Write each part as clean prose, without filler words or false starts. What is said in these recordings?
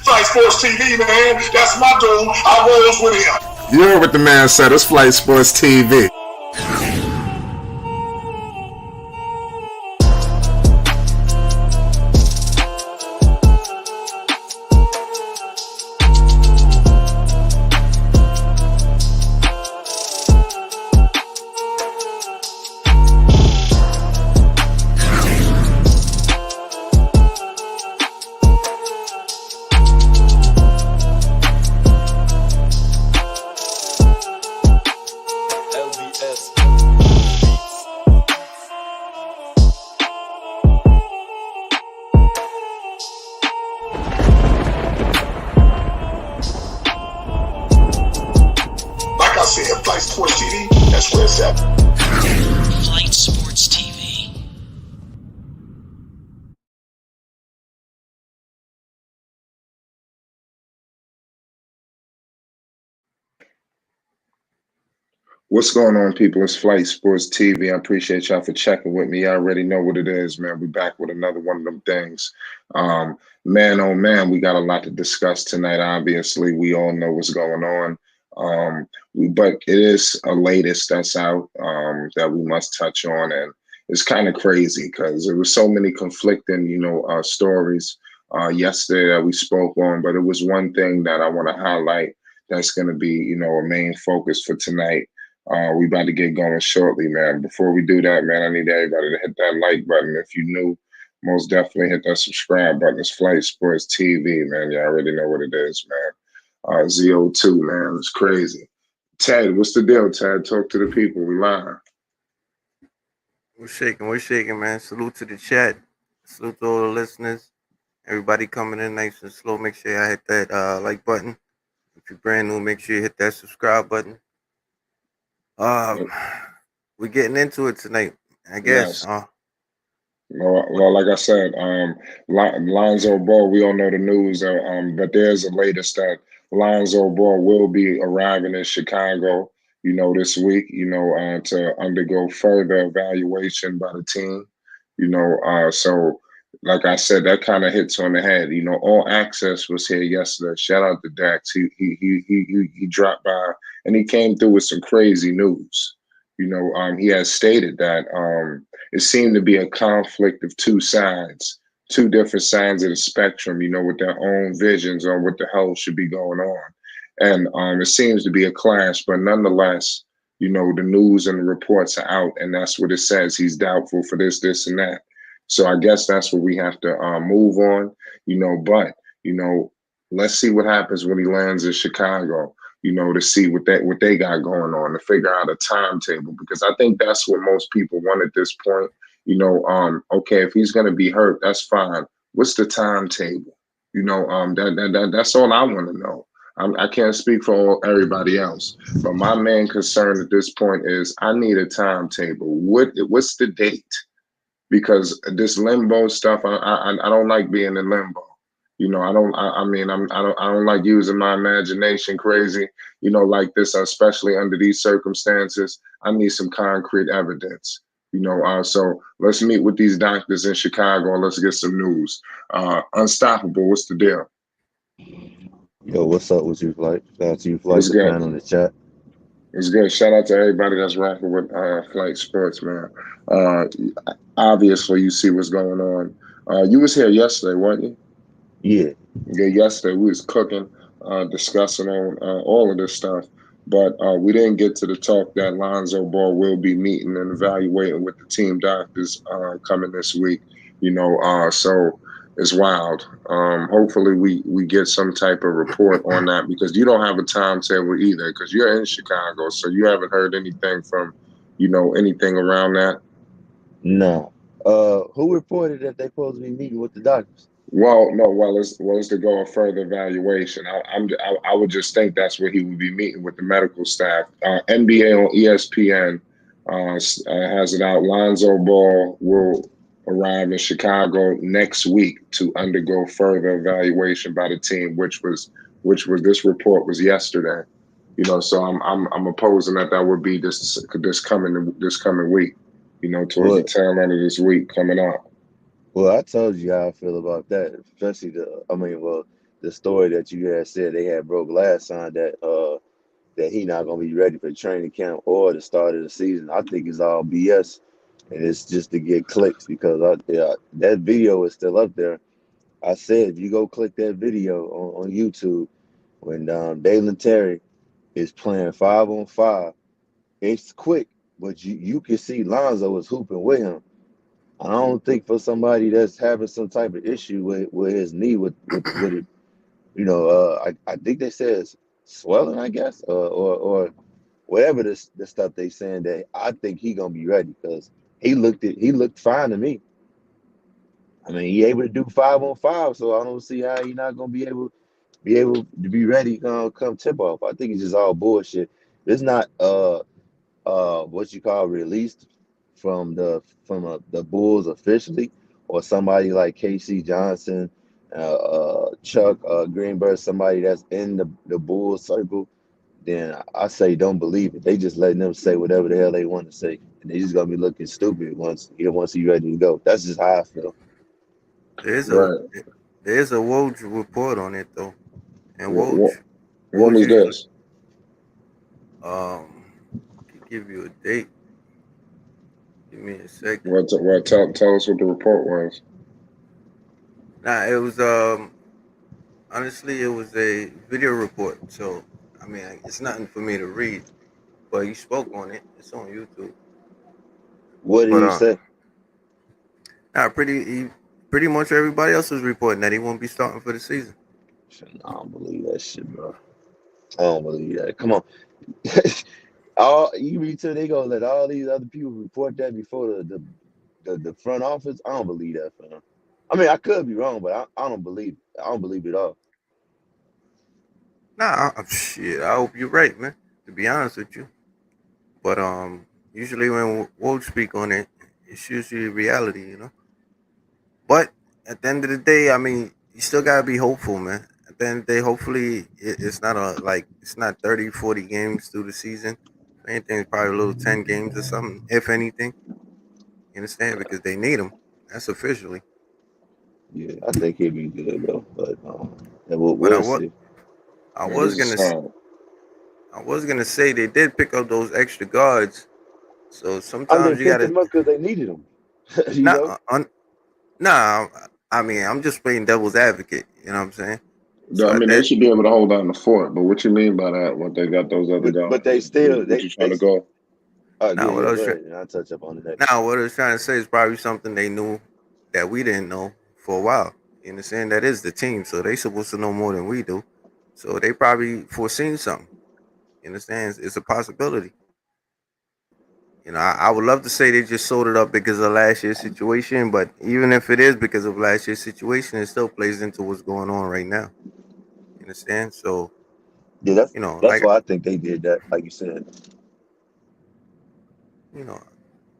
Flight Sports TV, man. That's my dude. I rolls with him. You heard what the man said. It's Flight Sports TV. Flight Sports TV, that's where it's at. Flight Sports TV. What's going on, people? It's Flight Sports TV. I appreciate y'all for checking with me. I already know what it is, man. We back with another one of them things. Man, oh man, we got a lot to discuss tonight. Obviously, we all know what's going on. But it is a latest that's out that we must touch on, and it's kind of crazy because there were so many conflicting, stories yesterday that we spoke on. But it was one thing that I want to highlight that's going to be, a main focus for tonight. We about to get going shortly, man. Before we do that, man, I need everybody to hit that like button. If you're new, most definitely hit that subscribe button. It's Flight Sports TV, man. You already know what it is, man. ZO2, man. It's crazy. Ted, what's the deal, Ted? Talk to the people. We live. We're shaking, man. Salute to the chat. Salute to all the listeners. Everybody coming in nice and slow. Make sure you hit that like button. If you're brand new, make sure you hit that subscribe button. We're getting into it tonight, I guess. Yes. Well, like I said, Lonzo Ball, we all know the news, but there's a latest that Lonzo Ball will be arriving in Chicago, this week, to undergo further evaluation by the team, so like I said, that kind of hits on the head. All Access was here yesterday. Shout out to Dax. He dropped by and he came through with some crazy news. He has stated that it seemed to be a conflict of two sides, two different sides of the spectrum, with their own visions on what the hell should be going on. And it seems to be a clash, but nonetheless, the news and the reports are out, and that's what it says. He's doubtful for this, and that. So I guess that's what we have to move on, but, let's see what happens when he lands in Chicago, to see what they got going on, to figure out a timetable, because I think that's what most people want at this point. Okay, if he's going to be hurt, that's fine. What's the timetable? That's all I want to know. I can't speak for everybody else, but my main concern at this point is I need a timetable. What's the date? Because this limbo stuff, I don't like being in limbo. I don't like using my imagination crazy, like this, especially under these circumstances. I need some concrete evidence, so let's meet with these doctors in Chicago and let's get some news. Unstoppable, what's the deal? Yo, what's up with you, Flight? Shout out to you, Flight, the man on the chat. It's good. Shout out to everybody that's rocking with Flight Sports, man. Obviously, you see what's going on. You was here yesterday, weren't you? Yeah. Yeah, yesterday we was cooking, discussing on all of this stuff, but we didn't get to the talk that Lonzo Ball will be meeting and evaluating with the team doctors coming this week. So it's wild. Hopefully we get some type of report on that, because you don't have a timetable either, because you're in Chicago, so you haven't heard anything from, anything around that. No. Who reported that they supposed to be meeting with the doctors? Well, no. It's to go a further evaluation. I would just think that's where he would be meeting with the medical staff. NBA on ESPN has it out. Lonzo Ball will arrive in Chicago next week to undergo further evaluation by the team, which was this report was yesterday. So I'm opposing that would be this coming week. Towards the tail end of this week coming up. Well, I told you how I feel about that, especially the story that you had said they had broke last time that he not gonna be ready for training camp or the start of the season. I think it's all BS, and it's just to get clicks because that video is still up there. I said if you go click that video on YouTube when Dalen Terry is playing 5-on-5, it's quick, but you can see Lonzo is hooping with him. I don't think for somebody that's having some type of issue with his knee with it, I think they said it's swelling, I guess, or whatever the stuff they saying that I think he gonna be ready because he looked fine to me. I mean, he able to do 5-on-5, so I don't see how he not gonna be able to be ready come tip off. I think it's just all bullshit. It's not what you call released from the Bulls officially, or somebody like KC Johnson, Chuck Greenberg, somebody that's in the Bulls circle. Then I say don't believe it. They just letting them say whatever the hell they want to say, and they just gonna be looking stupid once he ready to go. That's just how I feel. There's a Right. there's a Woj report on it though, and What, Woj what, when Woj was usually this? um can give you a date. Give me a second. Tell us what the report was. Nah, it was honestly it was a video report. So I mean it's nothing for me to read, but you spoke on it. It's on YouTube. What did But he say? nah, pretty much everybody else was reporting that he won't be starting for the season. I don't believe that shit, bro. I don't believe that. Come on. All you read till they gonna let all these other people report that before the front office. I don't believe that, fam. I mean, I could be wrong, but I don't believe it. I don't believe it at all. Nah, shit. I hope you're right, man. To be honest with you, but usually when Woj speak on it, it's usually reality. But at the end of the day, I mean, you still gotta be hopeful, man. At the end of the day, hopefully it's not it's not 30, 40 games through the season. If anything, it's probably a little 10 games or something, if anything. You understand? Because they need him. That's officially. Yeah, I think he'll be good though, but and But we'll see. I Yeah, this was is gonna solid. I was gonna say they did pick up those extra guards. So I mean, they sometimes you picked gotta him up because they needed him. you not know, nah. I mean, I'm just playing devil's advocate. You know what I'm saying? So I I mean, they did. should be able to hold down the fort. But what you mean by that? What they got those other but guys? they still What you trying they to go? yeah, Now what I go was ahead and I'll touch up on the next. Now, what I was trying to say is probably something they knew that we didn't know for a while. You understand? That is the team, so they supposed to know more than we do. So they probably foreseen something. You understand? It's a possibility. I would love to say they just sold it up because of last year's situation, but even if it is because of last year's situation, it still plays into what's going on right now. You understand? So, Yeah, that's you know, that's like why I think they did that. Like you said, you know,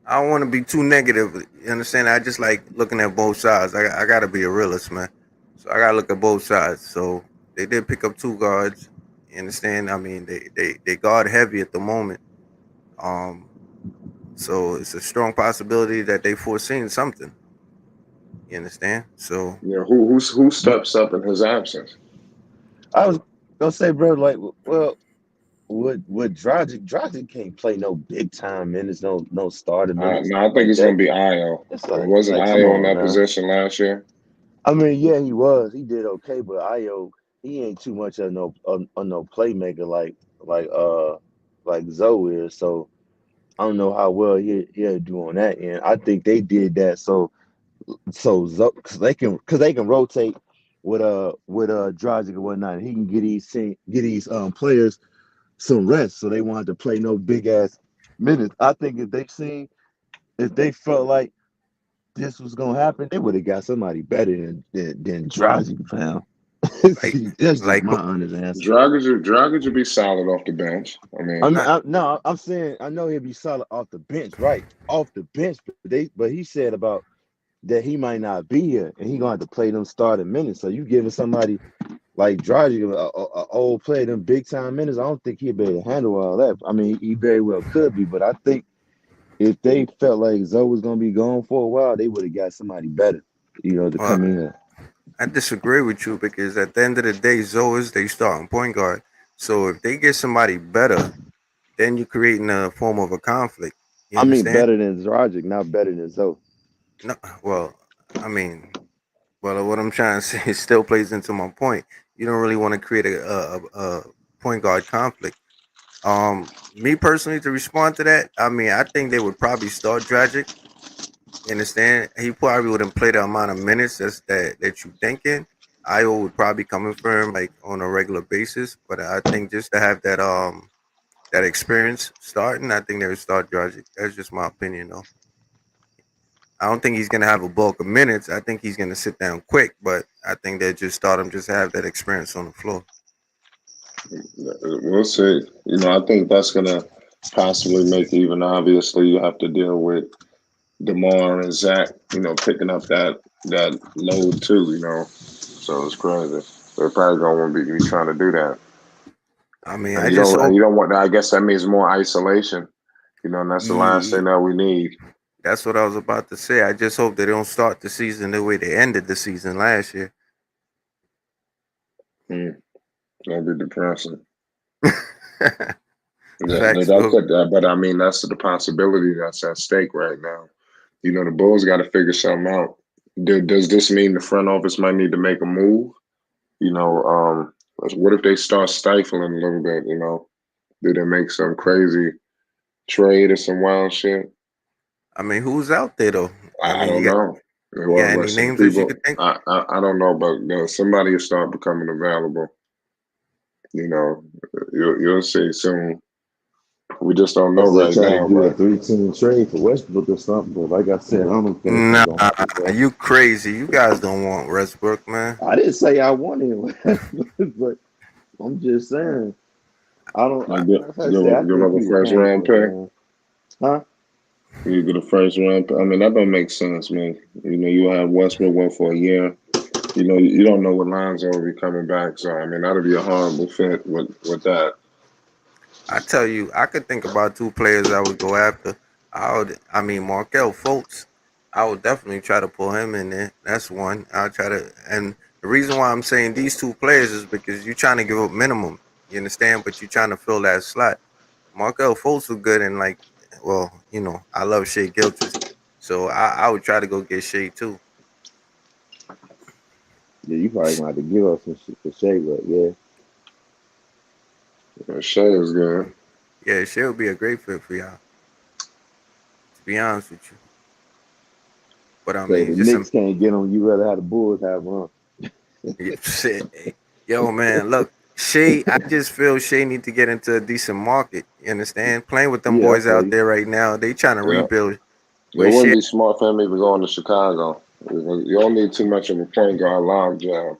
I don't want to be too negative. You understand? I just like looking at both sides. I got to be a realist, man. So I got to look at both sides. So they did pick up two guards. You understand? I mean, they guard heavy at the moment. Um, so it's a strong possibility that they foreseen something. You understand? So Yeah, who steps up in his absence? I was gonna say, bro, like, well, would Dragic can't play no big time minutes, no starting minutes No, I think like it's gonna that. be Io. It's Wasn't come Io in on that now. position last year? I mean, yeah, he did okay, but Io, he ain't too much of no playmaker like Zoe is. So I don't know how well he'll do on that end. I think they did that so cause they can rotate with Dragic and whatnot. He can get these players some rest, so they wanted to play no big ass minutes. I think if they felt like this was gonna happen, they would have got somebody better than Dragic, fam. like That's just like my honest answer. Dragic would be solid off the bench. I I mean, mean, not no, I'm saying I know he'll be solid off the bench, right? Off the bench, but he said about that he might not be here and he gonna have to play them starting minutes. So you giving somebody like Dragic, a old player, them big time minutes. I don't think he'd be able to handle all that. I mean, he very well could be, but I think if they felt like Zoe was gonna be gone for a while, they would have got somebody better, to well, come in here. I disagree with you because at the end of the day, Zoe is they starting point guard. So if they get somebody better, then you're creating a form of a conflict. You I mean, understand? better than Dragic, not better than Zoe. No, well, I mean, well, what I'm trying to say still plays into my point. You don't really want to create a point guard conflict. Me personally, to respond to that, I mean, I think they would probably start Dragic. You understand? He probably wouldn't play the amount of minutes that you thinking. Io would probably come in for him like on a regular basis, but I think just to have that experience starting, I think they would start Dragic. That's just my opinion, though. I don't think he's gonna have a bulk of minutes. I think he's gonna sit down quick, but I think they just start him just to have that experience on the floor. We'll see. I think that's gonna possibly make it even obviously you have to deal with DeMar and Zach, picking up that load too, So it's crazy. They're probably gonna want to be trying to do that. I mean, And I you just don't and hope you don't want that. I guess that means more isolation. And that's the last thing he, that we need. that's what I was about to say. I just hope they don't start the season the way they ended the season last year. Gonna be depressing. Facts, though. But I mean that's the possibility that's at stake right now. The Bulls got to figure something out. Does this mean the front office might need to make a move? What if they start stifling a little bit? Do they make some crazy trade or some wild shit? I mean, who's out there though? I I mean, don't know. you got Well, any some names that you people, could think? I don't know, but somebody will start becoming available. You know, you'll see soon. We just don't know Unless they right try to now, do a but 3-team trade for Westbrook or something. But like I said, I don't think it's Nah, gonna happen, bro. you crazy. You guys don't want Westbrook, man. I didn't say I wanted him, but I'm just saying. I don't. like Like I said, I give think up a he was first round panicking, pick. man. Huh? You get a first round. I mean, that don't make sense, man. You have Westbrook went for a year. You don't know what Lonzo will be coming back. So I mean, that'll be a horrible fit with that. I tell you, I could think about two players I would go after. I mean, Markel Fultz. I would definitely try to pull him in there. That's one. I'll try to, and the reason why I'm saying these two players is because you're trying to give up minimum. You understand? But you're trying to fill that slot. Markel Fultz was good and like, well, I love Shea Gilchrist, so I would try to go get Shea too. Yeah, you probably gonna have to give us some shit for Shea, but yeah. Shea is good. Yeah, Shea would be a great fit for y'all. To be honest with you, but I Say mean, the just Knicks can't get on. You rather have the Bulls have one. yeah, shit. Yo, man, look, Shea. I just feel Shea need to get into a decent market. You understand? Playing with them Yeah, I boys feel out you. there right now, they trying to Yeah, rebuild. it Where wouldn't Shea? be smart for him even going to Chicago. You don't need too much of a point guard logjam.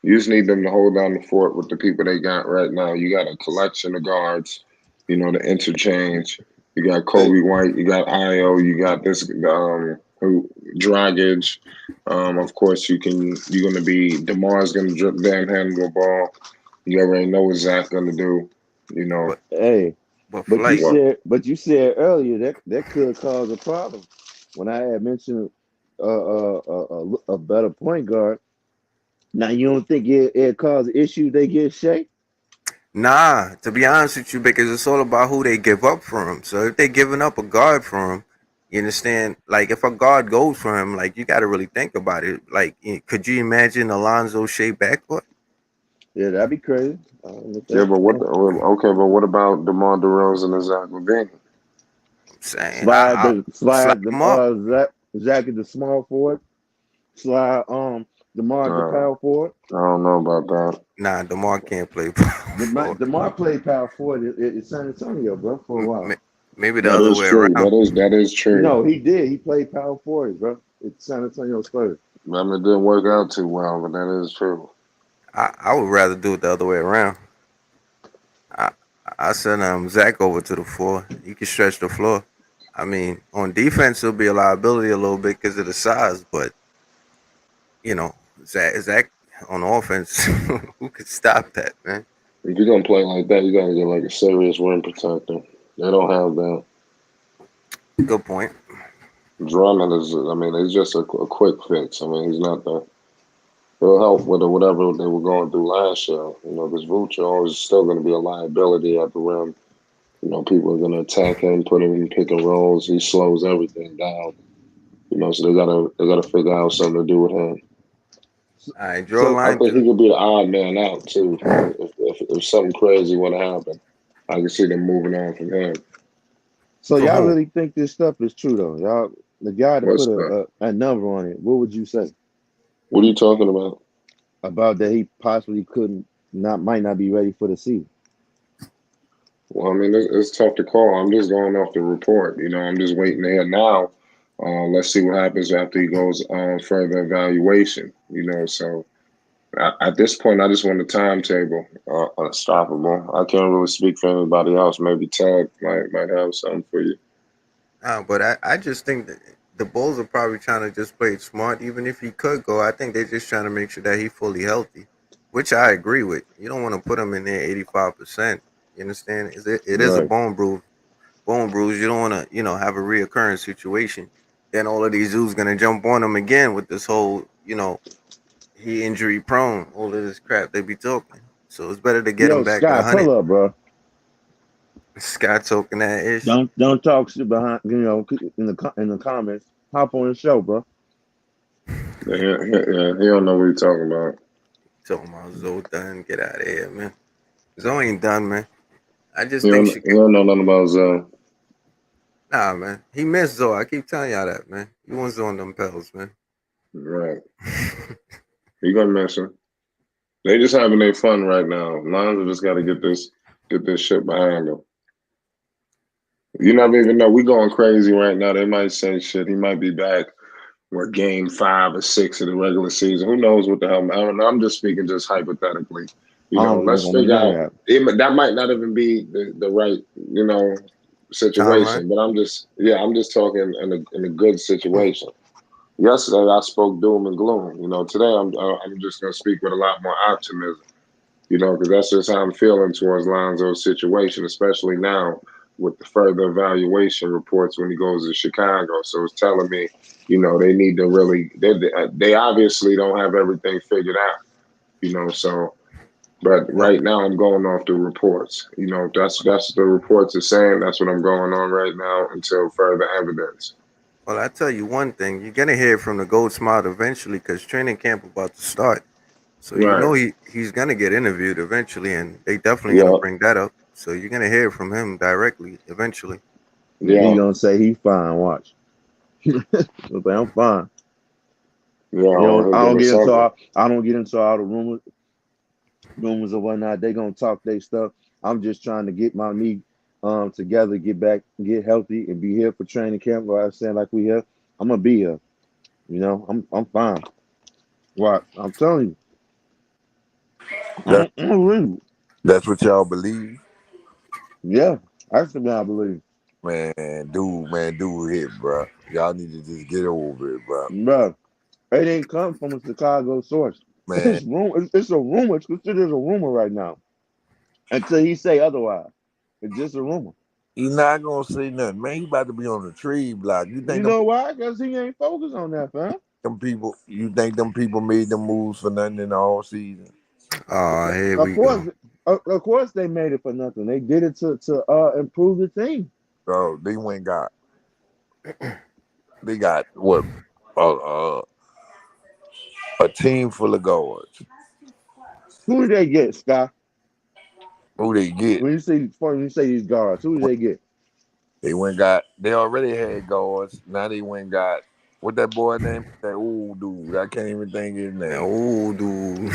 You just need them to hold down the fort with the people they got right now. You got a collection of guards, the interchange. You got Kobe White, you got Io, you got this who Dragic. Of course, you're gonna be DeMar's gonna drip down handle the ball. You already know what Zach's gonna do. You know But Hey, but but you Flight. what? said, earlier that could cause a problem. When I had mentioned a better point guard, now you don't think it cause issues they get Shea? Nah, to be honest with you, because it's all about who they give up for him. So if they giving up a guard for him, you understand? Like if a guard goes for him, like you got to really think about it. Like, could you imagine Alonzo Shea backcourt? Yeah, that'd be crazy. Yeah, but what? Yeah. Okay, but what about DeMar DeRozan and Zach LaVine? I'm saying I slide Slide the them up. Zach is the small forward. Slide DeMar the Uh, power forward. I don't know about that. Nah, Demar can't play. DeMar played power forward at San Antonio, bro, for a while. Maybe the That other is way true. around. That is true. No, he did. He played power forward, bro. It's San Antonio Spurs. I mean, it didn't work out too well, but that is true. I would rather do it the other way around. I I send Zach over to the floor. He can stretch the floor. I mean, on defense, it'll be a liability a little bit because of the size, but you know, Zach on offense, who could stop that, man? If you're gonna play like that, you gotta get like a serious rim protector. They don't have that. Good point. Drummond is, I mean, he's just a quick fix. I mean, he's not it'll help with whatever they were going through last year. You know, because Vucevic is still going to be a liability at the rim. You know, people are going to attack him, put him in pick and rolls. He slows everything down. You know, so they gotta figure out something to do with him. All right, draw a So, I line think through. he could be the odd man out too. If something crazy would happen, I can see them moving on from him. so For y'all who? really think this stuff is true though? Y'all, the guy to What's put that? a number on it, what would you say What are you talking about? about that he possibly couldn't not might not be ready for the season? Well, I mean, it's tough to call. I'm just going off the report. You know, I'm just waiting to hear now. Let's see what happens after he goes further evaluation. You know, so at this point, I just want the timetable unstoppable. I can't really speak for anybody else. Maybe Ted might have something for you. But I just think that the Bulls are probably trying to just play it smart. Even if he could go, I think they're just trying to make sure that he's fully healthy, which I agree with. You don't want to put him in there 85%. You understand? It is a Right. bone bruise. Bone bruise. You don't want to, have a reoccurring situation. Then all of these dudes gonna jump on him again with this whole, he injury prone, all of this crap they be talking. So it's better to get him Yo, back at Sky, 100. pull up, bro. Scott talking that ish. Don't talk shit behind in the comments. Hop on the show, bro. He don't know what he's talking about. Talking about Zoe done. Get out of here, man. Zoe ain't done, man. I just He think don't, she he could. don't know nothing about Zoe. Nah, man. He missed Zoe. I keep telling y'all that, man. He wants on them pills, man. Right. He gonna miss him. They just having their fun right now. Lonzo just got to get this shit behind them. You never even know. We going crazy right now. They might say shit. He might be back. We're game 5 or 6 of the regular season. Who knows what the hell? I don't know. I'm just speaking just hypothetically. You I know, don't think it's let's gonna be figure none of out. that. That might not even be the right, Timeline. situation. But I'm just talking in a good situation. Yesterday I spoke doom and gloom. You know, today I'm just gonna speak with a lot more optimism. You know, because that's just how I'm feeling towards Lonzo's situation, especially now with the further evaluation reports when he goes to Chicago. So it's telling me, they need to really, they obviously don't have everything figured out, so, but Well, right now I'm going off the reports. That's the reports are saying, that's what I'm going on right now until further evidence. well, I tell you one thing. You're gonna hear from the Gold Smile eventually, because training camp about to start. So Right. he's gonna get interviewed eventually, and they definitely gonna Yeah. bring that up. So you're gonna hear from him directly eventually. And he Yeah. gonna say he fine. Watch. He'll say, I'm fine. Yeah. He'll I give don't us get into something. all the rumors and whatnot. They gonna talk their stuff. I'm just trying to get my knee together, get back, get healthy, and be here for training camp. Like I said, like we here, I'm gonna be here. I'm fine. What I'm telling you, That I'm gonna leave. that's what y'all believe, Yeah, that's the guy I believe. dude hit, bro. Y'all need to just get over it, bro. Bruh, it ain't come from a Chicago source. Man, It's a rumor. It's considered a rumor right now until he say otherwise. It's just a rumor. he not gonna say nothing, man. He about to be on the tree block. You You think know why? Because he ain't focused on that, fam. them people? You think them people made them moves for nothing in the all season? Oh, here Of we course, go. of course, they made it for nothing. They did it to improve the team. So they got what? Uh, uh, a team full of guards. Who did they get, Scott? Who they get? When you say these guards, who did they get? They already had guards. Now they went and got what that boy name? That old dude. I can't even think his name. Oh, dude.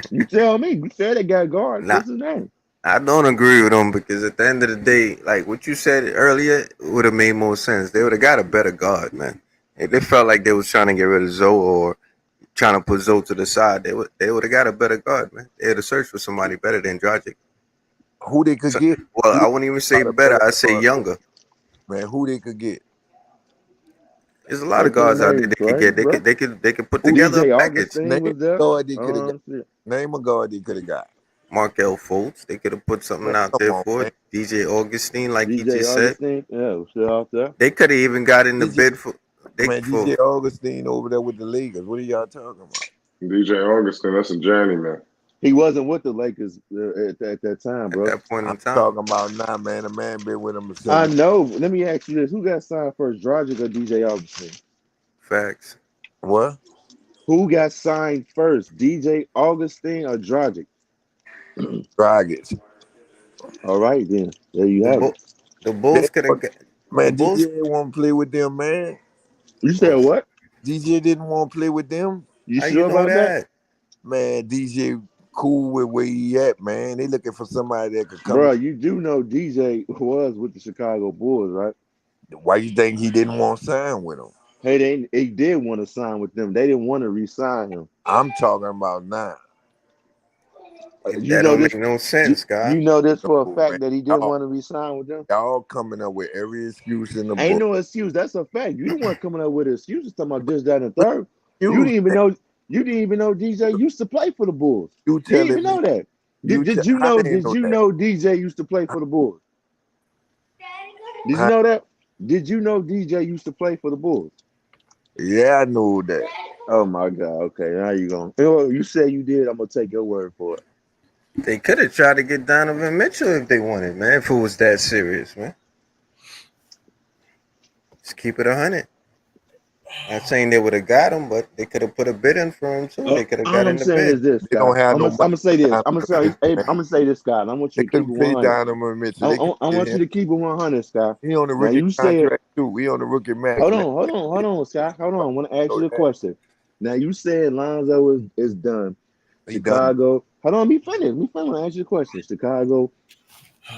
You tell me. You said they got guards. Nah, What's his name? I don't agree with them, because at the end of the day, like what you said earlier, would have made more sense. They would have got a better guard, man. If they felt like they was trying to get rid of Zoe or trying to put Zoe to the side, they would have got a better guard, man. They had to search for somebody better than Dragic. Who they could So, get? well, You I don't wouldn't even know say about a better. better I'd say guard, younger. man. Who they could get? There's a lot They of could have guards out there made they could get. trades, They bro. could they could they could put Who together a DJ package. Augustine name was there. guard they could have got? Shit. Name a guard they could have got. Markel Fultz. They could have put Man, something out come there on, for man. it. DJ Augustine, like he DJ just said. Augustine, yeah, was still out there. They could have even got in the DJ bid for they man, for DJ Augustine over there with the Lakers. What are y'all talking about? DJ Augustin, that's a journeyman. He wasn't with the Lakers at that time, At bro. that point in I'm time, talking about now, man. The man been with him since. I know. Let me ask you this: who got signed first, Dragic or DJ Augustin? facts. What? Who got signed first, DJ Augustin or Dragic? Dragons. All right, then. There you The have Bull, it. the Bulls could have. The Man, Bulls. DJ won't play with them, man. You said what? DJ didn't want to play with them. You How sure you know about that? that? Man, DJ cool with where he at, man. They looking for somebody that could come. Bro, you do know DJ was with the Chicago Bulls, right? Why you think he didn't want to sign with them? Hey, they did want to sign with them. They didn't want to re-sign him. I'm talking about now. You That know don't this. make no sense, guy. You know this for a No, fact man. that he didn't want to re-sign with them. Y'all coming up with every excuse in the Ain't book. no excuse. That's a fact. You the one coming up with excuses talking about this, that, and the third. You You, didn't even know. You didn't even know DJ used to play for the Bulls. you You didn't even telling me? know that. Did you I know? didn't Did you that. know DJ used to play for the Bulls? Did you Huh? know that? Did you know DJ used to play for the Bulls? Yeah, I knew that. Oh my God. Okay, now you going. You say you did. I'm gonna take your word for it. They could have tried to get Donovan Mitchell if they wanted, man. If it was that serious, man. Just keep it 100. Not saying they would have got him, but they could have put a bid in for him too. They could have All got I'm in the saying bid. is this, They don't Scott. have I'm no gonna say this. I'm money. gonna say this, Scott. I want They you to keep it couldn't pay 100. Donovan Mitchell. I want you to keep it 100, Scott. He on the Now rookie you said. contract too. He on the rookie max. Hold man. on, Scott. Hold on. I want to ask Know you a that. question. Now you said Lonzo is done. He done. Chicago. Hold on, be finished. I want to ask you a question. Chicago.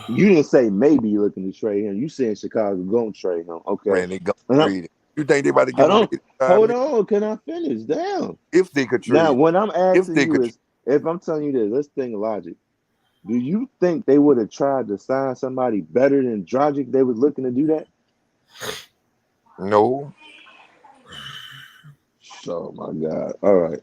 You didn't say maybe you're looking to trade him. You said Chicago gonna trade him. Okay. Man, they gonna And trade him. You think they about to give him hold 85 million? on. Can I finish? Damn. If they could Now, trade? what I'm If asking they you could, is, if I'm telling you this, let's think logic. Do you think they would have tried to sign somebody better than Dragic? They was looking to do that. no. Oh my God! All right,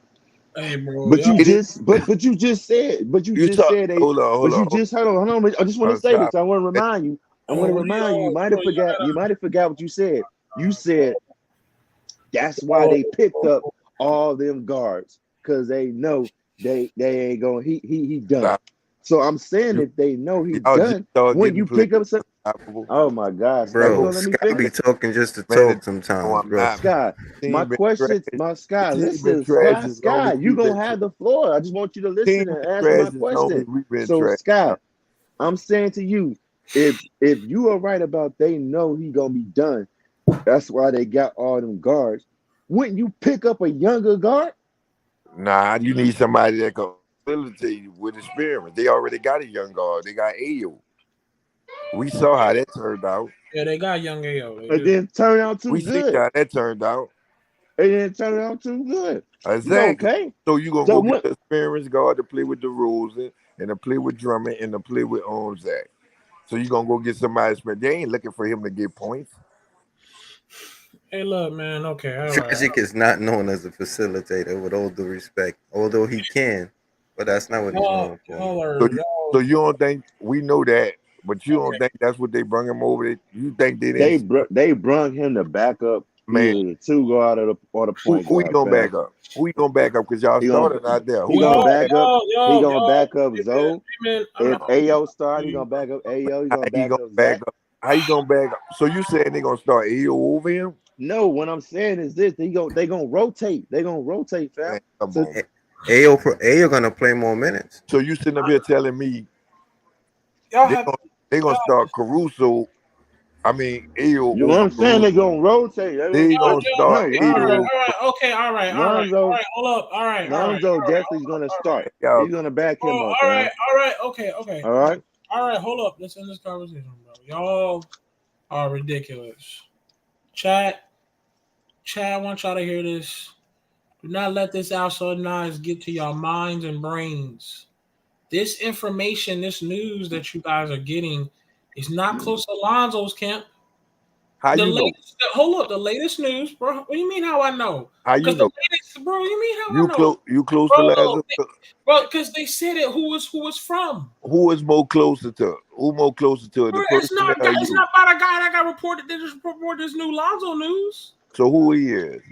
Hey, bro. but Y'all, you It is. just, but you just said, You talk. they. Hold on. But you just hold on. I just want to say Stop. this. I want to remind you. I want to remind you. You might have forgot. You might have forgot what you said. You said that's why they picked up all them guards because they know they ain't going. He done. Stop. So I'm saying You, if they know he y'all just done, start when getting you players pick up some. unstoppable. Oh my God, Scott, you Bro, gonna let me Scott be finish? talking just to Man, talk sometimes, I'm bro. not. Scott, my Team been trash. question, my Scott, The team been listen, trash as long as Scott, you we've been gonna trash. have the floor. I just want you to Team listen been and answer trash my as long as question. we've been So, trash. Scott, I'm saying to you, if you are right about they know he gonna be done, that's why they got all them guards. Wouldn't you pick up a younger guard? Nah, you need somebody that can facilitate with experience. They already got a young guard. They got Ayo. We saw how that turned out. yeah, they got young AO. They It do. didn't turn out too We see good. how that turned out. It didn't turn out too good. Exactly. Okay. So you gonna So go get what? the experienced guard to play with the rules and to play with Drummond and to play with Zach. So you gonna go get somebody. They ain't looking for him to get points. Hey, look, man. Okay, all right. Tragic is not known as a facilitator, with all due respect. Although he can, but that's not what he's known for. Y'all So are you, y'all. so you don't think we know that, but you don't Okay. think that's what they bring him over. You think they didn't? They brung him to back up Man, either the two guard or the point who you guard, gonna fam. back up? Who you gonna back up? Because y'all He gonna started out there. he Who you gonna gonna back back up? up. He gonna back up Hey, Zoe. man, If Ao start, he gonna back up Ao. He How gonna he back gonna up back Zach. up? How you gonna back up? So you saying they gonna start AO over him? No, what I'm saying is this: they gonna rotate. They gonna rotate, fam. Man, come So on. Ayo gonna play more minutes. So you sitting up here telling me y'all they have. gonna start Caruso? I mean AO you know what over I'm saying? Caruso. They gonna rotate. They gonna No, start AO. Okay, all right. Lonzo, Hold up. All right. Lonzo definitely is gonna start. Y'all, He's gonna back him Oh, up, all fam. right. Okay. All right. All right, hold up. Let's end this conversation, bro. Y'all are ridiculous. Chat, I want y'all to hear this. Do not let this outside noise get to your minds and brains. This information, this news that you guys are getting is not close to Lonzo's camp. how you know? Hold up, the latest news, bro. What do you mean how I know? How you Because the know? latest, bro, you mean how I know? You close to Bro, Lazarus? bro, because they said it who was from. Who is more closer to? Who more closer to it? The Bro, person or it's you? not about a guy that got reported. They just reported this new Lonzo news. So who he is?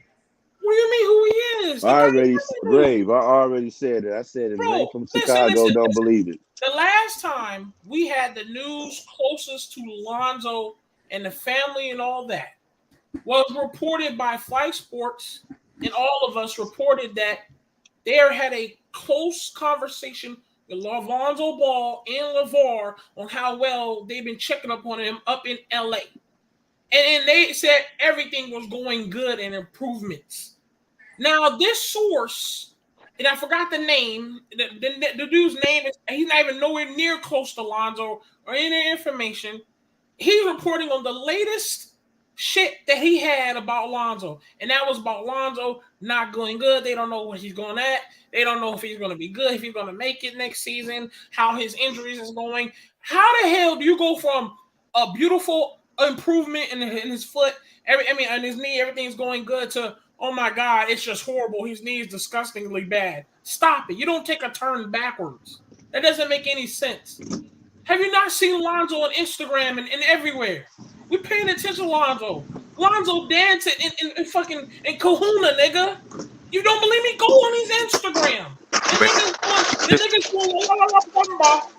What do you mean who he is? The I guy's already, really Rave, I already said it. I said if it bro. ain't from Listen, Chicago, listen, don't listen. believe it. The last time we had the news closest to Lonzo and the family and all that was reported by Flight Sports, and all of us reported that they had a close conversation with Lonzo Ball and LeVar on how well they've been checking up on him up in LA. And they said everything was going good and improvements. Now, this source, and I forgot the name, the dude's name is, he's not even nowhere near close to Lonzo or any information. He's reporting on the latest shit that he had about Lonzo. And that was about Lonzo not going good. They don't know what he's going at. They don't know if he's going to be good, if he's going to make it next season, how his injuries is going. How the hell do you go from a beautiful improvement in his foot, in his knee, everything's going good, to, oh my God, it's just horrible. His knee is disgustingly bad. Stop it. You don't take a turn backwards. That doesn't make any sense. Have you not seen Lonzo on Instagram and everywhere? We're paying attention to Lonzo. Lonzo dancing in fucking in Kahuna, nigga. You don't believe me? Go on his Instagram. The nigga's going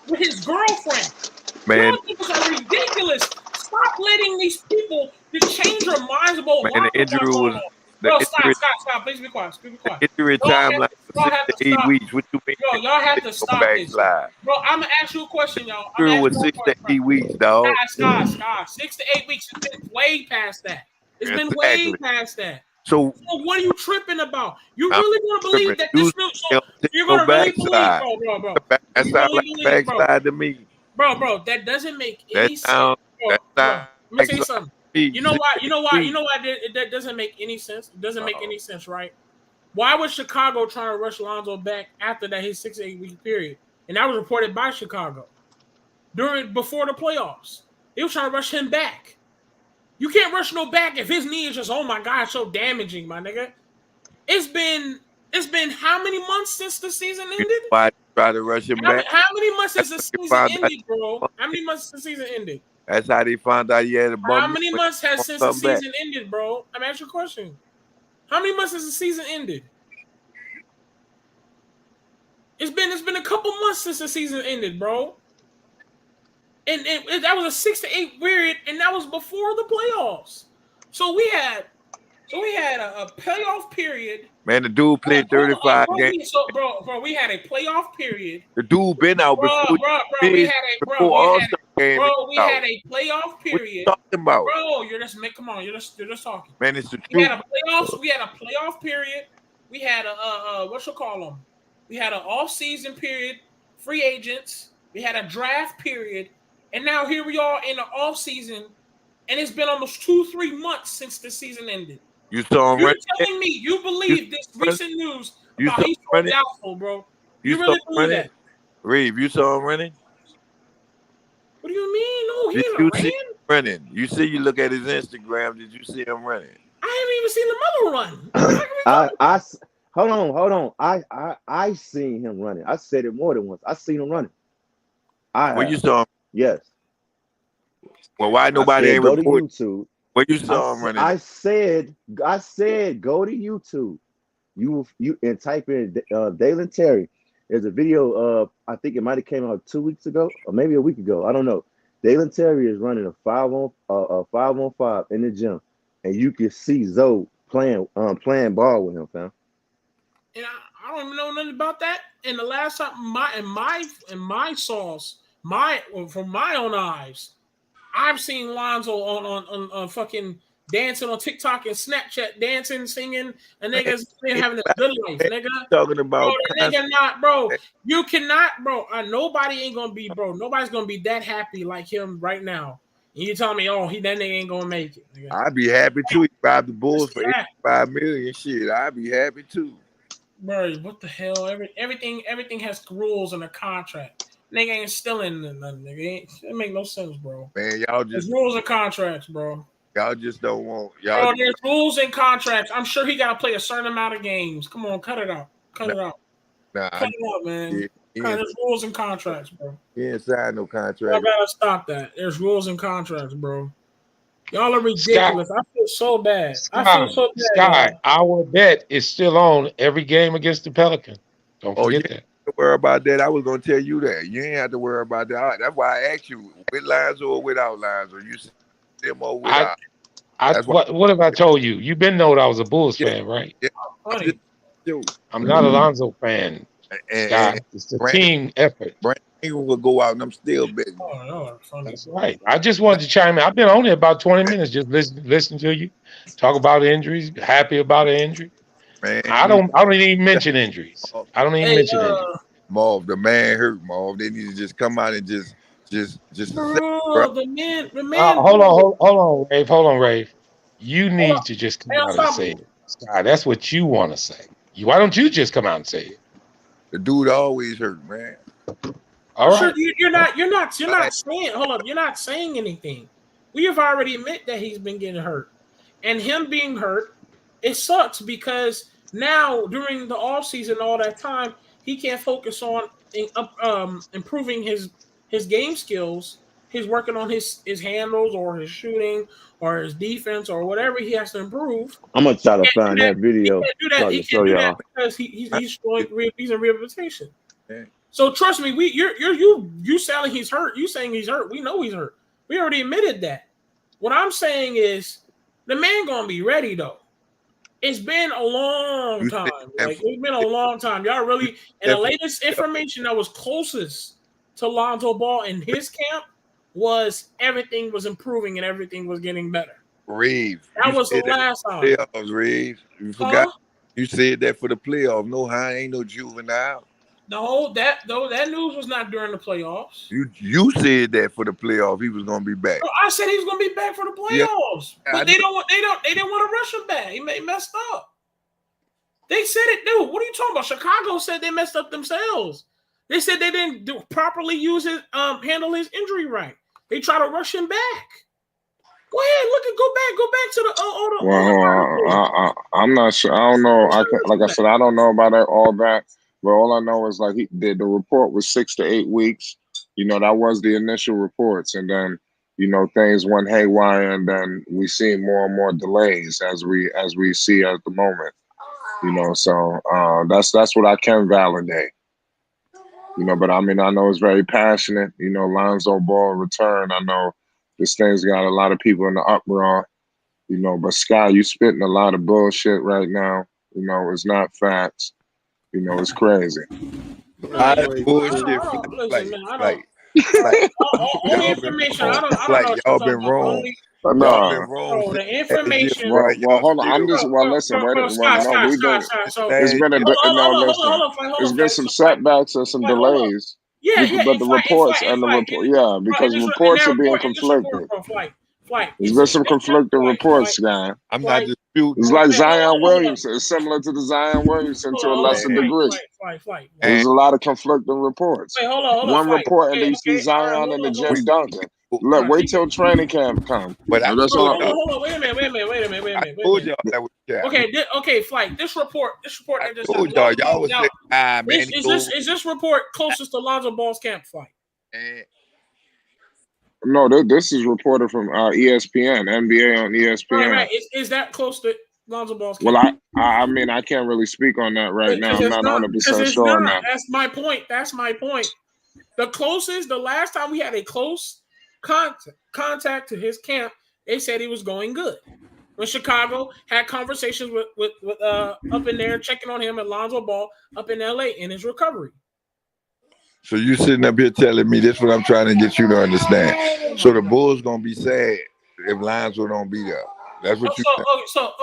with his girlfriend. Man, Y'all niggas are ridiculous. Stop letting these people to change their minds about man, the injury was Bro, stop. Please be quiet. the injury timeline was 6 to 8 weeks. What you mean? Bro, y'all have to stop this. Backslide. Bro, I'm going to ask you a question, y'all. Injury was 6 to 8 weeks, dog. Scott. 6 to 8 weeks. It's been way past that. It's been way past that. So what are you tripping about? You really want to believe that this news? So you're going to really believe, bro. That sounds like backslide to me. Bro, that doesn't make any sense. Bro, let me tell you something. You know why that doesn't make any sense? It doesn't make any sense, right? Why was Chicago trying to rush Lonzo back after that his 6 to 8 week period? And that was reported by Chicago before the playoffs. They were trying to rush him back. You can't rush no back if his knee is just, oh my God, so damaging, my nigga. It's been how many months since the season ended? Why try to rush him back? How many months since the season ended, bro? How many months since the season ended? That's how they found out he had a bum. How many months has since the season ended, bro? I'm asking you a question. How many months since the season ended? It's been a couple months since the season ended, bro. And that was a 6 to 8 period, and that was before the playoffs. So we had a playoff period. Man, the dude played 35 games. Bro, we had a playoff period. The dude been out before. We had a playoff period. What you talking about? Bro, you're just talking. Man, it's the truth. We had a playoff period. We had a we had an off-season period, free agents. We had a draft period. And now here we are in the off-season, and it's been almost 2-3 months since the season ended. You saw him You're running? telling me you believe this recent news about he's so doubtful, bro? You really believe that? Reeve, you saw him running? What do you mean? No, he Did you see him running? You look at his Instagram. Did you see him running? I haven't even seen the mother run. Hold on. I seen him running. I said it more than once. I seen him running. When you saw him? Yes. Well, why nobody ain't go to YouTube? When you saw him running? I said, go to YouTube. You and type in Dalen Terry. There's a video of, I think it might have came out 2 weeks ago or maybe a week ago. I don't know. Dalen Terry is running a 5-on-5 in the gym, and you can see Zoe playing ball with him, fam. And I don't even know nothing about that. And the last time my source, from my own eyes, I've seen Lonzo on fucking dancing on TikTok and Snapchat, dancing, singing, and niggas having a good life, nigga. Talking about bro. You cannot, bro. Nobody's gonna be that happy like him right now. And you telling me, that nigga ain't gonna make it. Nigga. I'd be happy too. He grabbed the Bulls for $85 million. Shit, I'd be happy too. Bro, what the hell? Everything has rules in a contract. Nigga ain't stealing nothing, nigga. It make no sense, bro. Man, y'all just... There's rules and contracts, bro. Y'all just don't want... Bro, there's rules and contracts. I'm sure he got to play a certain amount of games. Come on, cut it out. Cut it out, man. There's rules and contracts, bro. He ain't signed no contract. I gotta stop that. There's rules and contracts, bro. Y'all are ridiculous. I feel so bad. I feel so bad, Sky, y'all. our bet is still on every game against the Pelicans. Don't Oh, you forget ain't that. have to worry about that. I was gonna tell you that. You ain't have to worry about that. That's why I asked you with lines or without lines, or you see them or I, without. That's why. what have I told you? You've been knowing I was a Bulls Yeah, fan, right? yeah. I'm just Funny. you. I'm not a Lonzo fan, And Sky. It's a Brandon, team effort. Brandon Ingram will go out, and I'm still betting on. Oh, y'all are funny, That's bro. right. I just wanted to chime in. I've been on here about 20 minutes, just listen to you talk about injuries, happy about an injury. Man, I don't even mention injuries. Marv, I don't even Hey, mention injuries. Marv, the man hurt. Marv, they need to just come out and just accept, bro. bro, the man, Hold on, bro. hold on, Rafe. Hold on, Rafe. You Hold on. need to just Hey, come out and say Ensemble. it. Sky, that's what you want to say. Why don't you just come out and say it? The dude always hurt, man. All Sure, right. you're not Like, saying. Hold up, you're not saying anything. We have already admit that he's been getting hurt, and him being hurt, it sucks because now during the off season, all that time, he can't focus on improving his game skills. He's working on his handles or his shooting or his defense or whatever he has to improve. I'm gonna try to Can't find do that. that He video can't do so that. I He can show can't do that y'all. because he's in rehabilitation. man, So trust me, you saying he's hurt. You saying he's hurt. We know he's hurt. We already admitted that. What I'm saying is the man gonna be ready though. It's been a long you time. said that Like for, it's been a long time. Y'all really and the that for latest information that was closest to Lonzo Ball in his camp was everything was improving and everything was getting better. Reeves. That You was the said that last for time. the playoffs, Reeves. You forgot. Huh? You said that for the playoffs. No, I ain't no juvenile. No, that news was not during the playoffs. You said that for the playoffs he was gonna be back. No, I said he was going to be back for the Yeah, playoffs, I but know. they didn't want to rush him back. He messed up. They said it, dude. What are you talking about? Chicago said they messed up themselves. They said they didn't properly use his handle his injury right. They try to rush him back. Go ahead, go back to the Well, I'm not sure. I don't know. Like I said, I don't know about all that. But all I know is like the report was 6 to 8 weeks. You know, that was the initial reports, and then things went haywire, and then we see more and more delays as we see at the moment. So that's what I can validate. But I mean, I know it's very passionate. Lonzo Ball return. I know this thing's got a lot of people in the uproar. But Sky, you spitting a lot of bullshit right now. It's not facts. It's crazy. I I bullshit don't listen, man. I don't. like Only y'all been information. wrong. I don't Like know what you're y'all talking been about. wrong. Only Y'all been No. wrong so since the last year, information. bro. Well, Y'all hold on. I'm still just wrong. listen. Wait. Scott, No, we've been. So It's been Last listen. It's been some setbacks and some hold on. delays. Yeah, But the reports and and the flight, report, yeah, because in reports that are being report, in this report, conflicted. bro, flight. There's been some conflicting reports, Flight, guy. I'm not disputing It's that, like Hey, Zion hold up. Williamson. It's similar to the Zion Williamson to a Hold lesser on, man. degree. flight. And There's a lot of conflicting reports. Wait, hold on, One flight. report, and then you see Okay. All right, Zion and the we, Jim Duncan. All Look, right. wait till training camp come. but I That's Bro, told all. y'all, hold on. Wait a minute. I told y'all that was cap. Okay, flight. This report I that just told happened. y'all was Now, saying, man, he goes. is this report closest to Lonzo Ball's camp, flight? And No, this is reported from ESPN, NBA on ESPN. Right. Is that close to Lonzo Ball's Well, camp? I mean, I can't really speak on that right now. I'm not 100% It's sure on not. that. That's my point. The last time we had a close contact to his camp, they said he was going good. When Chicago had conversations with up in there, checking on him and Lonzo Ball up in LA in his recovery. so you sitting up here telling me this is what I'm trying to get you to understand. So the Bulls gonna be sad if Lonzo don't be there. That's what you think. So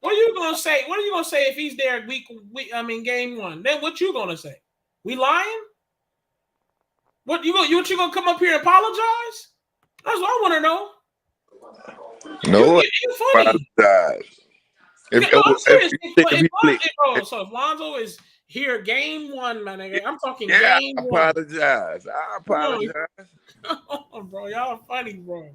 what are you gonna say? What are you gonna say if he's there game one? Then what you gonna say? We lying? What you gonna come up here and apologize? That's what I want to know. No, You funny. apologize. I'm serious. If If Lonzo is here game one, my nigga, I'm talking yeah, game I one. apologize. Come on, bro. Y'all are funny, bro.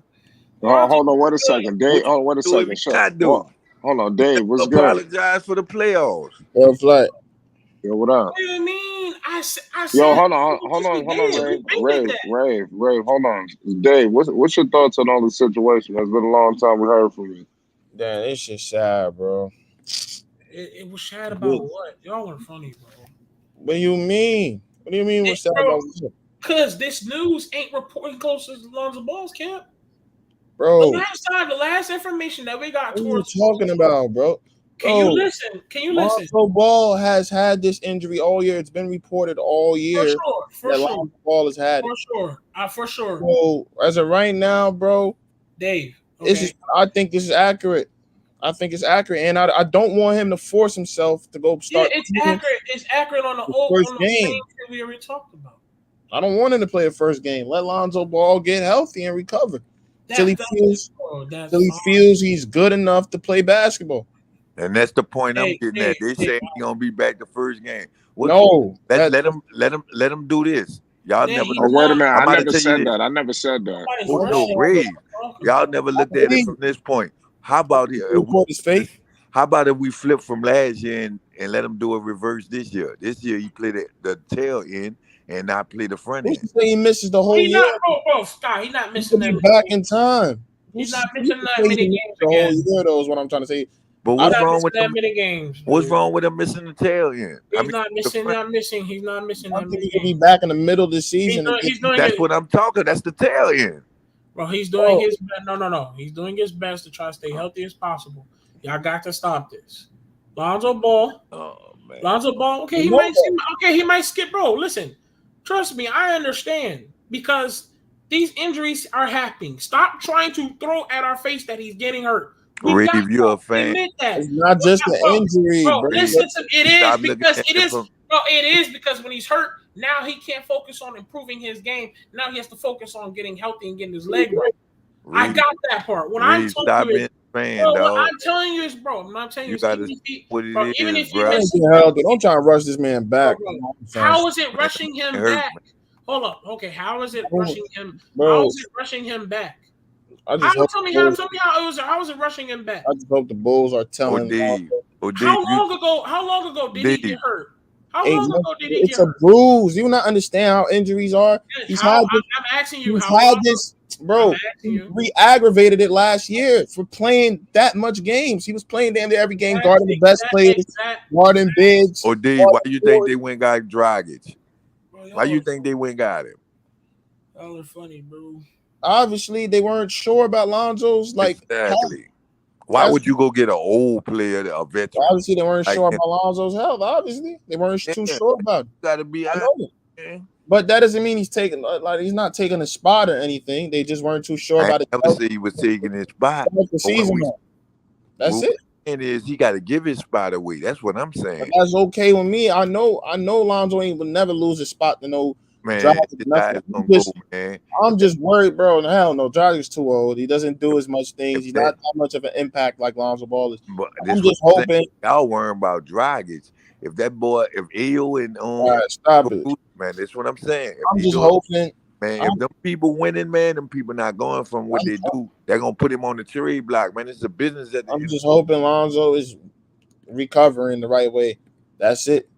Hold on, wait a second, Dave. What Oh, wait a you second. do not do? Hold on, Dave. What's good? Apologize for the playoffs. Yo, flight. Yo, what up? What do you mean? mean, I said. Yo, hold on, Ray, hold on. Dave, what's your thoughts on all the situation? It's been a long time we heard from you. Damn, this shit sad, bro. It was sad about what? Y'all are funny, bro. What do you mean? What do you mean? What's sad about what? Because this news ain't reporting close to Lonzo Ball's camp. Bro, The last information that we got. What are you talking about, bro? Can you listen? Lonzo Ball has had this injury all year. It's been reported all year. For sure. Lonzo Ball has had it. For sure. So as of right now, bro, Dave, I think this is accurate. I think it's accurate, and I don't want him to force himself to go start. Yeah, it's accurate. It's accurate on the first game that we already talked about. I don't want him to play the first game. Let Lonzo Ball get healthy and recover till he feels he's good enough to play basketball. And that's the point I'm getting at. They say he's gonna be back the first game. Let him do this. Y'all never. Oh, wait a minute. I never said that. Oh, no, Ray. Y'all never looked at it from this point. How about here? How about if we flip from last year and let him do a reverse this year? This year he played the tail end and not play the front end. He misses the whole year. Scott, he's not missing that. Back in time. He's not missing that many games the whole year, though, is what I'm trying to say. But what's wrong with that many games? What's wrong with him missing the tail end? He's not missing that many games. He'll be back in the middle of the season. That's what I'm talking. That's the tail end. Bro, he's doing his best. No. He's doing his best to try to stay healthy as possible. Y'all got to stop this. Lonzo Ball. Oh man. Lonzo Ball. Okay, he might skip. Bro, listen. Trust me, I understand because these injuries are happening. Stop trying to throw at our face that he's getting hurt. Reed, you're a fan. It's not just the injury, bro. Listen, it is because when he's hurt, now he can't focus on improving his game. Now he has to focus on getting healthy and getting his leg right. I got that part. What I'm telling you is, bro, I'm not telling you. Even if he misses, don't try to rush this man back. How is it rushing him back? Hold up. Okay, how is it rushing him? How is it rushing him back? Tell me how is it rushing him back? I just hope the Bulls are telling him. How long ago did he get hurt? How long ago did he get hurt? It's a bruise. You not understand how injuries are. I'm asking you. Bro. He re-aggravated it last year for playing that much games. He was playing damn near every game, guarding the best players, guarding bigs. Or D, why you think they went got Dragic? Why you think they went got him? Y'all are funny, bro. Obviously, they weren't sure about Lonzo's exactly. Why would you go get an old player, a veteran? Obviously, they weren't sure about Lonzo's health. Obviously, they weren't too sure about it. Got to be. But that doesn't mean he's not taking a spot or anything. They just weren't too sure about it. I never said he was taking his spot. That's it. And he got to give his spot away. That's what I'm saying. But that's okay with me. I know Lonzo would never lose his spot to no. Man, I'm just worried, bro. Hell no, Dragic's too old. He doesn't do as much things. He's not that much of an impact like Lonzo Ball is. But I'm just hoping. Y'all worrying about Dragic. If that boy, if Ayo and stop it, man, that's what I'm saying. I'm just hoping, man. If them people winning, man, them people not going from what they do. They're gonna put him on the trade block, man. It's a business. I'm just hoping Lonzo is recovering the right way. That's it,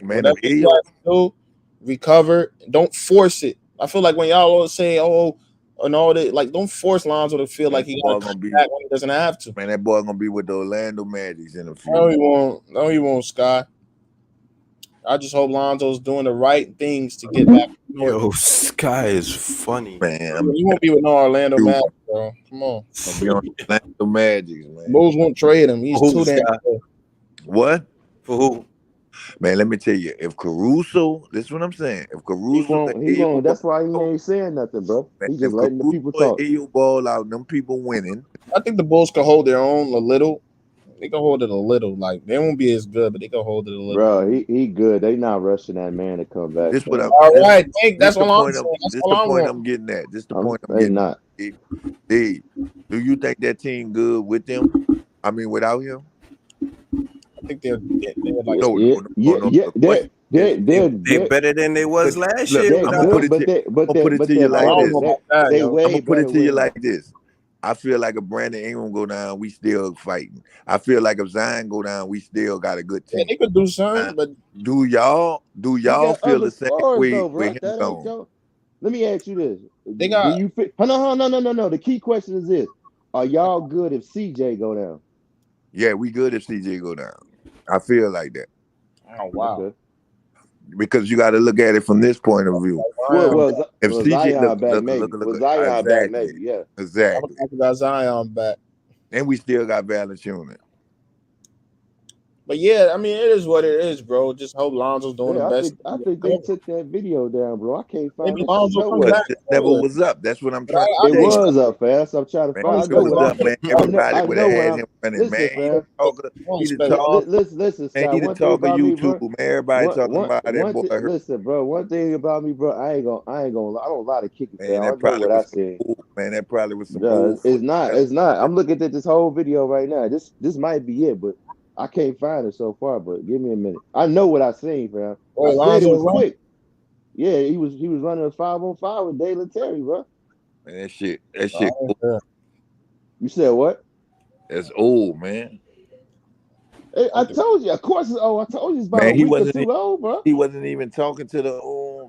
man. Whatever you guys do, recover. Don't force it. I feel like when y'all always say, and all that, like, don't force Lonzo to feel like he gonna be back when he doesn't have to. Man, that boy gonna be with the Orlando Magic in a few. No, he won't. No, he won't, Sky. I just hope Lonzo's doing the right things to get back. Yo, Sky is funny, man. He won't be with no Orlando Magic, bro. Come on. He'll be on Orlando Magic, man. Bulls won't trade him. He's too damn good. What? For who? Man, let me tell you, if Caruso, this is what I'm saying. If Caruso, he won't. That's why he ain't saying nothing, bro. He just letting the people talk. Ball out, them people winning. I think the Bulls can hold their own a little. They can hold it a little. Like, they won't be as good, but they can hold it a little. Bro, he good. They not rushing that man to come back. This what I'm, all right, that's what I'm saying. This is the point I'm getting at. This is the point I'm getting at. D, do you think that team good with them? I mean, without him? I think they're like they're better than they was last year. I'm gonna put it to you like this. I feel like if Brandon Ingram go down, we still fighting. I feel like if Zion go down, we still got a good Yeah, team. they could do something, but Do y'all He got feel other the same stars way though, with bro. him That ain't gone? your. Let me ask you this: they Do got. you fit? Oh, no. The key question is this: Are y'all good if CJ go down? Yeah, we good if CJ go down. I feel like that Oh wow. Okay. because you got to look at it from this point of view. If CJ Zion back, look, maybe. Was Zion back, maybe? Yeah. exactly, I got Zion back. and we still got Valanciunas. But yeah, I mean, it is what it is, bro. Just hope Lonzo's doing the Yeah, best. I think they took that video down, bro. I can't find Maybe that shit Lonzo comes nowhere. back. It never was up. That's what I'm But trying to I It tell you. was up, fam. So I'm trying to Man, find. I it know was what up, man. Everybody I would know have when had I'm. him running, Listen, man. He the fam. talker. He the expect talk. Listen, Man, Scott. he the One thing talk of about me, bro. YouTube, man. Everybody talking about that boy. Listen, bro. One thing about me, bro. I ain't gonna. I don't lie to kick it, fam. Man, I that know probably what I was some said. old, man. That probably was some No, old it's not. footage. It's not. I'm looking at this whole video right now. This might be it, but I can't find it so far. But give me a minute. I know what I seen, fam. I said it was quick. Yeah, he was running a 5-on-5 with Dalen Terry, bro. Man, that shit old. You said what? That's old, man. I told you, of course. I told you it's about Man, a week or two old, bro. he wasn't even talking to the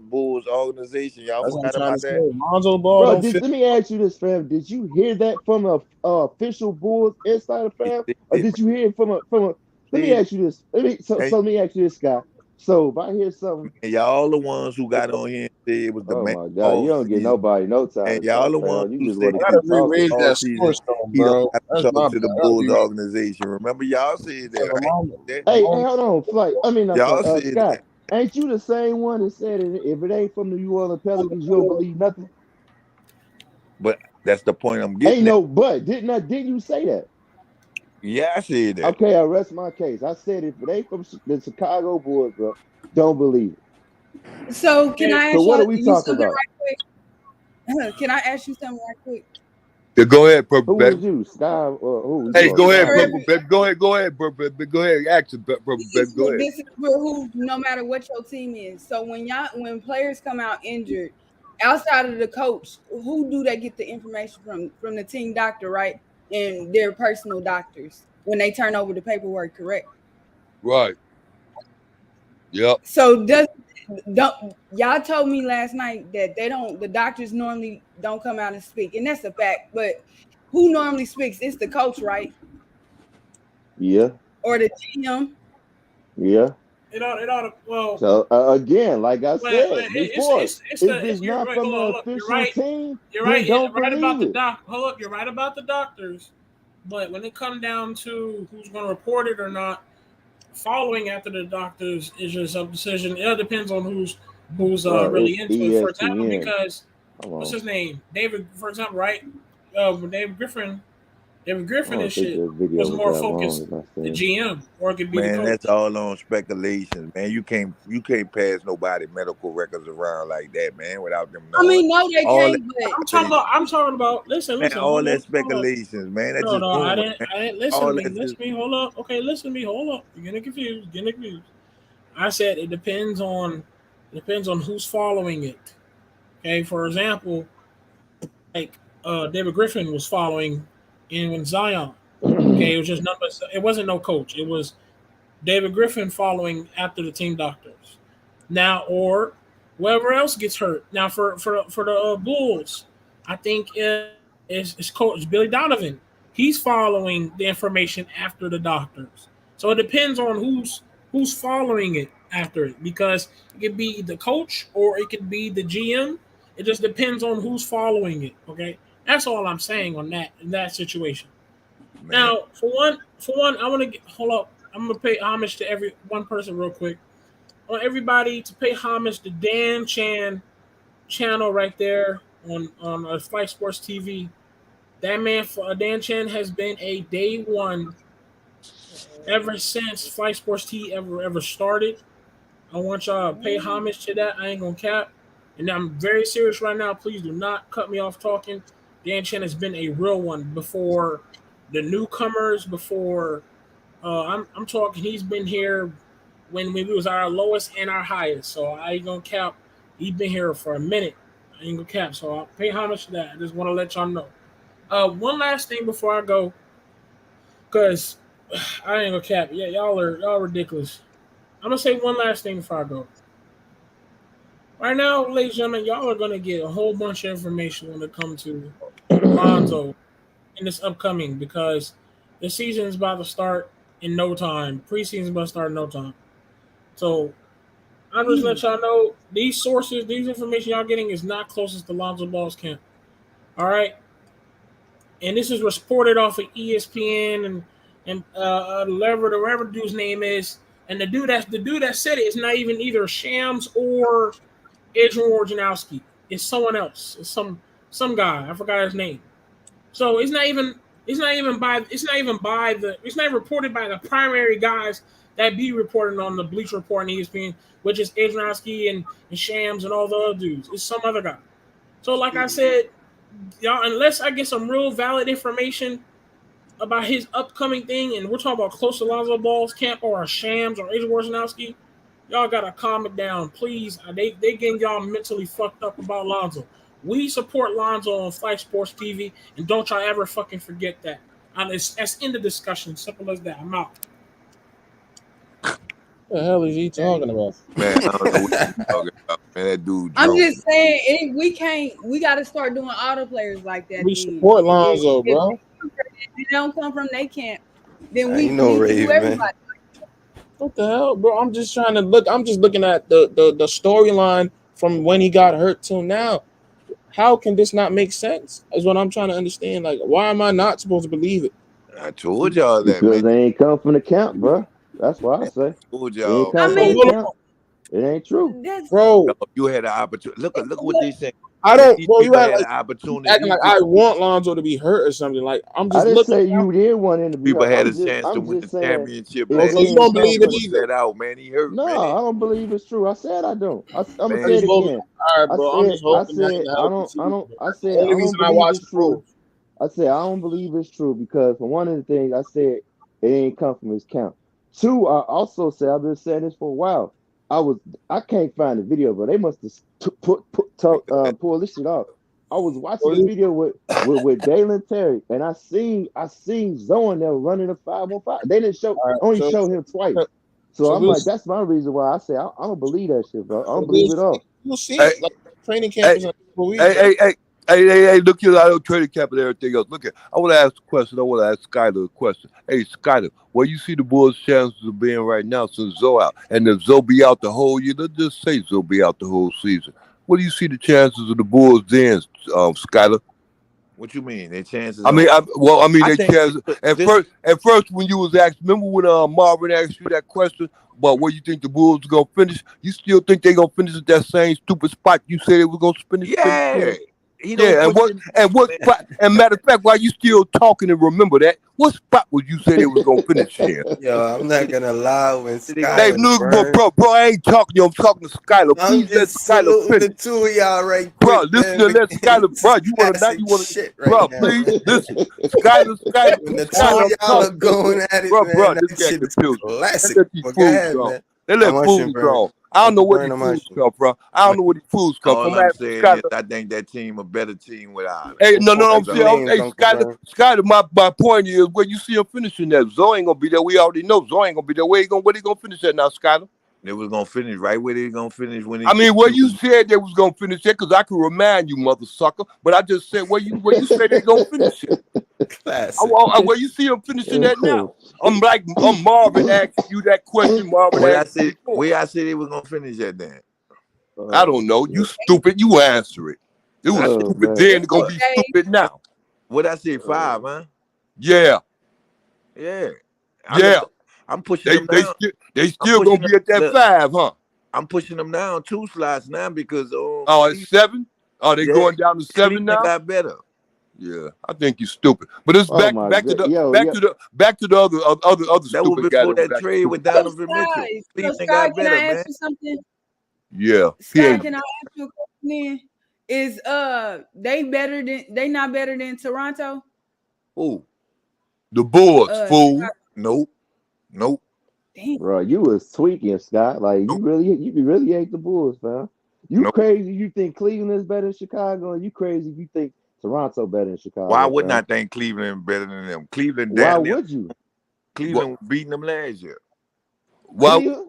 Bulls organization. Y'all That's what I'm forgot trying about to say. that? Lonzo Ball Bro, don't fit. let me ask you this, fam. Did you hear that from a official Bulls insider, fam, or did you hear it from a? Let me ask you this. Let me ask you this, Scott. So if I hear something, and y'all the ones who got on here and said it was the oh man my God, you all don't get season. nobody no time And to y'all talk, the ones fam. You who just said want to I gotta keep talking. reread all that season source though, he don't bro. have to That's my talk to the bad. Bulls organization. Remember, y'all said that, right? Hey, hold on, Flight. I mean, not Flight. Y'all said Scott, that. ain't you the same one that said if it ain't from the New Orleans Pelicans, you don't believe nothing? But that's the point I'm Ain't getting at. no but. Didn't you say that? Yeah, I said that. Okay, I rest my case. I said if it ain't from the Chicago Bulls, bro, don't believe it. So can I So ask what are y'all we you talking something about? right quick? Can I ask you something right quick? Yeah, go ahead, Purple Who is Baby. you, Sky? Who we Hey, talking go ahead, about? Purple Baby. Go ahead, Purple Baby. Go ahead, action, Purple Baby. Go ahead. This is for who, no matter what your team is. So when players come out injured, outside of the coach, who do they get the information from? From the team doctor, right? And their personal doctors when they turn over the paperwork, correct? Right. Yep. So don't y'all told me last night that the doctors normally don't come out and speak, and that's a fact. But who normally speaks? It's the coach, right? Yeah. Or the GM? Yeah. It ought. Well, So again, like I said before, it's if the it's you're not right. from the Hold up. You're official right. team, You're then right. don't Right about believe the it. doc. Hold up. You're right about the doctors. But when it comes down to who's going to report it or not, following after the doctors is just a decision. It depends on who's Bro, really it's into it. For example, ESPN. because Come what's on. his name, David, for example, right? David Griffin I and don't think shit the video was was more that long, focused as I the said. GM or it could be the Man, coach. that's all on speculation, man. You can't pass nobody medical records around like that, man, without them I knowing. mean, no, they All can't. that But I'm talking about. Listen, man, all hold that up, hold up. speculations, man. That's No, just I rumor, didn't. man. I didn't listen All to me. that's Listen just to me. Hold up. Okay, listen to me. Hold up. You're getting confused. Getting confused. I said it depends on who's following it. Okay, for example, like David Griffin was following in when Zion. Okay, it was just number. It wasn't no coach. It was David Griffin following after the team doctors. Now or whoever else gets hurt. Now for the Bulls, I think it's coach Billy Donovan. He's following the information after the doctors. So it depends on who's following it after it because it could be the coach or it could be the GM. It just depends on who's following it. Okay, that's all I'm saying on that in that situation. man. Now, for one, I want to hold up. I'm gonna pay homage to every one person real quick. I want everybody to pay homage to Dan Chan channel right there on Flight Sports TV. That man, for Dan Chan, has been a day one ever since Flight Sports TV ever started. I want y'all to pay homage to that. I ain't gonna cap, and I'm very serious right now. Please do not cut me off talking. Dan Chan has been a real one before the newcomers. Before I'm talking. He's been here when we was our lowest and our highest. So I ain't gonna cap. He's been here for a minute. I ain't gonna cap. So I'll pay homage to that. I just want to let y'all know. One last thing before I go, because I ain't gonna cap. Yeah, y'all ridiculous. I'm gonna say one last thing before I go. Right now, ladies and gentlemen, y'all are gonna get a whole bunch of information when it comes to Lonzo in this upcoming because the season is about to start in no time. Preseason is about to start in no time. So I'm just let y'all know these sources, these information y'all getting is not closest to Lonzo Ball's camp. All right, and this is reported off of ESPN and whatever the dude's name is, and the dude that said it is not even either Shams or Adrian Wojnarowski. It's someone else. It's some guy. I forgot his name. So it's not even reported by the primary guys that be reporting on the Bleacher Report and ESPN, which is Adrianowski and Shams and all the other dudes. It's some other guy. So like I said, y'all, unless I get some real valid information about his upcoming thing, and we're talking about close to Lonzo Ball's camp or a Shams or Adrian Wojnarowski, y'all gotta calm it down, please. They getting y'all mentally fucked up about Lonzo. We support Lonzo on Flight Sports TV, and don't y'all ever fucking forget that. That's in the discussion. Simple as that. I'm out. What the hell is he talking about? Man, I don't know what you're talking about. Man, that dude. I'm just saying, we got to start doing auto players like that. We support Lonzo, bro. If they don't come from their camp, then we you know, need to Rave, do everybody. man. What the hell, bro? I'm just trying to look. I'm just looking at the storyline from when he got hurt till now. How can this not make sense? Is what I'm trying to understand. Like, why am I not supposed to believe it? I told y'all that, Because man. they ain't come from the camp, bro. That's why I say. I told They y'all. ain't come from the camp. It ain't true. Bro, No, you had an opportunity. Look what they say. I don't, These bro. You people act had like an opportunity. acting like I want Lonzo to be hurt or something. Like I'm I just didn't looking. say you did want him to be People hurt. had a I'm chance to win the just saying championship it last So you year. don't believe it Was either? let out, man. He hurt, No, man. I don't believe it's true. I said I don't. I'm gonna Man, say it just hoping. again. All right, bro. I'm just I hoping that said can I help don't. the season, I don't. bro. I That's the said I only don't reason I believe watch it's the true. pros. I said I don't believe it's true because for one of the things I said it ain't come from his camp. Two, I also said I've been saying this for a while. I can't find the video, but they must have pulled this shit off. I was watching the video with Dalen Terry, and I seen Zoe and them running a 5-on-5. They didn't only show him twice. So I'm like, that's my reason why I say I don't believe that shit, bro. I don't believe it all. You'll see. Hey, Like training camp is in a couple weeks. Hey, look here, I don't training camp and everything else. Look here, I want to ask a question. I want to ask Skyler a question. Hey, Skyler, where you see the Bulls' chances of being right now since Zoe out? And if Zoe be out the whole year, let's just say Zoe be out the whole season. What do you see the chances of the Bulls then, Skyler? What you mean? Their chances? I mean, I they think chances. At first, when you was asked, remember when Marvin asked you that question about where you think the Bulls are gonna finish? You still think they gonna finish at that same stupid spot you said they were gonna finish? Yeah. Yeah, and what spot? And matter of fact, while you still talking and remember that, what spot would you say they was gonna finish in? Yo, I'm not gonna lie when Hey, Skyler, bro, I ain't talking to you. I'm talking to Skyler. I'm Please let just Skyler saluting finish. the two of y'all right Bro, quick, listen man. to that Skyler, bro. You wanna not? Classic You wanna, shit bro? right now, Please man. listen, Skyler. When the two Skyler, of y'all are going at it, bro, man, this that got shit is confused. classic. Let these But go fools ahead, go. man. They let I'm fools go. I don't know where these fools come from. I don't know where these fools come All from. I'm Asking saying Skyler. is I think that team a better team without him. Hey, no, I'm That's saying, all. hey, Skyler, my point is where you see him finishing that. Zoe ain't gonna be there. We already know Zoe ain't gonna be there. Where he gonna finish at now, Skyler? They was gonna finish right where they gonna finish when I mean, where you said they was gonna finish it, because I can remind you, mother sucker. But I just said where you say they gonna finish it. Classic. Where you see them finishing that now? I'm Marvin asking you that question. Marvin where asked you before. I said they was gonna finish at then. I don't know. You stupid. You answer it. It was stupid then. It's gonna be stupid now. What I say, 5, huh? Yeah. Yeah. I'm pushing them down. They still gonna be at that 5, huh? I'm pushing them down 2 slots now because it's 7. Are they going down to 7 now? Got better. Yeah, I think you're stupid. But it's back to the other that stupid was guy. before that trade with Donovan Mitchell. So Sky, can I ask you something? Yeah. Sky, can I ask you a question? Is they not better than Toronto? Who? The Bulls, fool. Nope. Damn. Bro, you was tweaking, Scott. Like you really hate the Bulls, man. You crazy? You think Cleveland is better than Chicago? You crazy? You think Toronto better than Chicago. Why wouldn't bro. I think Cleveland better than them? Cleveland Why down there. would you? Cleveland beating them last year. Why? Cleveland?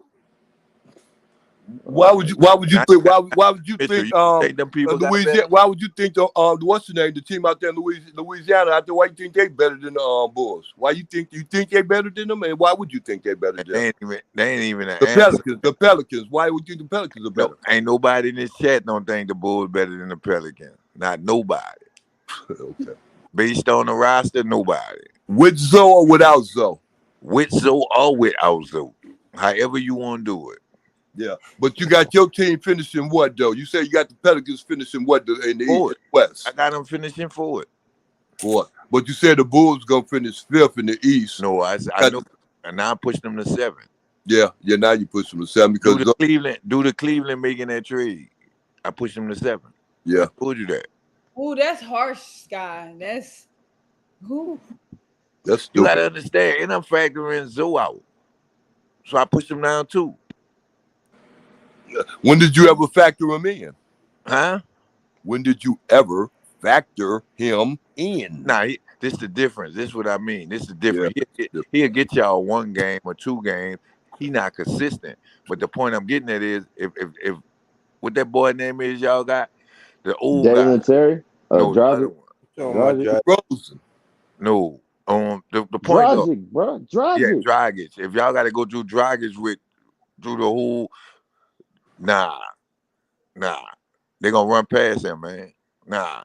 Why would you? Why would you Not- think? Why would you Mitchell, think? you think them people got Louisiana. better? Why would you think the what's the name? The team out there in Louisiana. Out there, why you think they better than the Bulls? Why you think they better than them? And why would you think they better than them? They ain't even an The answer. Pelicans. Why would you think the Pelicans are better? No, ain't nobody in this chat don't think the Bulls better than the Pelicans. Not nobody. Okay. Based on the roster, nobody. With Zoe or without Zoe? With Zoe or without Zoe. However you want to do it. Yeah, but you got your team finishing what though? You say you got the Pelicans finishing what in the Fourth. East and West? I got them finishing fourth. Fourth. But you said the Bulls gonna finish fifth in the East. No, I know. And now I'm pushing them to 7. Yeah. Now you push them to 7 because Do the Cleveland making that trade. I push them to 7. Yeah. I told you that. Ooh, that's harsh, Sky. That's who. That's You stupid. gotta understand, and I'm factoring Zoe out. So I push them down too. When did you ever factor him in? Huh? When did you ever factor him in? Nah, this is the difference. This is what I mean. This is the difference. He'll get y'all 1 game or 2 games. He not consistent. But the point I'm getting at is if what that boy name is y'all got, the old Dalen guy. Terry? No, the other Dragic? one. Rosen. No. The point though. Dragic, bro. Dragic. Yeah, Dragic. If y'all gotta go through Dragic through the whole nah. They're gonna run past him, man. Nah.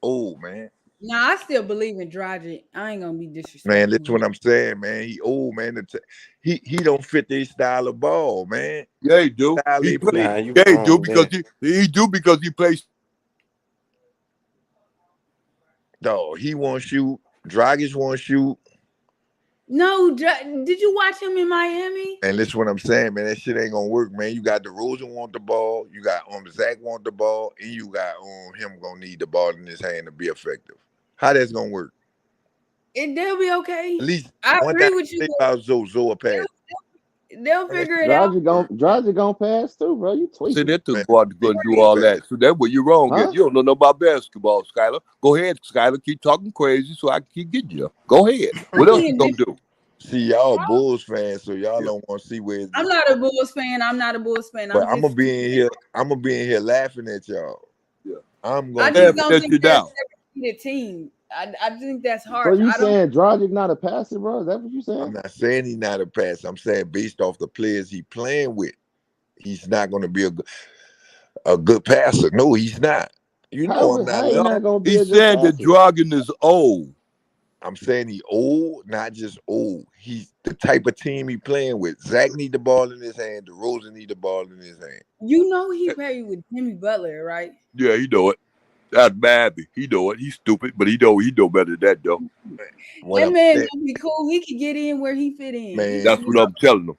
Old, man. Nah, I still believe in Dragic. I ain't gonna be disrespectful. Man, that's what I'm saying, man. He old, man. He don't fit their style of ball, man. Yeah, he do. Style He they play. play. Yeah, he do because he plays. No, he won't shoot. Dragic won't shoot. No, did you watch him in Miami? And that's what I'm saying, man. That shit ain't gonna work, man. You got DeRozan want the ball, you got Zach want the ball, and you got him gonna need the ball in his hand to be effective. How that's gonna work? They'll be okay. At least I one agree thing with you. about Zoe pass. They'll figure it out. Dragic gonna pass too, bro. You See, tweaking. that took go out to go and do all that. So that's where you're wrong. Huh? You don't know nothing about basketball, Skylar. Go ahead, Skylar. Keep talking crazy so I can keep getting you. Go ahead. What else you gonna do? See, y'all Bulls fans, so y'all don't want to see where it's I'm not a Bulls fan. But I'm gonna be in here. I'm gonna be in here laughing at y'all. Yeah. I'm I gonna just don't think they're a team. I think that's hard. So you saying Dragic not a passer, bro? Is that what you saying? I'm not saying he's not a passer. I'm saying based off the players he playing with, he's not gonna be a good passer. No, he's not. You know I'm not. He not gonna be He's saying that Dragic is old. I'm saying he old, not just old. He's the type of team he playing with. Zach need the ball in his hand. DeRozan need the ball in his hand. You know he played with Jimmy Butler, right? Yeah, he know it. That's bad. He know it. He's stupid, but he know better than that though. That man gonna be cool. He could get in where he fit in. Man, that's what I'm telling him.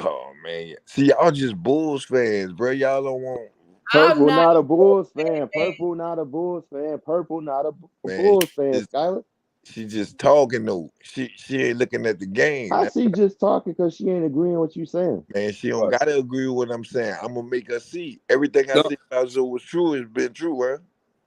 Oh man, see y'all just Bulls fans, bro. Y'all don't want. Purple not a Bulls fan. Purple not a Bulls fan. Purple not a Bulls fan. Skylar. She just talking though. She ain't looking at the game. I see just talking because she ain't agreeing with what you saying. Man, she don't gotta agree with what I'm saying. I'm gonna make her see everything I see about Zoe was true. It's been true, huh?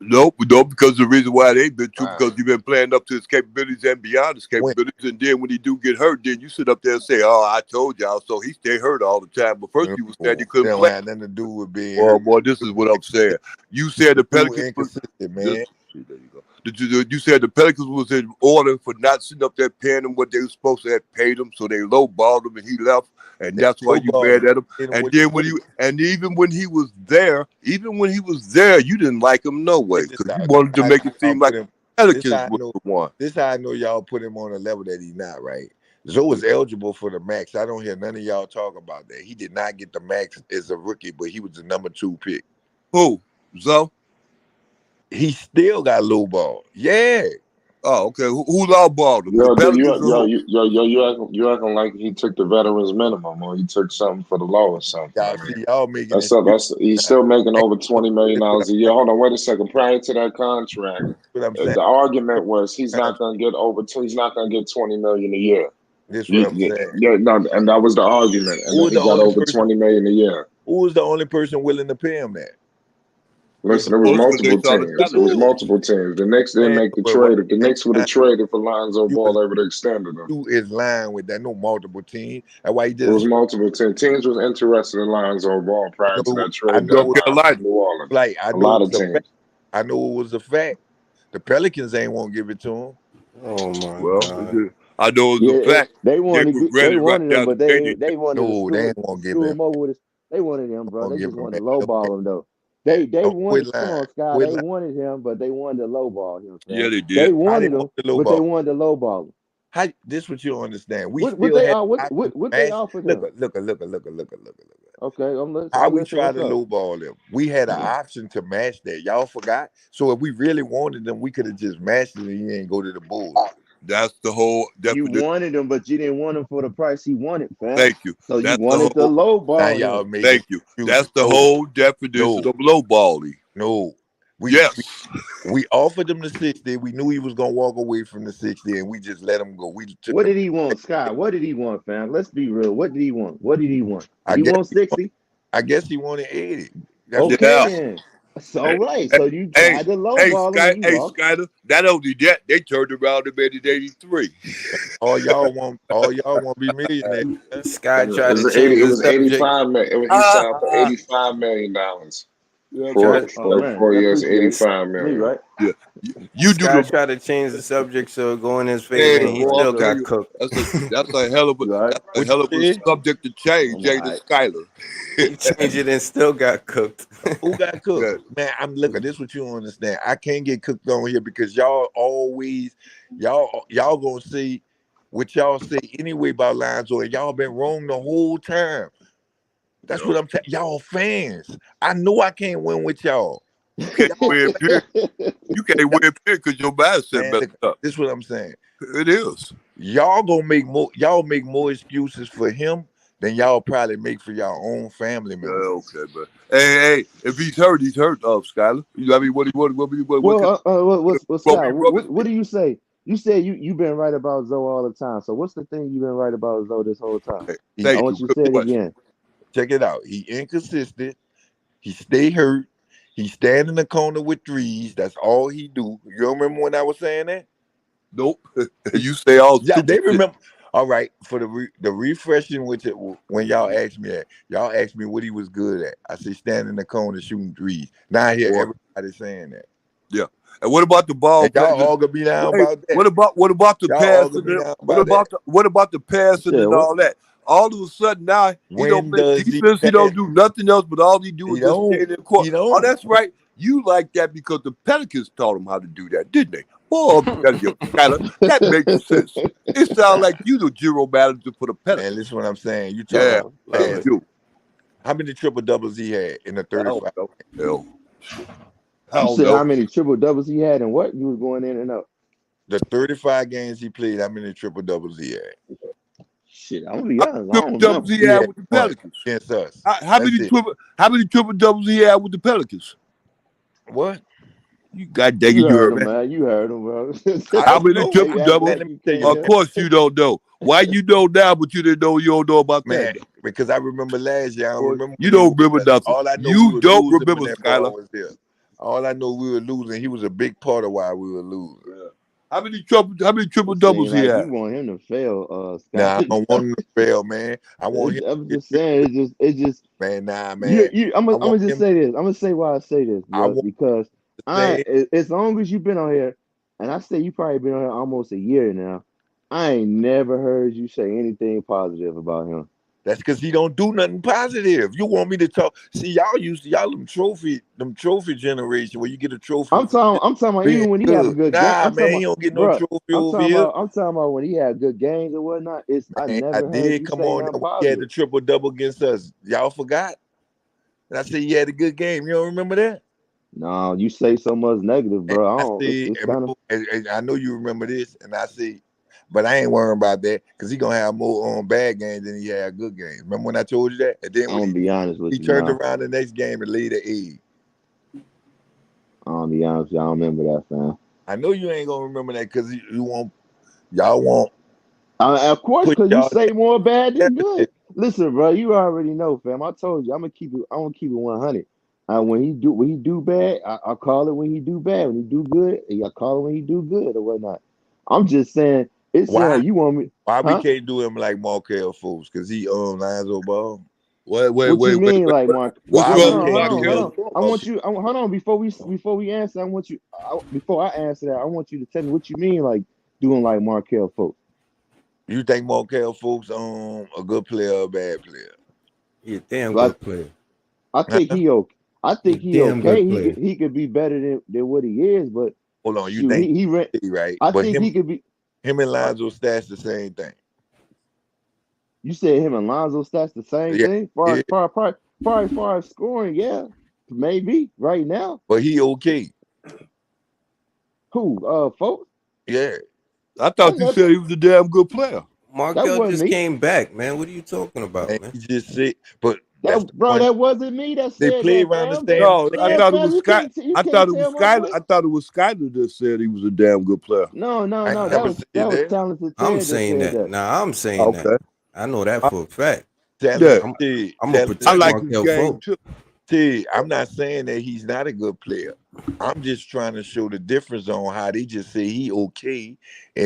Nope, because the reason why they been true because you've been playing up to his capabilities and beyond his capabilities, and then when he do get hurt, then you sit up there and say, "Oh, I told y'all." So he stay hurt all the time. But first you was saying you couldn't play. Had nothing to do with being. Oh boy, this is what I'm saying. You said the Pelicans inconsistent, man. There you go. You said the Pelicans was in order for not sitting up there paying them what they were supposed to have paid him, so they lowballed him and he left, and that's why you mad at him. And then even when he was there, you didn't like him no way because you wanted to make it seem like Pelicans was the one. This how I know y'all put him on a level that he's not, right? Zoe was eligible for the max. I don't hear none of y'all talk about that. He did not get the max as a rookie, but he was the number 2 pick. Who? Zoe? He still got low ball. Yeah. Oh, okay. Who low balled him? You acting like he took the veterans minimum or he took something for the law or something. Y'all making he's still making over $20 million a year. Hold on, wait a second. Prior to that contract, the argument was he's not gonna get $20 million a year. That's what I'm saying. Yeah, no, and that was the argument. And he got over $20 million a year. Who was the only person willing to pay him that? Listen, it was multiple teams. It was multiple teams. The Knicks didn't make the trade. If the Knicks would have traded for Lonzo Ball, they would have extended him. You is lying with that. No multiple teams. That's why he It was just. multiple teams. Teams was interested in Lonzo Ball prior to that I trade know. deadline. New Orleans. Like I A know lot it of was a teams. fact. I know it was a fact. The Pelicans ain't won't give it to him. Oh my Well, God. I know it's a fact. They wanted right him, but they opinion. wanted No, they to ain't won't give screw him. him over with his. They wanted him, bro. They Give just him wanted to that. lowball him though. They Don't wanted quit lying. Scott. Quit They lying. wanted him, but they wanted to lowball him. Fam. Yeah, they did. They How they wanted him, want the but they lowball? wanted to lowball him. How this what you don't understand? We What still they have what they offered him? look. Okay, I'm listening. How we try to lowball them? We had an option to match that. Y'all forgot. So if we really wanted them, we could have just matched it and he ain't go to the Bulls. That's the whole You definition. wanted him, but you didn't want him for the price he wanted, fam. Thank you. So That's you wanted to lowball Now him. y'all made Thank you. That's the whole definition of lowballing. No. Yes. We offered him the 60. We knew he was gonna walk away from the 60, and we just let him go. We took What did he want, Scott? What did he want, fam? Let's be real. What did he want? What did he want? I He guess want 60? I guess he wanted 80. Okay, then. So right. So you tried to lowball him. Hey, Skyler, not only that, they turned around and made it 83. All y'all want to be millionaires. Sky tried It to was change 80. It the was subject. 85 million. He signed for $85 million. For 4 years, 85 million. Right? Yeah. You do Sky the tried to change the subject so it go in his favor, and he still got cooked. That's a hell of a subject to change, ain't it, Skyler? He changed it and still got cooked. Who got cooked? Man, I'm looking. This is what you don't understand. I can't get cooked on here because y'all gonna say what y'all say anyway about Lonzo, and y'all been wrong the whole time. That's what I'm telling y'all fans. I know I can't win with y'all. You can't win period. You can't win period because your mindset messed up. This is what I'm saying. It is. Y'all gonna make more. Y'all make more excuses for him than y'all probably make for your own family members. Okay, but hey, if he's hurt, Skyler. I mean, what Scott, what do you say? You said you've been right about Zoe all the time. So what's the thing you've been right about Zoe this whole time? I want you to say it again. Check it out. He inconsistent. He stay hurt. He stand in the corner with threes. That's all he do. You don't remember when I was saying that? Nope. You say all. Yeah, they remember. All right, for the refreshing, which when y'all asked me that, y'all asked me what he was good at. I say stand in the corner shooting threes. Now I hear everybody saying that. Yeah. And what about the ball? And y'all all gonna be down about that. What about the passing? What about the passing and all that? All of a sudden now he don't make defense. He don't do nothing else, but all he do is just stay in the court. Oh, that's right. You like that because the Pelicans taught him how to do that, didn't they? Boy, that makes sense. It sounds like you the general manager for the Pelicans. And listen what I'm saying. You talking about how many triple doubles he had in the 35? You said how many triple doubles he had and what? You was going in and out. The 35 games he played, how many triple doubles he had? Shit, I'm gonna be honest. Triple doubles he had with the Pelicans against us. How many triple doubles he had with the Pelicans? What? You God dang it, you heard him, man. You heard him, bro. How many triple doubles? Of course you don't know. Why you know now, but you didn't know? You don't know about that. Because I remember last year. I don't remember. You don't remember nothing. All I know you don't remember, Skyler. All I know we were losing. He was a big part of why we were losing. Yeah. How many triple doubles he had? You want him to fail, Scott. Nah, I don't want him to fail, man. I want him. I'm just saying, it's just man. Nah, man. I'm gonna just say this. I'm gonna say why I say this, bro, because as long as you've been on here, and I say you probably been on here almost a year now, I ain't never heard you say anything positive about him. That's because he don't do nothing positive. You want me to talk? See, y'all them trophy generation where you get a trophy. I'm talking about even when he have a good game. Nah, man, he don't get no trophy over here. I'm talking about when he had good games or whatnot. I never heard you come say on. nothing He positive. had the triple double against us. Y'all forgot? And I said he had a good game. You don't remember that? No, you say so much negative, bro. I know you remember this, and I see. But I ain't worrying about that because he gonna have more bad games than he had good games. Remember when I told you that? And then I'm gonna be honest with you. He turned around the next game and laid an egg. I'm gonna be honest with you. I don't remember that, fam. I know you ain't gonna remember that because y'all want. Of course, because you say more bad than good. Listen, bro, you already know, fam. I told you I'm gonna keep it 100. When he do bad, I call it when he do bad. When he do good, I call it when he do good or whatnot. I'm just saying, Why? you want me, Why we huh? can't do him like Markel Fultz? Because he Lonzo Ball. What you mean, like Mark? What's Why Hold we wrong on, with hold can't on, do hold Markel him? on. I Fultz? want you. Hold on before we answer. I want you. Before I answer that, I want you to tell me what you mean, like doing like Markel Fultz. You think Markel Fultz a good player or a bad player? He a damn But good player. I think Huh? he okay. I He a think he damn okay. good player. He could be better than what he is, but Hold on, you shoot, think he ran. right? I But think he could be. him and Lonzo stats the same thing. You said him and Lonzo stats the same Yeah, thing? yeah. Far as scoring, yeah. Maybe right now. But he okay. Who? Folks? Yeah. I I thought you never said he was a damn good player. that Markel wasn't just me. came back, man. What are you talking about, And man? he just said, but that's the point. That wasn't me that They said play that, around the fam. same No, I Man, thought it fam, was you Sky. you can't tell my Skyler. boy. I thought it was Skyler that said he was a damn good player. No. I ain't That never was said that. talented I'm Ted that saying said that. that. Nah, I'm saying that. Okay. I know that I, for a fact. yeah, Talented Ted. I'm gonna Talented I protect like his Markel game Fultz. too. Ted. I'm not saying that he's not a good player. I'm just trying to show the difference on how they just say he okay,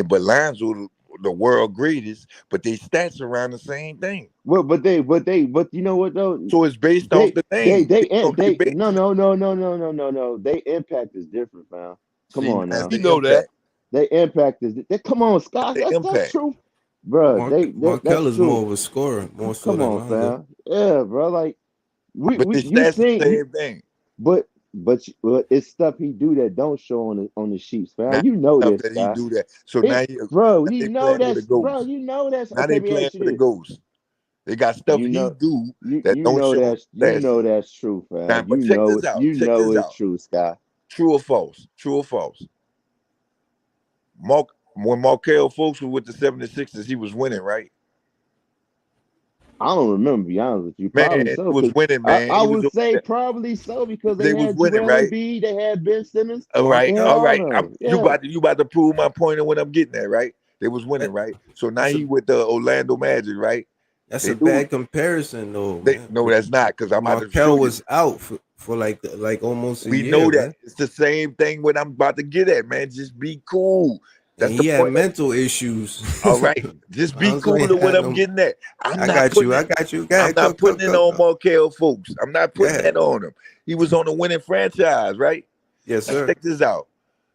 but Lonzo the world greatest, but they stats around the same thing. Well, but you know what though? So it's based off the name. They base No. it. They impact is different, fam. Come See, on that's now. You the know that. impact. They impact is come on, That's Scott. the That's impact. true, bro. Markel That's is more true. of a scorer, more so Come than on, Lonzo. fam. Yeah, bro. Like But the you stats the think same thing. but it's stuff he do that don't show on the sheets, fam. Not You know enough this, that he Scott. do that. So now, It, bro. now You they know playing with a that's bro. ghost. You know that's Now okay. they Let me playing ask you with a this. ghost. They got stuff You he know do you that you don't know show on you stats. know that's true, Now, fam. but check this out. You Check know this it's out. true, Scott. True or false? True or false? When Markel Fultz was with the 76ers, he was winning, right? I don't remember, to be honest with you. Man, Probably he so, was because winning, man. I He was would over say there. probably so because they They was had winning, Joel right? Embiid, they had Ben Simmons, All right, they had all all right. them. You Yeah. about to prove my point of what I'm getting at, right? They was winning, That, right? So now that's he a with the Orlando Magic, right? that's They a do. bad comparison, though, They man. no, that's not because I'm about to Markel show you. was out for like almost a We year, know that man, it's the same thing. What I'm about to get at, man. Just be cool. and That's the he had point. mental issues. All right, just be Lonzo cool ain't to what had I'm no. getting at. I'm I not got you. putting I it. got you. Go I'm ahead, not putting it on go. Markel folks. I'm not Go putting ahead. that on him. He was on a winning franchise, right? Yes, Now sir. check this out.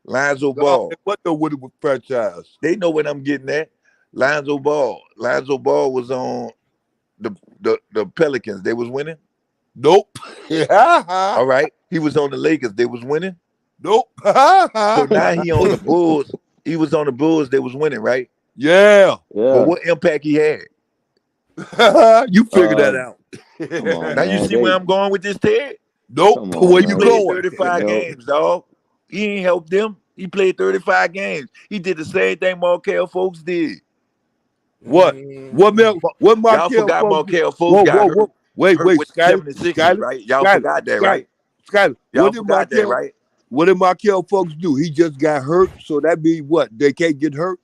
Lonzo No, Ball. what the with the franchise? They know what I'm getting at. Lonzo Ball. Lonzo Ball was on the Pelicans. They was winning. Nope. Yeah. All right. He was on the Lakers. They was winning. Nope. So now he on the Bulls. He was on the Bulls. They was winning, right? Yeah. But Yeah. what impact he had? You figure that out. Come on, Now you man. see where I'm going with this, Ted? Nope. Come Where on, He you man. played going? 35 No. games, dog. He ain't helped them. He played 35 games. He did the same thing Markel folks did. What? What Y'all Markel forgot folks? Markel folks got hurt, Wait, with the Skyler, 76ers, right? Y'all forgot that, right? Skyler. Y'all forgot that, right? What did Markel folks do? He just got hurt, so that means what? They can't get hurt?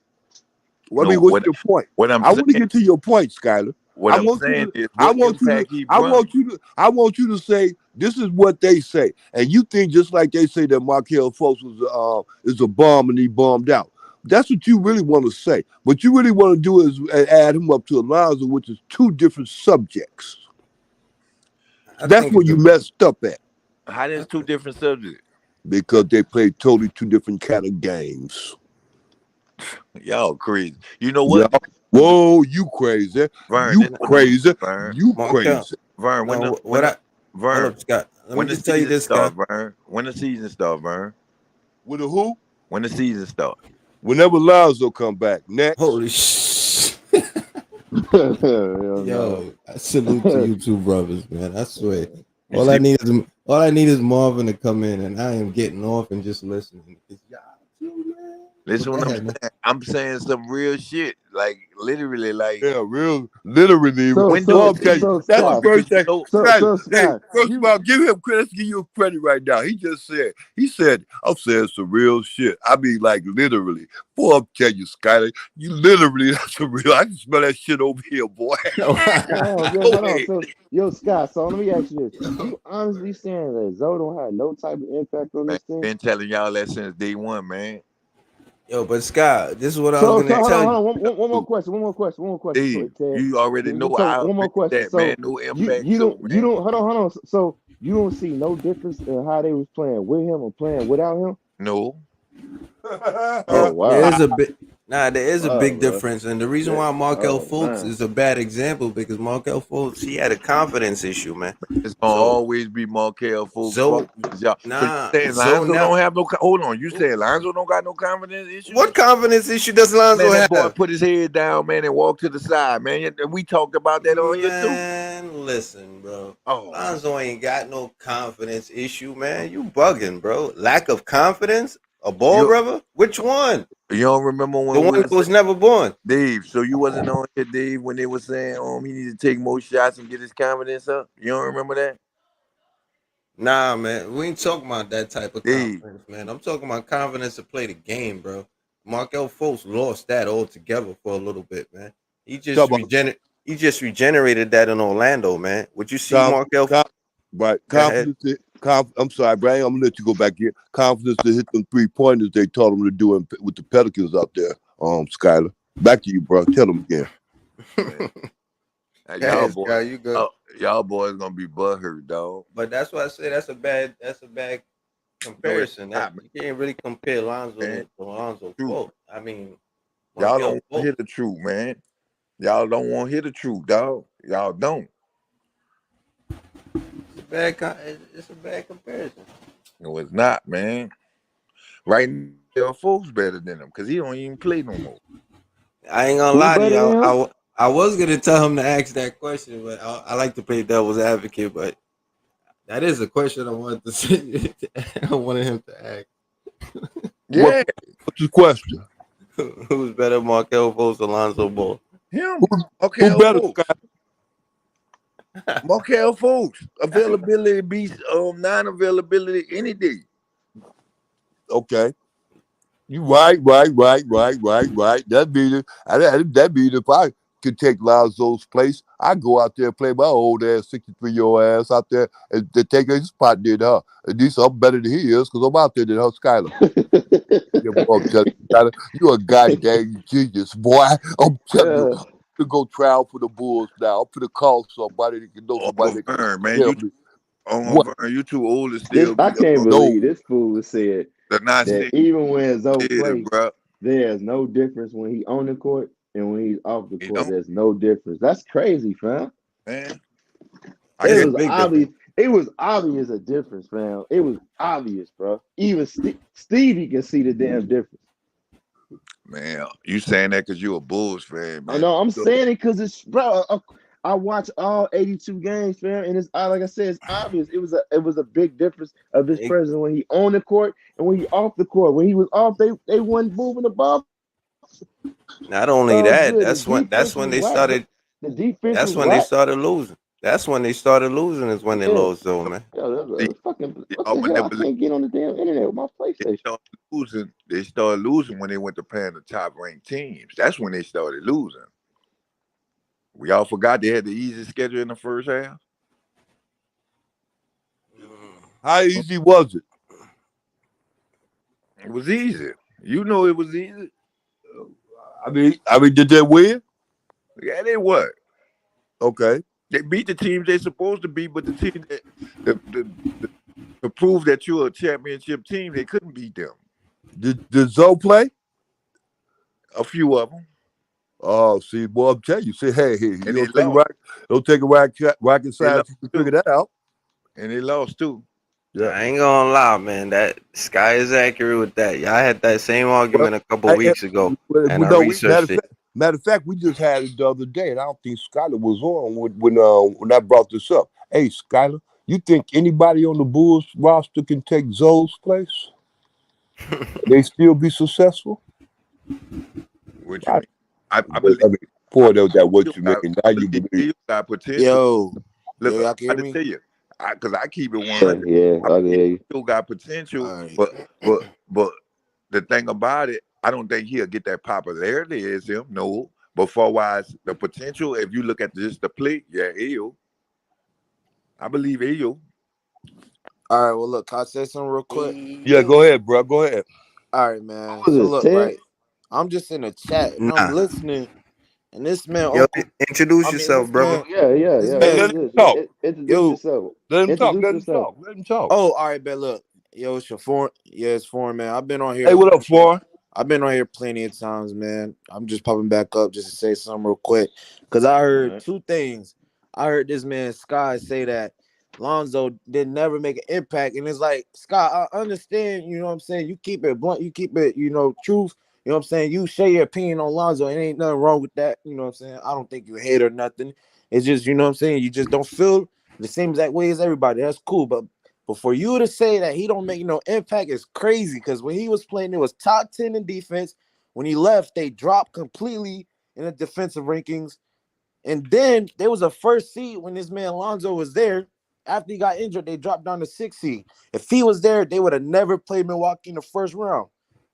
Well, I No, mean, what's your point? what I'm I want to saying, get to your point, Skyler. what I'm saying is I what want impact he brought. you to say this is what they say, and you think just like they say that Markel Fultz was is a bum and he bombed out. That's what you really want to say. What you really want to do is add him up to Alonzo, which is two different subjects. That's where you messed up at. How there's two different subjects? Because they play totally two different kind of games. Y'all crazy. You know what? Whoa, you crazy. Vern, you crazy. Vern. You crazy. Vern, Hold up, Scott. Let me just tell you this, Scott. Vern. When the season start, Vern? With a who? When the season start. Whenever Lonzo come back. Next. Holy shit. Yo, I salute to you two brothers, man. I swear. All I need is Marvin to come in, and I am getting off and just listening. Listen what I'm saying. I'm saying some real shit. like literally, like Yeah, real literally. So when Well, do I'll tell you, so that's the Scott, first because you thing. know Scott, so hey, Scott, first of you all, give him credit. Let's give you credit right now. He said, I'm saying some real shit. I mean, like literally. Boy, I'll tell you, Skyler, you literally, that's a real. I can smell that shit over here, boy. hold on. Okay. So Scott, so let me ask you this: you honestly saying that Zoe don't have no type of impact on man, this team? been telling y'all that since day one, man. Yo, but Scott, this is what I was So gonna hold tell on, you. one more question, so Dave, Ted. you already know So I one more agree with question. that, man. So No you impact, so you man. don't hold on. So you don't see no difference in how they was playing with him or playing without him? No. Oh There wow, is a bit. Nah, there is a wow, big bro. difference, and the reason why Markel Oh Fultz man. is a bad example because Markel Fultz he had a confidence issue, man. It's gonna So, always be Markel folks' fault. so Y'all. So you nah, saying so Lonzo now don't have no? Hold on, you saying Lonzo don't got no confidence issues? what confidence issue does Lonzo Man, that boy have? put his head down, man, and walk to the side, man. And we talked about that on here too. Man, listen, bro. Oh, Lonzo ain't got no confidence issue, man. You bugging, bro. Lack of confidence? A ball you brother? Which one? you don't remember The when one we that was was never born. Dave? So you wasn't on here, Dave, when they were saying, he need to take more shots and get his confidence up. You don't remember that, Nah, man. We ain't talking about that type of Dave? confidence, man. I'm talking about confidence to play the game, bro. Markel Fultz lost that altogether for a little bit, man. He just Talk he just regenerated that in Orlando, man. Would you see about Markel? right. Go ahead. I'm sorry, Brian. I'm gonna let you go back here. Confidence to hit them 3-pointers they taught him to do with the Pelicans out there. Skyler. Back to you, bro. Tell them again. Man, Go ahead, Scott, you good. y'all boys gonna be butthurt, dog. But that's why I say that's a bad No, it's comparison. not, That you can't really compare Lonzo man. to Lonzo True. Fultz. I mean, Y'all Markel don't want to Fultz. hear the truth, man. Y'all don't want to hear the truth, dog. Y'all don't. It's a bad comparison. No, it's not, man. Right now, folks better than him because he don't even play no more. I ain't gonna Who lie to better you. than him? I was gonna tell him to ask that question, but I like to play devil's advocate. But that is a question I wanted to say. I wanted him to ask. Yeah, What's the question? Who's better, Markel Fultz or Lonzo Ball? him. Who Markel better, Fultz. Scott? Markel Fultz. Availability beats non-availability any day. Okay. You right. That means if I could take Lonzo's place, I go out there and play my old ass 63-year-old ass out there and to take his spot near her. At least I'm better than he is because I'm out there than her, Skyler. Yeah, boy, I'm telling you, Skyler, you a goddamn genius, boy. I'm telling you. Yeah. To go trial for the Bulls now. I'm gonna call somebody that can know somebody that can Vern, man, tell me what. you too old to still I be up can't on believe No, this fool said the not that saying even when Zoe did, play, bro. there's no difference when he on the court and when he's off the You court. don't, There's no difference. That's crazy, fam. man. I It There's a can't, was big obvious. difference. It was obvious a difference, fam. It was obvious, bro. Even Stevie can see the damn difference. man. You saying that because you a Bulls fan, I man. know. I'm So, saying it because it's bro. I watch all 82 games, fam, and it's like I said, it's obvious. It was a big difference of his It- presence when he on the court and when he off the court. When he was off, they wasn't moving the ball Not only that, good. that's when they Whack. started. The defense That's was when they whack. started losing. That's when they started losing. Is when they Yeah. lost, though, man. see, Yo, fucking what y'all the would hell? never I can't get on the damn internet with my they PlayStation. started losing. They started losing when they went to playing the top ranked teams. That's when they started losing. We all forgot they had the easiest schedule in the first half. how easy was it? It was easy. You know it was easy. I mean, did they win? Yeah, they what? Okay. They beat the teams they're supposed to beat, but the team that to prove that you're a championship team, they couldn't beat them. Did Zoe play? A few of them, Oh, see, boy, I'm telling you, say, hey, you and they don't take a lost. rocket They science lost to too, figure that out. and they lost too. Yeah. I ain't gonna lie, man. That Sky is accurate with that. Y'all had that same Well, argument a couple weeks ago, and I no, researched it. matter of fact, we just had it the other day, and I don't think Skyler was on when I brought this up. Hey, Skyler, you think anybody on the Bulls roster can take Zoe's place? They still be successful? What you I, mean? I But, believe. I mean, for those that what Ayo you mean, got, now I you believe believe. Ayo got potential. Yo, Look, y'all can I hear to me? tell you, because I keep it Yeah, 100. yeah, I I can believe hear you. Ayo got potential, All right. but the thing about it, I don't think he'll get that popularity as him. No, but for wise the potential, if you look at just the play, yeah, Ayo. I believe Ayo. All right. Well, look, can I say something real quick? Yeah, go ahead, bro. Go ahead. All right, man. Who So was this, look, Ted? right. I'm just in the chat and I'm Nah. listening, and this man, Yo, Uncle. introduce I mean, yourself, this brother. man, Yeah. this Hey, man. let Who's him this? talk. Introduce Yo. yourself. Let him talk. Introduce Let him yourself. talk. Let him talk. Oh, all right, but look, yo, it's your foreign. Yeah, it's foreign, man. I've been on Hey, here. what up, for? I've been on here plenty of times, man. I'm just popping back up just to say something real quick because I heard Alright. two things. I heard this man Sky say that Lonzo did never make an impact, and it's like Sky, I understand. You know what I'm saying? You keep it blunt. You keep it, truth. You know what I'm saying? You share your opinion on Lonzo, and ain't nothing wrong with that. You know what I'm saying? I don't think you hate or nothing. It's just, you know what I'm saying? You just don't feel the same exact way as everybody. That's cool, but for you to say that he don't make no impact is crazy because when he was playing, it was top 10 in defense. When he left, they dropped completely in the defensive rankings. And then there was a first seed when this man Lonzo was there. After he got injured, they dropped down to 6th seed. If he was there, they would have never played Milwaukee in the first round.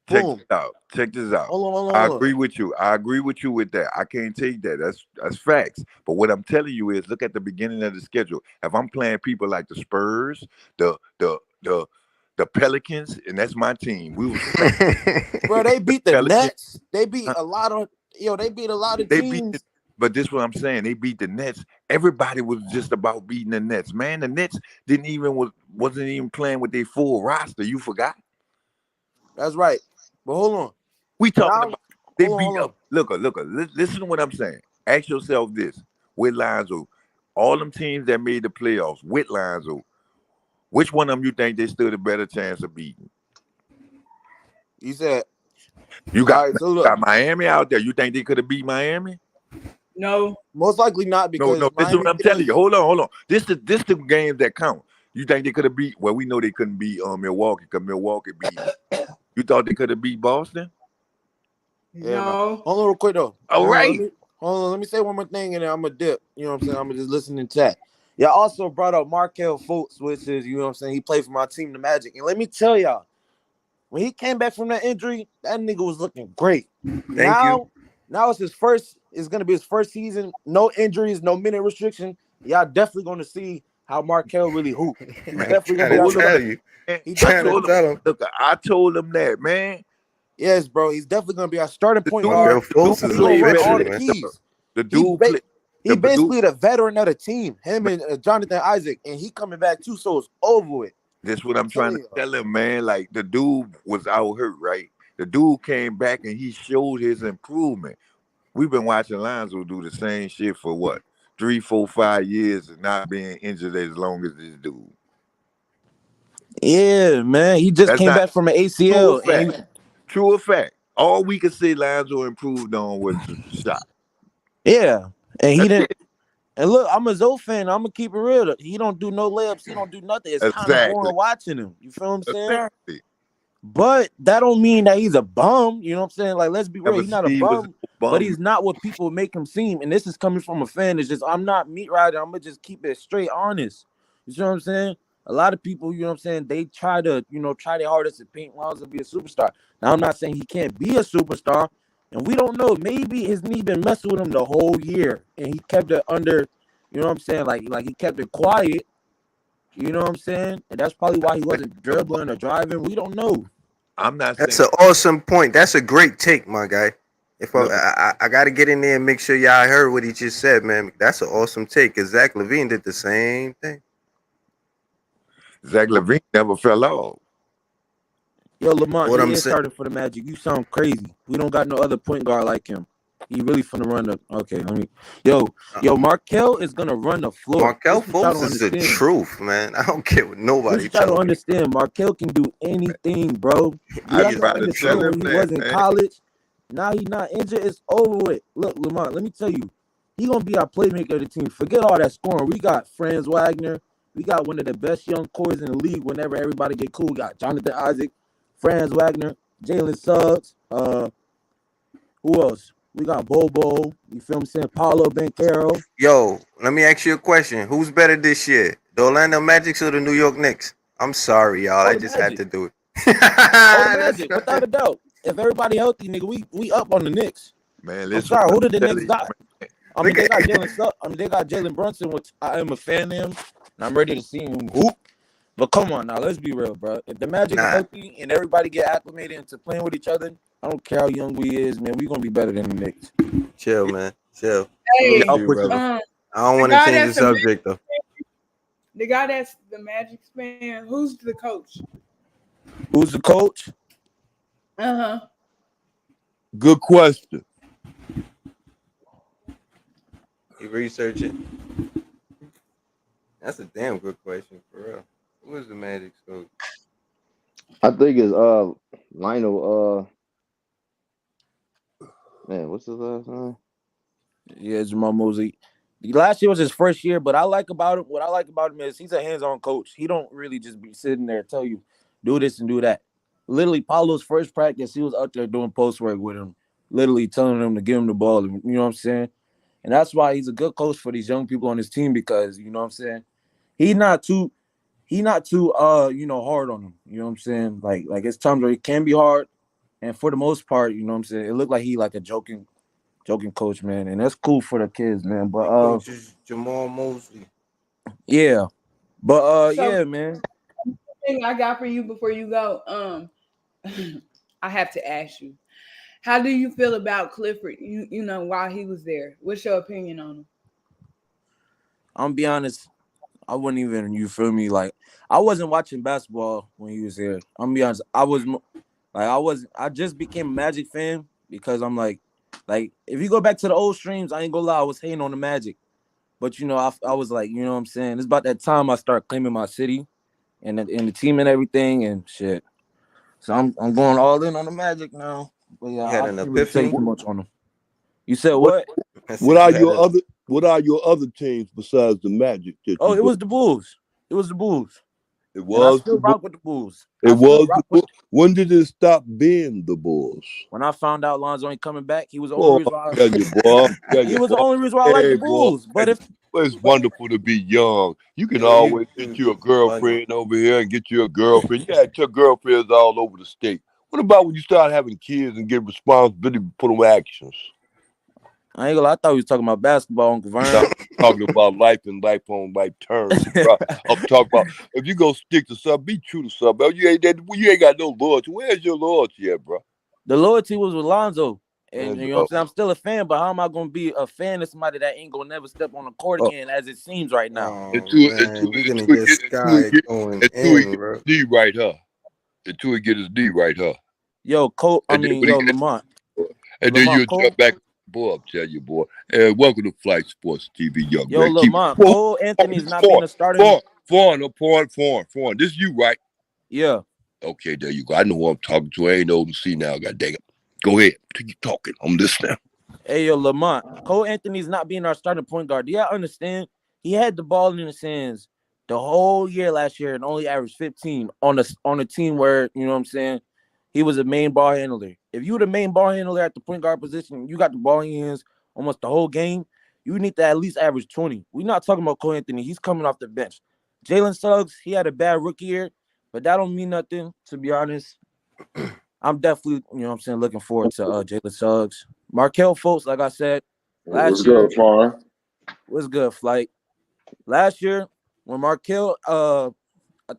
Check Boom. this out. Check this out. Hold I on. agree with you. I agree with you with that. I can't take that. That's facts. But what I'm telling you is, look at the beginning of the schedule. If I'm playing people like the Spurs, the Pelicans, and that's my team. We was Bro, they beat the Pelicans. Nets. They beat a lot of they beat a lot of They beat. teams. But this is what I'm saying. They beat the Nets. Everybody was just about beating the Nets. Man, the Nets wasn't even playing with their full roster. You forgot. That's right. But hold on. We talking Now, about they hold beat on. up. Look. Listen to what I'm saying. Ask yourself this: with Lonzo, all them teams that made the playoffs with Lonzo, which one of them you think they stood a better chance of beating? You said, You all right, so look, got Miami out there. You think they could have beat Miami? No. most likely not No. because This is Miami what I'm beat telling us. you. Hold on. This the games that count. You think they could have beat? Well, we know they couldn't beat Milwaukee because Milwaukee beat them. You thought they could have beat Boston? Yeah, man. No. Hold on real quick though. All right. Hold on, let me say one more thing and then I'm gonna dip. You know what I'm saying? I'm gonna just listen and chat. Y'all also brought up Markelle Fultz, which is, you know what I'm saying, he played for my team, the Magic. And let me tell y'all, when he came back from that injury, that nigga was looking great. Thank you. Now it's gonna be his first season, no injuries, no minute restriction. Y'all definitely gonna see how Markelle really hoop. He's definitely gonna be our starting. Look, I told him that, man. Yes, bro. He's definitely gonna be our starting point Markelle guard. Fultz He's is gonna run all the veteran, man. keys. The dude play. He basically the veteran of the team. Him and Jonathan Isaac, and he coming back too, so it's over with. This what I'm trying to tell him, man. Like the dude was out hurt, right? The dude came back and he showed his improvement. We've been watching Lonzo do the same shit for what 3, 4, 5 years and not being injured as long as this dude. Yeah, man. He just came back from an ACL. True or fact. All we could say Lonzo improved on was the shot. Yeah, and he didn't. And look, I'm a Zoe fan. I'm gonna keep it real. He don't do no layups. He don't do nothing. It's kind of boring watching him. You feel what I'm saying? Exactly. But that don't mean that he's a bum. You know what I'm saying? Like, let's be real. He's not a bum, but he's not what people make him seem. And this is coming from a fan. It's just, I'm not meat riding. I'm gonna just keep it straight honest. You see what I'm saying? A lot of people, you know what I'm saying, they try to, try their hardest to paint Lonzo to be a superstar. Now, I'm not saying he can't be a superstar, and we don't know. Maybe his knee been messing with him the whole year, and he kept it under, you know what I'm saying, like he kept it quiet. You know what I'm saying? And that's probably why he wasn't dribbling or driving. We don't know. I'm not That's saying an awesome point. That's a great take, my guy. If I got to get in there and make sure y'all heard what he just said, man. That's an awesome take. Because Zach LaVine did the same thing. Zach LaVine never fell off. Yo, Lamont, What he I'm is saying- starting for the Magic. You sound crazy. We don't got no other point guard like him. He really finna run the. Okay, let me. Yo, Markelle is gonna run the floor. Markelle Fultz is the truth, man. I don't care what nobody try to tells me. understand. Markelle can do anything, bro. You I have to try to understand tell when him he that, was in man. college. Now he's not injured. It's over with. Look, Lamont, let me tell you, he gonna be our playmaker of the team. Forget all that scoring. We got Franz Wagner. We got one of the best young cores in the league. Whenever everybody get cool, we got Jonathan Isaac, Franz Wagner, Jalen Suggs. Who else? We got Bobo. You feel me saying? Paulo Banchero. Yo, let me ask you a question. Who's better this year? The Orlando Magic or the New York Knicks? I'm sorry, y'all. Oh, I the just had Magic. to do it. Oh, the That's Magic, without a doubt. If everybody healthy, nigga, we up on the Knicks. Man, I'm listen. sorry. Who did the tell Knicks you, got? man. I mean, Look they got at Jalen. I mean, they got Jalen Brunson, which I am a fan of him, and I'm ready to see him hoop. But come on now, let's be real, bro. If the Magic nah. healthy and everybody get acclimated into playing with each other, I don't care how young we is, man. We gonna be better than the Knicks. Chill, man. Chill. Hey, Salute to you, brother. I don't the want to guy change the that's the subject though. the guy that's the Magic fan. Who's the coach? Who's the coach? Good question. You research it. That's a damn good question for real. Who is the Magic coach? I think it's Lionel. Man, what's his last name? Yeah, Jamal Mosley. Last year was his first year, but what I like about him is he's a hands-on coach. He don't really just be sitting there and tell you do this and do that. Literally, Paulo's first practice, he was out there doing post work with him, literally telling him to give him the ball. You know what I'm saying? And that's why he's a good coach for these young people on his team because you know what I'm saying. He's not too hard on them. You know what I'm saying? Like it's times where it can be hard, and for the most part, you know what I'm saying. It looked like he like a joking coach, man, and that's cool for the kids, man. But coach is Jamal Mosley. yeah, but So, yeah, man. thing I got for you before you go, I have to ask you, how do you feel about Clifford? You know while he was there, what's your opinion on him? I'm gonna be honest. I wouldn't even, you feel me? Like I wasn't watching basketball when he was here. I'm gonna be honest. I just became a Magic fan because I'm like if you go back to the old streams, I ain't gonna lie, I was hating on the Magic. But you know, I was like, you know what I'm saying? It's about that time I start claiming my city and the team and everything and shit. So I'm going all in on the Magic now. But yeah, You had I an can't really say epiphany. too much on them. You said What what? what are your other teams besides the Magic that Oh, you it go? was the Bulls. It was the Bulls. It And I was still the Bulls. rock with the Bulls. It I still was the rock with. Bulls. When did it stop being the Bulls? When I found out Lonzo ain't coming back, he was the only Boy, reason why. tell you, boy, tell He you, was the boy. only reason why I like Hey, the boy, Bulls. But if it's wonderful to be young. You can Yeah, always he get you a was girlfriend over here and get you a girlfriend. You had your girlfriends all over the state. What about when you start having kids and get responsibility for them actions? I ain't gonna lie, I thought he was talking about basketball, Uncle No, Vern. I'm talking about life and life on life terms, bro. I'm talking about if you go stick to something, be true to something. You ain't got no loyalty. Where's your loyalty at, bro? The loyalty was with Lonzo. And Man, you know what I'm saying? I'm still a fan, but how am I gonna be a fan of somebody that ain't gonna never step on the court again, as it seems right now? Oh man, you're gonna get Sky going until he in, get bro. his knee right, huh? Until he get his knee right, huh? Yo, Cole. And then when he get Lamont. and then you Cole. jump back. Boy, I'll tell you, boy. Welcome to Flight Sports TV, young Yo, man. Keep Lamont. Cole Anthony's not being a starting. Foreign. This you, right? Yeah. Okay, there you go. I know who I'm talking to. I ain't old and see now. God dang it. Go ahead. Keep talking. I'm listening. Hey, yo, Lamont. Cole Anthony's not being our starting point guard. Do y'all understand? He had the ball in his hands the whole year last year and only averaged 15 on a team where, you know what I'm saying, he was a main ball handler. If you were the main ball handler at the point guard position, you got the ball in your hands almost the whole game, you need to at least average 20. We're not talking about Cole Anthony. He's coming off the bench. Jalen Suggs, he had a bad rookie year, but that don't mean nothing, to be honest. I'm definitely, you know what I'm saying, looking forward to Jalen Suggs. Markelle Fultz, like I said, last year. Good, Fawn. Was good, Flight. Last year, when Markelle, I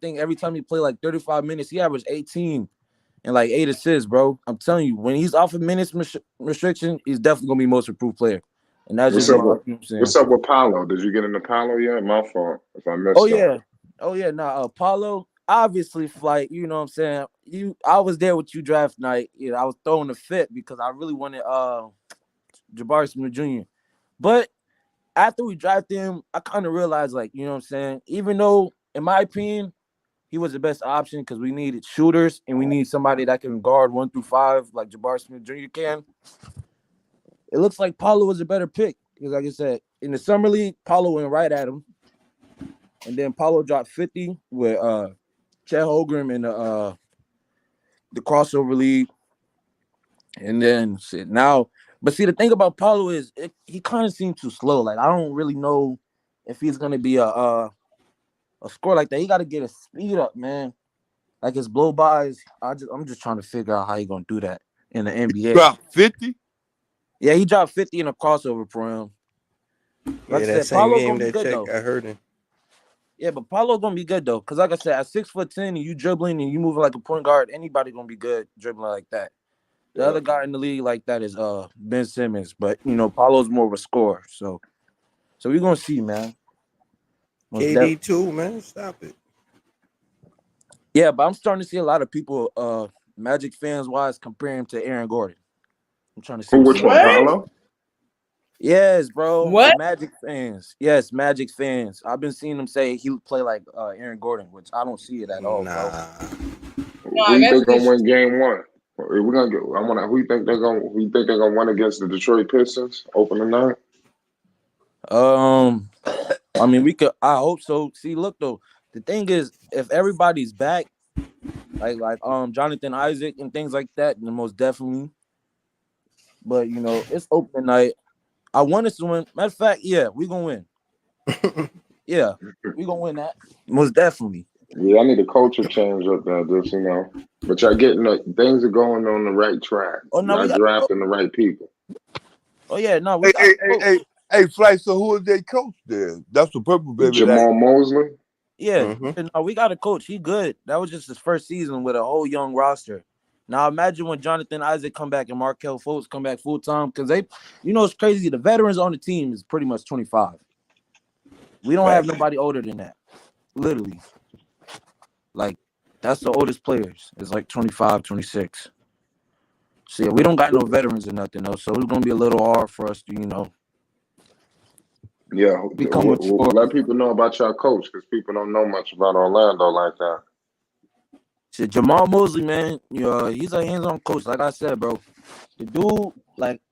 think every time he played like 35 minutes, he averaged 18 and like 8 assists, bro. I'm telling you, when he's off of minutes restriction, he's definitely going to be most improved player. And that's just my, you know what I'm saying. What's up with Paolo? Did you get into Paolo yet? My fault if I missed that. Oh, yeah. Nah, Paulo, obviously, Flight, you know what I'm saying? I was there with you draft night. You know, I was throwing a fit because I really wanted Jabari Smith Jr. But after we drafted him, I kind of realized, like, you know what I'm saying? Even though, in my opinion, he was the best option because we needed shooters and we need somebody that can guard 1 through 5 like Jabari Smith Jr. can. It looks like Paulo was a better pick because, like I said, in the summer league, Paulo went right at him. And then Paulo dropped 50 with Chet Holmgren in the crossover league. And then now But see, the thing about Paulo is he kind of seems too slow. Like I don't really know if he's gonna be a scorer like that. He got to get his speed up, man. Like his blow bys. I'm just trying to figure out how he gonna do that in the NBA. Drop 50. Yeah, he dropped 50 in a crossover for him. Like Yeah, I that said, same Paulo game gonna be that good check though. I heard him. Yeah, but Paulo gonna be good though, cause like I said, at 6'10" and you dribbling and you moving like a point guard, anybody gonna be good dribbling like that. The other guy in the league like that is Ben Simmons, but you know Paulo's more of a scorer, so we're gonna see, man. KD too, man. Stop it. Yeah, but I'm starting to see a lot of people, Magic fans wise, comparing him to Aaron Gordon. I'm trying to see Which one, Paolo? Yes, bro. What? Magic fans. Yes, Magic fans. I've been seeing them say he would play like Aaron Gordon, which I don't see it at all, bro. Who you think gonna win game one? We're gonna get. I want to. Who you think they're gonna win against the Detroit Pistons opening night? I mean, we could. I hope so. See, look though, the thing is, if everybody's back, like Jonathan Isaac and things like that, then most definitely. But you know, it's opening night. I want us to win. Matter of fact, yeah, we gonna win. Yeah, we gonna win that most definitely. Yeah, I need a culture change up there, just you know. But y'all getting things are going on the right track. Oh no, Y'all drafting the right people. Oh yeah, no, we got. Hey, Flight. So who is their coach there? That's the purple baby. Jamal Mosley. Yeah, no, we got a coach. He good. That was just his first season with a whole young roster. Now imagine when Jonathan Isaac come back and Markelle Fultz come back full time, because they, you know, it's crazy. The veterans on the team is pretty much 25. We don't have nobody older than that. Literally, like that's the oldest players. It's like 25, 26. So yeah, we don't got no veterans or nothing though. So it's gonna be a little hard for us to, you know. Yeah, let people know about your coach, because people don't know much about Orlando like that. So Jamal Mosley, man, he's a hands-on coach. Like I said, bro, the dude, like,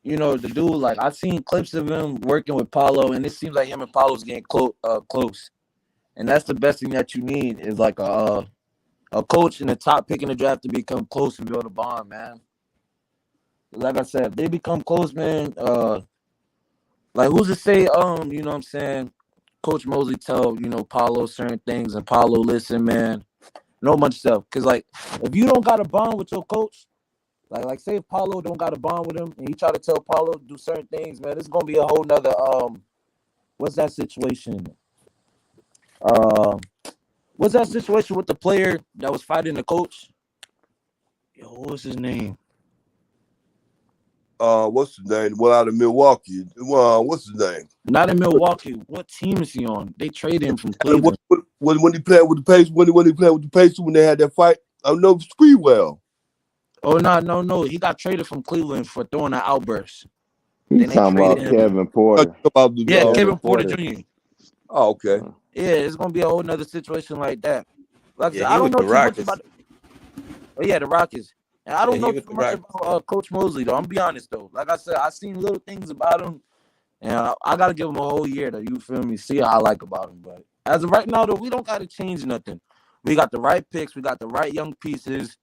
you know, like I've seen clips of him working with Paulo, and it seems like him and Paulo's getting close. And that's the best thing that you need is like a coach and a top pick in the draft to become close and build a bond, man. Like I said, if they become close, man. Like who's to say, you know what I'm saying? Coach Mosley tell, you know, Paulo certain things and Paulo listen, man. No much stuff. Cause like if you don't got a bond with your coach, like say if Paulo don't got a bond with him and he try to tell Paulo to do certain things, man, it's gonna be a whole nother what's that situation? What's that situation with the player that was fighting the coach? Yo, what was his name? What's his name? Well, out of Milwaukee. What's his name? Not in Milwaukee. What team is he on? They traded him from Cleveland. When he played with the Pacers, when he played with the Pacers, when they had that fight, I know Spreewell. Oh no. He got traded from Cleveland for throwing an outburst. He's talking about Kevin Porter. Kevin Porter Jr. Oh, okay. Yeah, it's gonna be a whole nother situation like that. Like Yeah, I don't know the too much Rockets. about. Oh yeah, the Rockets. And I don't know he too was much the about Coach Mosley though. I'm be honest though. Like I said, I seen little things about him, and I gotta give him a whole year though. You feel me? See how I like about him. But as of right now though, we don't gotta change nothing. We got the right picks. We got the right young pieces,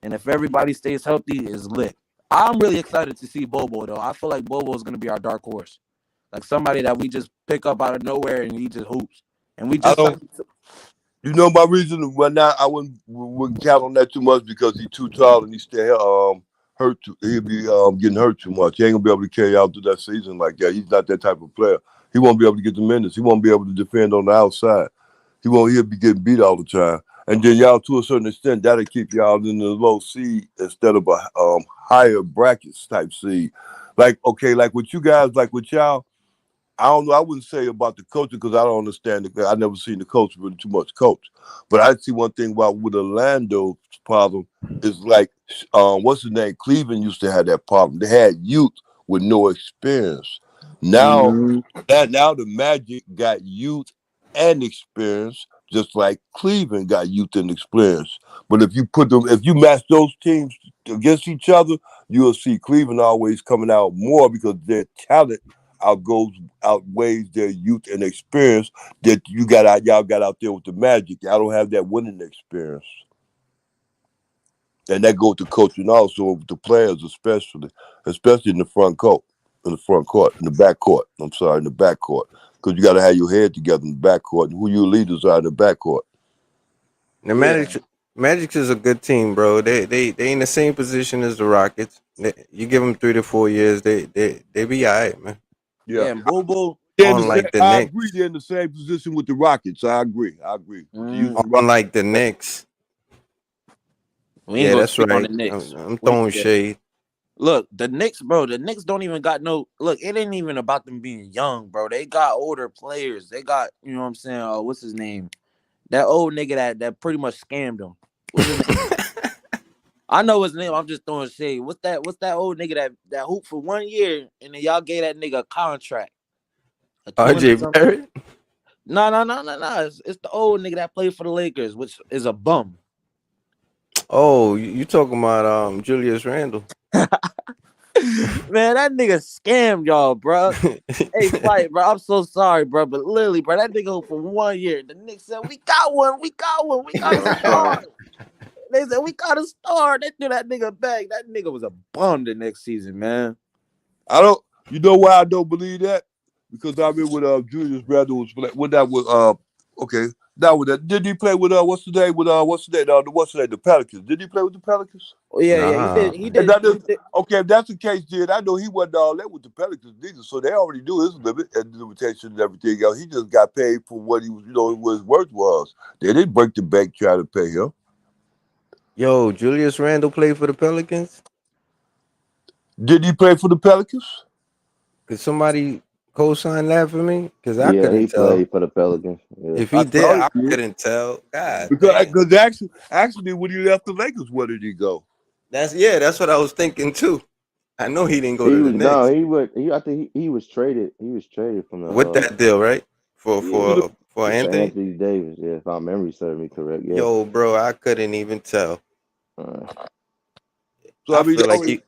and if everybody stays healthy, it's lit. I'm really excited to see Bobo though. I feel like Bobo is gonna be our dark horse, like somebody that we just pick up out of nowhere and he just hoops. And we just you know my reason why not I wouldn't count on that too much, because he's too tall and he's still hurt. He'll be getting hurt too much. He ain't gonna be able to carry out through that season like that. He's not that type of player. He won't be able to get the minutes. He won't be able to defend on the outside. He'll be getting beat all the time. And then y'all, to a certain extent, that'll keep y'all in the low seed instead of a higher brackets type seed. Like with you guys, like with y'all, I don't know. I wouldn't say about the coaching because I don't understand it. I never seen the coach really too much coach. But I see one thing about with Orlando's problem is like, what's his name? Cleveland used to have that problem. They had youth with no experience. Now, now the Magic got youth and experience, just like Cleveland got youth and experience. But if you match those teams against each other, you'll see Cleveland always coming out more because their talent outweighs their youth and experience that y'all got out there with the Magic. Y'all don't have that winning experience. And that goes to coaching also with the players, especially in the front court, in the back court. I'm sorry, in the back court, because you got to have your head together in the back court and who your leaders are in the back court. The Yeah. Magic is a good team, bro. They in the same position as the Rockets. You give them 3 to 4 years, they be all right, man. Yeah. Yeah, and Bobo. Unlike the I agree. Knicks, They're in the same position with the Rockets. I agree. With the Houston Rockets. unlike the Knicks. We ain't Yeah, gonna that's speak on right. the Knicks. I'm throwing shade. Look, the Knicks, bro. The Knicks don't even got no. Look, it ain't even about them being young, bro. They got older players. They got, you know what I'm saying? What's his name? That old nigga that pretty much scammed them. What's his name? I know his name. I'm just throwing shade. What's that old nigga that hooped for 1 year and then y'all gave that nigga a contract? RJ Barrett? No. It's the old nigga that played for the Lakers, which is a bum. Oh, you talking about Julius Randle? Man, that nigga scammed y'all, bro. Hey, Flight, bro. I'm so sorry, bro, but literally, bro, that nigga hooped for 1 year. The Knicks said, "We got one. We got a star." They said, "We got a star." They threw that nigga back. That nigga was a bum the next season, man. You know why I don't believe that? Because I remember when Julius Randle was playing. When that was okay. That was that. Did he play with what's the name? The Pelicans. Did he play with the Pelicans? Oh yeah, he did. He did. Okay, if that's the case, then I know he wasn't all that with the Pelicans neither. So they already knew his limit and limitation and everything else. He just got paid for what he was, what his worth was. They didn't break the bank trying to pay him. Yo, Julius Randle played for the Pelicans? Did he play for the Pelicans? Could somebody co-sign that for me? Because I Yeah, he couldn't tell. played for the Pelicans. Yeah. If he did, I couldn't tell. God, Because actually, when he left the Lakers, where did he go? that's what I was thinking too. I know he didn't go He to the was Knicks I think he was traded. He was traded from the with that deal, right? For for Anthony. Anthony Davis. Yeah, if my memory serves me correct. Yeah. Yo, bro, I couldn't even tell. So I mean, feel like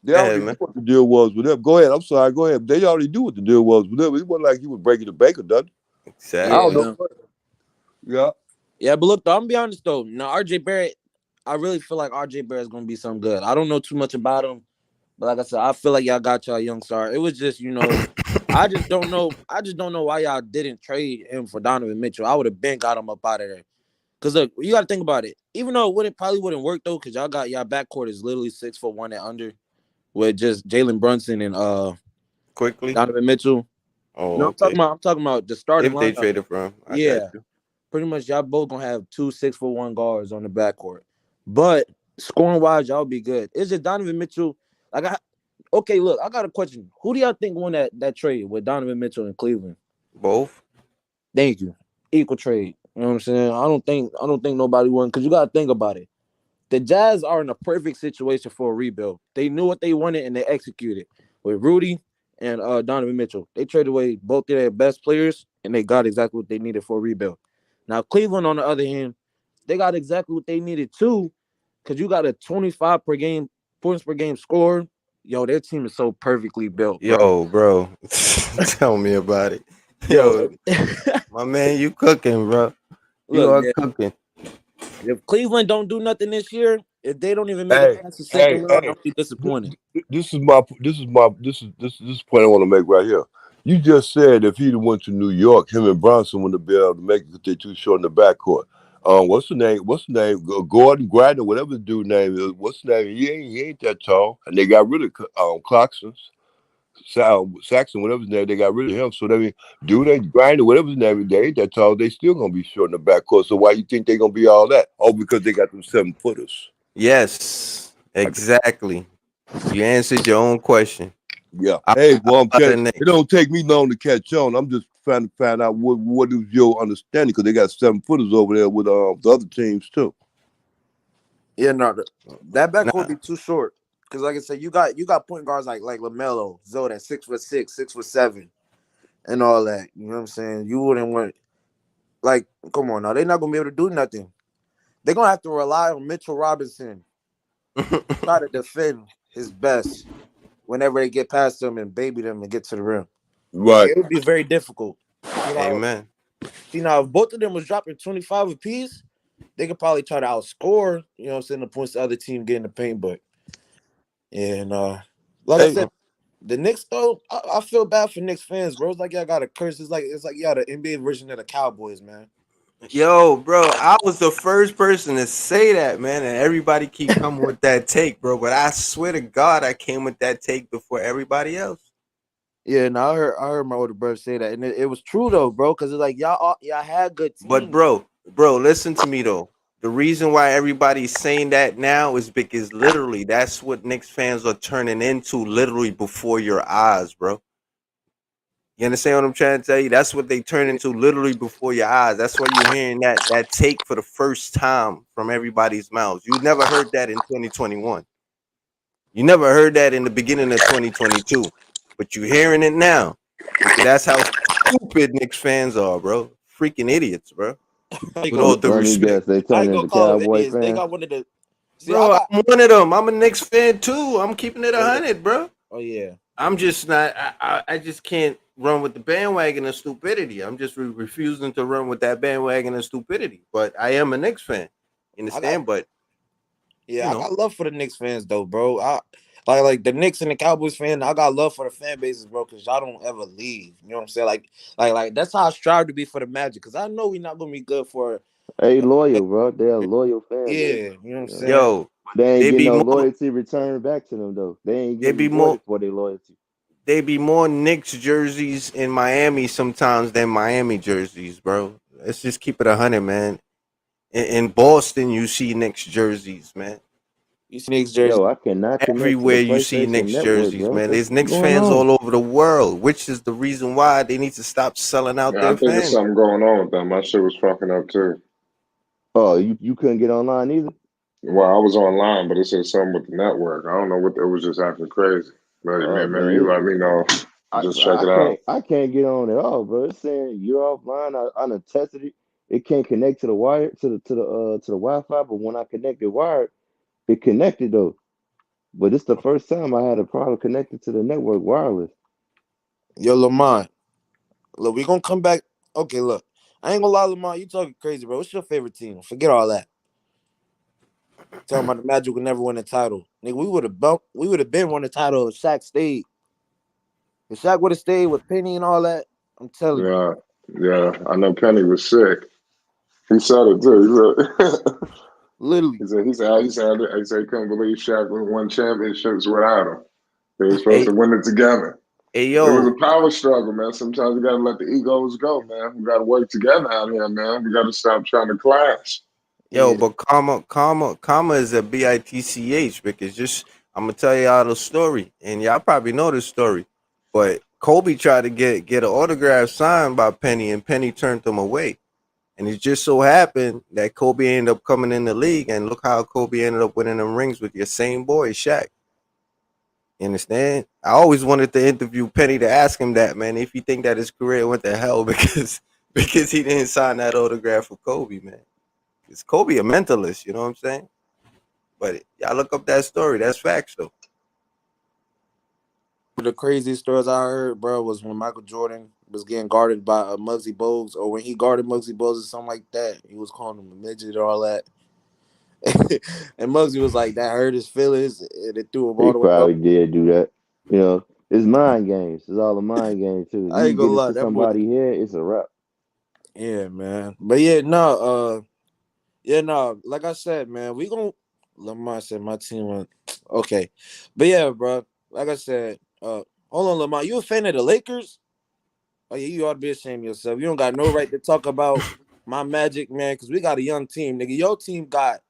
they already knew what the deal was with him. Go ahead. I'm sorry. Go ahead. They already knew what the deal was with him. It wasn't like he was breaking the bank or nothing. Exactly. I don't know. Yeah. Yeah, but look, though, I'm gonna be honest though. Now, RJ Barrett, I really feel like RJ Barrett is gonna be something good. I don't know too much about him, but like I said, I feel like y'all got y'all young star. It was just, I just don't know. I just don't know why y'all didn't trade him for Donovan Mitchell. I would have been got him up out of there. Cause look, you got to think about it. Even though it probably wouldn't work though, cause y'all backcourt is literally 6'1" and under, with just Jalen Brunson and quickly Donovan Mitchell. Oh, no, okay. I'm talking about the starting if they lineup. traded for him. I Yeah, got you. pretty much y'all both gonna have 2 6'1" guards on the backcourt, but scoring wise, y'all be good. It's just Donovan Mitchell. Okay, look, I got a question. Who do y'all think won that trade with Donovan Mitchell in Cleveland? Both. Thank you. Equal trade. You know what I'm saying? I don't think nobody won, because you gotta think about it. The Jazz are in a perfect situation for a rebuild. They knew what they wanted and they executed with Rudy and Donovan Mitchell. They traded away both of their best players and they got exactly what they needed for a rebuild. Now Cleveland, on the other hand, they got exactly what they needed too, because you got a 25 points per game score. Yo, their team is so perfectly built, bro. Yo, bro, tell me about it. Yo, my man, you cooking, bro. You are cooking. If Cleveland don't do nothing this year, if they don't even make it past the second round, I'll be disappointed. This is the point I want to make right here. You just said if he'd went to New York, him and Bronson wouldn't be able to make it because they're too short in the backcourt. What's the name? Gordon Gradner, whatever the dude name is. What's the name? He ain't that tall. And they got rid of Clarkson, Saxon, whatever his name. They got rid of him. So I mean, dude ain't Grinder, whatever his name is. They ain't that tall. They still gonna be short in the backcourt. So why you think they gonna be all that? Oh, because they got them 7-footers. Yes, exactly. You answered your own question. Yeah. Hey, well, it don't take me long to catch on. I'm just trying to find out what is your understanding, because they got 7-footers over there with the other teams too. Yeah, no, that backcourt would be too short. Because like I said, you got point guards like LaMelo, Zoe, that 6'6", 6'7", and all that. You know what I'm saying? You wouldn't want, come on now, they're not gonna be able to do nothing. They're gonna have to rely on Mitchell Robinson try to defend his best whenever they get past them and baby them and get to the rim. Right. It would be very difficult. Amen. See, now if both of them was dropping 25 apiece, they could probably try to outscore, you know what I'm saying, the points the other team get in the paint, but and like I said, the Knicks though, I feel bad for Knicks fans, bro. It's like y'all got a curse. It's like y'all the NBA version of the Cowboys, man. Yo, bro, I was the first person to say that, man, and everybody keep coming with that take, bro. But I swear to God, I came with that take before everybody else. Yeah, no, I heard my older brother say that, and it was true though, bro. Because it's like y'all had good teams. But bro, listen to me though. The reason why everybody's saying that now is because literally that's what Knicks fans are turning into literally before your eyes, bro. You understand what I'm trying to tell you? That's what they turn into literally before your eyes. That's why you're hearing that take for the first time from everybody's mouths. You never heard that in 2021. You never heard that in the beginning of 2022. But you're hearing it now. Because that's how stupid Knicks fans are, bro. Freaking idiots, bro. With all due Let me guess, respect. they I turn ain't gonna into call them Cowboy idiots. They fans. got one of the. See, Bro, I'm one of them. I'm a Knicks fan too. I'm keeping it 100, bro. Oh yeah. I'm just not. I just can't run with the bandwagon of stupidity. I'm just refusing to run with that bandwagon of stupidity. But I am a Knicks fan. You understand? But I got love for the Knicks fans though, bro. I like the Knicks and the Cowboys fan. I got love for the fan bases, bro, because y'all don't ever leave. You know what I'm saying? Like that's how I strive to be for the Magic, because I know we're not gonna be good for. Hey, loyal, bro. They're a loyal fan Yeah, base. you know what I'm saying. Yo, But they ain't they getting be no more. loyalty returned back to them though. They ain't They getting be more. rewarded for their loyalty. They be more Knicks jerseys in Miami sometimes than Miami jerseys, bro. Let's just keep it 100, man. In Boston, you see Knicks jerseys, man. You see Knicks jerseys. Yo, I cannot connect to the Everywhere you see PlayStation Knicks Network, jerseys, bro. man. What's There's Knicks going fans on? all over the world, which is the reason why they need to stop selling out Yeah, I their think there's fans. something going on with them. My shit was fucking up too. Oh, you couldn't get online either? Well, I was online, but it said something with the network. I don't know what it was just acting crazy. But Oh man, maybe man, you let me know. Just check it out. I can't get on at all, bro. It's saying you're offline. I done tested it. It can't connect to the wire to the Wi-Fi, but when I connected wired, it connected though. But it's the first time I had a problem connected to the network wireless. Yo, Lamont, look, we gonna come back. Okay, look, I ain't gonna lie, Lamont, you talking crazy, bro. What's your favorite team? Forget all that. Talking about the Magic would never win a title. Nigga, we would have been won the title if Shaq stayed. If Shaq would have stayed with Penny and all that, I'm telling you. Yeah, yeah. I know Penny was sick. He said it too. Literally. He said he couldn't believe Shaq won championships without him. They were supposed Hey, to win it together. hey, It was yo, a power struggle, man. Sometimes we gotta let the egos go, man. We gotta work together out here, man. We gotta stop trying to clash. yo, Yeah. but comma is a bitch because just I'm gonna tell y'all the story, and y'all probably know this story, but Kobe tried to get an autograph signed by Penny, and Penny turned him away. And it just so happened that Kobe ended up coming in the league, and look how Kobe ended up winning them rings with your same boy, Shaq. You understand? I always wanted to interview Penny to ask him that, man, if he think that his career went to hell because he didn't sign that autograph for Kobe, man. It's Kobe a mentalist, you know what I'm saying? But y'all look up that story. That's facts, though. The craziest stories I heard, bro, was when Michael Jordan was getting guarded by Muggsy Bogues, or when he guarded Muggsy Bogues or something like that. He was calling him a midget or all that. And Muggsy was like, that hurt his feelings, and it threw him all He the way up. probably did do that. You know, it's mind games. It's all a mind game too. I You ain't gonna get lie, into that boy. somebody's head, it's a wrap. Yeah, man. But yeah, no, like I said, man, we gonna Lamar said my team won. Okay. But yeah, bro. Like I said, hold on, Lamar. You a fan of the Lakers? Oh yeah, you ought to be ashamed of yourself. You don't got no right to talk about my Magic, man, because we got a young team, nigga. Your team got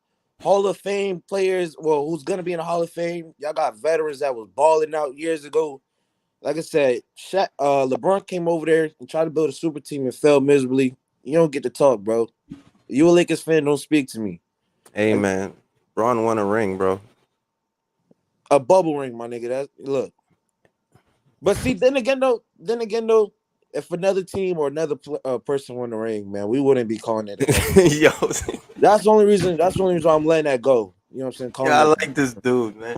Hall of Fame players, well, who's gonna be in the Hall of Fame. Y'all got veterans that was balling out years ago. Like I said, LeBron came over there and tried to build a super team and failed miserably. You don't get to talk, bro. You a Lakers fan, don't speak to me. Hey, man. Braun won a ring, bro. A bubble ring, my nigga. That look. But see, then again though, if another team or another person won the ring, man, we wouldn't be calling it a bubble. Yo. That's the only reason. That's the only reason I'm letting that go. You know what I'm saying? Yeah, I like this dude, man.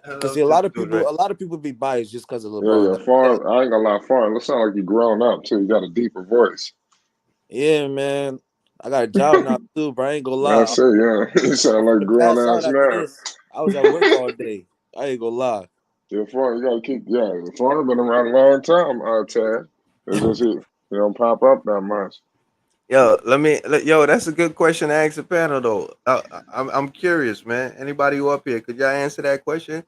Because see, a lot of people be biased just because of LeBron. Yeah, Foreign. I ain't gonna lie, Foreign. It sound like you grown up too. You got a deeper voice. Yeah, man. I got a job now too, bro. I ain't gonna lie. That's it, yeah. You sound like a grown Pass out ass after man. this. I was at work all day. I ain't gonna lie. Your phone, you gotta keep, yeah, the phone been around a long time, Tad. It's just, it don't pop up that much. Yo, that's a good question to ask the panel though. I'm curious, man. Anybody who up here, could y'all answer that question?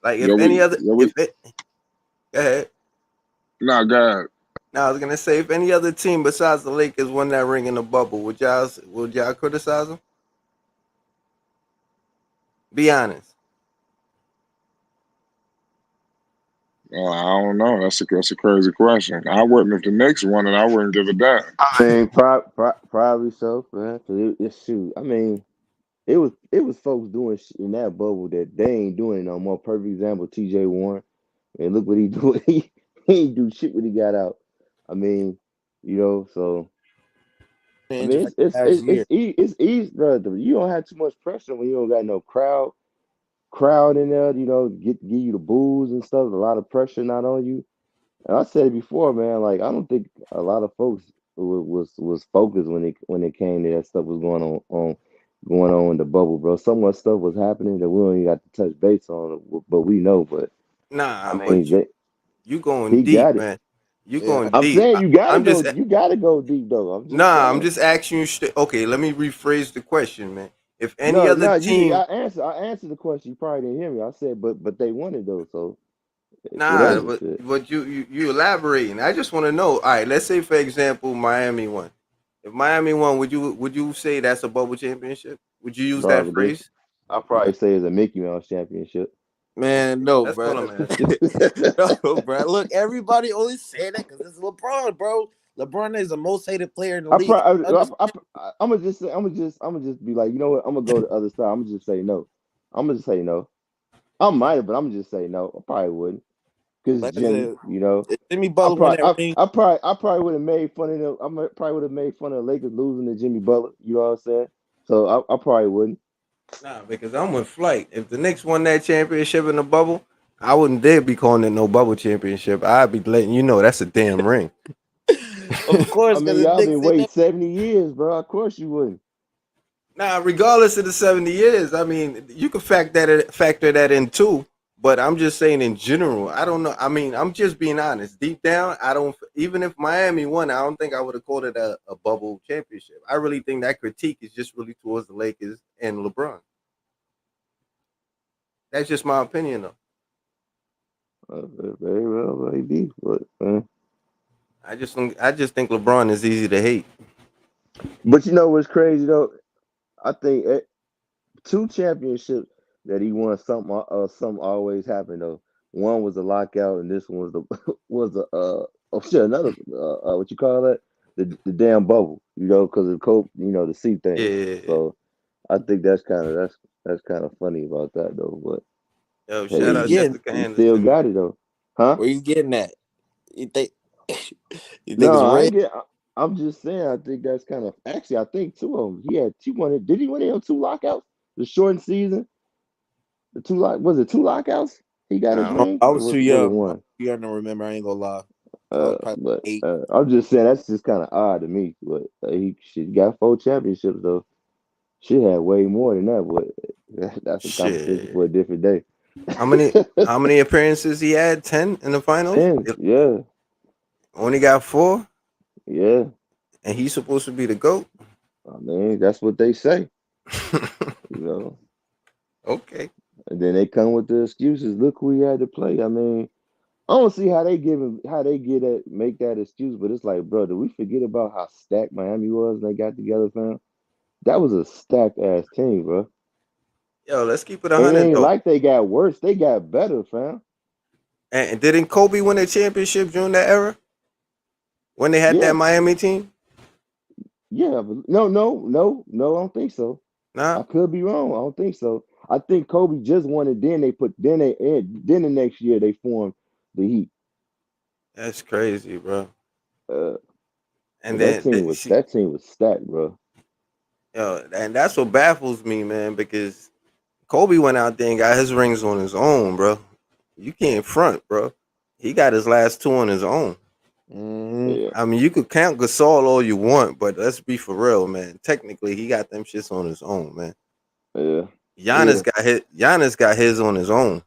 Like, if any other, if it, go ahead. Nah, go ahead. Now I was gonna say, if any other team besides the Lakers won that ring in the bubble, would y'all criticize them? Be honest. I don't know. That's a crazy question. I wouldn't if the Knicks won it. I wouldn't give a damn. I mean, probably so, man. Cause shoot. I mean, it was folks doing shit in that bubble that they ain't doing it no more. Perfect example, T.J. Warren. And look what he do. He ain't do shit when he got out. I mean, so I mean, it's easy, bro. You don't have too much pressure when you don't got no crowd in there. Give you the booze and stuff. A lot of pressure not on you. And I said it before, man. Like I don't think a lot of folks was focused when it came to that stuff was going on in the bubble, bro. So much stuff was happening that we don't even got to touch base on, but we know. But I Nah, mean, but you going he deep, got it. man. You going I'm deep. saying you gotta I'm go. just You gotta go deep, though. I'm just Nah. I'm saying. just asking you. Okay, let me rephrase the question, man. If any No, other no. team, I answered the question. You probably didn't hear me. I said, but they won it though. So it's nah, whatever. but Shit. you elaborating. I just want to know. All right, let's say for example, Miami won. If Miami won, would you say that's a bubble championship? Would you use that Probably. phrase? I probably say it's a Mickey Mouse championship. Man, no, That's bro. all I'm asking. No, bro. Look, everybody only saying that because it's LeBron, bro. LeBron is the most hated player in the I league. probably, I'm gonna just say, I'm gonna just be like, you know what? I'm gonna go to the other side. I'm gonna just say no. I'm gonna just say no. I might have, but I'm gonna just say no. I probably wouldn't, because Like it's I Jimmy. said, if Jimmy I Butler won probably, that ring. I probably would have made fun of them. Probably would have made fun of the Lakers losing to Jimmy Butler. You know what I'm saying? So I probably wouldn't. Nah, because I'm with Flight. If the Knicks won that championship in the bubble, I wouldn't dare be calling it no bubble championship. I'd be letting you know that's a damn ring. Of course, I mean, because the y'all Knicks been they waiting never 70 years, bro. Of course you wouldn't. Now, regardless of the 70 years, I mean, you could factor that in too. But I'm just saying in general, I don't know. I mean, I'm just being honest. Deep down, I don't. Even if Miami won, I don't think I would have called it a bubble championship. I really think that critique is just really towards the Lakers and LeBron. That's just my opinion, though. Very well, maybe, but I just think LeBron is easy to hate. but you know what's crazy though? I think two championships that he won. Something always happened though. One was a lockout, and this one was the was a oh shit, another what you call that? The damn bubble, because of cope, the sea thing. Yeah. So I think that's kind of funny about that though. But Yo, where shout hey, you out getting Jessica he still Anderson, man. got it though, huh? where you getting at? You think you think it's No, I red? ain't get. I'm just saying. I think that's kind of actually. I think two of them. He had two. Did he win it on two lockouts? The shortened season. The was it two lockouts? He got his No, ring, I or was too was it young. I was one? too young to remember. I ain't gonna lie. I was probably But 8. I'm just saying that's just kind of odd to me. But she got 4 championships though. She had way more than that. But that's a conversation shit. for a different day. How many appearances he had? 10 in the finals. 10, It yeah, only got 4, yeah. and he's supposed to be the goat. I mean, that's what they say, you know. Okay. And then they come with the excuses. Look who he had to play. I mean, I don't see how they make that excuse, but it's like, bro, did we forget about how stacked Miami was when they got together, fam? That was a stacked ass team, bro. Yo, let's keep it It 100 ain't though. like they got worse. They got better, fam. And didn't Kobe win a championship during that era when they had that Yeah, Miami team? yeah. But no. I don't think so. Nah, I could be wrong. I don't think so. I think Kobe just won it. Then the next year they formed the Heat. that's crazy, bro. Uh, And but then that team was stacked, bro. yo, and that's what baffles me, man, because Kobe went out there and got his rings on his own, bro. You can't front, bro. He got his last 2 on his own. Yeah, I mean, you could count Gasol all you want, but let's be for real, man. Technically, he got them shits on his own, man. yeah, Giannis got his on his own.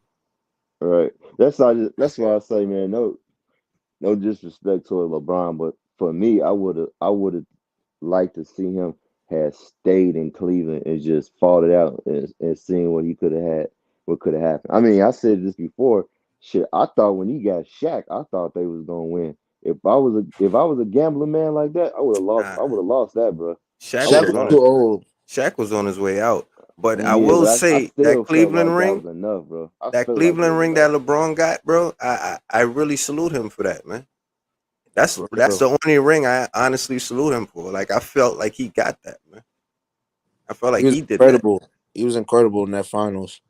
right. That's why I say, man, no disrespect toward LeBron, but for me, I would have liked to see him have stayed in Cleveland and just fought it out and seeing what he could have had, what could have happened. I mean, I said this before. Shit, I thought when he got Shaq, I thought they was gonna win. If I was a gambling man like that, I would have lost. Nah, I would have lost that, bro. I Shaq would Shaq was have was on lost. too his old. Shaq was on his way out. But I Yeah, will but I say that still felt Cleveland like that ring, was enough, bro. I that felt like it Cleveland was ring enough. that LeBron got, bro. I really salute him for that, man. That's For that's real. the only ring I honestly salute him for. Like I felt like he got that, man. I felt He like was he did that. incredible. He was incredible in that finals.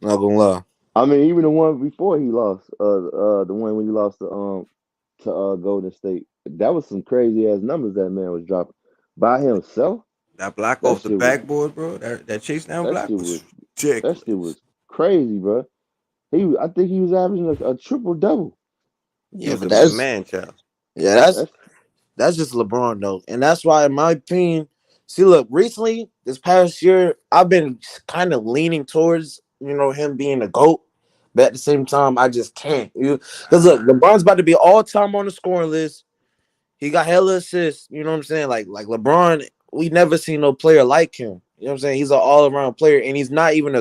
Not gonna lie. I mean, even the one before he lost, the one when he lost to Golden State, that was some crazy ass numbers that man was dropping by himself. That block That off the shit was backboard, bro. That chase down that block shit was was that shit ridiculous. was crazy, bro. I think he was averaging a triple double. Yeah, He's but a that's man child. yeah, that's That's that's just LeBron though, and that's why, in my opinion, see, look, recently this past year, I've been kind of leaning towards him being a goat, but at the same time, I just can't. Because look, LeBron's about to be all time on the scoring list. He got hella assists. You know what I'm saying? Like LeBron, we never seen no player like him. You know what I'm saying? He's an all around player, and he's not even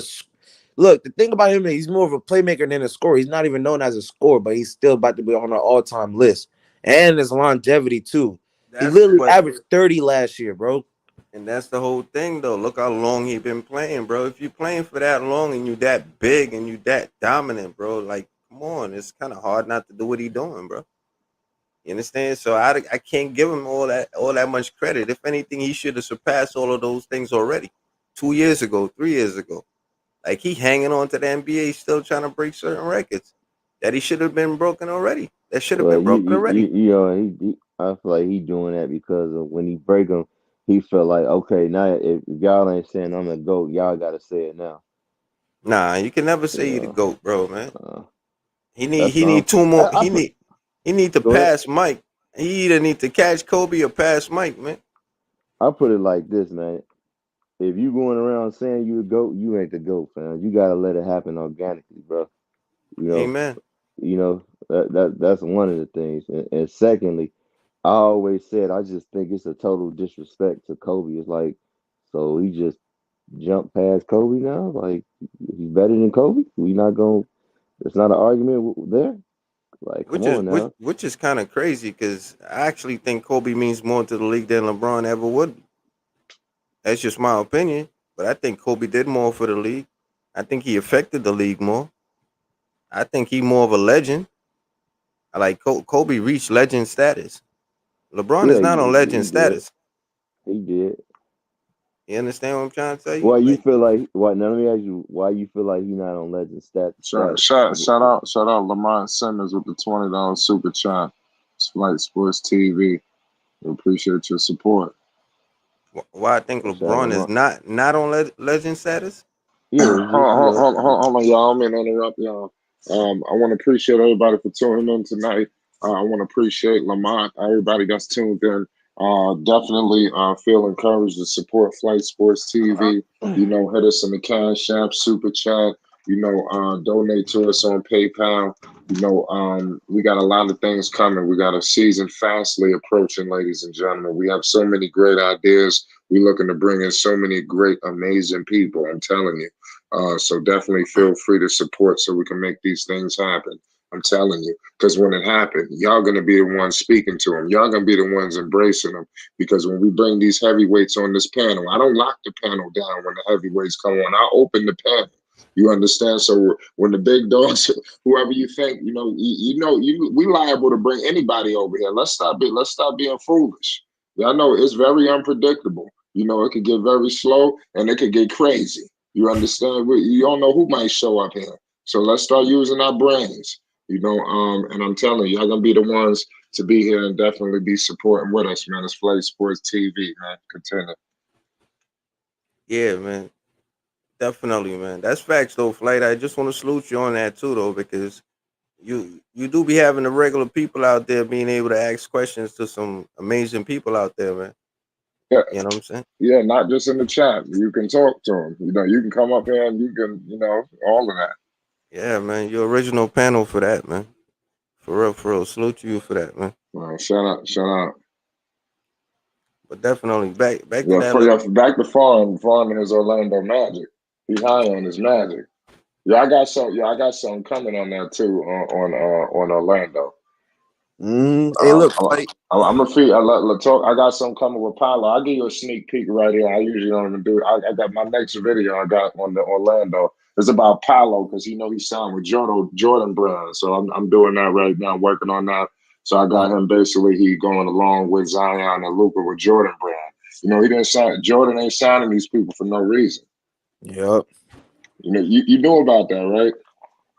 look. The thing about him is he's more of a playmaker than a scorer. He's not even known as a scorer, but he's still about to be on our all time list, and his longevity too. He That's literally but averaged 30 last year, bro. and that's the whole thing though. Look how long he been playing, bro. If you playing for that long and you that big and you that dominant, bro, like come on, it's kind of hard not to do what he doing, bro. You understand? So I can't give him all that much credit. If anything, he should have surpassed all of those things already 2 years ago, 3 years ago. Like he hanging on to the NBA, still trying to break certain records that he should have been broken already. That should have well, been broken already. I feel like he doing that because of when he break him, he felt like, okay, now if y'all ain't saying I'm the GOAT, y'all gotta say it now. Nah, you can never You say you the know, goat, bro, man. uh, He need that's he need all. two more. I put He need to go ahead. pass Mike. He either need to catch Kobe or pass Mike, man. I put it like this, man. If you going around saying you the GOAT, you ain't the GOAT, fam. You gotta let it happen organically, bro. You know, Amen. that's one of the things. And secondly, I always said I just think it's a total disrespect to Kobe. It's like, so he just jumped past Kobe now. Like he's better than Kobe. We not going. It's not an argument there. Like, come Which is on which now. which is kind of crazy because I actually think Kobe means more to the league than LeBron ever would. That's just my opinion. But I think Kobe did more for the league. I think he affected the league more. I think he more of a legend. I like Kobe reached legend status. LeBron Yeah, is not on he legend did. status. He did. You understand what I'm trying to tell you? Why you Like feel like? Why? Now let me ask you. Why you feel like he not on legend Shout, status? shout, shout out Lamont Simmons with the $20 super chat. It's Flight Sports TV. We appreciate your support. why I think Shout out LeBron is Lamar. not on legend status. Yeah, it's just Hold on, y'all. I'm gonna interrupt y'all. I want to appreciate everybody for tuning in tonight. I want to appreciate Lamont, everybody that's tuned in. Definitely feel encouraged to support Flight Sports TV. You know, hit us in the Cash App, Super Chat. You know, donate to us on PayPal. You know, we got a lot of things coming. We got a season fastly approaching, ladies and gentlemen. We have so many great ideas. We're looking to bring in so many great, amazing people. I'm telling you. So definitely feel free to support so we can make these things happen. I'm telling you, because when it happened, y'all gonna be the ones speaking to them. Y'all gonna be the ones embracing them. Because when we bring these heavyweights on this panel, I don't lock the panel down when the heavyweights come on. I open the panel. You understand? So when the big dogs, whoever you think, we liable to bring anybody over here. Let's stop being foolish. Y'all know it's very unpredictable. You know, it could get very slow and it could get crazy. You understand? You don't know who might show up here. So let's start using our brains. And I'm telling you, y'all gonna be the ones to be here and definitely be supporting with us, man. It's Flight Sports TV, man. Continue. Yeah, man. Definitely, man. That's facts though, Flight. I just want to salute you on that too, though, because you do be having the regular people out there being able to ask questions to some amazing people out there, man. Yeah, You know what I'm saying? yeah, not just in the chat. You can talk to them. You can come up here and you can, all of that. Yeah, man. Your original panel for that, man. For real, for real. Salute to you for that, man. Shout out. But definitely back to Yeah, that. back to Farm and his Orlando Magic. He's high on his Magic. Yeah, I got something coming on that too on Orlando. Hey, look, I'm gonna feed. Talk. I got something coming with Paolo. I'll give you a sneak peek right here. I usually don't even do it. I got my next video I got on the Orlando. It's about Paolo because he signed with Jordan Brand. So I'm doing that right now, working on that. So I got him basically. He going along with Zion and Luka with Jordan Brand. He didn't sign. Jordan ain't signing these people for no reason. Yep. You know about that, right?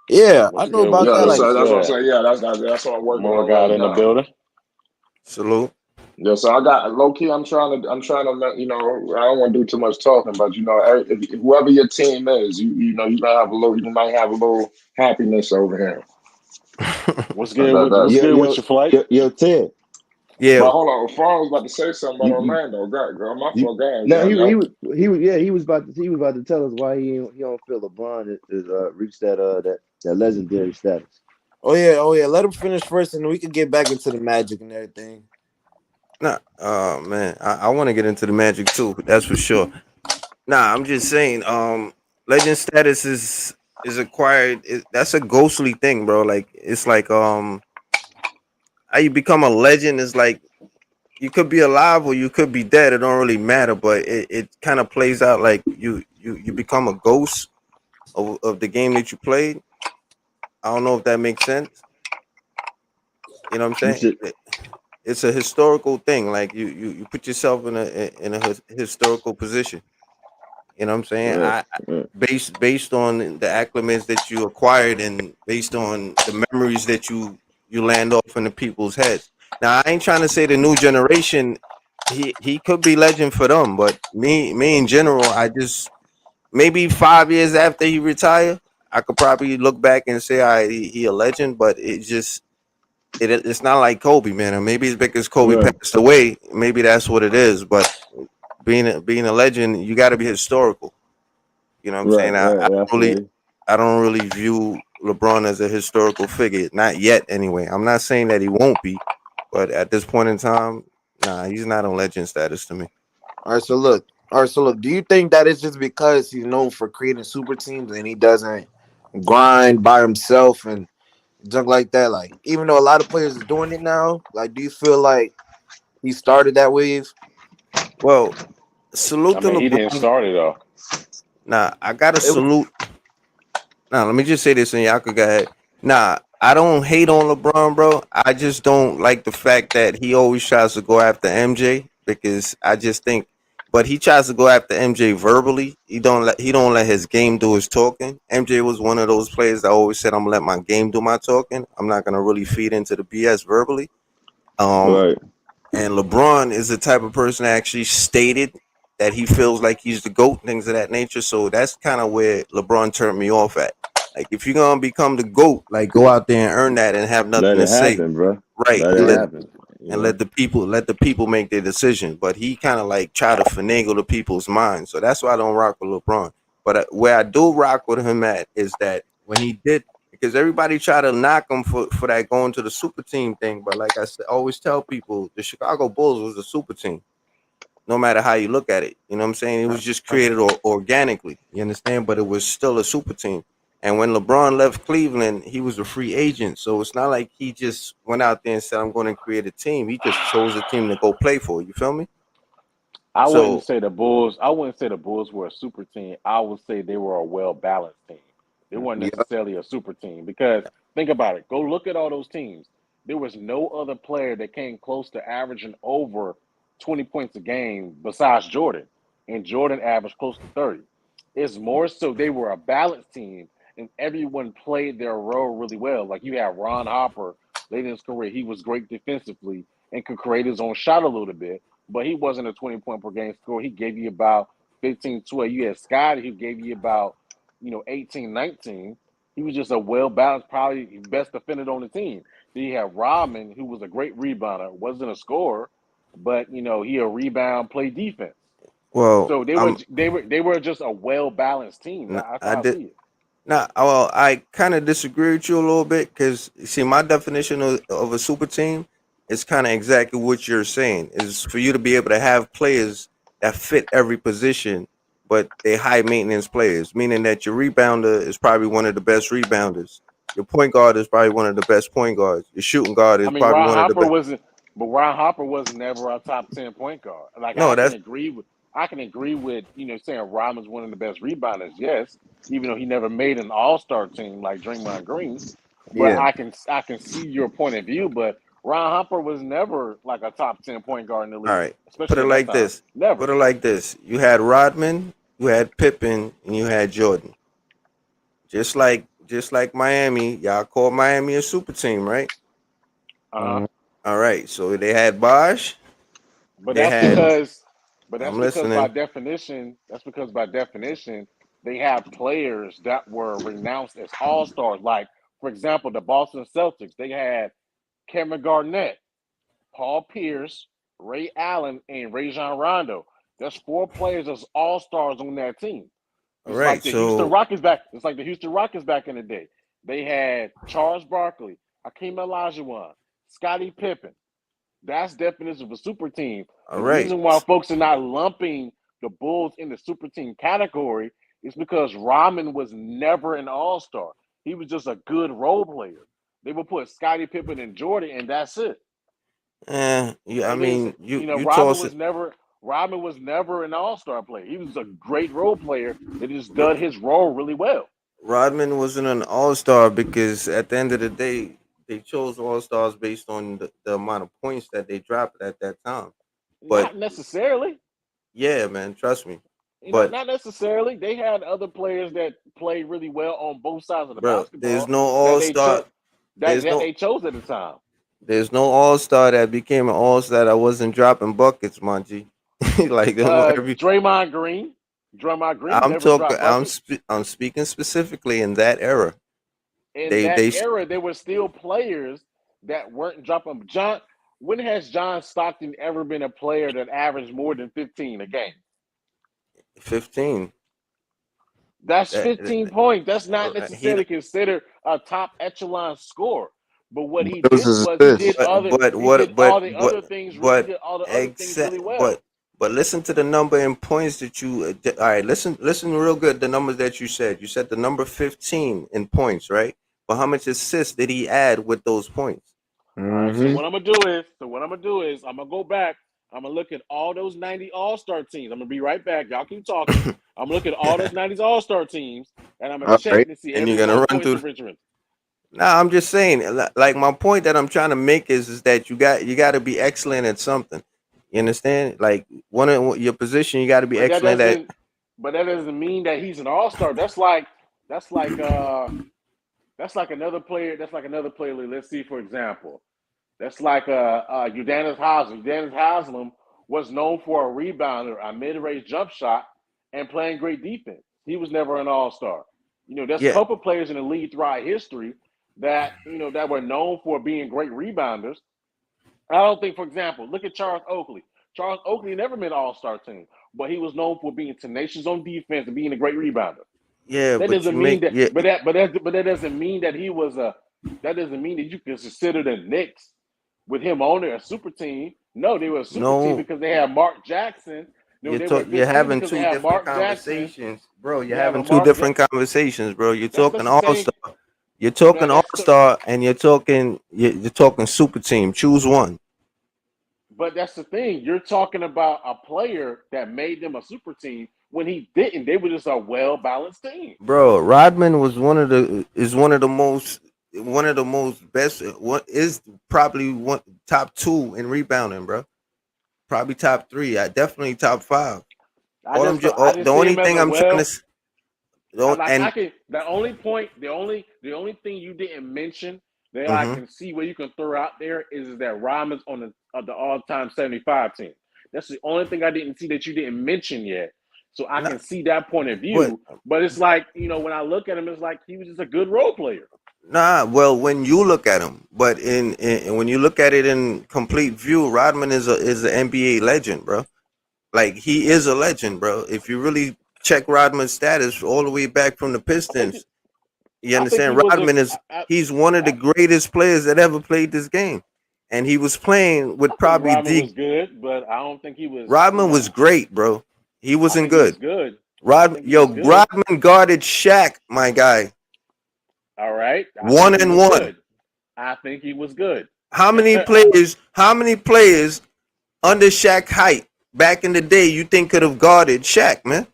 Yeah, I know about that. Like, So that's what I'm saying. Yeah, that's what I'm working on right in the now. building. Salute. Yeah, so I got low key. I'm trying to. I don't want to do too much talking, but whoever your team is, you might have a little happiness over here. What's good with your flight? Yo, Ted. Yeah. But hold on, Fawn was about to say something about Orlando. My fault. No, he was about to tell us why he don't feel LeBron is reached that legendary status. Oh yeah. Let him finish first, and we can get back into the Magic and everything. Nah, man, I want to get into the Magic too. That's for sure. Nah, I'm just saying, legend status is acquired. That's a ghostly thing, bro. Like it's like how you become a legend is like you could be alive or you could be dead. It don't really matter, but it kind of plays out like you become a ghost of the game that you played. I don't know if that makes sense. You know what I'm saying? It's a historical thing. Like you put yourself in a historical position. You know what I'm saying? Based on the acclimates that you acquired and based on the memories that you land off in the people's heads. Now I ain't trying to say the new generation he could be legend for them, but me in general, I just maybe 5 years after he retire, I could probably look back and say he a legend, but it's not like Kobe, man. Or maybe it's because Kobe passed away. Maybe that's what it is. But being a legend, you got to be historical. You know what I'm saying? I don't really view LeBron as a historical figure, not yet. Anyway, I'm not saying that he won't be, but at this point in time, nah, he's not on legend status to me. All right, so look. Do you think that it's just because he's known for creating super teams and he doesn't grind by himself and junk like that? Like, even though a lot of players are doing it now, like, do you feel like he started that wave? Well, salute to LeBron. He didn't start it though. Nah, I gotta salute. Nah, let me just say this and y'all could go ahead. Nah, I don't hate on LeBron, bro. I just don't like the fact that he always tries to go after MJ because I just think, but he tries to go after MJ verbally. He don't let his game do his talking. MJ was one of those players that always said, "I'm gonna let my game do my talking. I'm not gonna really feed into the BS verbally." And LeBron is the type of person that actually stated that he feels like he's the GOAT, things of that nature. So that's kind of where LeBron turned me off at. Like, if you're gonna become the GOAT, like go out there and earn that and have nothing Let to it say. happen, bro. Right. Let it happen. And let the people make their decision. But he kind of like try to finagle the people's minds. So that's why I don't rock with LeBron. But where I do rock with him at is that when he did, because everybody try to knock him for that going to the super team thing. But like I said, always tell people, the Chicago Bulls was a super team, no matter how you look at it. You know what I'm saying? It was just created organically. You understand? But it was still a super team. And when LeBron left Cleveland, he was a free agent. So it's not like he just went out there and said, I'm going to create a team. He just chose a team to go play for. You feel me? I wouldn't say the Bulls were a super team. I would say they were a well-balanced team. They weren't necessarily a super team because think about it. Go look at all those teams. There was no other player that came close to averaging over 20 points a game besides Jordan. And Jordan averaged close to 30. It's more so they were a balanced team and everyone played their role really well. Like you had Ron Harper late in his career. He was great defensively and could create his own shot a little bit, but he wasn't a 20-point per game scorer. He gave you about 15, 12. You had Scotty who gave you about, 18, 19. He was just a well balanced, probably best defender on the team. Then you have Rodman, who was a great rebounder, wasn't a scorer, but he'll rebound, play defense. Well, So they were just a well balanced team. That's I how I did. see it. Now, well, I kind of disagree with you a little bit because, see, my definition of a super team is kind of exactly what you're saying. Is for you to be able to have players that fit every position, but they high maintenance players, meaning that your rebounder is probably one of the best rebounders. Your point guard is probably one of the best point guards. Your shooting guard I is mean, probably one of the best. Ron Hopper was never a top 10 point guard. Like No, that's I can agree with saying Rodman's one of the best rebounders. Yes, even though he never made an All Star team like Draymond Green. But yeah. I can see your point of view. But Ron Hopper was never like a top 10 point guard in the All league, right. Put especially it at that like time. this. Never. Put it like this. You had Rodman, you had Pippen, and you had Jordan. Just like Miami, y'all call Miami a super team, right? Uh huh. All right. So they had Bosh. But They that's had. because, I'm listening. that's because by definition, they have players that were renounced as all stars. Like, for example, the Boston Celtics, they had Kevin Garnett, Paul Pierce, Ray Allen, and Rajon Rondo. There's 4 players as all stars on that team. All It's like right. the Houston So Rockets back. It's like the Houston Rockets back in the day. They had Charles Barkley, Hakeem Olajuwon, Scottie Pippen. That's definition of a super team. all And the right. reason why folks are not lumping the Bulls in the super team category is because Rodman was never an all-star. He was just a good role player. They would put Scottie Pippen and Jordan, and that's it. Yeah. I They didn't say, mean, you toss it. Rodman was never an all-star player. He was a great role player that just did his role really well. Rodman wasn't an all star because at the end of the day, they chose all stars based on the amount of points that they dropped at that time. But Not necessarily. yeah, man, trust me. Not But not necessarily. They had other players that played really well on both sides of the bro, there's basketball no that all they star. chose There's that no they chose at the time. there's no all star that became an all star that wasn't dropping buckets, my G. Like every Draymond Green. Draymond Green I'm never talking dropped buckets. I'm speaking specifically in that era. In They that they era, there were still players that weren't dropping. When has John Stockton ever been a player that averaged more than 15 a game? 15. That's That, 15 points. That's not he necessarily considered a top echelon score. But what he It was did his was assist. but he did what all the other things. He but did all the other things exact really well. but listen to the number in points that you all right, listen real good, the numbers that you said the number 15 in points, right? But how much assists did he add with those points? All right. So Mm-hmm. what I'm gonna do is I'm gonna go back. I'm gonna look at all those 90 All-Star teams. I'm gonna be right back. Y'all keep talking. I'm gonna look at all those 90s All-Star teams, and I'm gonna All check right. to see And you're everyone's gonna run points through. differential. Nah, I'm just saying, like my point that I'm trying to make is that you got to be excellent at something. You understand? Like one of your position, you got to be But that excellent at. doesn't. But that doesn't mean that he's an All-Star. That's like that's like another player. That's like another player. Let's see, for example. That's like Udonis Haslem. Udonis Haslem was known for a rebounder, a mid-range jump shot, and playing great defense. He was never an all-star. There's a Yeah, couple players in the league throughout history that that were known for being great rebounders. I don't think, for example, look at Charles Oakley. Charles Oakley never made an all-star team, but he was known for being tenacious on defense and being a great rebounder. yeah, That but you doesn't mean make that, yeah. but that doesn't mean that he was a. That doesn't mean that you can consider the Knicks with him on there a super team. No, they were a super team No, because they had Mark Jackson. No, they were a you're good team having because they two had different Mark Jackson. conversations, bro. You're You have a having two Mark. different conversations, bro. You're That's talking the all same. star. You're That, talking all that's star, and you're talking super team. Choose one, But that's the thing. You're talking about a player that made them a super team when he didn't. They were just a well balanced team. bro. Rodman was one of the most best. What is probably one top two in rebounding, bro. Probably top three. I definitely top five. I The just see only him as thing a I'm trying to well. s- don't I and can. The only thing you didn't mention that I hmm can see where you can throw out there is that Rodman's on the all time 75 team. That's the only thing I didn't see that you didn't mention yet. So I can see that point of view. But it's like, when I look at him, it's like he was just a good role player. Nah, well, when you look at him, but in when you look at it in complete view, Rodman is an NBA legend, bro. Like, he is a legend, bro. If you really check Rodman's status all the way back from the Pistons, you understand? Rodman he's one of the greatest players that ever played this game, and he was playing with probably Rodman was good, but I don't think he was. Rodman was great, bro. He wasn't good. He was good. Rodman guarded Shaq, my guy. All right. One and one. Good. I think he was good. How many players under Shaq height back in the day you think could have guarded Shaq, man?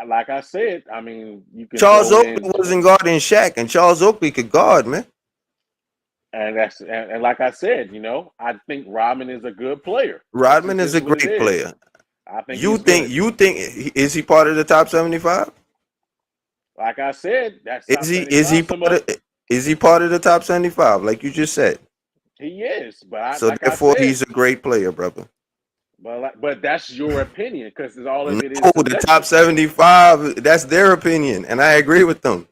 Like I said, I mean, you can. Charles Oakley wasn't guarding Shaq, and Charles Oakley could guard, man. And like I said, I think Rodman is a good player. Rodman is a great player. I think you think is he part of the top 75? Like I said, is he part of the top 75? Like you just said, he is. But therefore, he's a great player, brother. But that's your opinion, because all of it is. No, the top 75. That's their opinion, and I agree with them.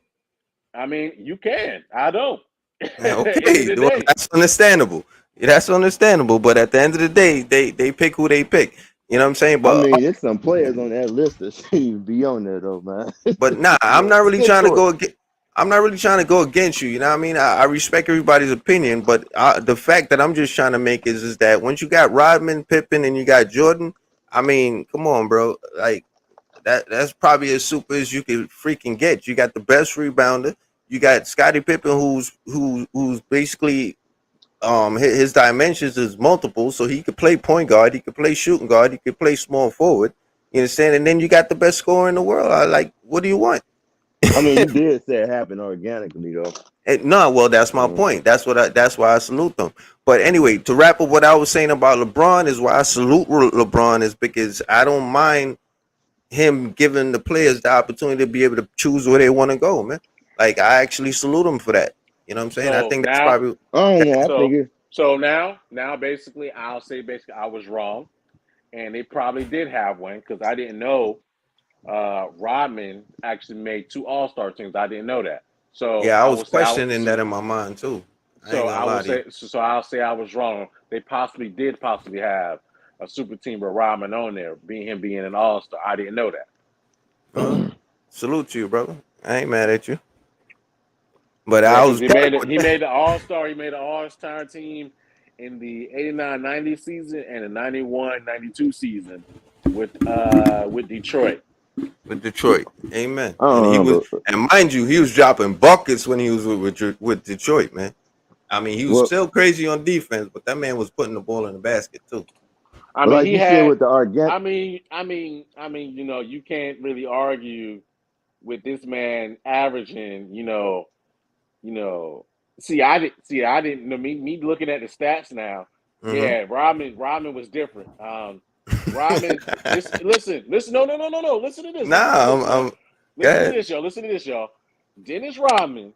I mean, you can. I don't. Okay, well, that's understandable. That's understandable. But at the end of the day, they pick who they pick. You know what I'm saying? But I mean, there's some players on that list that shouldn't even be on there, though, man. But nah, I'm not really trying to go against. I'm not really trying to go against you. You know what I mean? I respect everybody's opinion, but the fact that I'm just trying to make is that once you got Rodman, Pippen, and you got Jordan, I mean, come on, bro. Like that's probably as super as you could freaking get. You got the best rebounder. You got Scottie Pippen, who's basically his dimensions is multiple, so he could play point guard, he could play shooting guard, he could play small forward. You understand? And then you got the best scorer in the world. What do you want? I mean, you did say it happened organically, though. No, well, that's my point. That's why I salute them. But anyway, to wrap up what I was saying about LeBron is why I salute LeBron is because I don't mind him giving the players the opportunity to be able to choose where they want to go, man. Like, I actually salute him for that. You know what I'm saying? So I think that's now, probably. I don't know. So now, basically, I'll say I was wrong, and they probably did have one because I didn't know Rodman actually made 2 All-Star teams. I didn't know that. So yeah, I was questioning that in my mind too. I'll say I was wrong. They did possibly have a super team with Rodman on there, being an All-Star. I didn't know that. Salute to you, brother. I ain't mad at you. But he made the All-Star. He made an All-Star team in the 89-90 season and the 91-92 season with Detroit. With Detroit, amen. And mind you, he was dropping buckets when he was with Detroit, man. I mean, he was still crazy on defense, but that man was putting the ball in the basket too. I mean, he had with the organic. I mean, you can't really argue with this man averaging, See, I didn't. Me looking at the stats now. Mm-hmm. Yeah, Rodman was different. Rodman, listen. No. Listen to this. Listen to this, y'all. Dennis Rodman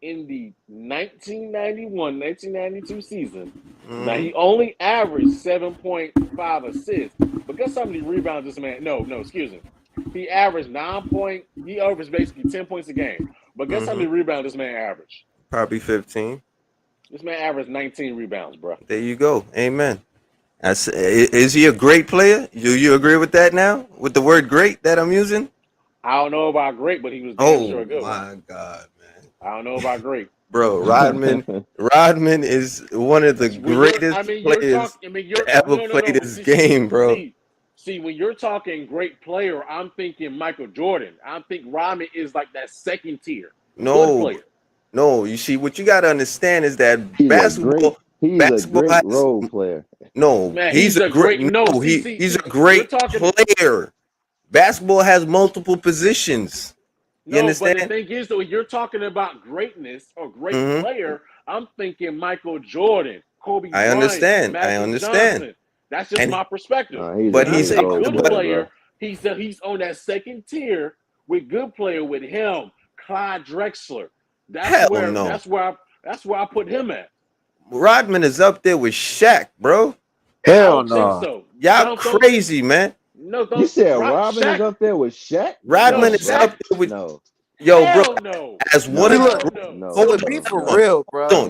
in the 1991-1992 season. Mm-hmm. Now he only averaged 7.5 assists, but guess how many rebounds this man? No, excuse me. He averaged He averaged basically 10 points a game. But guess how many rebounds this man averaged? Probably 15. This man averaged 19 rebounds, bro. There you go. Amen. Is he a great player? Do you agree with that now? With the word great that I'm using? I don't know about great, but he was damn sure good. Oh, my God, man. I don't know about great. Bro, Rodman is one of the greatest players to ever play this game, bro. See, when you're talking great player, I'm thinking Michael Jordan. I think Rodman is like that second tier. No, you see, what you got to understand is that basketball a great role player. No, man, he's a great he's a great player. Basketball has multiple positions. You understand? But the thing is, though, you're talking about greatness or great player. I'm thinking Michael Jordan, Kobe Bryant. I understand. Johnson. That's just my perspective. But he's a good player. He's on that second tier with good player with him, Clyde Drexler. That's where I put him at. Rodman is up there with Shaq, bro. Hell no. So. Y'all crazy, man. No, You said Rock Robin is Shaq. up there with Shaq? Rodman No, is bro. up there with No. bro. Hell no. As one See, of look, Hell the no. No, Polar, hold be bro. for No. real, bro.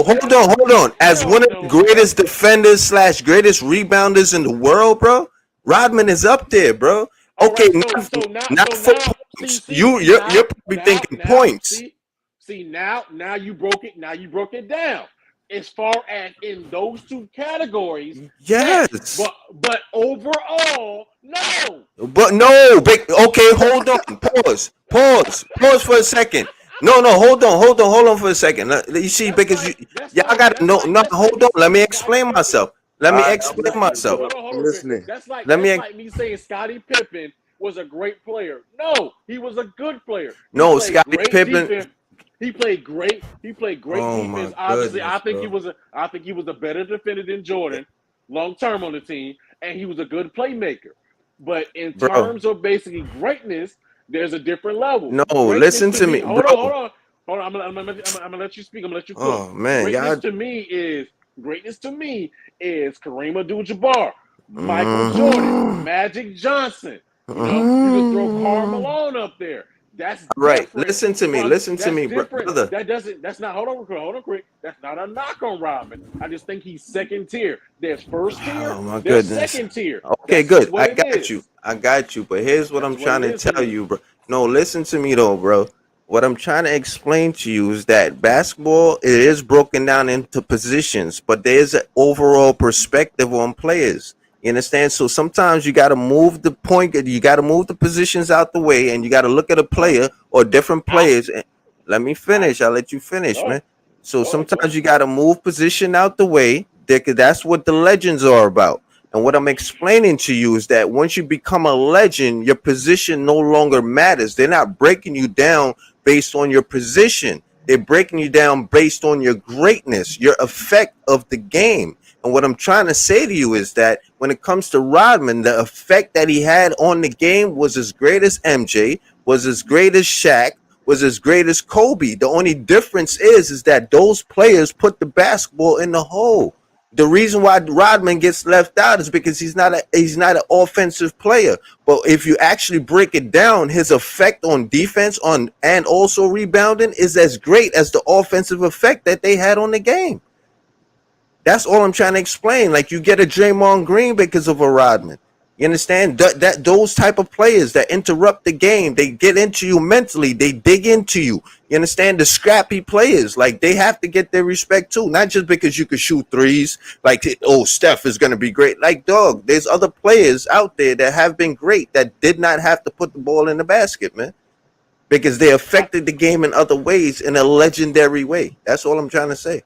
on, Hell no, hold man. on. As Hell one of the no, man. greatest defenders / greatest rebounders in the world, bro, Rodman is up there, bro. All Okay, right, not for points. You're probably thinking points. now you broke it. Now you broke it down. As far as in those two categories, yes, Yes. but overall, no. But no, okay, hold on. Pause for a second. No, hold on for a second. You see, because y'all gotta know. No, hold on. Let me explain myself. All right, I'm listening, No, bro. hold I'm on, Chris. listening. That's like Let me. me saying Scottie Pippen was a great player. No, he was a good player. He No, played Scottie great Pippen. defense. He played great. He played great Oh defense. my Obviously, goodness, bro. I think he was a better defender than Jordan, long term on the team, and he was a good playmaker. But in Bro. terms of basically greatness, there's a different level. No, Greatness listen to to me. me, Hold bro. on. I'm gonna let you speak. I'm gonna let you cook. Oh man, Greatness y'all. to me is Kareem Abdul-Jabbar, Michael Jordan, Mm, Magic Johnson. You could throw Karl mm. Malone up there. That's Right. different Listen to me, different. brother. That's not, hold on, quick. That's not a knock on Rodman. I just think he's second tier. There's first tier, Oh my there's goodness. second tier. Okay, That's just good. what I it got is. you. But here's what That's I'm what trying it to is to tell me. you, bro. No, listen to me though, bro. What I'm trying to explain to you is that basketball it is broken down into positions, but there's an overall perspective on players. You understand? So sometimes you got to move the point, you got to move the positions out the way, and you got to look at a player or different players. And let me finish. I'll let you finish, Go man. ahead. So Go ahead. Go sometimes ahead. you got to move position out the way. That's what the legends are about. And what I'm explaining to you is that once you become a legend, your position no longer matters. They're not breaking you down based on your position. They're breaking you down based on your greatness, your effect of the game. And what I'm trying to say to you is that when it comes to Rodman, the effect that he had on the game was as great as MJ, was as great as Shaq, was as great as Kobe. The only difference is that those players put the basketball in the hole. The reason why Rodman gets left out is because he's not an offensive player. But if you actually break it down, his effect on defense on and also rebounding is as great as the offensive effect that they had on the game. That's all I'm trying to explain. Like you get a Draymond Green because of a Rodman. You understand that those type of players that interrupt the game, they get into you mentally, they dig into you. You understand the scrappy players, like they have to get their respect too, not just because you could shoot threes. Like Steph is gonna be great. Like dog, there's other players out there that have been great that did not have to put the ball in the basket, man, because they affected the game in other ways in a legendary way. That's all I'm trying to say.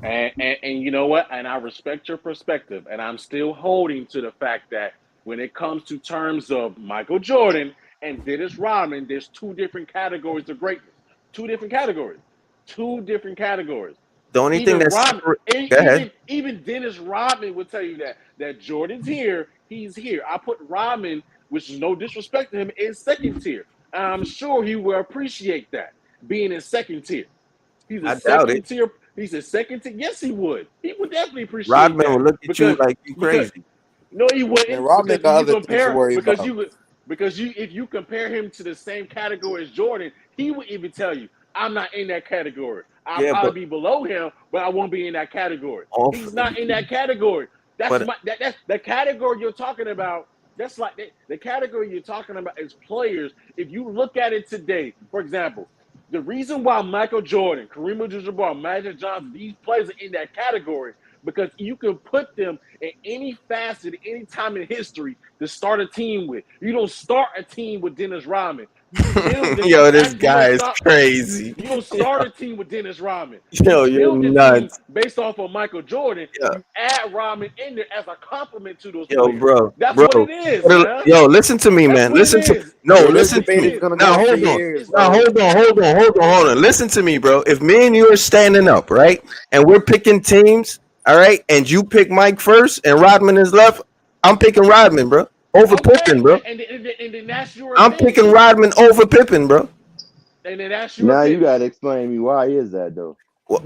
And you know what? And I respect your perspective. And I'm still holding to the fact that when it comes to terms of Michael Jordan and Dennis Rodman, there's two different categories of greatness. Two different categories. Two different categories. The only thing Even that's Rodman, separate. Go ahead. even Dennis Rodman would tell you that Jordan's here, he's here. I put Rodman, which is no disrespect to him, in second tier. And I'm sure he will appreciate that being in second tier. He's a I doubt it. second tier. He's a second tier. Yes, he would. He would definitely appreciate Rodman that will look at you like you because crazy. no, he Man, wouldn't Robin because when got you other things to compare worry about. because you if you compare him to the same category as Jordan, he would even tell you, "I'm not in that category. I'll Yeah, but probably be below him, but I won't be in that category." off. He's not in that category. But That's the category you're talking about. That's like the category you're talking about is players. If you look at it today, for example, the reason why Michael Jordan, Kareem Abdul-Jabbar, Magic Johnson, these players are in that category because you can put them in any facet, any time in history to start a team with. You don't start a team with Dennis Rodman. You build them. yo, this guy is crazy. You don't start a team with Dennis Rodman. You Yo, you're build the team nuts. based off of Michael Jordan. Yeah. You add Rodman in there as a compliment to those Yo, players. bro, That's bro. what it is, man. Yo, listen to me, That's man. what it Listen to is. no, Yo, this That's listen to what debate it me. is is. gonna Now go for hold on. years, Now bro. hold on. Listen to me, bro. If me and you are standing up, right, and we're picking teams, all right, and you pick Mike first and Rodman is left, I'm picking Rodman, bro, over Pippen, Okay, bro. and then that's your I'm opinion. picking Rodman over Pippen, bro. And then that's your Now you opinion. gotta explain to me why is that though?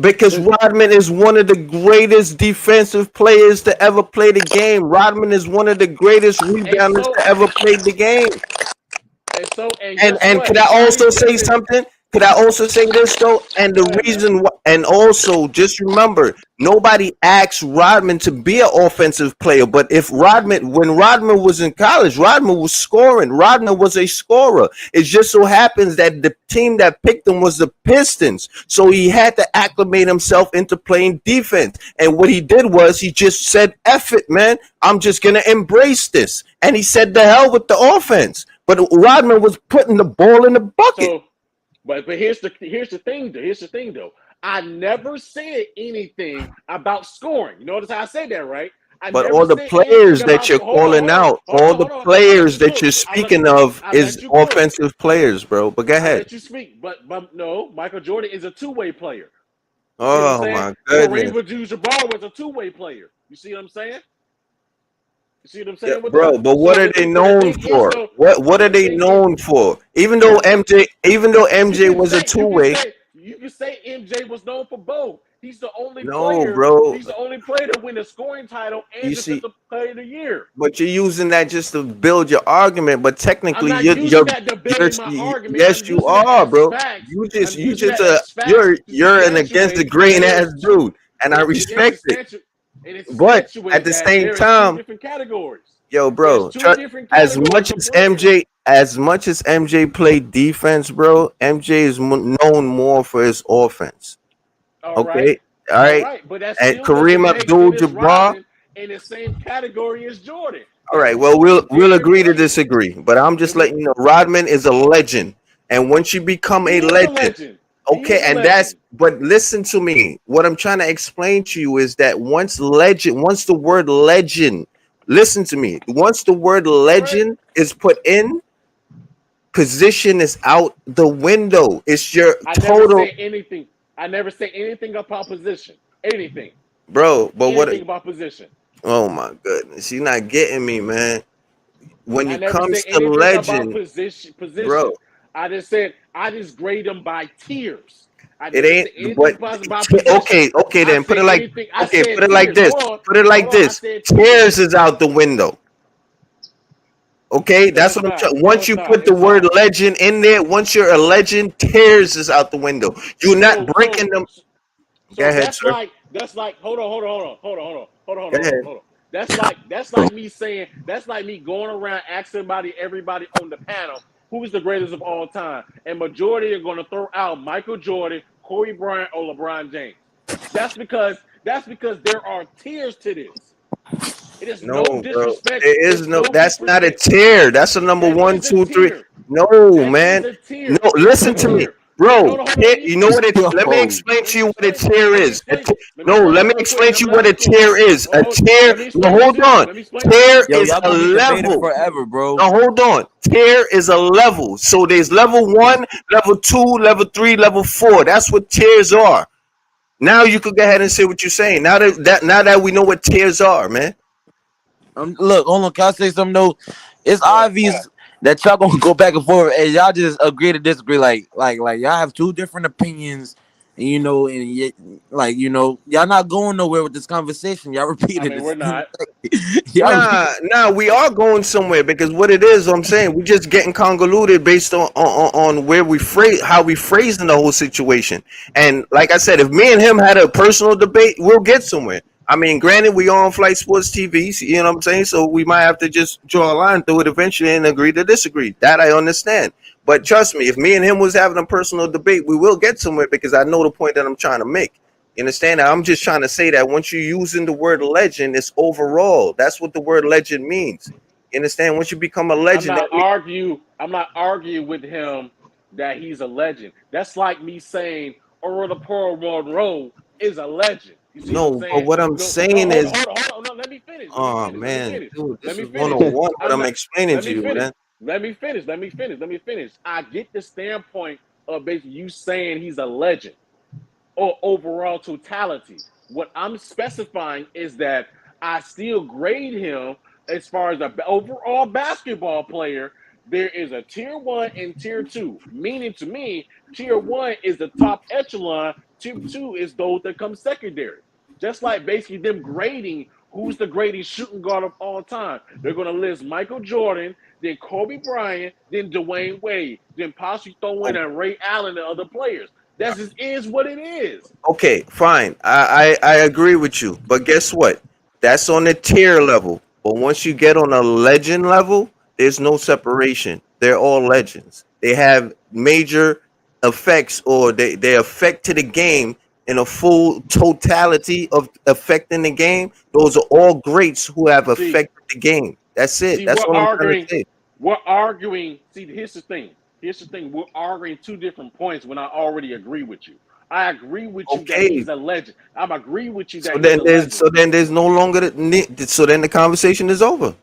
Because Rodman is one of the greatest defensive players to ever play the game. Rodman is one of the greatest rebounders to ever play the game. And And guess what? could I Scottie also say Pippen. something? Could I also say this though? And Go the ahead, man. reason, and also just remember, nobody asked Rodman to be an offensive player. But when Rodman was in college, Rodman was scoring. Rodman was a scorer. It just so happens that the team that picked him was the Pistons, so he had to acclimate himself into playing defense. And what he did was he just said, "F it, man. I'm just gonna embrace this." And he said, "The hell with the offense." But Rodman was putting the ball in the bucket. So, but here's the thing. Here's the thing, though. I never said anything about scoring. You notice how I said that, right? But all the players that you're calling out, all the players that you're speaking of is offensive players, bro. But go I ahead. let you speak, but no, Michael Jordan is a two-way player. Oh my goodness, Kareem Abdul-Jabbar was a two-way player. You see what I'm saying? You see what I'm saying, yeah, bro? But what are they known for? What are they known for? Even though MJ was a two-way. You can say MJ was known for both. He's the only player. Bro. He's the only player to win the scoring title and defensive player of the year. But you're using that just to build your argument. But technically, I'm not using that to build my argument. Yes, you are, bro. You're an against the grain ass dude, and I respect it. But at the same time, different categories. Yo, bro, as much as MJ played defense, bro, MJ is known more for his offense. All right. But that's and Kareem Abdul-Jabbar in the same category as Jordan. All right. Well, we'll agree to disagree, but I'm just letting you know Rodman is a legend, and once you become a legend, okay, and that's. But listen to me. What I'm trying to explain to you is that once the word legend, listen to me. Once the word legend is put in, position is out the window. It's your total. I never say anything about position. Anything. Bro, but anything about position. Oh my goodness. You're not getting me, man. When it comes to legend, position, bro. I just grade them by tiers. It ain't but okay then put it like this. Put it like this. Tiers is out the window. Okay, that's what I'm trying. Once you put the word legend in there, once you're a legend, tears is out the window. You're not breaking them. Go ahead, sir. That's like hold on. That's like me saying, that's like me going around asking everybody on the panel who's the greatest of all time, and majority are going to throw out Michael Jordan, Kobe Bryant, or LeBron James. That's because there are tiers to this. It is no disrespect. It is no. That's not a tier. That's a number 1, 2, 3. No, man. No, listen to me, bro. You know what it is? Let me explain to you what a tier is. Let me explain to you what a tier is. A tier. No, hold on. Tier is a level. Forever, bro. No, hold on. Tier is a level. So there's level 1, level 2, level 3, level 4. That's what tiers are. Now you could go ahead and say what you're saying. Now that we know what tiers are, man. Look, hold on. Can I say something though? It's obvious that y'all gonna go back and forth, and y'all just agree to disagree. Like y'all have two different opinions, and y'all not going nowhere with this conversation. Y'all repeated it. We're not. Nah, we are going somewhere because what it is, I'm saying, we're just getting convoluted based on where how we phrasing the whole situation. And like I said, if me and him had a personal debate, we'll get somewhere. I mean, granted, we on Flight Sports TV, you know what I'm saying? So we might have to just draw a line through it eventually and agree to disagree. That I understand. But trust me, if me and him was having a personal debate, we will get somewhere because I know the point that I'm trying to make. You understand? I'm just trying to say that once you're using the word legend, it's overall. That's what the word legend means. You understand? Once you become a legend. I'm not arguing with him that he's a legend. That's like me saying Earl Paul Monroe is a legend. No, but what I'm saying is, hold on, let me finish. Oh man, dude, this is 101. What I'm explaining to you, man. Let me finish. I get the standpoint of basically you saying he's a legend or overall totality. What I'm specifying is that I still grade him as far as an overall basketball player. There is a tier 1 and tier 2, meaning to me, tier 1 is the top echelon, Tier 2 is those that come secondary. Just like basically them grading who's the greatest shooting guard of all time. They're going to list Michael Jordan, then Kobe Bryant, then Dwayne Wade, then possibly throw in a Ray Allen and other players. That just is what it is. Okay, fine. I agree with you. But guess what? That's on the tier level. But once you get on a legend level, there's no separation. They're all legends. They have major effects, or they affect to the game in a full totality of affecting the game. Those are all greats who have affected the game. That's it. That's what I'm trying to say. We're arguing. See, here's the thing. We're arguing two different points when I already agree with you. I agree with you that he's a legend. I'm agree with you that he's a legend. So then there's no longer so then the conversation is over.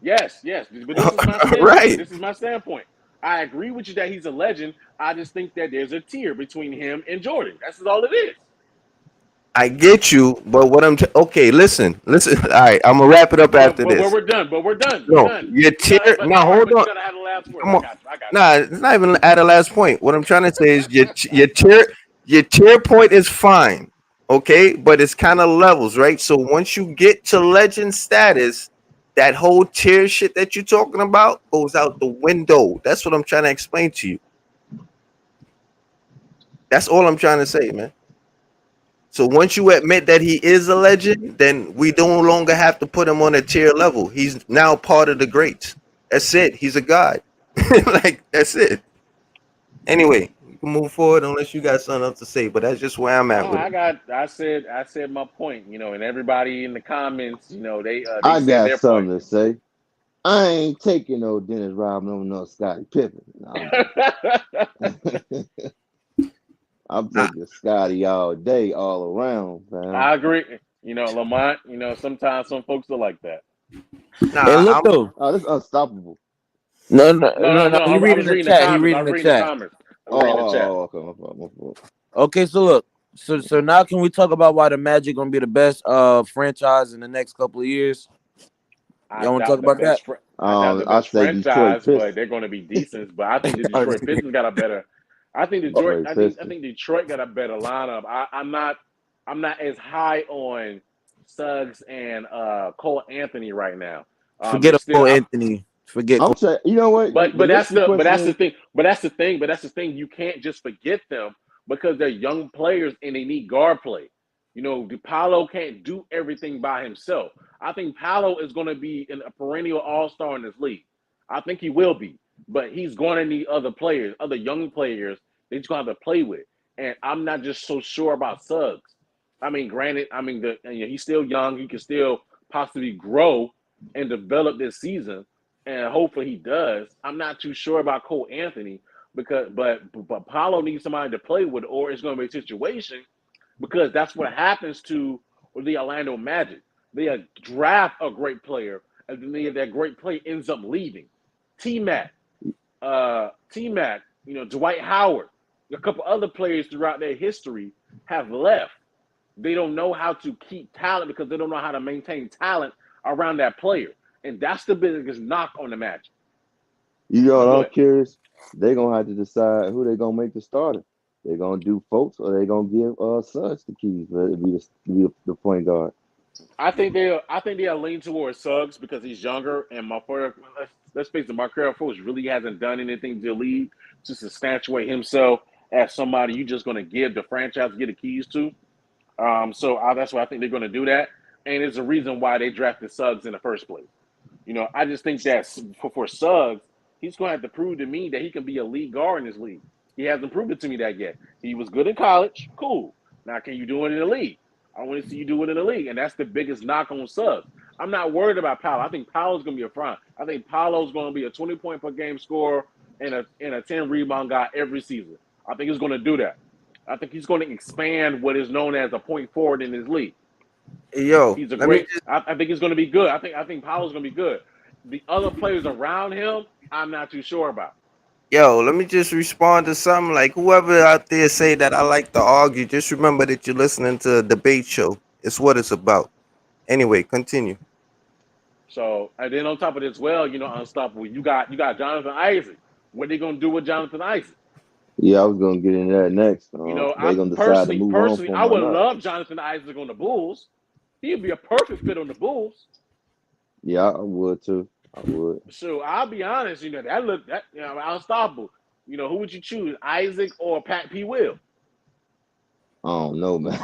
Yes. But this is my standpoint. Right. This is my standpoint. I agree with you that he's a legend. I just think that there's a tier between him and Jordan. That's all it is. I get you, but what okay, listen. All right, I'm gonna wrap it up after this. We're done. No, your tier. Now hold on. Come on. Nah, it's not even at the last point. What I'm trying to say is your tier point is fine, okay, but it's kind of levels, right? So once you get to legend status, that whole tier shit that you're talking about goes out the window. That's what I'm trying to explain to you. That's all I'm trying to say, man. So once you admit that he is a legend, then we no longer have to put him on a tier level. He's now part of the greats. That's it. He's a god. Like, that's it. Anyway, you can move forward unless you got something else to say, but that's just where I'm at with it. I said my point, and everybody in the comments, they I said got their something point. to say. I ain't taking no Dennis Rodman over no Scottie Pippen. No, I'm taking Scotty all day, all around, man. I agree. Lamont, sometimes some folks are like that. Hey, look though. Oh, this is unstoppable. No. He reading the chat. He reading the chat. Okay. Okay, so look. So now can we talk about why the Magic gonna be the best franchise in the next couple of years? Y'all want to talk about that? I say franchise, Detroit but they're going to be decent. But I think the Detroit Pistons got a better. I think Detroit. I think Detroit got a better lineup. I'm not as high on Suggs and Cole Anthony right now. Forget Cole Anthony. Forget. You know what? But that's the thing. But that's the thing. You can't just forget them because they're young players and they need guard play. Paolo can't do everything by himself. I think Paolo is going to be a perennial all-star in this league. I think he will be, but he's going to need other players, other young players that he's going to have to play with. And I'm not just so sure about Suggs. I mean, granted, he's still young. He can still possibly grow and develop this season, and hopefully he does. I'm not too sure about Cole Anthony but Paolo needs somebody to play with, or it's going to be a situation. Because that's what happens to the Orlando Magic. They draft a great player, and then that great player ends up leaving. T-Mac, Dwight Howard, a couple other players throughout their history have left. They don't know how to keep talent because they don't know how to maintain talent around that player. And that's the biggest knock on the Magic. You know what I'm curious? They're going to have to decide who they're going to make the starter. They're gonna do folks, or they're gonna give Suggs the keys to be the point guard. I think they'll lean towards Suggs because he's younger, and let's face it, Markelle Fultz really hasn't done anything to the league to substantiate himself as somebody you're just gonna give the franchise get the keys to. So that's why I think they're gonna do that, and it's a reason why they drafted Suggs in the first place. I just think that for Suggs, he's gonna have to prove to me that he can be a lead guard in this league. He hasn't proved it to me that yet. He was good in college. Cool. Now, can you do it in the league? I want to see you do it in the league. And that's the biggest knock on Suggs. I'm not worried about Paolo. I think Paolo's going to be a front. I think Paolo's going to be a 20-point per game scorer and a 10-rebound guy every season. I think he's going to do that. I think he's going to expand what is known as a point forward in his league. He's a great. I think he's going to be good. I think Paolo's going to be good. The other players around him, I'm not too sure about. Let me just respond to something. Like, whoever out there say that I like to argue, just remember that you're listening to a debate show. It's what it's about. Anyway, continue. So, and then on top of this, unstoppable. You got Jonathan Isaac. What are they gonna do with Jonathan Isaac? Yeah, I was gonna get into that next. You know, They gonna decide to move on from I him or would not. love Jonathan Isaac on the Bulls. He'd be a perfect fit on the Bulls. Yeah, I would too. I would. So I'll be honest, that unstoppable. Who would you choose, Isaac or Pat P. Will? I don't know, man.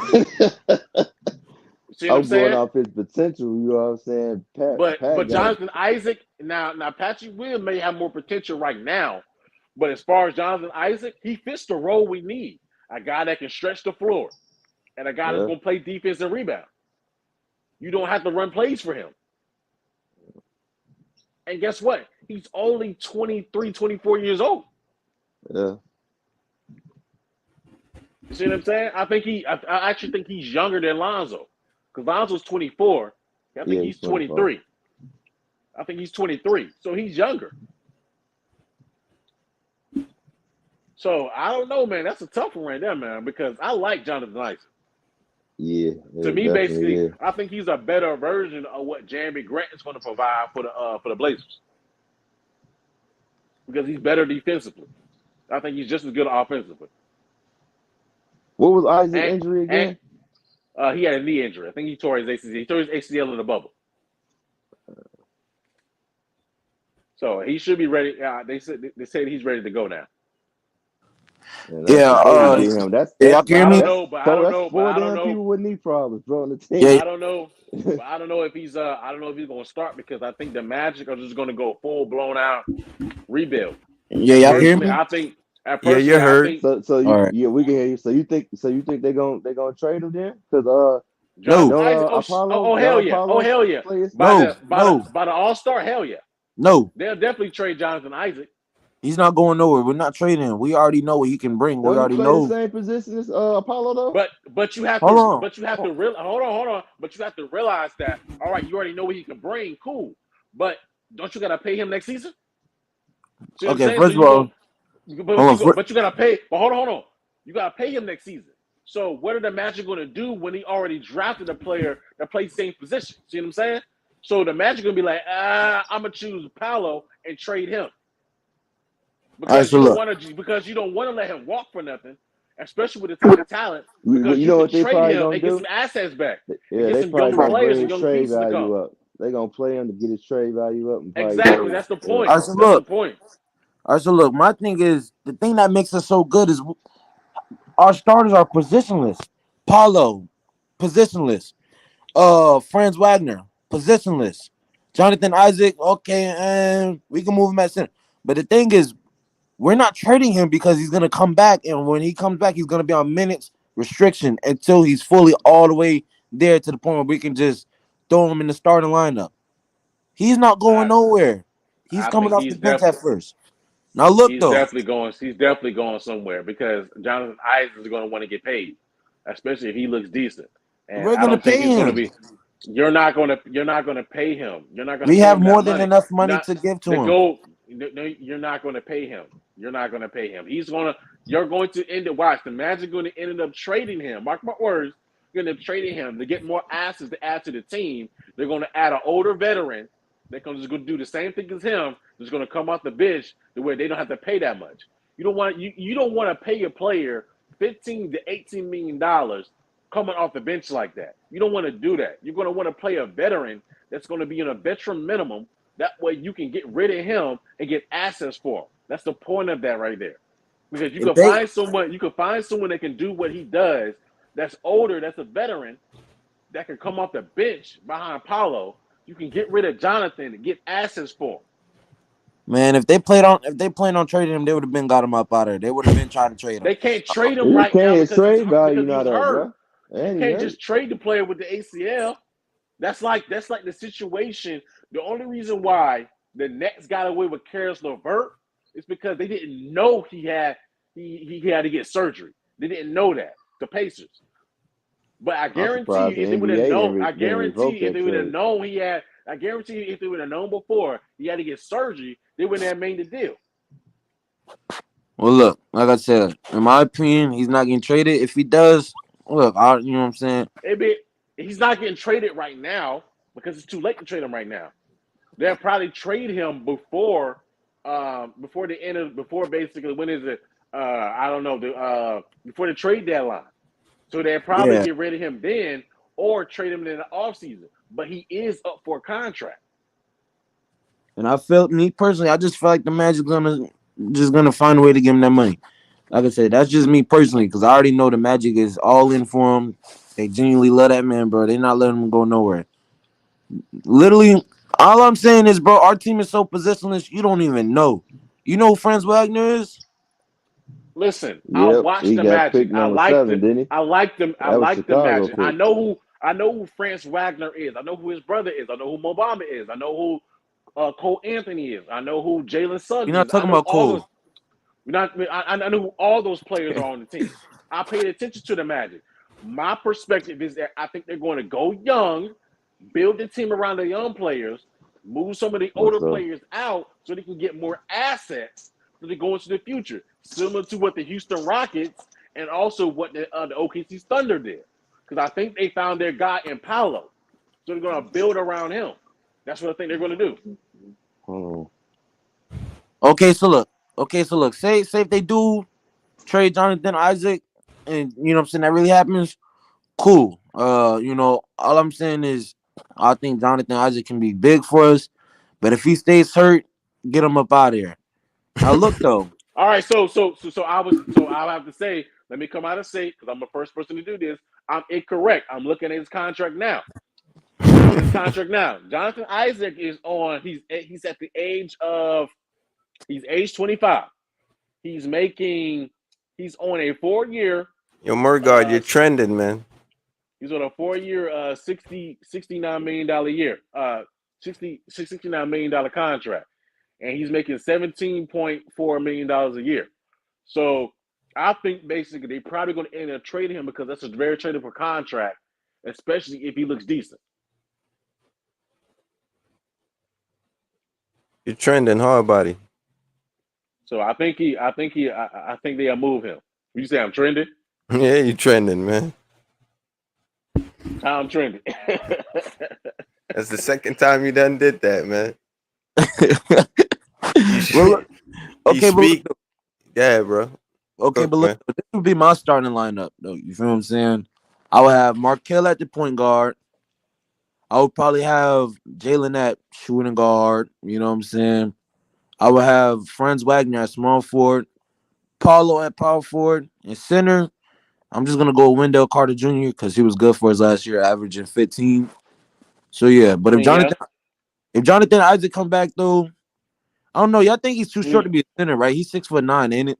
See what I'm I'm going saying? off his potential. You know what I'm saying? But Pat got Jonathan Isaac now Patrick Will may have more potential right now, but as far as Jonathan Isaac, he fits the role we need. A guy that can stretch the floor, and a guy that's going to play defense and rebound. You don't have to run plays for him. And guess what? He's only 23, 24 years old. Yeah. You see what I'm saying? I actually think he's younger than Lonzo. Because Lonzo's 24. I think he's 23. I think he's 23. So he's younger. So I don't know, man. That's a tough one right there, man, because I like Jonathan Isaac. Yeah. To me, basically, I think he's a better version of what Jeremy Grant is going to provide for the Blazers. Because he's better defensively. I think he's just as good offensively. What was Isaac's injury again? He had a knee injury. I think he tore his ACL. He tore his ACL in the bubble. So he should be ready. They said he's ready to go now. Yeah, I don't know, but I don't know. People with knee problems, bro, on the team. Yeah. I don't know. But I don't know if he's going to start because I think the Magic are just going to go full blown out rebuild. Yeah, y'all hear me? I think. Yeah, you heard. So All right. Yeah, we can hear you. So you think they're gonna trade him then? Because Apollo, hell yeah. Oh hell yeah. By the All-Star, hell yeah. No. They'll definitely trade Jonathan Isaac. He's not going nowhere. We're not trading him. We already know what he can bring. We already know. The same position as Apollo though. But you have hold to But you have to realize that. All right, you already know what he can bring. Cool. But don't you gotta pay him next season? Okay, first of all. But you gotta pay. But hold on. You gotta pay him next season. So what are the Magic going to do when he already drafted a player that plays the same position? See what I'm saying? So the Magic going to be like, I'm gonna choose Paolo and trade him because you don't want to let him walk for nothing, especially with the type of talent. Because you know what they trade probably him gonna and do? get some assets back. Yeah, they probably gonna bring his trade value up. They're gonna play him to get his trade value up. Exactly, that's the point. All right, so look, my thing is the thing that makes us so good is our starters are positionless. Paulo, positionless. Franz Wagner, positionless. Jonathan Isaac, okay, and we can move him at center. But the thing is, we're not trading him because he's gonna come back, and when he comes back, he's gonna be on minutes restriction until he's fully all the way there to the point where we can just throw him in the starting lineup. He's not going nowhere. He's coming off the bench at first. Now look, he's definitely going somewhere because Jonathan Isaac is going to want to get paid, especially if he looks decent. And we're going to pay him. You're not going to pay him. You're not going. We have more than enough money to give to him. No, you're not going to pay him. You're not going to pay him. You're going to end up. Watch, the Magic going to end up trading him. Mark my words. You're going to trade him to get more assets to add to the team. They're going to add an older veteran. They're just going to do the same thing as him. Just going to come off the bench to where they don't have to pay that much. You don't want to pay a player $15 to $18 million coming off the bench like that. You don't want to do that. You're going to want to play a veteran that's going to be in a veteran minimum. That way you can get rid of him and get assets for him. That's the point of that right there. Because you can find someone that can do what he does. That's older. That's a veteran that can come off the bench behind Paolo. You can get rid of Jonathan and get assets for him. Man, if they planned on trading him, they would have been got him up out of there. They would have been trying to trade him. They can't trade him right now because trade value he's not up, hurt. Bro. You can't just trade the player with the ACL. That's like the situation. The only reason why the Nets got away with Karis LeVert is because they didn't know he had to get surgery. They didn't know that, the Pacers. But I guarantee you, if they would have known, if they would have known before he had to get surgery, they wouldn't have made the deal. Well, look, like I said, in my opinion, he's not getting traded. If he does, look, you know what I'm saying? He's not getting traded right now because it's too late to trade him right now. They'll probably trade him before basically, when is it? I don't know, before the trade deadline. So they'll probably Yeah, get rid of him then or trade him in the offseason. But he is up for a contract. and I felt me personally, I just feel like the Magic gonna find a way to give him that money. Like I said, that's just me personally because I already know the Magic is all in for him. They genuinely love that man, bro. They're not letting him go nowhere. Literally, all I'm saying is, bro, our team is so positionless. You don't even know. You know who Franz Wagner is? Listen, I Yep, watched he the got Magic. picked number 7, didn't he? I like them. I That was like the Chicago Magic. pick. I know who France Wagner is. I know who his brother is. I know who Mobama is. I know who Cole Anthony is. I know who Jalen You're Suggs not is. I talking know about all those. Cole. I know who all those players are on the team. I paid attention to the Magic. My perspective is that I think they're going to go young, build the team around the young players, move some of the older What's up? players out so they can get more assets so they go into the future, similar to what the Houston Rockets and also what the OKC Thunder did. Because I think they found their guy in Paolo. So they're going to build around him. That's what I think they're going to do. Oh. Okay, so look. Say if they do trade Jonathan Isaac, and you know what I'm saying that really happens. Cool. All I'm saying is I think Jonathan Isaac can be big for us, but if he stays hurt, get him up out of here. Now look though. All right, so I'll have to say, let me come out and say, because I'm the first person to do this, I'm incorrect. I'm looking at his contract now. Jonathan Isaac is on. He's at the age of. He's age 25. He's making. He's on a 4-year. Yo, Murgard, you're trending, man. He's on a 4-year, $69 million a year, $69 million contract, and he's making $17.4 million a year. So I think basically they're probably going to end up trading him because that's a very tradable contract, especially if he looks decent. You're trending hard, buddy. So I think they'll move him. You say I'm trending? Yeah, you're trending, man. I'm trending. That's the second time you done did that, man. Okay, speak. Yeah, bro. Okay, but look, this would be my starting lineup, though. You feel what I'm saying? I would have Markelle at the point guard. I would probably have Jalen at shooting guard. You know what I'm saying? I would have Franz Wagner at small forward, Paulo at power forward, and center. I'm just gonna go Wendell Carter Jr. because he was good for us last year, averaging 15. So yeah, but if Jonathan Isaac come back though, I don't know. Y'all think he's too short to be a center, right? He's 6'9", ain't it?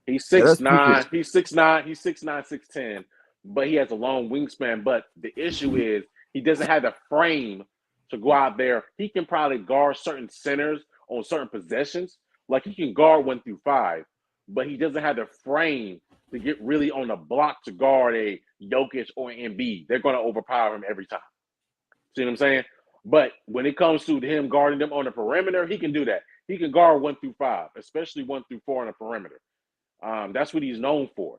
He's 6'9". He's 6'9". He's 6'9", 6'10", but he has a long wingspan. But the issue is he doesn't have the frame to go out there. He can probably guard certain centers on certain possessions. Like he can guard 1 through 5, but he doesn't have the frame to get really on the block to guard a Jokic or an Embiid. They're going to overpower him every time. See what I'm saying? But when it comes to him guarding them on the perimeter, he can do that. He can guard 1 through 5, especially 1 through 4 on the perimeter. That's what he's known for.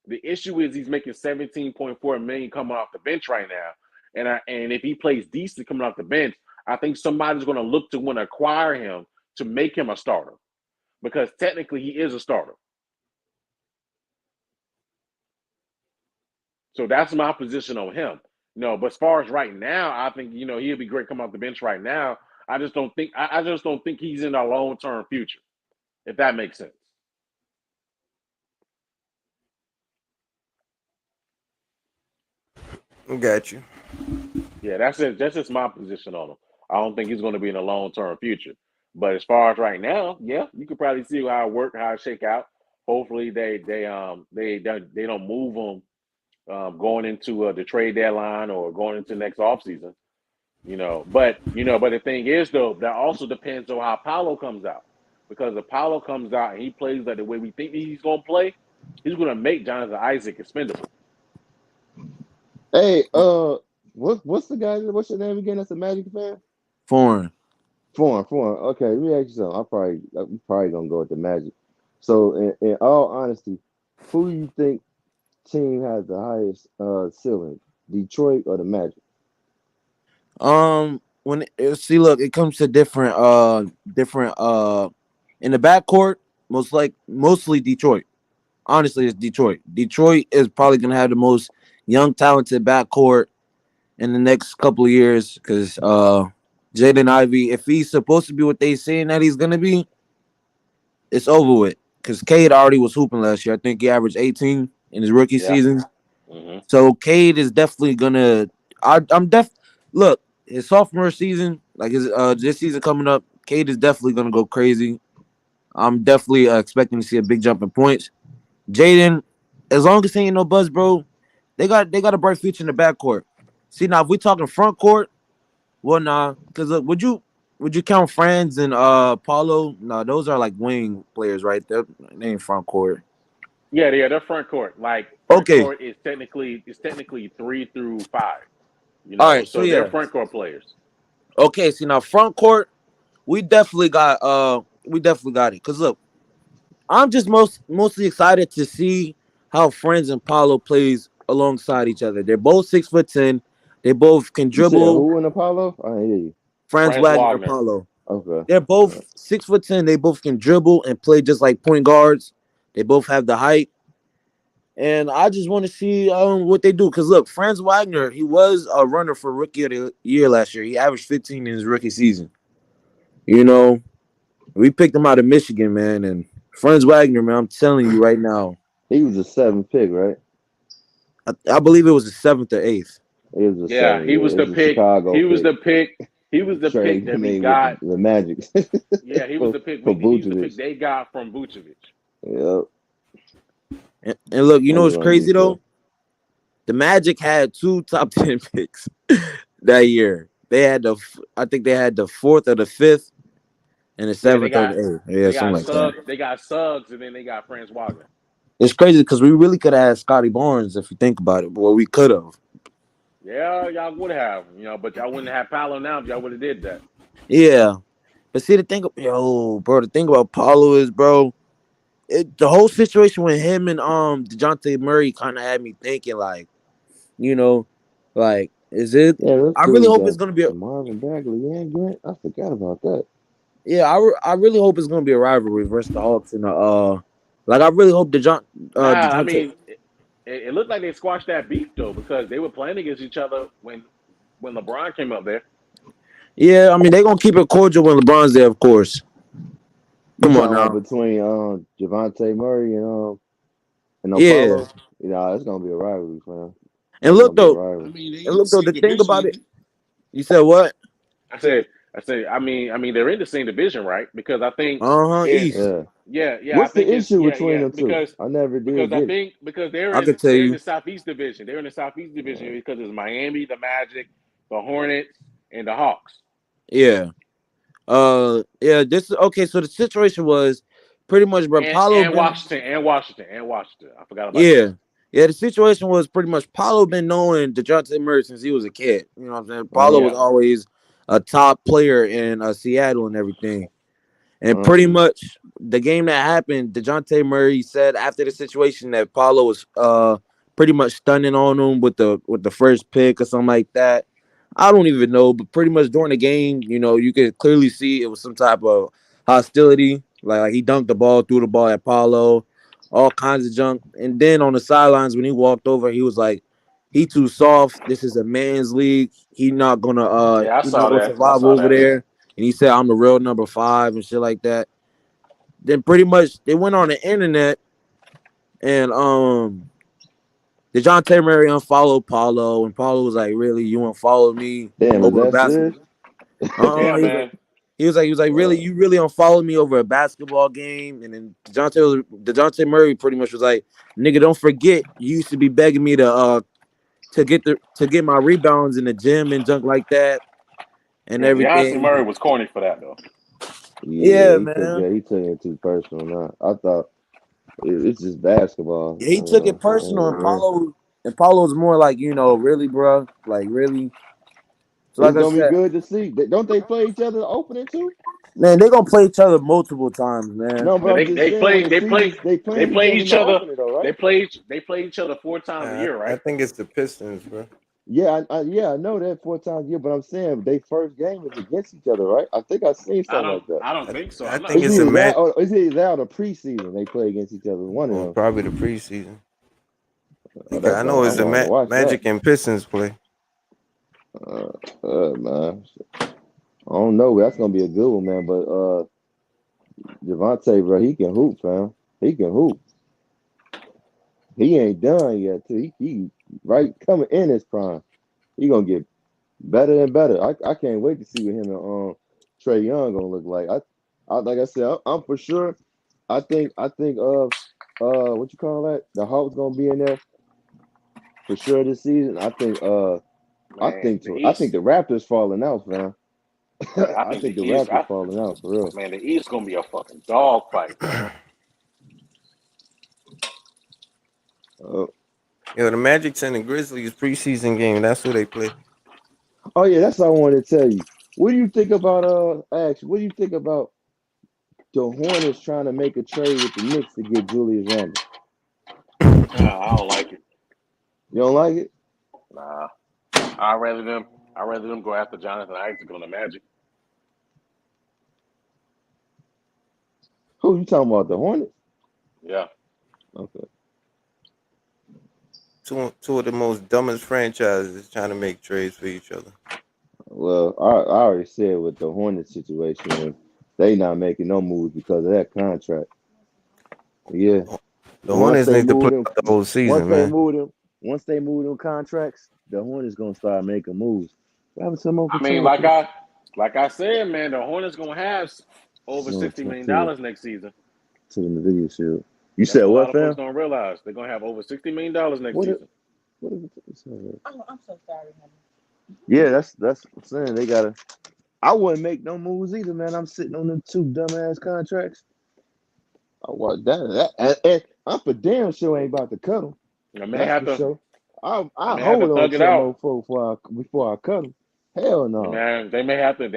The issue is he's making $17.4 million coming off the bench right now, and if he plays decent coming off the bench, I think somebody's going to look to want to acquire him to make him a starter, because technically he is a starter. So that's my position on him. But as far as right now, I think he'll be great coming off the bench right now. I just don't think he's in our long-term future, if that makes sense. I got you. Yeah, that's it. That's just my position on him. I don't think he's going to be in the long-term future. But as far as right now, yeah, you could probably see how it work, how it shake out. Hopefully, they don't move him going into the trade deadline or going into next offseason. But the thing is though, that also depends on how Paolo comes out. Because if Paolo comes out and he plays like the way we think he's going to play, he's going to make Jonathan Isaac expendable. Hey, what's the guy? What's your name again? That's a Magic fan. Foreign. Okay, let me ask you something. I'm probably gonna go with the Magic. So, in all honesty, who do you think team has the highest ceiling, Detroit or the Magic? Look, it comes to different in the backcourt. mostly Detroit. Honestly, it's Detroit. Detroit is probably gonna have the most young, talented backcourt in the next couple of years because Jaden Ivey, if he's supposed to be what they saying that he's gonna be, it's over with. Because Cade already was hooping last year. I think he averaged 18 in his rookie season. Mm-hmm. So Cade is definitely gonna. Look, his sophomore season, like his this season coming up, Cade is definitely gonna go crazy. I'm definitely expecting to see a big jump in points. Jaden, as long as he ain't no buzz, bro, they got a bright future in the backcourt. See now, if we talking front court, well, nah, because look, would you count Franz and Paulo? No, those are like wing players, right? They ain't front court. Yeah, they're front court. Like front Okay, court is technically 3 through 5. You all know, right, so so they're yeah, front court players. okay. See now, front court, we definitely got it. Cause look, I'm just mostly excited to see how Franz and Paulo plays alongside each other. They're both 6'10". They both can You said dribble. who in Apollo? I didn't hear you. Franz Franz Wagner, Wagner. Paulo. Okay. They're both 6'10". They both can dribble and play just like point guards. They both have the height. And I just want to see what they do. Because, look, Franz Wagner, he was a runner for Rookie of the Year last year. He averaged 15 in his rookie season. You know, we picked him out of Michigan, man. And Franz Wagner, man, I'm telling you right now. He was a 7th pick, right? I believe it was the 7th or 8th. It was a Yeah, 7th. he was It the was a pick. Chicago He was pick. the pick. He was the pick Trade that we made got. with the Magic. Yeah, he was the pick. for He was the Vucevic. pick they got from Vucevic. Yep. And look, you know what's That's crazy, though? unusual. The Magic had 2 top 10 picks that year. I think they had the 4th or the 5th and the Yeah, 7th or the 8th. Yeah, something like that. They got Suggs, and then they got Franz Wagner. It's crazy because we really could have had Scotty Barnes if you think about it. Well, we could have. Yeah, y'all would have, but y'all wouldn't have Paolo now if y'all would have did that. Yeah. But see, the thing about Paulo is, bro, the whole situation with him and DeJounte Murray kind of had me thinking, like, is it? Yeah, those I really dudes hope it's got gonna be. Marvin Bagley and Grant. I forgot about that. Yeah, I really hope it's gonna be a rivalry versus the Hawks and I really hope Nah, I DeJounte. mean, it looked like they squashed that beef though because they were playing against each other when LeBron came up there. Yeah, I mean they're gonna keep it cordial when LeBron's there, of course. Come on now. Between Javante Murray and Yeah. Apollo, it's gonna be a rivalry, man. And look though, the the thing about it. You said what? I said, I mean, they're in the same division, right? Because I think East. Yeah. Yeah. What's I think the issue between them two? because I never did. Because they're I in could tell you. the Southeast Division. They're in the Southeast Division because it's Miami, the Magic, the Hornets, and the Hawks. Yeah. This is okay. So the situation was pretty much, bro. And Washington. I forgot about that. Yeah. The situation was pretty much Paulo been knowing DeJounte Murray since he was a kid. You know what I'm saying? Paulo was always a top player in Seattle and everything. And pretty much the game that happened, DeJounte Murray said after the situation that Paulo was pretty much stunning on him with the first pick or something like that. I don't even know, but pretty much during the game, you could clearly see it was some type of hostility. Like he dunked the ball, threw the ball at Paulo, all kinds of junk. And then on the sidelines, when he walked over, he was like, "He too soft. This is a man's league. He not gonna survive over there." And he said, "I'm the real number 5" and shit like that. Then pretty much they went on the internet and DeJounte Murray unfollowed Paulo, and Paulo was like, "Really, you unfollowed me over a basketball?" He was like, "Really, you really unfollowed me over a basketball game?" And then DeJounte Murray pretty much was like, "Nigga, don't forget, you used to be begging me to get my rebounds in the gym and junk like that, and everything." DeJounte Murray was corny for that though. Yeah, man. He took it too personal. Now I thought it's just basketball. Yeah, he took it personal, and Paulo's more like, really, bro, like really. So it's gonna be good to see. Don't they play each other opening too? Man, they're gonna play each other multiple times, man. No, but they play each other. Though, right? They play each other 4 times a year, right? I think it's the Pistons, bro. Yeah, I know that 4 times a year, but I'm saying they first game is against each other, right? I think I seen I something like that. don't think so. I I'm not think It's it's a sure. either that match. or the preseason they play against each other. One of Well, them. probably the preseason. Oh, Because I know I it's the want to watch that. Magic and Pistons play. Man, I don't know. That's gonna be a good one, man. But Javante, bro, he can hoop, fam. He can hoop. He ain't done yet, too. He right coming in his prime. He gonna get better and better. I can't wait to see what him and Trey Young gonna look like. I like I said, I'm for sure. I think what you call that? The Hawks gonna be in there for sure this season. Man, the I think East. the Raptors falling out, man. Man, I I think the think the East. Raptors falling out for real. Man, the East gonna be a fucking dog fight, man. Uh, Yo, the Magic's and the Grizzlies preseason game. That's who they play. oh yeah, that's what I wanted to tell you. What do you think about Ash? What do you think about the Hornets trying to make a trade with the Knicks to get Julius Randle? I don't like it. You don't like it? Nah, I rather them go after Jonathan Isaac on the Magic. Who you talking about? The Hornets? Yeah. Okay. Two of the most dumbest franchises trying to make trades for each other. Well, I already said with the Hornets situation, they not making no moves because of that contract. Yeah. The Once Hornets they need to move play them, out the whole season, man. once they move them contracts, the Hornets gonna start making moves. What happened to them I mean, opportunities? like I said, man, the Hornets gonna have over No, $60 to million next season. the Nvidia shield. You That's said what a lot what, of folks fam? don't realize. They're gonna have over $60 million next What? season. Oh, I'm so sorry, honey. Yeah, that's what I'm saying. They gotta. I wouldn't make no moves either, man. I'm sitting on them 2 dumbass contracts. I want that. I'm for damn sure ain't about to cut them. I may That's have for to. sure. I I may have to hold on thug it to them out. before I cut them. Hell no. Man, they may have to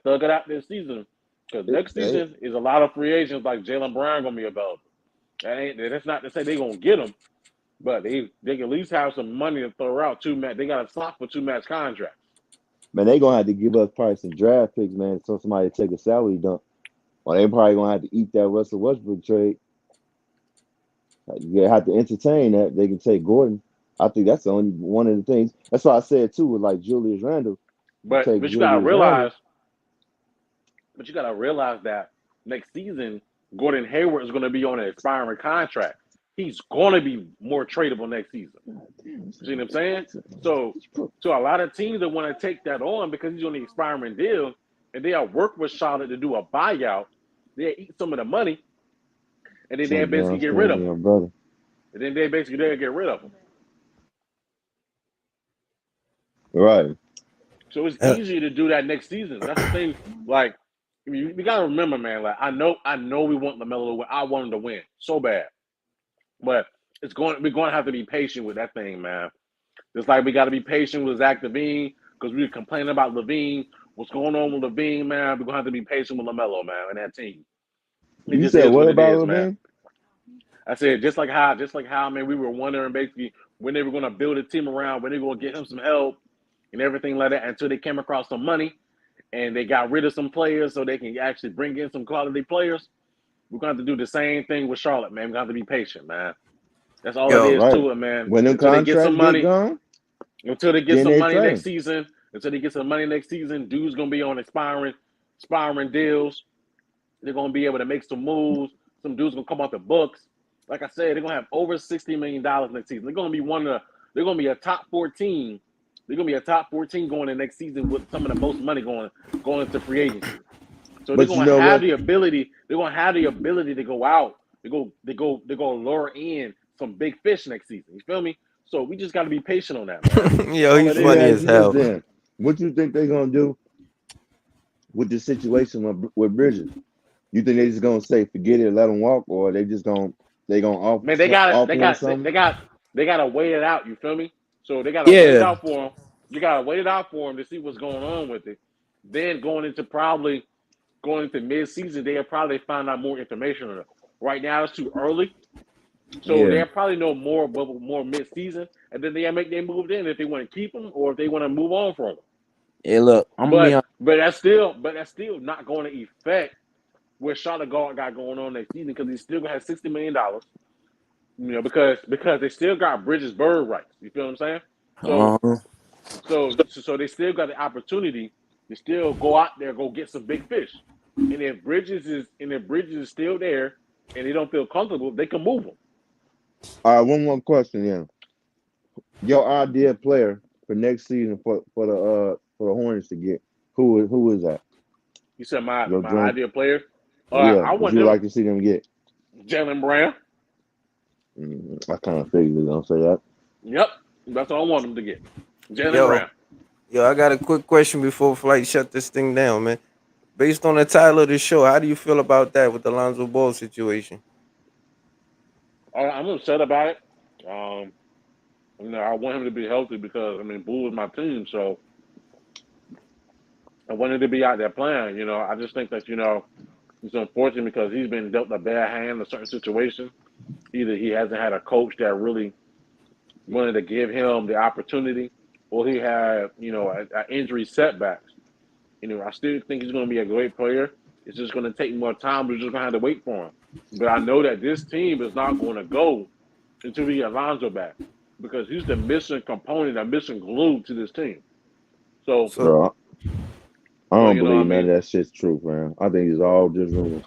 thug it out this season because next They, season is a lot of free agents like Jalen Brown gonna be available. That's not to say they're gonna get him, but they can at least have some money to throw out 2 match. They got a slot for 2 match contracts. man, they gonna have to give us probably some draft picks, man, so somebody take a salary dump. Or they probably gonna have to eat that Russell Westbrook trade. You have to entertain that. They can take Gordon. I think that's the only one of the things. That's why I said too with like Julius Randle. You But take you gotta Julius Randle. realize that next season Gordon Hayward is gonna be on an expiring contract. He's gonna be more tradable next season. You see what I'm saying? So a lot of teams that want to take that on because he's on the expiring deal, and they'll work with Charlotte to do a buyout. They'll eat some of the money, and then they'll Some basically damn get rid of your him. brother. And then they'll get rid of him. Right. So it's easier to do that next season. That's the thing. Like, we gotta remember, man. Like, I know we want LaMelo to win. I want him to win so bad, but we're going to have to be patient with that thing, man. Just like we got to be patient with Zach LaVine because we were complaining about LaVine. What's going on with LaVine, man? We're gonna have to be patient with LaMelo, man, and that team. It You just said is what what it about is, man. LaVine? I said just like how, man, we were wondering basically when they were gonna build a team around, when they were gonna get him some help and everything like that until they came across some money and they got rid of some players so they can actually bring in some quality players. We're gonna have to do the same thing with Charlotte, man. We're gonna have to be patient, man. That's all it is Right. to it, man. When them Until they get some contracts get money, gone, until they get then some they money trade next him. season, dude's gonna be on expiring deals. They're gonna be able to make some moves. Some dudes gonna come off the books. Like I said, they're gonna have over $60 million next season. They're gonna be a top 14. They're gonna be a top 14 going in next season with some of the most money going into free agency. So they're But you gonna know have what? the ability. They're gonna have the ability to go out. They go lure in some big fish next season. You feel me? So we just got to be patient on that, man. Yo, All he's it Let me funny is. ask as you this hell. then. What you think they're gonna do with the situation with Bridges? You think they just gonna say forget it, let him walk, or they gonna Man, they got offer him something? they got to wait it out. You feel me? So they got to wait it Yeah. out for him. You got to wait it out for him to see what's going on with it. Then going into mid-season, they'll probably find out more information on it. Right now, it's too early. So Yeah. they'll probably know more mid-season, and then they make their move then if they want to keep him or if they want to move on from him. Hey, look, I'm gonna be But honest. that's still not going to affect what Charlotte got going on next season because he's still gonna have $60 million. Because they still got Bridges bird rights. You feel what I'm saying? So Uh-huh. so they still got the opportunity to still go out there, go get some big fish. And if Bridges is still there and they don't feel comfortable, they can move him. All right, one more question, yeah. Your ideal player for next season for the Hornets to get who is that? You said my Your dream? ideal player. Yeah, I would want you them like to see them get? Jalen Brown. I kind of figured you were gonna say that. Yep, that's all I want them to get. Jalen Yo, Brown. I got a quick question before Flight shut this thing down, man. Based on the title of the show, how do you feel about that with the Lonzo Ball situation? I'm upset about it. I want him to be healthy because Boo is my team, so I wanted to be out there playing. I just think that it's unfortunate because he's been dealt a bad hand in a certain situation. Either he hasn't had a coach that really wanted to give him the opportunity, or he had a injury setbacks. I still think he's going to be a great player. It's just going to take more time. We're just going to have to wait for him. But I know that this team is not going to go until we get Lonzo back because he's the missing component, the missing glue to this team. So, Bro, I don't you know what I believe none of mean? that shit's true, man. I think it's all just rumors.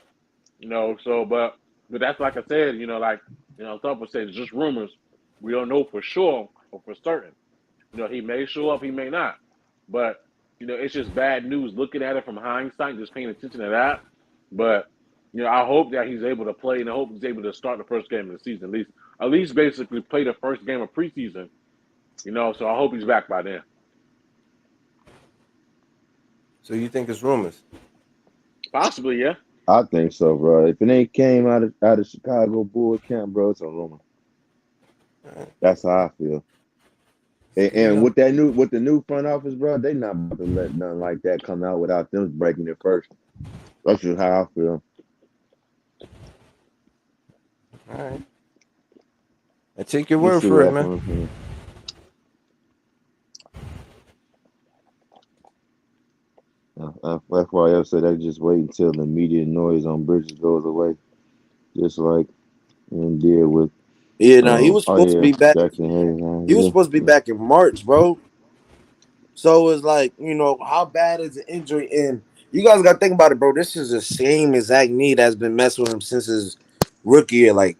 But that's like I said, some people say it's just rumors. We don't know for sure or for certain. He may show up, he may not. But, it's just bad news looking at it from hindsight, just paying attention to that. But, I hope that he's able to play and I hope he's able to start the first game of the season, at least basically play the first game of preseason. So I hope he's back by then. So you think it's rumors? Possibly, yeah. I think so, bro. If it ain't came out of Chicago Bulls camp, bro, it's a rumor. That's how I feel. And with the new front office, bro, they not about to let nothing like that come out without them breaking it first. That's just how I feel. All right. I take your Let's word see for what it, man. happens. That's why I said I just wait until the media noise on Bridges goes away, just like and deal with. Yeah, no, he was supposed to be back. Jackson Hayes. He was supposed to be back in March, bro. So it's like, how bad is the injury? And you guys got to think about it, bro. This is the same exact knee that's been messing with him since his rookie year. Like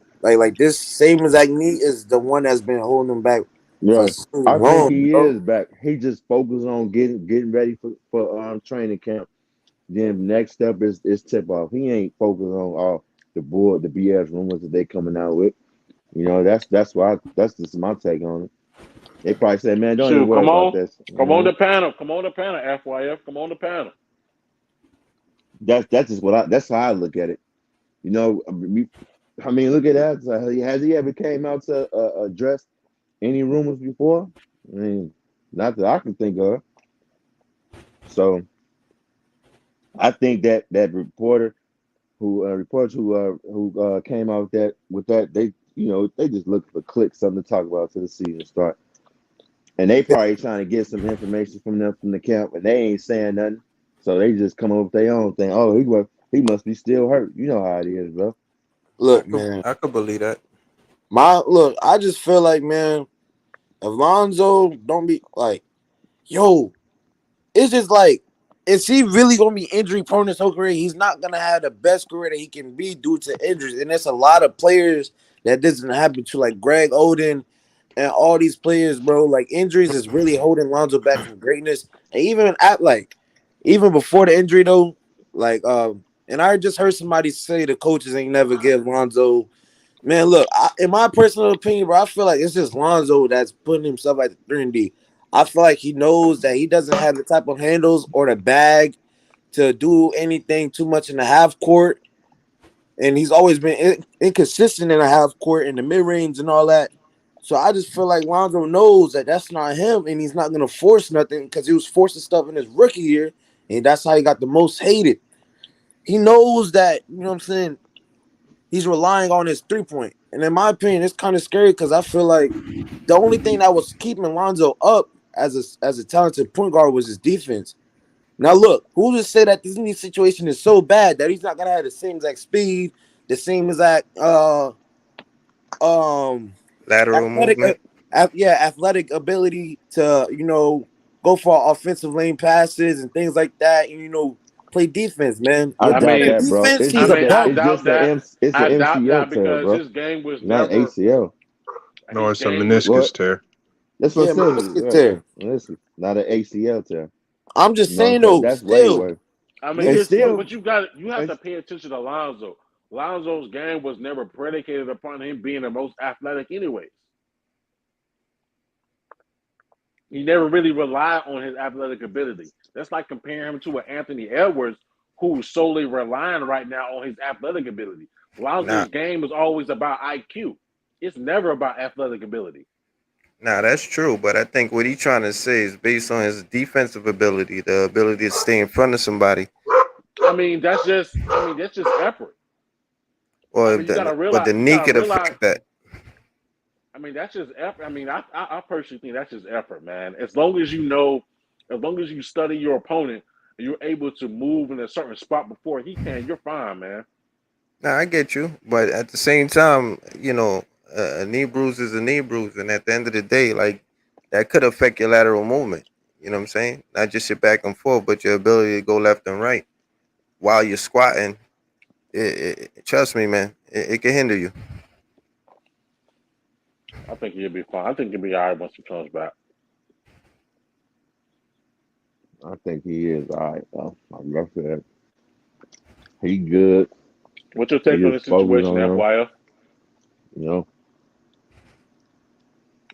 this same exact knee is the one that's been holding him back for Yeah, so I think long, he bro. is back. He just focused on getting ready for training camp. Then next step is tip off. He ain't focused on all the BS rumors that they coming out with. That's just my take on it. They probably say, man, don't even Shoot, worry about this. come on the panel, FYF, come on the panel. That's just that's how I look at it. Look at that. Has he ever came out to address any rumors before? Not that I can think of. So I think that reporter who came out with that they just look for clicks, something to talk about till the season start, and they probably trying to get some information from the camp, and they ain't saying nothing, so they just come up with their own thing. Oh, he must be still hurt. You know how it is, bro. Look, man. I could believe that. I just feel like, man, Alonzo don't be like, yo, it's just like, is he really gonna be injury prone his whole career? He's not gonna have the best career that he can be due to injuries. And there's a lot of players that doesn't happen to, like Greg Oden and all these players, bro. Like injuries is really holding Lonzo back from greatness. And even before the injury though, and I just heard somebody say the coaches ain't never give Lonzo. Man, look, in my personal opinion, bro, I feel like it's just Lonzo that's putting himself at the 3-and-D. I feel like he knows that he doesn't have the type of handles or the bag to do anything too much in the half court. And he's always been inconsistent in the half court in the mid-range and all that. So I just feel like Lonzo knows that that's not him, and he's not going to force nothing because he was forcing stuff in his rookie year, and that's how he got the most hated. He knows that, you know what I'm saying, he's relying on his 3-point. And in my opinion, it's kind of scary because I feel like the only thing that was keeping Lonzo up as a talented point guard was his defense. Now look, who to say that this situation is so bad that he's not gonna have the same exact speed, the same exact lateral athletic, movement. athletic ability to go for offensive lane passes and things like that, and play defense, man. I Without doubt that that, bro. defense, It's he's just a that bum. it's I an doubt MCL that tear, because bro. his game was Not never. ACL. No, His it's a game was. meniscus tear. That's what Yeah, I said. meniscus Right. tear. Listen, not an ACL tear. I'm just You know what I'm saying saying? though, That's way still, worse. I mean, And niggas still, but you have to pay attention to Lonzo. Lonzo's game was never predicated upon him being the most athletic, anyways. He never really relied on his athletic ability. That's like comparing him to an Anthony Edwards, who's solely relying right now on his athletic ability. Nah, Lonzo's game is always about IQ. It's never about athletic ability. nah, that's true. But I think what he's trying to say is based on his defensive ability, the ability to stay in front of somebody. I mean, that's just effort. I Or mean, you gotta but realize. the You knee gotta could realize. affect that. I mean, that's just effort. I mean, I personally think that's just effort, man. As long as you know, as long as you study your opponent and you're able to move in a certain spot before he can, you're fine, man. Nah, I get you, but at the same time, a knee bruise is a knee bruise, and at the end of the day, like that could affect your lateral movement. You know what I'm saying? Not just your back and forth, but your ability to go left and right while you're squatting. Trust me, man, it can hinder you. I think he'll be fine. I think he'll be all right once he comes back. I think he is all right, though. Like I said, he good. What's your He take on the just focus situation, on him. FYF? You know,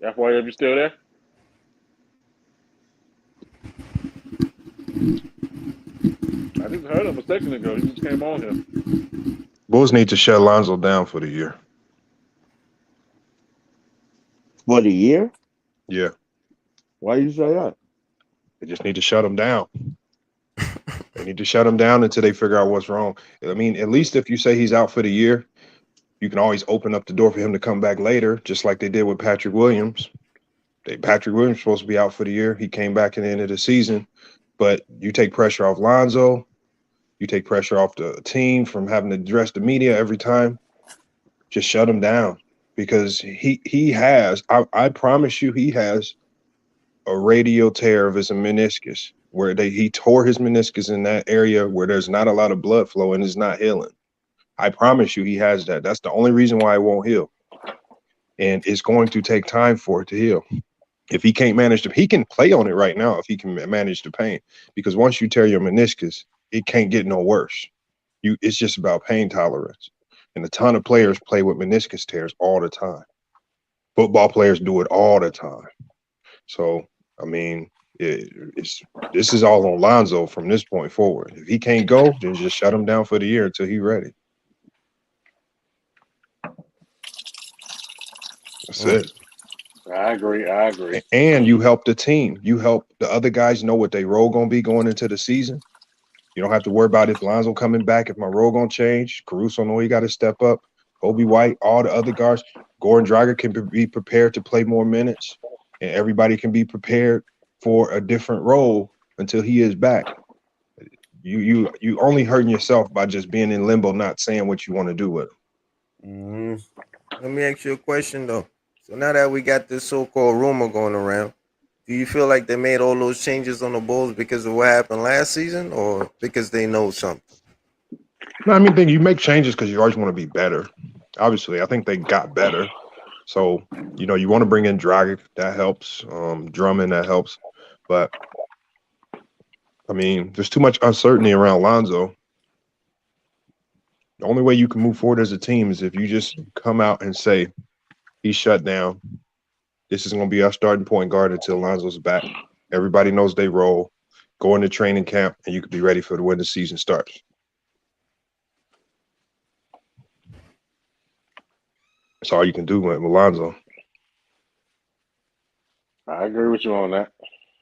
FYF, you still there? I just heard him a second ago. He just came on here. Bulls need to shut Lonzo down for the year. for the year. Yeah, Why you say that? they just need to shut him down. They need to shut him down until they figure out what's wrong. I mean, at least if you say he's out for the year, you can always open up the door for him to come back later, just like they did with Patrick Williams. Patrick Williams was supposed to be out for the year. He came back at the end of the season. But you take pressure off Lonzo. You take pressure off the team from having to address the media every time. Just shut him down because he has, I promise you, he has a radial tear of his meniscus where he tore his meniscus in that area where there's not a lot of blood flow and it's not healing. I promise you he has that. That's the only reason why it won't heal. And it's going to take time for it to heal. If he can't manage he can play on it right now if he can manage the pain. Because once you tear your meniscus, it can't get no worse. It's just about pain tolerance. And a ton of players play with meniscus tears all the time. Football players do it all the time. So, I mean, this is all on Lonzo from this point forward. If he can't go, then just shut him down for the year until he's ready. That's it. I agree. And you help the team. You help the other guys know what their role going to be going into the season. You don't have to worry about if Lonzo coming back, if my role going to change. Caruso know he got to step up. Kobe White, all the other guards. Gordon Dragic can be prepared to play more minutes. And everybody can be prepared for a different role until he is back. You only hurting yourself by just being in limbo, not saying what you want to do with him. Let me ask you a question, though. So now that we got this so-called rumor going around, do you feel like they made all those changes on the Bulls because of what happened last season or because they know something? No, I mean, you make changes because you always want to be better. Obviously, I think they got better. So, you want to bring in Dragic. That helps. Drummond, that helps. But, I mean, there's too much uncertainty around Lonzo. The only way you can move forward as a team is if you just come out and say, he's shut down. This is going to be our starting point guard until Lonzo's back. Everybody knows they role. Go into training camp, and you can be ready for when the season starts. That's all you can do with Lonzo. I agree with you on that.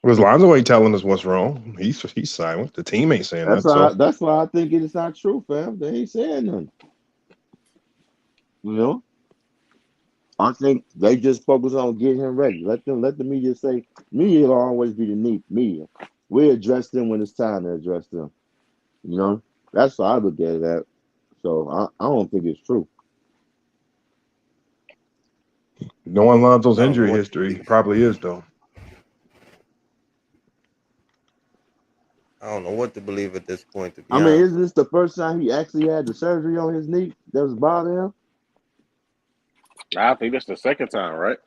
Because Lonzo ain't telling us what's wrong. He's silent. The team ain't saying that. That's why I think it is not true, fam. They ain't saying nothing. You know? I think they just focus on getting him ready. Let the media say. Media will always be the media. We address them when it's time to address them. You know, that's how I look at it. So I don't think it's true. Knowing Lonzo's I don't know injury what to history, believe. probably is though. I don't know what to believe at this point, to be I mean, honest. isn't this the first time he actually had the surgery on his knee that was bothering him? I think that's the second time, right?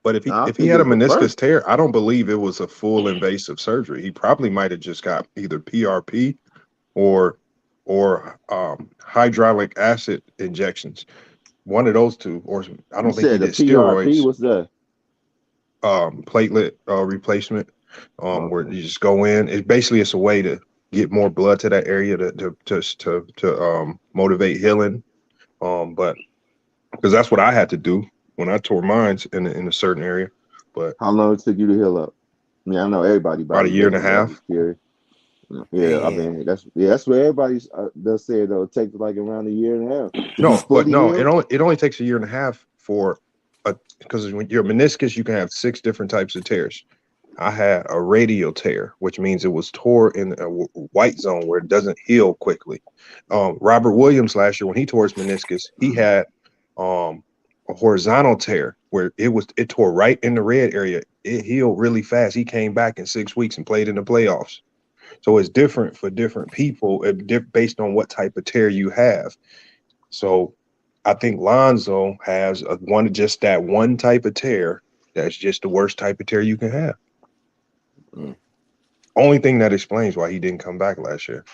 But if I he think had a it's the meniscus first. tear, I don't believe it was a full invasive surgery. He probably might have just got either PRP or hydraulic acid injections. One of those two, or I You don't think he said the did PRP. steroids. What's that? Platelet replacement, where Okay. you just go in. It's a way to get more blood to that area to motivate healing. But because that's what I had to do when I tore mines in a certain area. But How long it took you to heal up? I mean, I know everybody's about a body year and a different, but I'm half. just curious. Yeah, I Damn. mean that's what everybody does say though. It takes like around a year and a half to be No, but fully no, it healed. only takes a year and a half because when your meniscus, you can have 6 different types of tears. I had a radial tear, which means it was tore in a white zone where it doesn't heal quickly. Robert Williams last year, when he tore his meniscus, he had a horizontal tear where it tore right in the red area. It healed really fast. He came back in 6 weeks and played in the playoffs. So it's different for different people based on what type of tear you have. So I think Lonzo has just that one type of tear. That's just the worst type of tear you can have. Only thing that explains why he didn't come back last year.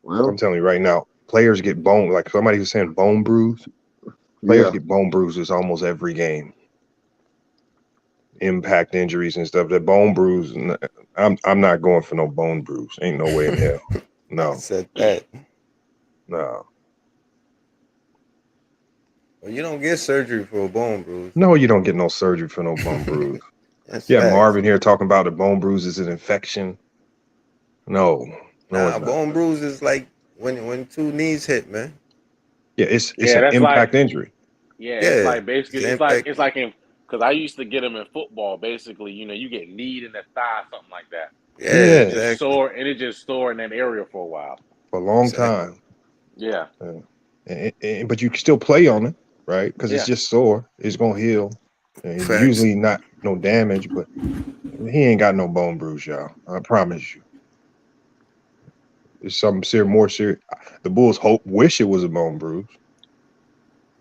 Well, I'm telling you right now, players get bone, like somebody was saying, bone bruise. Players yeah. get bone bruises almost every game. Impact injuries and stuff. That bone bruise, I'm not going for no bone bruise. Ain't no way in hell. I No, said that. no, Well, you don't get surgery for a bone bruise. no. You don't get no surgery for no bone bruise. That's Yeah, facts. Marvin here talking about the bone bruise is an infection. No, Nah, it's not. bone bruise is like when two knees hit, man. Yeah, it's Yeah, an that's like impact injury. it's Yeah, like basically it's impact. it's like in because I used to get them in football. Basically, you get kneed in the thigh, something like that, Yeah, and it Yeah, just exactly, sore in that area for a while. for a long exactly. time. Yeah, But you can still play on it, right? Because it's yeah. just sore. It's gonna heal. And Facts. usually not no damage, but he ain't got no bone bruise, y'all. I promise you. It's something more serious. The Bulls wish it was a bone bruise.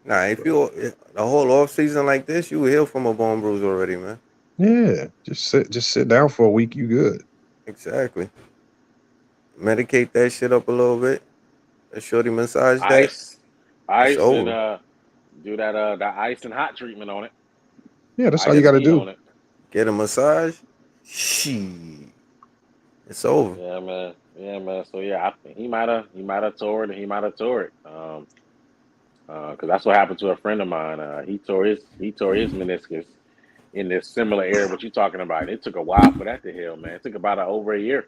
Nah, if you the whole off season like this, you will heal from a bone bruise already, man. Yeah, just sit down for a week. You good? Exactly. Medicate that shit up a little bit. Let shorty massage that. Ice, It's ice, and over. do that ice and hot treatment on it. Yeah, that's all you Ice got and to heat do. on it. Get a massage. She. It's over. Yeah, man. Yeah, man. So yeah, I think he might have tore it, and he might have tore it. Because that's what happened to a friend of mine. He tore his meniscus in this similar area what you're talking about. It took a while for that to heal, man. It took about over a year.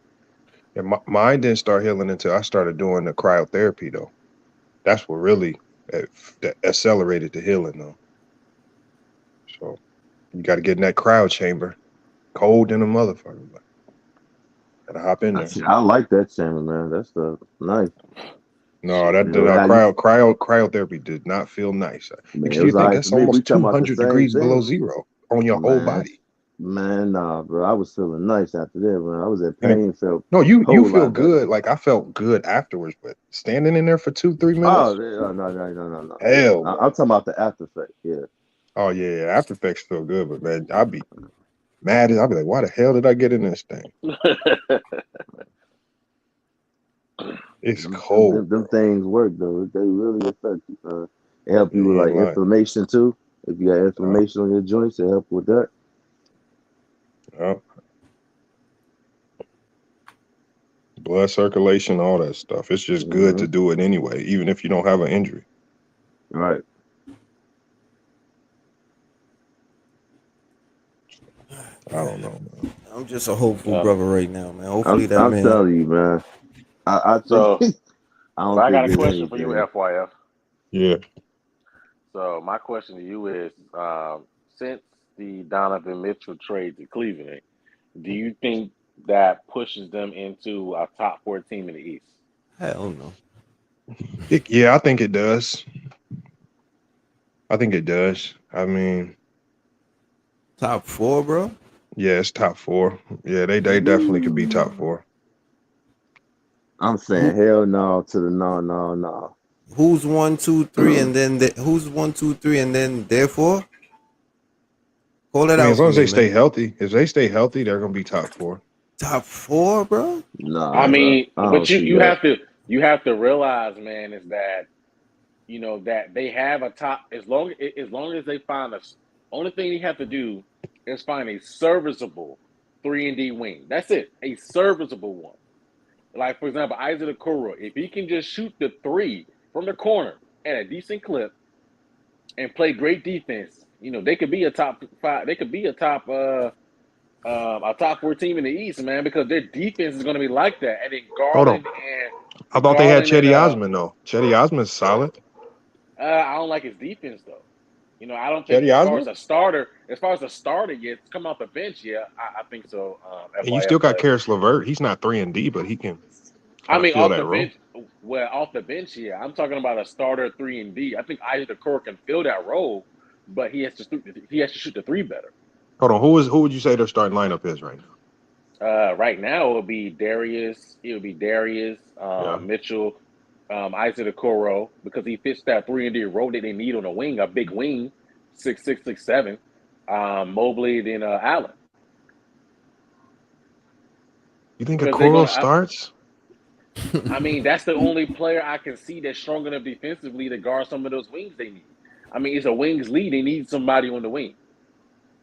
Yeah, mine didn't start healing until I started doing the cryotherapy, though. That's what really that accelerated the healing, though. So you got to get in that cryo chamber, cold in a motherfucker. Gotta hop in there. I like that channel, man. That's nice. No, that You know how you cryotherapy did not feel nice. man. It Because you was all think right for that's me. We almost talking about the 200 same degrees below thing, zero on your whole man. body. Man, nah, bro. I was feeling nice after that, man. I was at And pain, felt no, a you whole feel lot better. good. Like I felt good afterwards, but standing in there for 2-3 Oh, minutes, no. Yeah, hell I'm no. talking about the after effect. Yeah. Oh yeah, after effects feel good, but man, I'd be mad. I'd be like, why the hell did I get in this thing? It's cold, Them bro. things work though. They really affect you. It help Yeah, you with you like ain't lying. inflammation too. If you got Uh, inflammation on your joints, it help with that. uh, blood circulation, all that stuff. It's just good to do it anyway, even if you don't have an injury. Right. I don't know, man. I'm just a hopeful Yeah. brother right now, man. Hopefully that I'm man telling you, man. I So, think I so don't I got think a it's question for you, anything. FYF. Yeah. So my question to you is, since the Donovan Mitchell trade to Cleveland, do you think that pushes them into a top 4 team in the East? Hell no. Yeah, I think it does. I think it does. I mean, Top 4, bro. yeah, it's top 4. Yeah, they definitely could be top 4. I'm saying hell no to the no. Who's 1, 2, 3, and then who's 1, 2, 3, and then therefore? Call it I mean, out as long for as me, they stay man. healthy, if they stay healthy, they're gonna be top 4. Top 4, bro. Nah, I bro. mean, I don't but see you that. have to realize, man, is that that they have a top as long as they find a only thing you have to do is find a serviceable 3-and-D wing. That's it, a serviceable one. Like for example, Isaac Okoro, if he can just shoot the 3 from the corner at a decent clip and play great defense, they could be a top 5. They could be a top 4 team in the East, man, because their defense is going to be like that. And then Hold on. I thought they had Chetty Osman though. Chetty Osman's solid. I don't like his defense though. I don't think Chetty as far Osman? as a starter gets come off the bench, yeah, I think so. And you FYF, still got but Karis LeVert. He's not 3-and-D, but he can I kind of mean fill off that the role. bench. Well, off the bench, yeah, I'm talking about a starter 3-and-D. I think Isaac Okoro can fill that role, but he has to shoot the 3 better. Hold on. Who would you say their starting lineup is right now? Right now, it would be Darius. Mitchell, Isaac Okoro, because he fits that 3-and-D role that they need on a wing, a big wing, 6'6", 6'7". Mobley, then Allen. You think Because Okoro starts? I mean, that's the only player I can see that's strong enough defensively to guard some of those wings they need. I mean, it's a wings lead. They need somebody on the wing.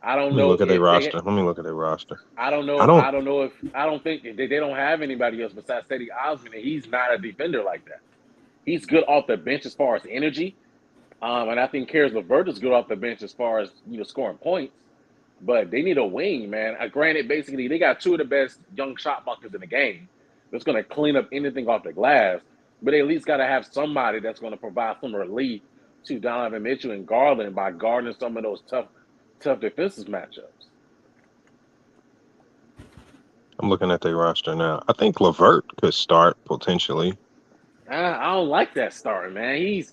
I don't Let me know look at their if roster. Let me look at their roster. I don't know. I don't think they don't have anybody else besides Cedi Osman, and he's not a defender like that. He's good off the bench as far as energy, and I think Karis LeVert is good off the bench as far as scoring points. But they need a wing, man. Granted, basically they got 2 of the best young shot blockers in the game that's going to clean up anything off the glass. But they at least got to have somebody that's going to provide some relief to Donovan Mitchell and Garland by guarding some of those tough defensive matchups. I'm looking at their roster now. I think LeVert could start potentially. I don't like that starting, man. He's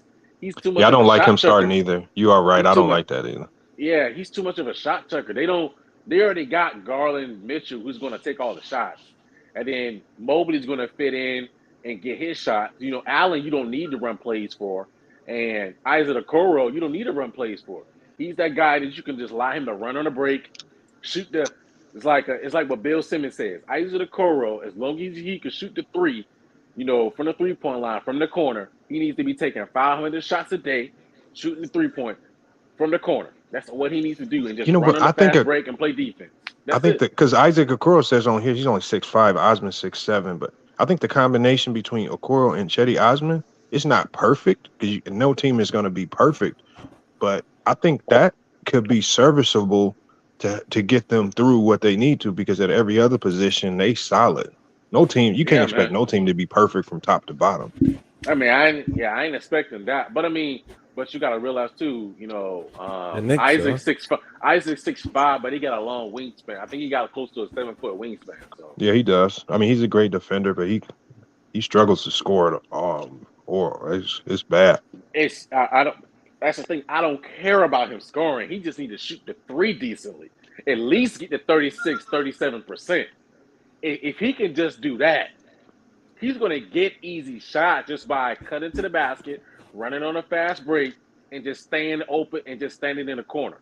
too much. Yeah, I of don't a like shot him starting chucker. either. You are right. He's I too don't much. like that either. Yeah, he's too much of a shot chucker. They already got Garland, Mitchell, who's going to take all the shots, and then Mobley's going to fit in and get his shot. Allen, you don't need to run plays for, and Isaac Okoro, you don't need to run plays for. He's that guy that you can just allow him to run on a break, shoot the. It's like what Bill Simmons says. Isaac Okoro, as long as he can shoot the 3, from the 3-point line, from the corner, he needs to be taking 500 shots a day, shooting the 3-point from the corner. That's what he needs to do, and just run on the fast break and play defense. I think that because Isaac Okoro says on here he's only 6'5", Osman 6'7", but I think the combination between Okoro and Chetty Osman is not perfect because no team is going to be perfect, but I think that could be serviceable to get them through what they need to, because at every other position they solid. No team, you can't expect no team to be perfect from top to bottom. I mean, I ain't expecting that, but I mean, but you got to realize too, Isaac 6'5", but he got a long wingspan. I think he got close to a 7-foot wingspan. So yeah, he does. I mean, he's a great defender, but he struggles to score. Or it's bad. I don't. That's the thing. I don't care about him scoring. He just needs to shoot the 3 decently. At least get to 36, 37%. If he can just do that, he's going to get easy shots just by cutting to the basket, running on a fast break, and just staying open and just standing in the corner.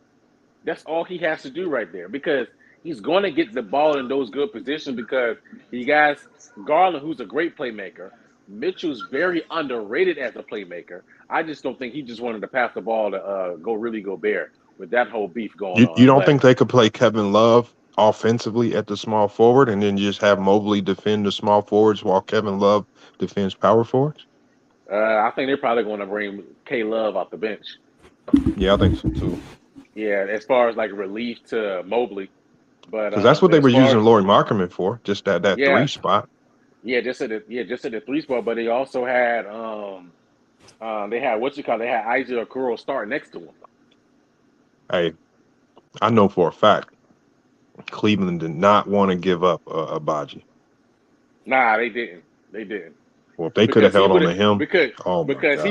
That's all he has to do right there, because he's going to get the ball in those good positions, because he got Garland, who's a great playmaker. Mitchell's very underrated as a playmaker. I just don't think he just wanted to pass the ball to Rudy Gobert with that whole beef going on. You don't think they could play Kevin Love offensively at the small forward and then just have Mobley defend the small forwards while Kevin Love defends power forwards? I think they're probably going to bring K Love off the bench. Yeah, I think so too. Yeah, as far as like relief to Mobley. But because that's what they were using Lauri Markkanen for, just that 3 spot. Yeah, just at the 3 spot, but they also had they had they had Isaac Okoro start next to him. Hey, I know for a fact Cleveland did not want to give up Abaji. Nah, they didn't. They didn't. Well, if they could have held on to him, oh my because God.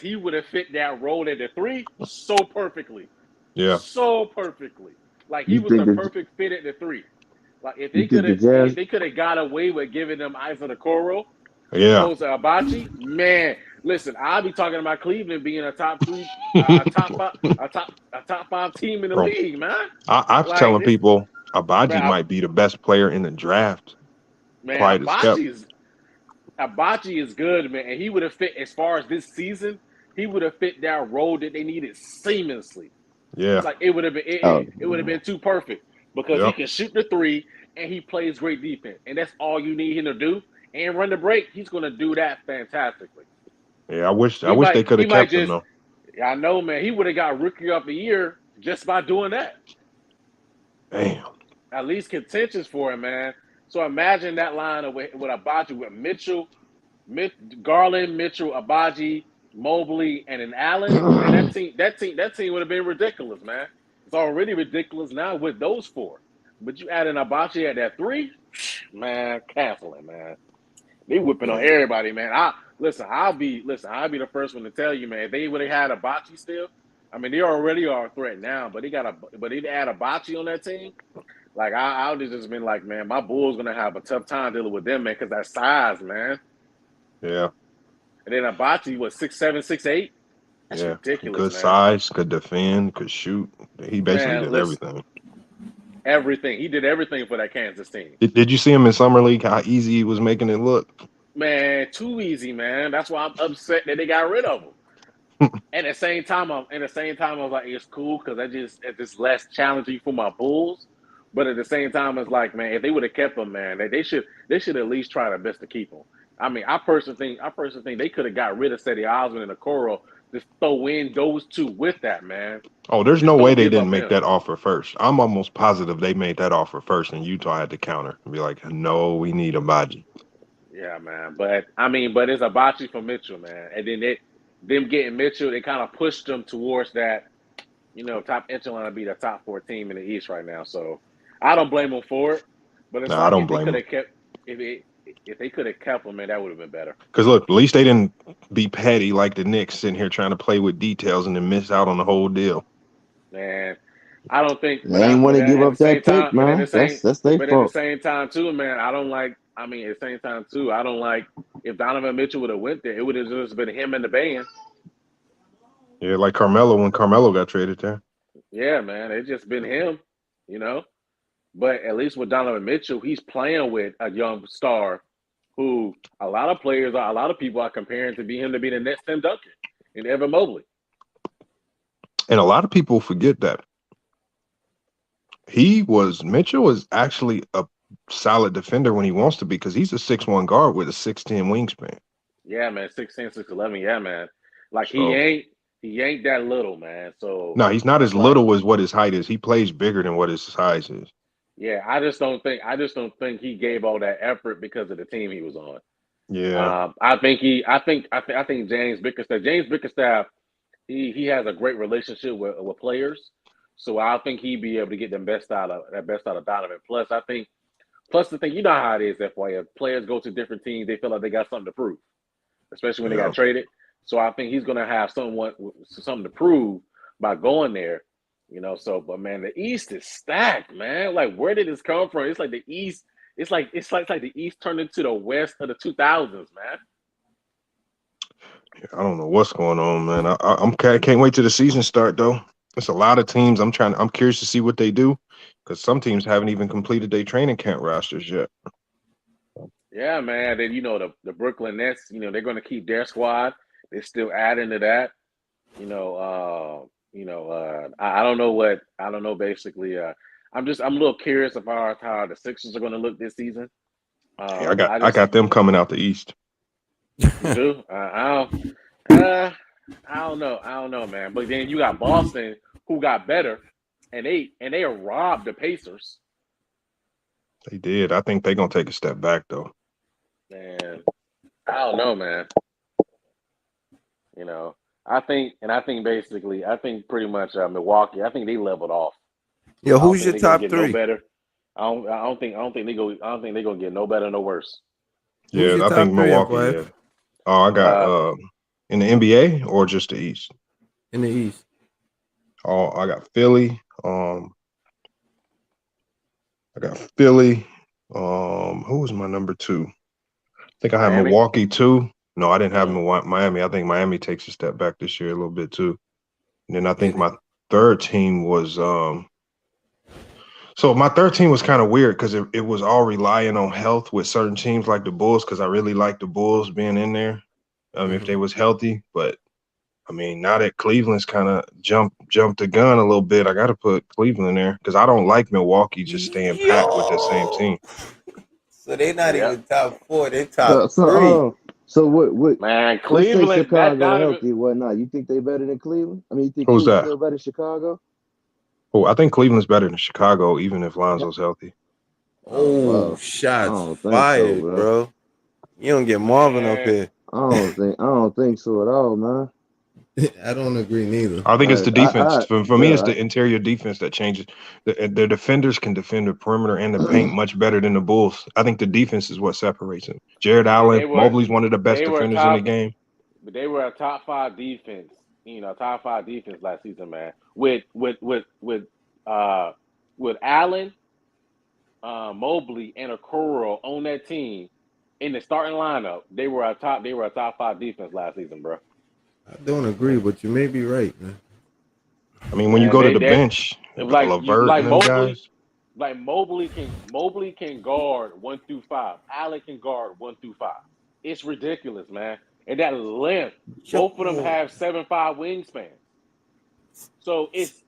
he would have fit that role at the 3 so perfectly. Yeah. So perfectly. Like he You was think the the perfect fit at the 3. Like if you they think could the have Jazz? got away with giving them Isaac Okoro Yeah. opposed to Abachi, man, listen, I'll be talking about Cleveland being a top 3, a top 5 team in the Bro, league, man. I'm Like telling people Abaji man, might be the best player in the draft. man, Quiet as kept. Abachi is good, man, and he would have fit as far as this season. He would have fit that role that they needed seamlessly. Yeah. It's like it would have been Oh, it would have been too perfect because he Yep. can shoot the 3 and he plays great defense, and that's all you need him to do. And run the break, he's going to do that fantastically. Yeah, I wish He they could have might kept him just, though. I know, man. He would have got Rookie of the Year just by doing that. Damn. At least contentions for him, man. So imagine that line with Abaji with Mitchell, Garland, Mitchell, Abaji, Mobley, and an Allen. Man, that team would have been ridiculous, man. It's already ridiculous now with those 4. But you add an Abaji at that 3, man, cancel it, man. They whipping on everybody, man. I'll be the first one to tell you, man. If they would have had Abachi still, I mean, they already are a threat now, but they add Abachi on that team. Like I would have just been like, man, my Bulls gonna have a tough time dealing with them, man, because that size, man. Yeah. And then Abachi was 6'7", 6'8". That's ridiculous, Good man. size, could defend, could shoot. He basically did everything. Everything. He did everything for that Kansas team. Did you see him in summer league? How easy he was making it look. Man, too easy, man. That's why I'm upset that they got rid of him. And at the same time, I was like, it's cool because it's just less challenging for my Bulls. But at the same time, it's like, man, if they would have kept him, man, they should at least try their best to keep him. I mean, I personally think they could have got rid of Seti Osman and Okoro. Just throw in those 2 with that, man. Oh, there's Just no don't way they give didn't up make him. that offer first. I'm almost positive they made that offer first, and Utah had to counter and be like, "No, we need Abaji." Yeah, man. But it's Abachi for Mitchell, man. And then them getting Mitchell, they kind of pushed them towards that, top echelon to be the top 4 team in the East right now. So I don't blame them for it. But it's Nah, I like don't if they blame could them. have kept if they could have kept him, man, that would have been better. Because look, at least they didn't be petty like the Knicks sitting here trying to play with details and then miss out on the whole deal. Man, I don't think they ain't want to give up that pick, man. That's their But at the fault. same time, too, man, I don't like. I mean, at the same time, too, I don't like if Donovan Mitchell would have went there. It would have just been him and the band. Yeah, like Carmelo when Carmelo got traded there. Yeah, man, it's just been him, But at least with Donovan Mitchell, he's playing with a young star who a lot of people are comparing to be the next Tim Duncan and Evan Mobley. And a lot of people forget that Mitchell was actually a solid defender when he wants to be because he's a 6'1" guard with a 6'10" wingspan. Yeah, man, 6'10", 6'11". Yeah, man. Like he ain't that little, man. So no, he's not as little as what his height is. He plays bigger than what his size is. Yeah, I just don't think he gave all that effort because of the team he was on. Yeah. I think James Bickerstaff, he has a great relationship with players. So I think he'd be able to get the best out of Donovan. Plus the thing, you know how it is, FYF. Players go to different teams, they feel like they got something to prove, especially when they got traded. So I think he's gonna have something to prove by going there. But man, the East is stacked, man. Like, where did this come from? It's like the East. It's like the East turned into the West of the 2000s, man. I don't know what's going on, man. I can't wait till the season start though. There's a lot of teams. I'm curious to see what they do because some teams haven't even completed their training camp rosters yet. Yeah, man. Then the Brooklyn Nets. They're going to keep their squad. They're still adding to that. I don't know. Basically, I'm a little curious about how the Sixers are going to look this season. I got them coming out the East. You do? I don't know, man. But then you got Boston, who got better, and they robbed the Pacers. They did. I think they're gonna take a step back though. Man, I don't know, man. You know, I think pretty much Milwaukee. I think they leveled off. Yo, I don't who's think your they're gonna top get no three? better. I don't think they're gonna get no better, no worse. Who's Yeah, your I think top three, Milwaukee. FYF? Yeah. Oh, I got in the NBA or just the East. In the East. Oh, I got Philly. I got Philly. Who was my number 2? I think I had Miami? Milwaukee 2. No, I didn't have Miami. I think Miami takes a step back this year a little bit too. And then I think my third team was so my third team was kind of weird because it was all relying on health with certain teams like the Bulls, because I really like the Bulls being in there if they was healthy. But I mean, now that Cleveland's kind of jumped the gun a little bit, I got to put Cleveland there because I don't like Milwaukee just staying packed with the same team. So they're not even top 4. They top 3. So what? Man, Let's say Cleveland. Chicago healthy, whatnot. You think they better than Cleveland? I mean, you think Who's Cleveland that? still better than Chicago? Oh, I think Cleveland's better than Chicago, even if Lonzo's healthy. Oh, Wow. shots I don't think fired, so, bro. You don't get Marvin up here. I don't think so at all, man. I don't agree neither. I think it's the defense. For me, it's the I- interior defense that changes. The defenders can defend the perimeter and the paint much better than the Bulls. I think the defense is what separates them. Jared Allen, Mobley's one of the best defenders in the game. But they were a top 5 defense. Top 5 defense last season, man. With Allen, Mobley, and Okoro on that team in the starting lineup, they were a top 5 defense last season, bro. I don't agree, but you may be right, man. I mean, when you go to the bench, LeVert and them guys. Like Mobley can guard 1 through 5. Allen can guard 1 through 5. It's ridiculous, man. And that length, both of them have 7'5" wingspan. So it's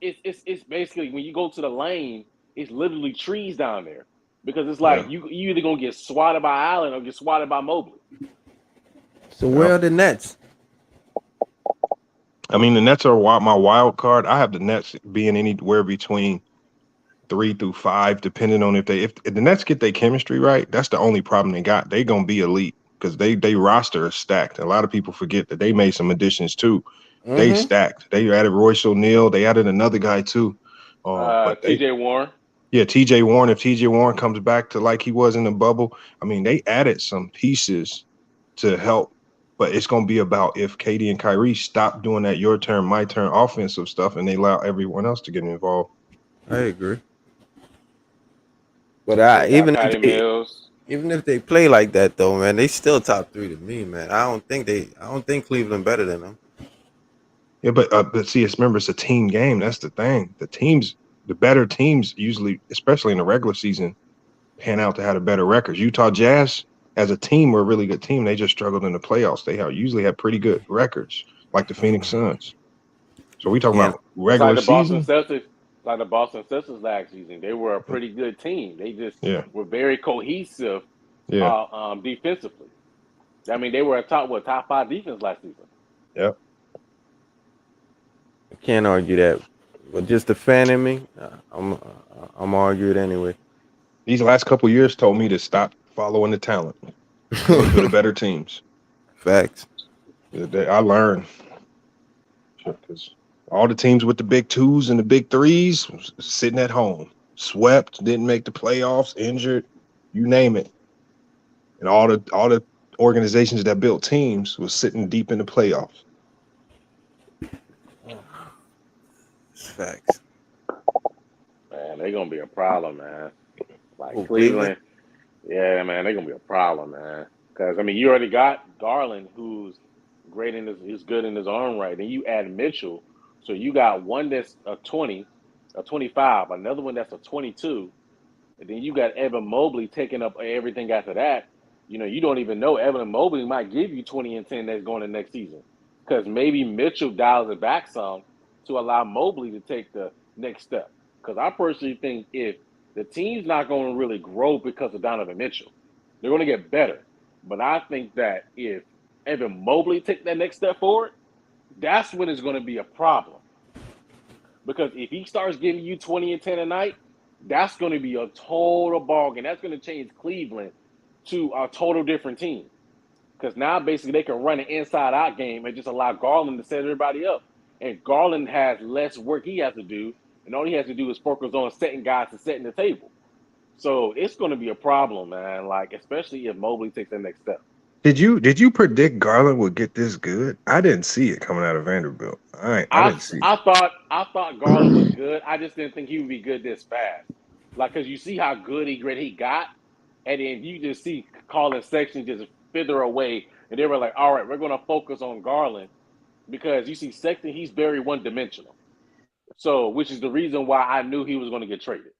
basically when you go to the lane, it's literally trees down there because it's like you either gonna get swatted by Allen or get swatted by Mobley. So where are the Nets? I mean, the Nets are my wild card. I have the Nets being anywhere between 3 through 5, depending on if the Nets get their chemistry right. That's the only problem they got. They gonna be elite because they roster is stacked. A lot of people forget that they made some additions too. They stacked. They added Royce O'Neal. They added another guy too. T.J. Warren. Yeah, T.J. Warren. If T.J. Warren comes back to like he was in the bubble, I mean, they added some pieces to help. But it's going to be about if KD and Kyrie stop doing that your turn, my turn offensive stuff, and they allow everyone else to get involved. I agree. But even if they play like that, though, man, they still top 3 to me, man. I don't think Cleveland better than them. Yeah, but see, remember it's a team game. That's the thing. The better teams usually, especially in the regular season, pan out to have a better records. Utah Jazz, as a team, were a really good team. They just struggled in the playoffs. They usually have pretty good records, like the Phoenix Suns. So we talking about regular season. Like the Boston Celtics last season, they were a pretty good team. They just were very cohesive defensively. I mean, they were a top 5 defense last season. Yep. I can't argue that, but just the fan in me, I'm arguing anyway. These last couple years told me to stop following the talent. Look for the better teams. Facts. I learned because all the teams with the big 2s and the big 3s was sitting at home, swept, didn't make the playoffs, injured, you name it. And all the organizations that built teams was sitting deep in the playoffs. Facts. Man, they're gonna be a problem, man. Like Cleveland, yeah, man, they're gonna be a problem, man. Because I mean, you already got Garland, who's great he's good in his own right. Then you add Mitchell, so you got one that's a 20, a 25, another one that's a 22, and then you got Evan Mobley taking up everything after that. You don't even know Evan Mobley might give you 20 and 10 that's going to next season, because maybe Mitchell dials it back some to allow Mobley to take the next step. Because I personally think if the team's not going to really grow because of Donovan Mitchell, they're going to get better. But I think that if Evan Mobley take that next step forward, that's when it's going to be a problem. Because if he starts giving you 20 and 10 a night, that's going to be a total ballgame. That's going to change Cleveland to a total different team. Because now basically they can run an inside-out game and just allow Garland to set everybody up. And Garland has less work he has to do, and all he has to do is focus on setting guys and setting the table. So it's going to be a problem, man. Like, especially if Mobley takes the next step. Did you predict Garland would get this good? I didn't see it coming out of Vanderbilt. I didn't see it. I thought Garland was good. I just didn't think he would be good this fast. Like, because you see how great he got, and then you just see Colin Sexton just fither away, and they were like, all right, we're going to focus on Garland, because you see Sexton, he's very one-dimensional. So, which is the reason why I knew he was going to get traded.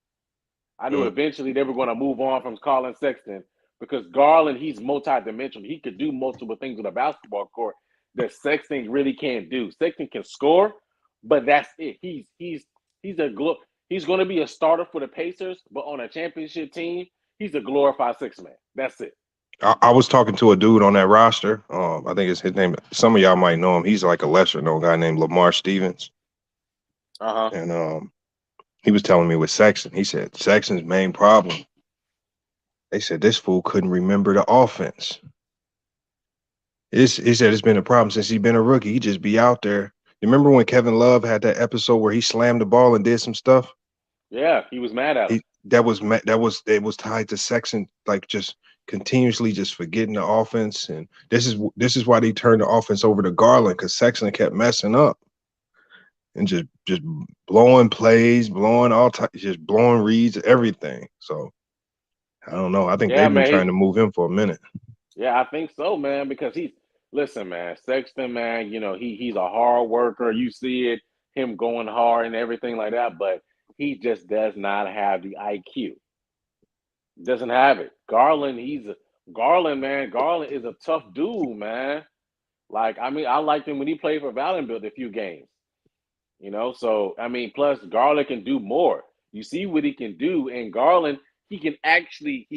I knew eventually they were going to move on from Colin Sexton, because Garland, he's multi-dimensional. He could do multiple things with a basketball court that Sexton really can't do. Sexton can score, but that's it. He's going to be a starter for the Pacers, but on a championship team, he's a glorified six-man. That's it. I was talking to a dude on that roster. I think it's his name. Some of y'all might know him. He's like a lesser-known guy named Lamar Stevens. And he was telling me with Sexton. He said Sexton's main problem. They said this fool couldn't remember the offense. He said it's been a problem since he's been a rookie. He just be out there. You remember when Kevin Love had that episode where he slammed the ball and did some stuff? Yeah, he was mad at him. It was tied to Sexton, like just continuously just forgetting the offense. And this is why they turned the offense over to Garland, because Sexton kept messing up and just blowing plays, just blowing reads, everything. So I don't know. I think they've been trying to move him for a minute. Yeah, I think so, man, because listen, man, Sexton, man, he's a hard worker. You see it, him going hard and everything like that, but he just does not have the IQ. Doesn't have it. Garland is a tough dude, man. Like, I mean, I liked him when he played for Vanderbilt a few games. So, I mean, plus Garland can do more. You see what he can do, and Garland, he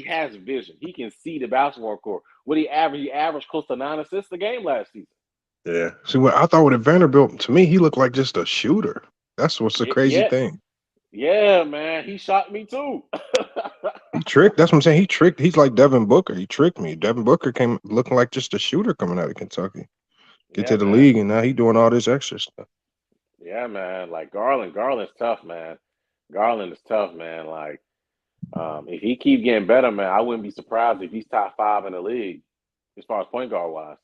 has vision. He can see the basketball court. What he averaged close to 9 assists a game last season. Yeah. See, what I thought with Vanderbilt, to me, he looked like just a shooter. That's what's the crazy thing. Yeah, man. He shot me too. He tricked. That's what I'm saying. He tricked. He's like Devin Booker. He tricked me. Devin Booker came looking like just a shooter coming out of Kentucky. Get to the league, and now he's doing all this extra stuff. Yeah, man. Like Garland's tough, man. Garland is tough, man. Like, if he keeps getting better, man, I wouldn't be surprised if he's top 5 in the league as far as point guard wise.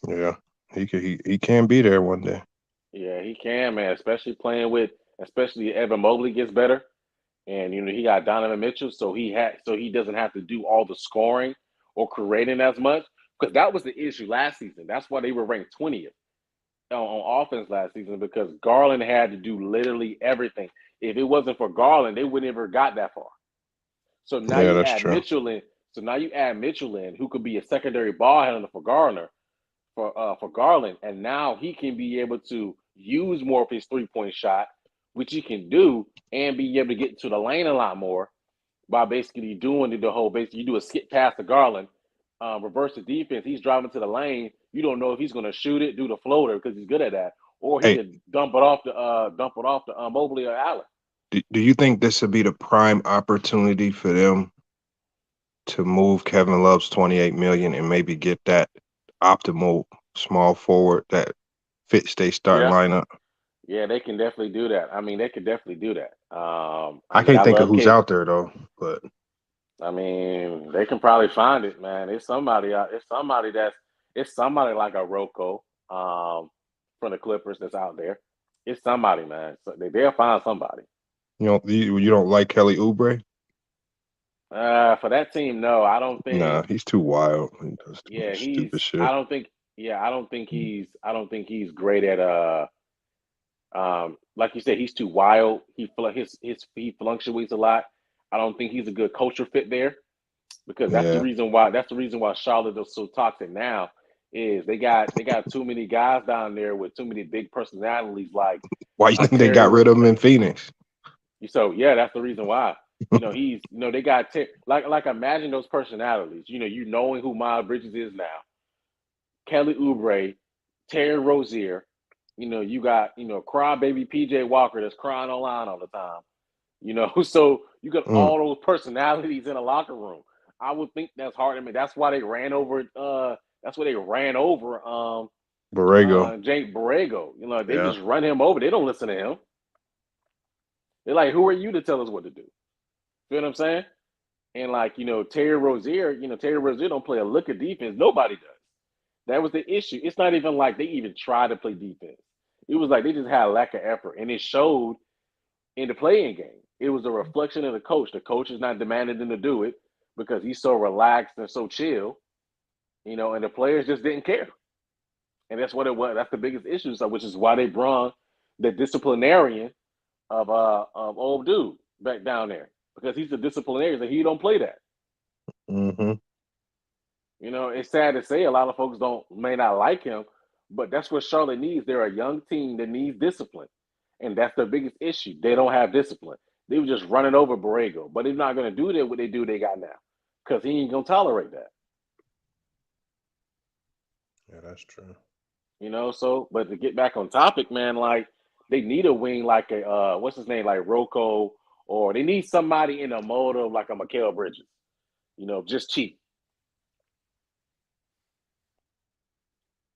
Yeah, he can be there one day. Yeah, he can, man. Especially Evan Mobley gets better, and he got Donovan Mitchell, so he doesn't have to do all the scoring or creating as much, because that was the issue last season. That's why they were ranked 20th on offense last season, because Garland had to do literally everything. If it wasn't for Garland, they wouldn't ever got that far. So now you add Mitchell in. So now you add Mitchell in, who could be a secondary ball handler for Garland, and now he can be able to use more of his 3-point shot, which he can do, and be able to get to the lane a lot more by basically doing the whole. Basically, you do a skip pass to Garland, reverse the defense. He's driving to the lane. You don't know if he's going to shoot it, do the floater, because he's good at that, or he can dump it off to Mobley or Allen. Do you think this would be the prime opportunity for them to move Kevin Love's $28 million and maybe get that optimal small forward that fits their starting lineup? Yeah, they can definitely do that. I mean, they could definitely do that. I can't think of who's out there though, but I mean, they can probably find it, man. It's somebody like a Rocco from the Clippers that's out there. It's somebody, man. So they'll find somebody. You don't like Kelly Oubre? For that team, no. I don't think. Nah, he's too wild. He does too much he's. stupid shit. I don't think he's great at like you said, he's too wild. He fluctuates a lot. I don't think he's a good culture fit there, because that's the reason why Charlotte is so toxic now. Is they got too many guys down there with too many big personalities. Like, why you think they got rid of him in Phoenix? So yeah, that's the reason why. They got like imagine those personalities. You knowing who Miles Bridges is now, Kelly Oubre, Terry Rozier. You got crybaby PJ Walker that's crying online all the time. So you got all those personalities in a locker room. I would think that's hard. I mean, that's why they ran over. That's why they ran over. Borrego. Jake Borrego. You know, they Yeah. just run him over. They don't listen to him. They're like, who are you to tell us what to do? You know what I'm saying? And like, Terry Rozier, Terry Rozier don't play a lick of defense. Nobody does. That was the issue. It's not even like they even tried to play defense. It was like they just had a lack of effort, and it showed in the playing game. It was a reflection of the coach. The coach is not demanding them to do it because he's so relaxed and so chill, and the players just didn't care. And that's what it was. That's the biggest issue, so, which is why they brought the disciplinarian of old dude back down there, because he's the disciplinarian and he don't play that. Mm-hmm. It's sad to say a lot of folks may not like him, but that's what Charlotte needs. They're a young team that needs discipline, and that's their biggest issue. They don't have discipline. They were just running over Borrego, but they're not going to do that. What they got now, because he ain't gonna tolerate that. Yeah, that's true. So, but to get back on topic, man, like they need a wing like a what's his name, like Rocco, or they need somebody in the mold of like a Mikal Bridges, just cheap.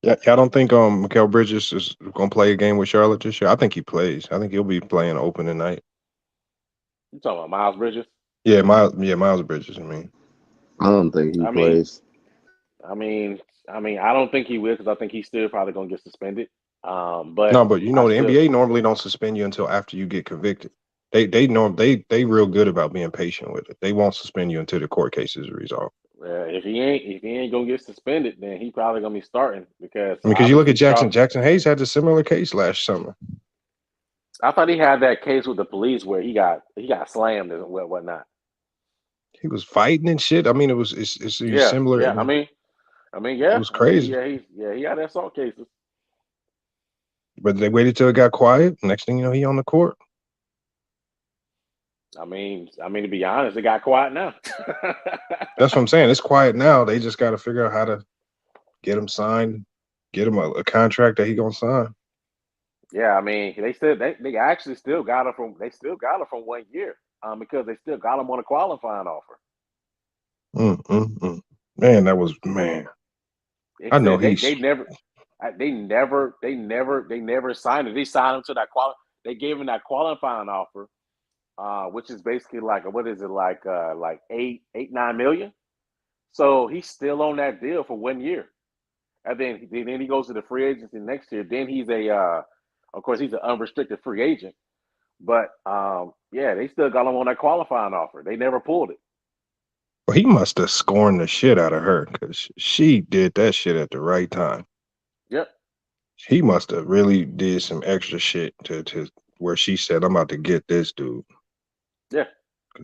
Yeah, I don't think Mikal Bridges is gonna play a game with Charlotte this year. I think he plays. I think he'll be playing opening night. You talking about Miles Bridges? Yeah, Miles Bridges. I mean, I don't think he plays. I don't think he will, because I think he's still probably gonna get suspended. But no, but the NBA normally don't suspend you until after you get convicted. They real good about being patient with it. They won't suspend you until the court case is resolved. If he ain't gonna get suspended, then he probably gonna be starting, because you look at Jackson. Jackson Hayes had a similar case last summer. I thought he had that case with the police where he got slammed and whatnot. He was fighting and shit. I mean, it's similar. Yeah, I mean, yeah, it was crazy. He had assault cases. But they waited till it got quiet. Next thing you know, he on the court. I mean, to be honest, it got quiet now. That's what I'm saying. It's quiet now. They just got to figure out how to get him signed, get him a contract that he gonna sign. Yeah, I mean, they said they actually still got it from 1 year, because they still got him on a qualifying offer. Man, that was man. I know they never signed it. They signed him to that They gave him that qualifying offer, which is basically like, what is it, like 8-9 million. So he's still on that deal for 1 year, and then he goes to the free agency next year. Then he's of course, he's an unrestricted free agent. But they still got him on that qualifying offer. They never pulled it. Well, he must have scorned the shit out of her, because she did that shit at the right time. Yep. He must have really did some extra shit to where she said, "I'm about to get this dude." Yeah.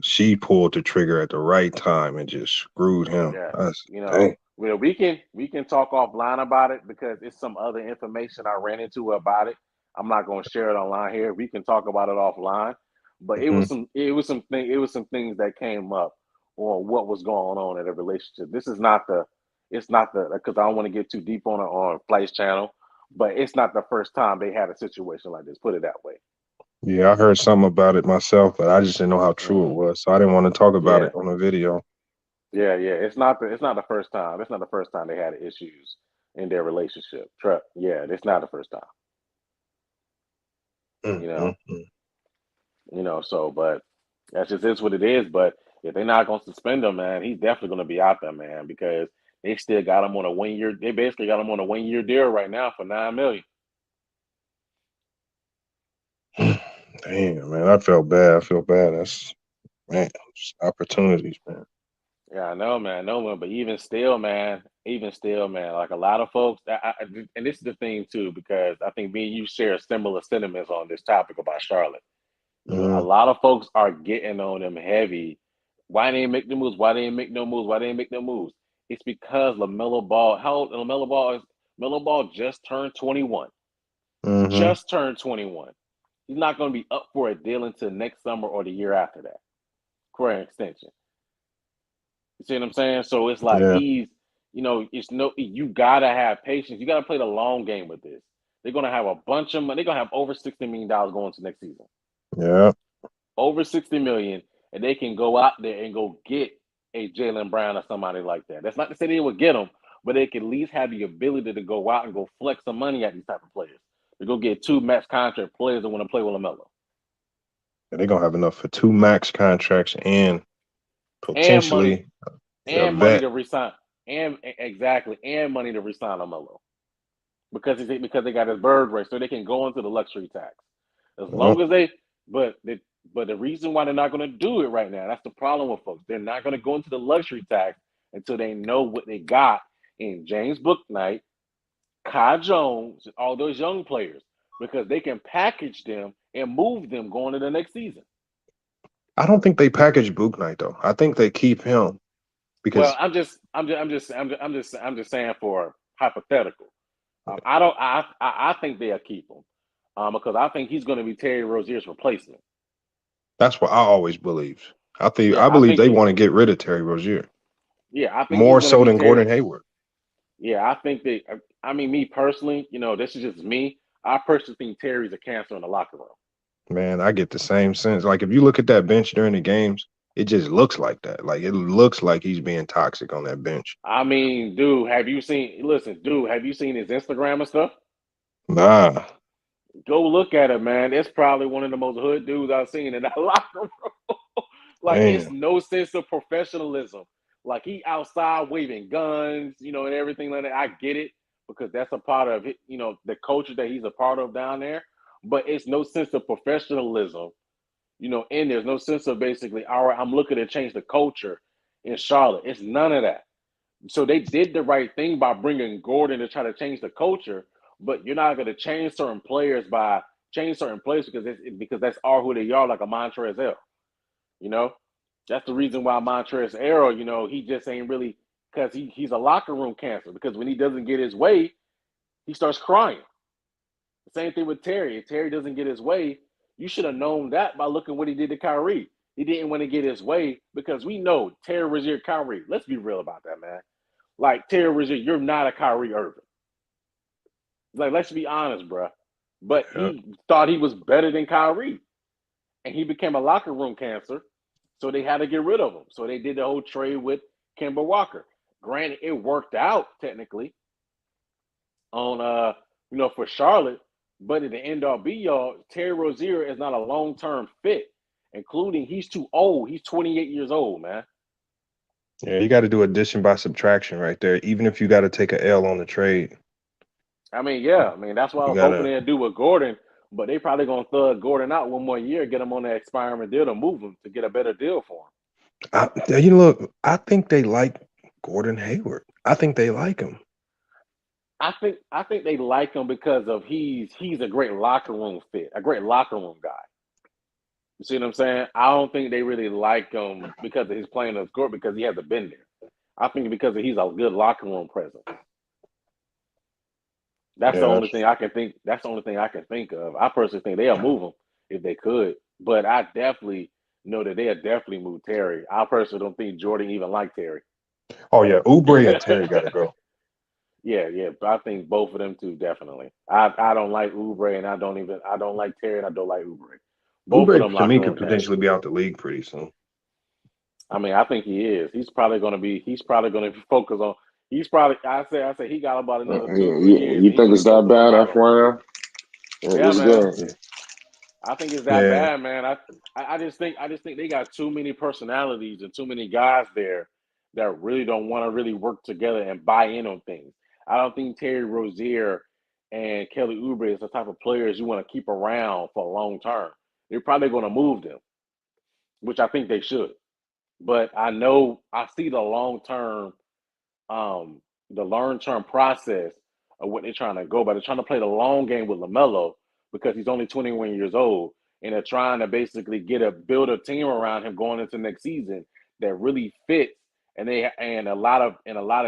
She pulled the trigger at the right time and just screwed him. Yeah. Well, we can talk offline about it, because it's some other information I ran into about it. I'm not going to share it online here. We can talk about it offline. But it was some things that came up on what was going on in a relationship. It's not the because I don't want to get too deep on Flight's channel, but it's not the first time they had a situation like this. Put it that way. Yeah, I heard something about it myself, but I just didn't know how true it was, so I didn't want to talk about it on a video. Yeah. It's not the first time. It's not the first time they had issues in their relationship. Yeah, it's not the first time. So, but that's just is what it is. But if they're not going to suspend him, man, he's definitely going to be out there, man, because they still got him on a 1 year. They basically got him on a 1 year deal right now for $9 million. Damn, man, I felt bad. I feel bad. That's just opportunities, man. Yeah, I know, man. But even still, man, like a lot of folks, and this is the thing too, because I think me and you share similar sentiments on this topic about Charlotte. A lot of folks are getting on them heavy. Why they ain't make the moves? Why they ain't make no moves? Why they ain't make no moves? It's because LaMelo Ball. How old LaMelo Ball is? LaMelo Ball just turned 21. Just turned 21. He's not going to be up for a deal until next summer or the year after that. For an extension. You see what I'm saying? So it's like you gotta have patience. You gotta play the long game with this. They're gonna have a bunch of money. They're gonna have over $60 million going to next season. Yeah. Over $60 million, and they can go out there and go get a Jaylen Brown or somebody like that. That's not to say they would get him, but they could at least have the ability to go out and go flex some money at these type of players. To go get 2 max contract players that want to play with LaMelo. And they're gonna have enough for 2 max contracts and And money. potentially a And money vet. to resign. And money to resign LaMelo. Because they got his bird rate, so they can go into the luxury tax. As long as they but the reason why they're not going to do it right now, that's the problem with folks. They're not going to go into the luxury tax until they know what they got in James Bouknight, Kai Jones, and all those young players, because they can package them and move them going to the next season. I don't think they package Bouknight though. I think they keep him because Well, I'm just saying for hypothetical. I think they'll keep him because I think he's going to be Terry Rozier's replacement. that's what I always believed. I Yeah, believe they want to get rid of Terry Rozier. Yeah, I think more he's so gonna be than Terry. Gordon Hayward. Yeah, I think they. I mean, me personally, this is just me. I personally think Terry's a cancer in the locker room. Man, I get the same sense. Like if you look at that bench during the games, it just looks like that. Like it looks like he's being toxic on that bench. I mean, dude, have you seen? Listen, dude, have you seen his Instagram and stuff? Nah. Go look at it, man. It's probably one of the most hood dudes I've seen in that locker room. Like it's Man. no sense of professionalism. Like he outside waving guns, and everything like that. I get it because that's a part of it, the culture that he's a part of down there. But it's no sense of professionalism, and there's no sense of basically, all right, I'm looking to change the culture in Charlotte. It's none of that. So they did the right thing by bringing Gordon to try to change the culture, but you're not going to change certain players because that's all who they are, like a Montrezl. That's the reason why Montrezl Harrell, he just ain't really, because he's a locker room cancer. Because when he doesn't get his way, he starts crying. The same thing with Terry. If Terry doesn't get his way, you should have known that by looking what he did to Kyrie. He didn't want to get his way because we know Terry Rozier, Kyrie. Let's be real about that, man. Like Terry Rozier, you're not a Kyrie Irving. Like, let's be honest, bro. But he thought he was better than Kyrie, and he became a locker room cancer. So they had to get rid of him. So they did the whole trade with Kemba Walker. Granted, it worked out technically on for Charlotte, but at the end all be all, Terry Rozier is not a long-term fit, including he's too old. He's 28 years old, man. Yeah, you got to do addition by subtraction right there, even if you got to take a L on the trade. I mean, yeah. I mean, that's what I was hoping they'd do with Gordon, but they probably going to thug Gordon out one more year, get him on that experiment deal to move him to get a better deal for him. I think they like Gordon Hayward. I think they like him. I think they like him because of he's a great locker room fit, a great locker room guy. You see what I'm saying? I don't think they really like him because of his playing on the court because he hasn't been there. I think because he's a good locker room presence. That's the only thing I can think. That's the only thing I can think of. I personally think they'll move him if they could, but I definitely know that they'll definitely move Terry. I personally don't think Jordan even liked Terry. Oh yeah, Oubre and Terry got to go. Yeah, but I think both of them two definitely. I don't like Oubre and I don't like Terry and I don't like Oubre. Both of them to me could locker room potentially be out the league pretty soon. I mean, I think he is. He's probably going to focus on. He's probably. I say he got about another 2-3 years. You think it's that bad, FYI? Yeah, man. Good. I think it's that bad, man. I just think they got too many personalities and too many guys there that really don't want to really work together and buy in on things. I don't think Terry Rozier and Kelly Oubre is the type of players you want to keep around for a long term. They're probably going to move them, which I think they should. But I see the long-term process of what they're trying to go by. They're trying to play the long game with LaMelo because he's only 21 years old, and they're trying to basically build a team around him going into next season that really fits. And a lot of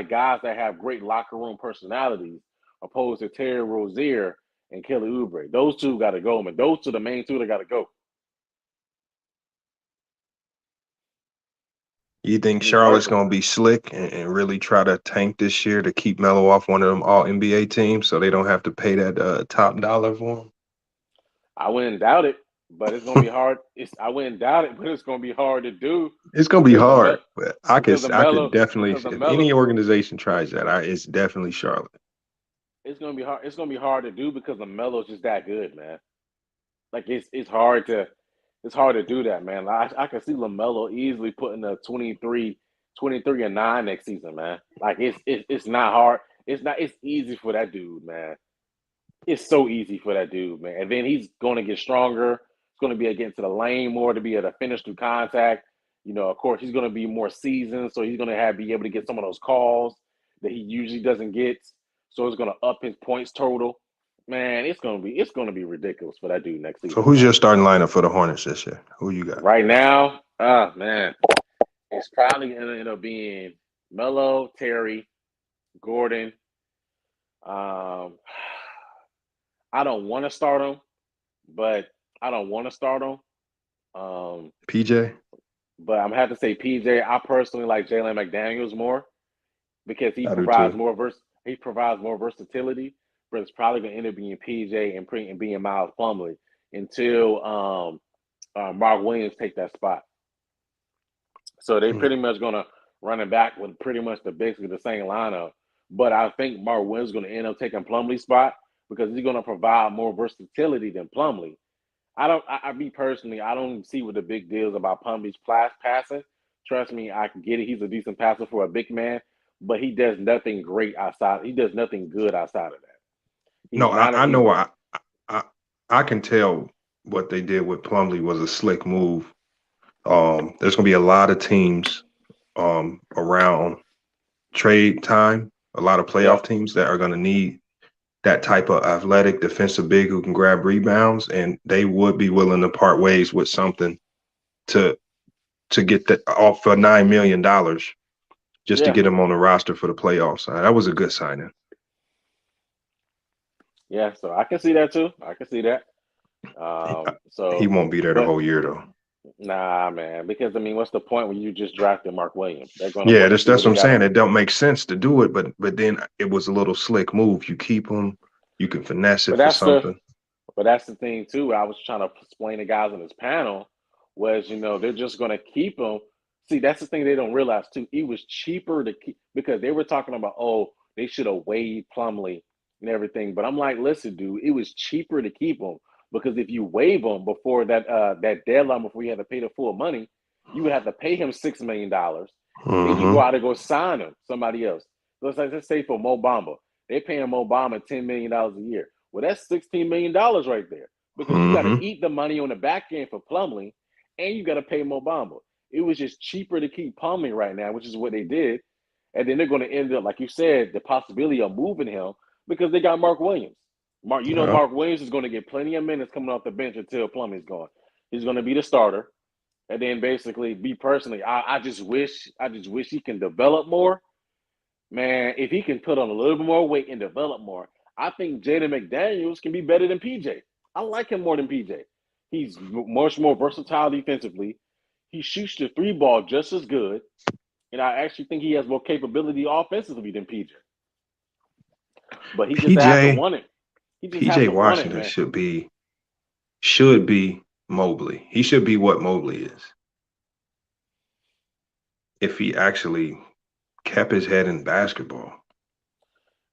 guys that have great locker room personalities, opposed to Terry Rozier and Kelly Oubre. Those two got to go, man. Those two, the main two that got to go. You think Charlotte's going to be slick and really try to tank this year to keep Melo off one of them all-NBA teams so they don't have to pay that top dollar for him? I wouldn't doubt it, but it's gonna be hard. I wouldn't doubt it, but it's gonna be hard to do. It's gonna be because the hard, Mel- but I because the could Melo definitely, because the if Melo any organization tries that, it's definitely Charlotte. it's gonna be hard. It's gonna be hard to do because the Melo's just that good, man. Like it's hard to do that, man. I can see LaMelo easily putting a 23-9 next season, man. Like it's not hard. It's easy for that dude, man. It's so easy for that dude, man. And then he's going to get stronger. He's going to be able to get into the lane more to be able to finish through contact. You know, of course, he's going to be more seasoned, so he's going to be able to get some of those calls that he usually doesn't get. So it's going to up his points total. Man, it's going to be ridiculous for that dude next So season, who's man. your starting lineup for the Hornets this year? Who you got? Right now, man, it's probably going to end up being Melo, Terry, Gordon. I don't want to start him, but I don't want to start him. PJ? But I'm have to say PJ. I personally like Jalen McDaniels more because he I do provides too. more versatility. But it's probably going to end up being PJ and being Miles Plumlee until Mark Williams take that spot. So they pretty much going to run it back with pretty much basically the same lineup. But I think Mark Williams is going to end up taking Plumlee's spot because he's going to provide more versatility than Plumlee. Me personally, I don't see what the big deal is about Plumlee's passing. Trust me, I can get it. He's a decent passer for a big man, but he does nothing great outside. He does nothing good outside of that. I know. I can tell what they did with Plumlee was a slick move. There's going to be a lot of teams around trade time, a lot of playoff teams that are going to need that type of athletic defensive big who can grab rebounds, and they would be willing to part ways with something to get that off for $9 million just to get him on the roster for the playoffs. That was a good signing. Yeah, so I can see that too. I can see that. So he won't be there the whole year though. Nah, man. Because I mean, what's the point when you just drafted Mark Williams? That's what I'm saying. It don't make sense to do it, but then it was a little slick move. You keep him, you can finesse it for something. But that's the thing too. I was trying to explain to guys on this panel was, they're just going to keep him. See, that's the thing they don't realize too. It was cheaper to keep because they were talking about, they should have waived Plumlee and everything. But I'm like, listen, dude, it was cheaper to keep him because if you waive him before that deadline, before you had to pay the full money, you would have to pay him $6 million. Then you go out and go sign him somebody else. Let's say for Mo Bamba, they paying Mo Bamba $10 million a year. Well, that's $16 million right there because you got to eat the money on the back end for Plumlee, and you got to pay Mo Bamba. It was just cheaper to keep Plumlee right now, which is what they did. And then they're going to end up, like you said, the possibility of moving him because they got Mark Williams. Mark Williams is going to get plenty of minutes coming off the bench until Plumlee's gone. He's going to be the starter. And then basically, I just wish he can develop more. Man, if he can put on a little bit more weight and develop more, I think Jaden McDaniels can be better than PJ. I like him more than PJ. He's much more versatile defensively. He shoots the three ball just as good. And I actually think he has more capability offensively than PJ. But he just has to want it. PJ Washington should be Mobley. He should be what Mobley is. If he actually kept his head in basketball.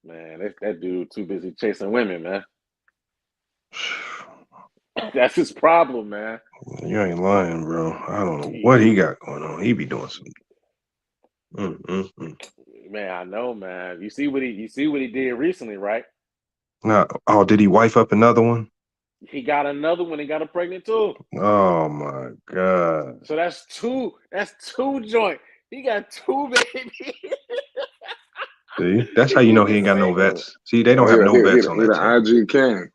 Man, that dude too busy chasing women, man. That's his problem, man. You ain't lying, bro. I don't know what he got going on. He be doing some. Man, I know, man. You see what he did recently, right? Did he wife up another one? He got another one. He got her pregnant too. Oh my God. So that's two joint. He got two babies. See, that's how you know he ain't got no vets. See, they don't have no vets on that team. IG king.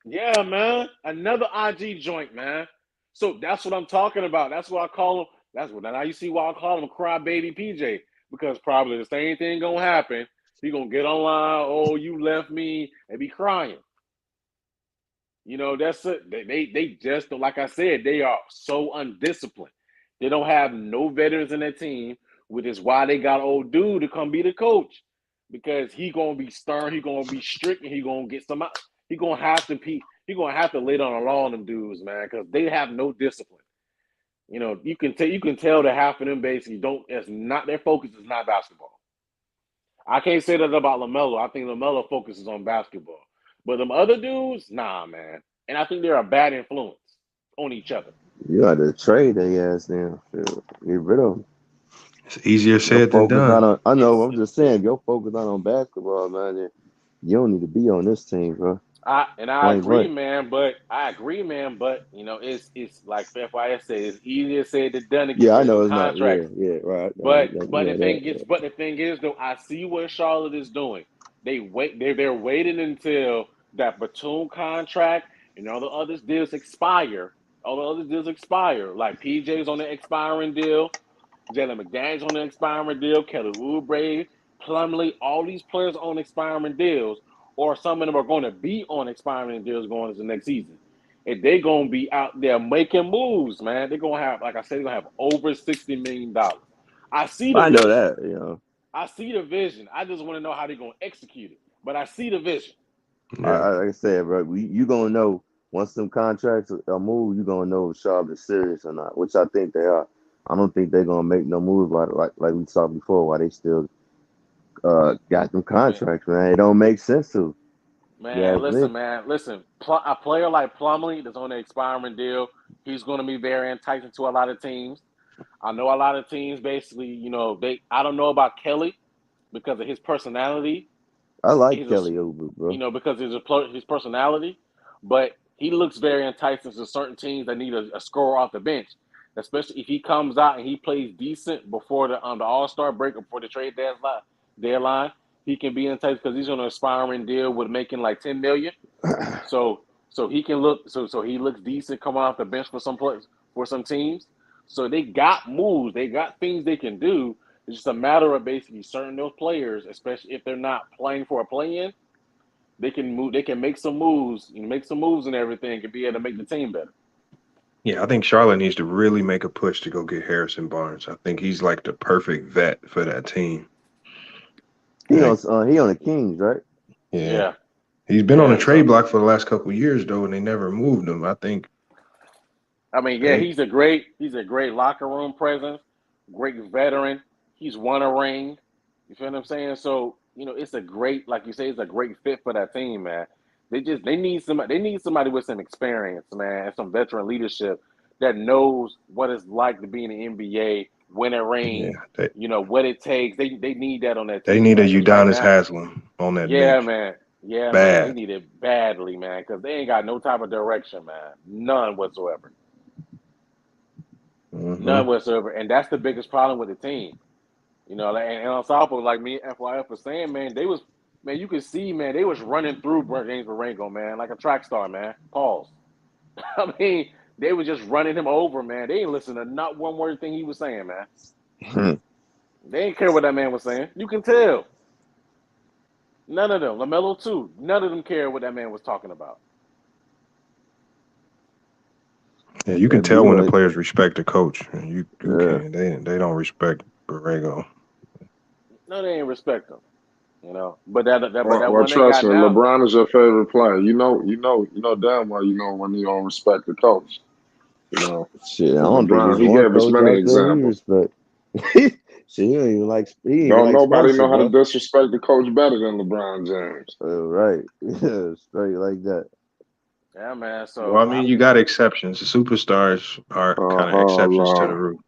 Yeah, man. Another IG joint, man. So that's what I'm talking about. That's what I call him. Now you see why I call him Crybaby PJ. Because probably the same thing gonna happen. He gonna get online, oh, you left me, and be crying. That's it. They just, like I said, they are so undisciplined. They don't have no veterans in their team, which is why they got old dude to come be the coach. Because he gonna be stern, he gonna be strict, and he gonna get some out. He gonna have to He's gonna have to lay down the law on them dudes, man, because they have no discipline. You know, you can tell that half of them basically their focus is not basketball. I can't say that about LaMelo. I think LaMelo focuses on basketball. But them other dudes, nah, man. And I think they're a bad influence on each other. You got to trade their ass now. Get rid of them. It's easier said than Focus not done. on. I know. I'm just saying. If your focus not on basketball, man, then you don't need to be on this team, bro. I Point agree, blank. man. But you know, it's like FYS said, it's easier said than done to get Yeah, I rid of know them it's not. Yeah, contracts. yeah, right. But That. the thing is though, I see what Charlotte is doing. They're waiting until that Batum contract and all the other deals expire. Like PJ's on the expiring deal, Jalen McDaniels on the expiring deal, Kelly Oubre, Plumlee, all these players on expiring deals, or some of them are going to be on expiring deals going into the next season. And they're going to be out there making moves, man. They're going to have, like I said, they're going to have over $60 million. I see the I know vision. that. You know. I see the vision. I just want to know how they're going to execute it. But I see the vision. Yeah. Like I said, bro, you gonna know once some contracts are moved. You gonna know if Charlotte's serious or not, which I think they are. I don't think they're gonna make no moves like we saw before. Why they still got them contracts, man? It don't make sense to. Man, Yeah, me. listen. A player like Plumlee that's on the expiring deal, he's going to be very enticing to a lot of teams. I know a lot of teams basically, you know, I don't know about Kelly because of his personality. I like He's Kelly Oubre, bro. because of his personality, but he looks very enticing to certain teams that need a scorer off the bench, especially if he comes out and he plays decent before the All-Star break or before the trade deadline. He can be enticing because he's on an expiring deal with making like $10 million. So he can look so he looks decent coming off the bench for some teams. So they got moves, they got things they can do. It's just a matter of basically certain those players, especially if they're not playing for a play-in, they can move. They can make some moves, and everything, and be able to make the team better. Yeah, I think Charlotte needs to really make a push to go get Harrison Barnes. I think he's like the perfect vet for that team. He on the Kings, right? Yeah. He's been on a so, trade block for the last couple of years though, and they never moved him. I think. I mean, yeah, he's a great locker room presence, great veteran. He's won a ring. You feel what I'm saying? So, you know, it's a great, like you say, it's a great fit for that team, man. They need somebody with some experience, man, and some veteran leadership that knows what it's like to be in the NBA, win a ring, you know, what it takes. They need that on that team. They need a man, Udonis Haslem on that bench. Man. Yeah, Bad. man. They need it badly, man, because they ain't got no type of direction, man. None whatsoever. Mm-hmm. None whatsoever. And that's the biggest problem with the team. You know, and on top of, like me and FYF was saying, man, you could see, man, they was running through James Marengo, man, like a track star, man. Pause. I mean, they was just running him over, man. They ain't listen to not one word thing he was saying, man. They ain't care what that man was saying. You can tell. None of them. LaMelo too. None of them care what that man was talking about. Yeah, you can tell when the players respect the coach. You can. They don't respect Borrego. No, they ain't respect him. You know, but that Well, one they trust got me, now. LeBron is your favorite player. You know damn well when you don't respect the coach. You know, shit. I don't think LeBron, there's he one gave us coach many out there he examples. respect. Shit, he don't even like. Don't nobody Spencer, know how bro. to disrespect the coach better than LeBron James. Right, yeah, straight like that. Yeah, man. So well, I mean, you got exceptions. The superstars are kind of exceptions to the rule.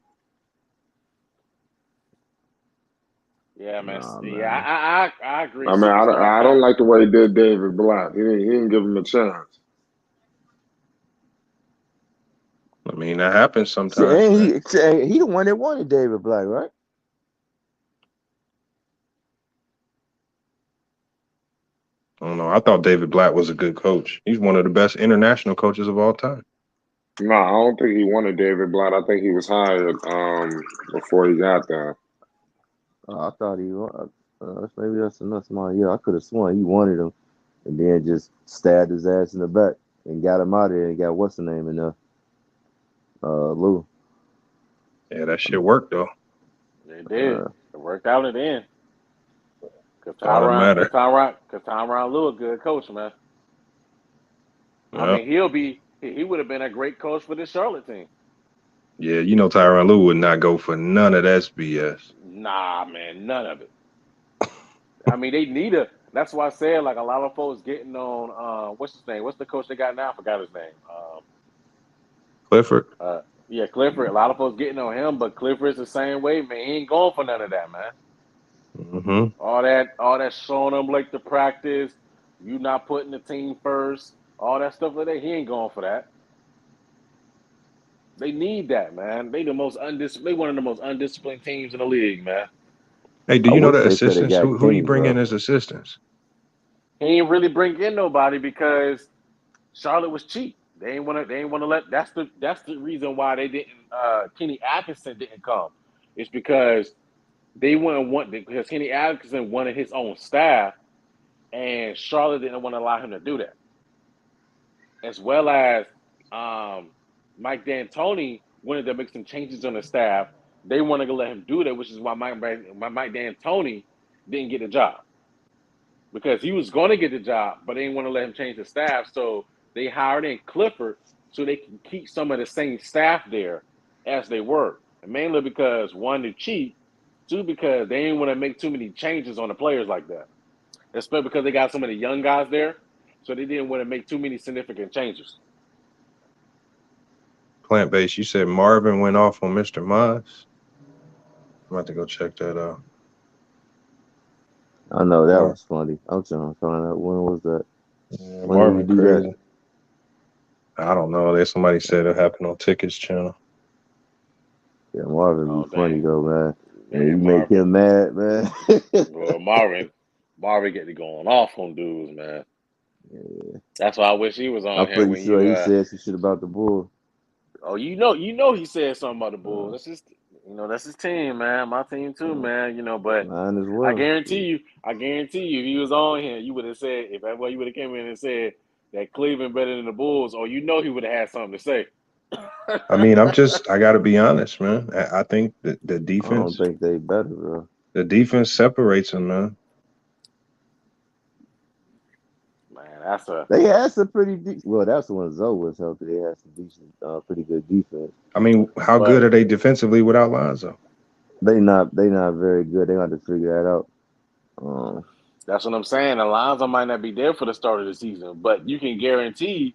Yeah, man. Man. I agree. I mean, I don't like the way he did David Blatt. He didn't give him a chance. I mean, that happens sometimes. He the one that wanted David Black, right? I don't know. I thought David Blatt was a good coach. He's one of the best international coaches of all time. No, I don't think he wanted David Blatt. I think he was hired before he got there. I thought he was. Maybe that's enough. Yeah, I could have sworn he wanted him, and then just stabbed his ass in the back and got him out of there and got what's the name in there, Lou. Yeah, that shit worked though. It did. It worked out at the end. Because all that matter. Tyronn Lue a good coach, man. I mean, he would have been a great coach for this Charlotte team. Yeah, you know Tyronn Lue would not go for none of that BS. Nah, man, none of it. I mean, they need a. That's why I said like a lot of folks getting on. What's his name? What's the coach they got now? I forgot his name. Clifford. Yeah, Clifford. A lot of folks getting on him, but Clifford's the same way, man. He ain't going for none of that, man. Mm-hmm. All that showing them like the practice, you not putting the team first, all that stuff like that. He ain't going for that. They need that, man. They one of the most undisciplined teams in the league, man. Hey, do I you know wish the they could have assistants? got Who do you Kenny, bring in bro. as assistants? He ain't really bring in nobody because Charlotte was cheap. They ain't want to let. That's the reason why they didn't. Kenny Atkinson didn't come. It's because they wouldn't want because Kenny Atkinson wanted his own staff, and Charlotte didn't want to allow him to do that. As well as Mike D'Antoni wanted to make some changes on the staff. They wanted to let him do that, which is why Mike D'Antoni didn't get the job. Because he was going to get the job, but they didn't want to let him change the staff. So they hired in Clifford so they can keep some of the same staff there as they were. And mainly because, one, they're cheap. Two, because they didn't want to make too many changes on the players like that. Especially because they got some of the young guys there. So they didn't want to make too many significant changes. Plant-based. You said Marvin went off on Mr. Moss. I'm about to go check that out. I know that was funny. I'm trying to find out when was that. Yeah, When did he Marvin do crazy. that? I don't know. There's somebody said it happened on Tickets channel. Yeah, Marvin be funny though, man. And you make Marvin. him mad, man. Well, Marvin get to going off on dudes, man. Yeah. That's why I wish he was on I'm here pretty when sure you. he said some shit about the Bulls. Oh, you know, he said something about the Bulls. That's just, that's his team, man. My team too, man. But Mine as I well. guarantee you, if he was on here, you would have said if that way you would have came in and said that Cleveland better than the Bulls, or he would have had something to say. I mean, I got to be honest, man. I think that the I don't defense, think they better, bro. the defense separates them, man. Man, they had some pretty deep. Well, that's when Zoe was healthy. They had some decent, pretty good defense. I mean, how good are they defensively without Lonzo? They not very good. They got to figure that out. That's what I'm saying. Alonzo might not be there for the start of the season, but you can guarantee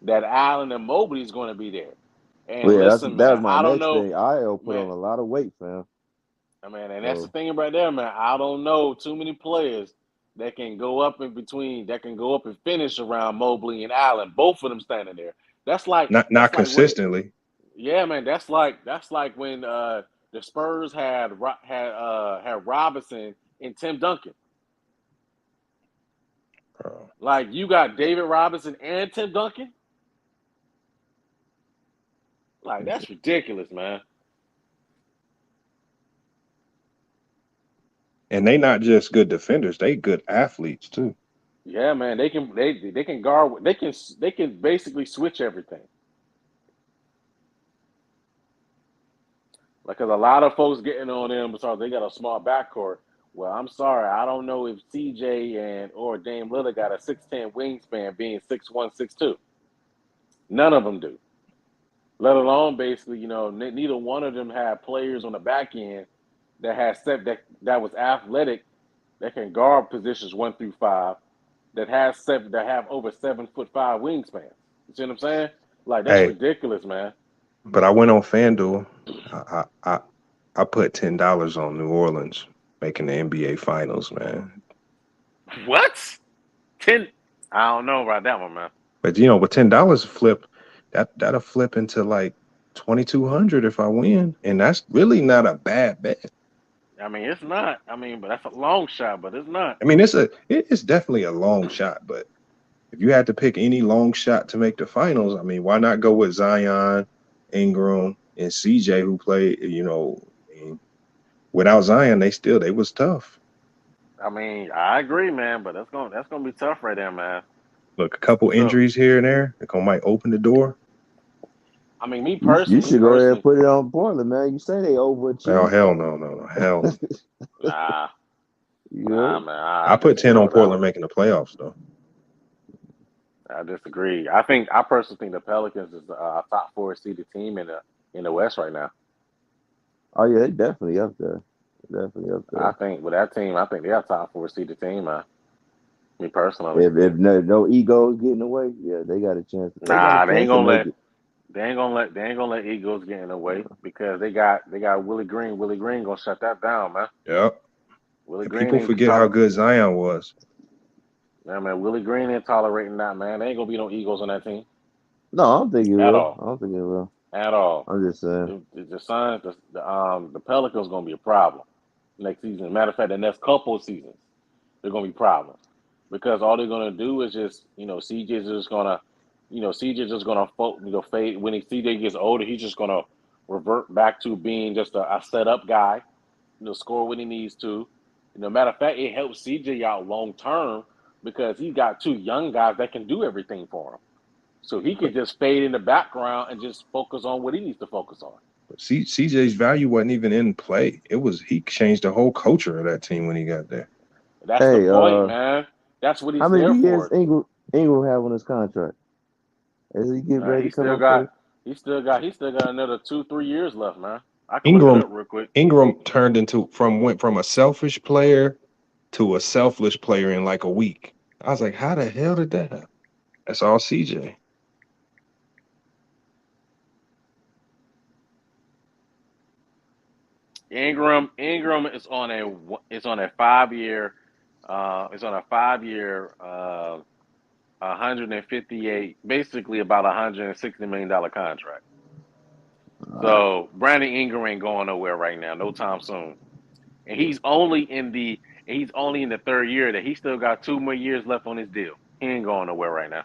that Allen and Mobley is going to be there. And Well, yeah, listen, that was man, my I don't next know. thing. IL put Man, on a lot of weight, fam. and that's the thing right there, man. I don't know too many players that can go up in between, that can go up and finish around Mobley and Allen, both of them standing there. That's like Not consistently. Yeah, man. That's like when the Spurs had Robinson and Tim Duncan. Like you got David Robinson and Tim Duncan. Like that's ridiculous, man. And they not just good defenders; they good athletes too. Yeah, man. They can guard. They can basically switch everything. Because a lot of folks getting on them because they got a small backcourt. Well, I'm sorry, I don't know if CJ or Dame Lillard got a 6'10" wingspan, being 6'1", 6'2". None of them do. Let alone basically, neither one of them have players on the back end that that was athletic, that can guard positions 1 through 5, that have over 7'5" wingspan. You see what I'm saying? Like that's ridiculous, man. But I went on FanDuel. I put $10 on New Orleans making the NBA Finals, man. What? 10? I don't know about that one, man. But with $10 flip, that'll flip into like 2,200 if I win, and that's really not a bad bet. I mean, it's not. I mean, but that's a long shot, but it's not. I mean, it's definitely a long shot, but if you had to pick any long shot to make the finals, I mean, why not go with Zion, Ingram, and CJ who played, without Zion, they was tough. I mean, I agree, man, but that's gonna be tough right there, man. Look, a couple injuries here and there, it might open the door. I mean, me personally, you should go ahead and put it on Portland, man. You say they overachieved. Oh hell no, hell. Nah. Nah, man. I put 10 on Portland making the playoffs though. I disagree. I personally think the Pelicans is a top 4 seeded team in the West right now. Oh yeah, they definitely up there. Definitely up I there. think with that team, I think they're a top 4 seeded team, man. Me personally. If no egos get in the way, yeah, they got a chance. They got a Nah, they ain't chance to gonna make let it. they ain't gonna let egos get in the way because they got Willie Green. Willie Green gonna shut that down, man. Yep. Willie And Green people ain't forget how good Zion was. Yeah, man. Willie Green ain't tolerating that, man. There ain't gonna be no egos on that team No, I don't think it at will. all. I don't think it will. At all. I'm just saying. The Suns, the Pelicans gonna be a problem next season. Matter of fact, the next couple of seasons, they're gonna be problems because all they're gonna do is just, CJ's just gonna, CJ's just gonna fade. When CJ gets older, he's just gonna revert back to being just a set up guy. Score when he needs to. Matter of fact, it helps CJ out long term because he's got 2 young guys that can do everything for him. So he can just fade in the background and just focus on what he needs to focus on. CJ's value wasn't even in play. He changed the whole culture of that team when he got there. That's the point, man. That's what How he's there many years for. Ingram have on his contract? As he get ready He to come still up for got another 2-3 years left, man. I can look it Ingram up real quick. Ingram went from a selfish player to a selfless player in like a week. I was like, how the hell did that happen? That's all CJ. Ingram is on a 5-year it's on a 5-year 158, basically about $160 million contract. So Brandon Ingram ain't going nowhere right now, no time soon. And he's only in the 3rd year that he still got 2 more years left on his deal. He ain't going nowhere right now.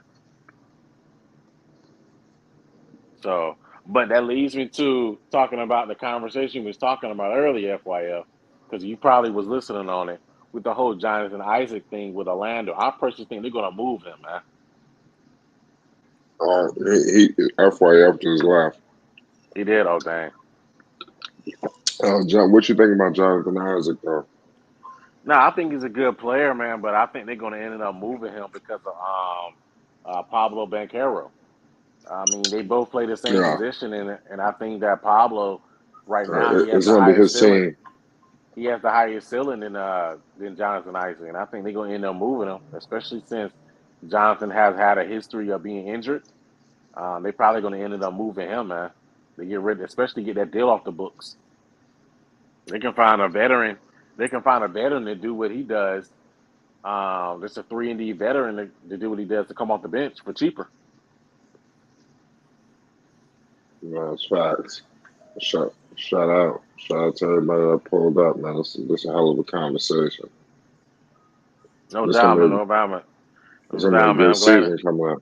So, but that leads me to talking about the conversation we was talking about earlier, FYF, because you probably was listening on it with the whole Jonathan Isaac thing with Orlando. I personally think they're gonna move him, man. He FYF just left. He did, oh dang. John, what you think about Jonathan Isaac though? No, I think he's a good player, man, but I think they're gonna end up moving him because of Pablo Banchero. I mean, they both play the same Yeah, position, and I think that Pablo right now he has it's the gonna be highest his ceiling. team. He has the highest ceiling than Jonathan Isaac, and I think they're gonna end up moving him, especially since Jonathan has had a history of being injured. They probably gonna end up moving him, man. They especially get that deal off the books. They can find a veteran. They can find a veteran to do what he does. Just a 3-and-D veteran to do what he does to come off the bench for cheaper. That's facts. Shout out to everybody that pulled up, man. This is a hell of a conversation. No It's doubt, man. gonna No doubt, man. it's No gonna be a doubt, man. good I'm glad. season coming up.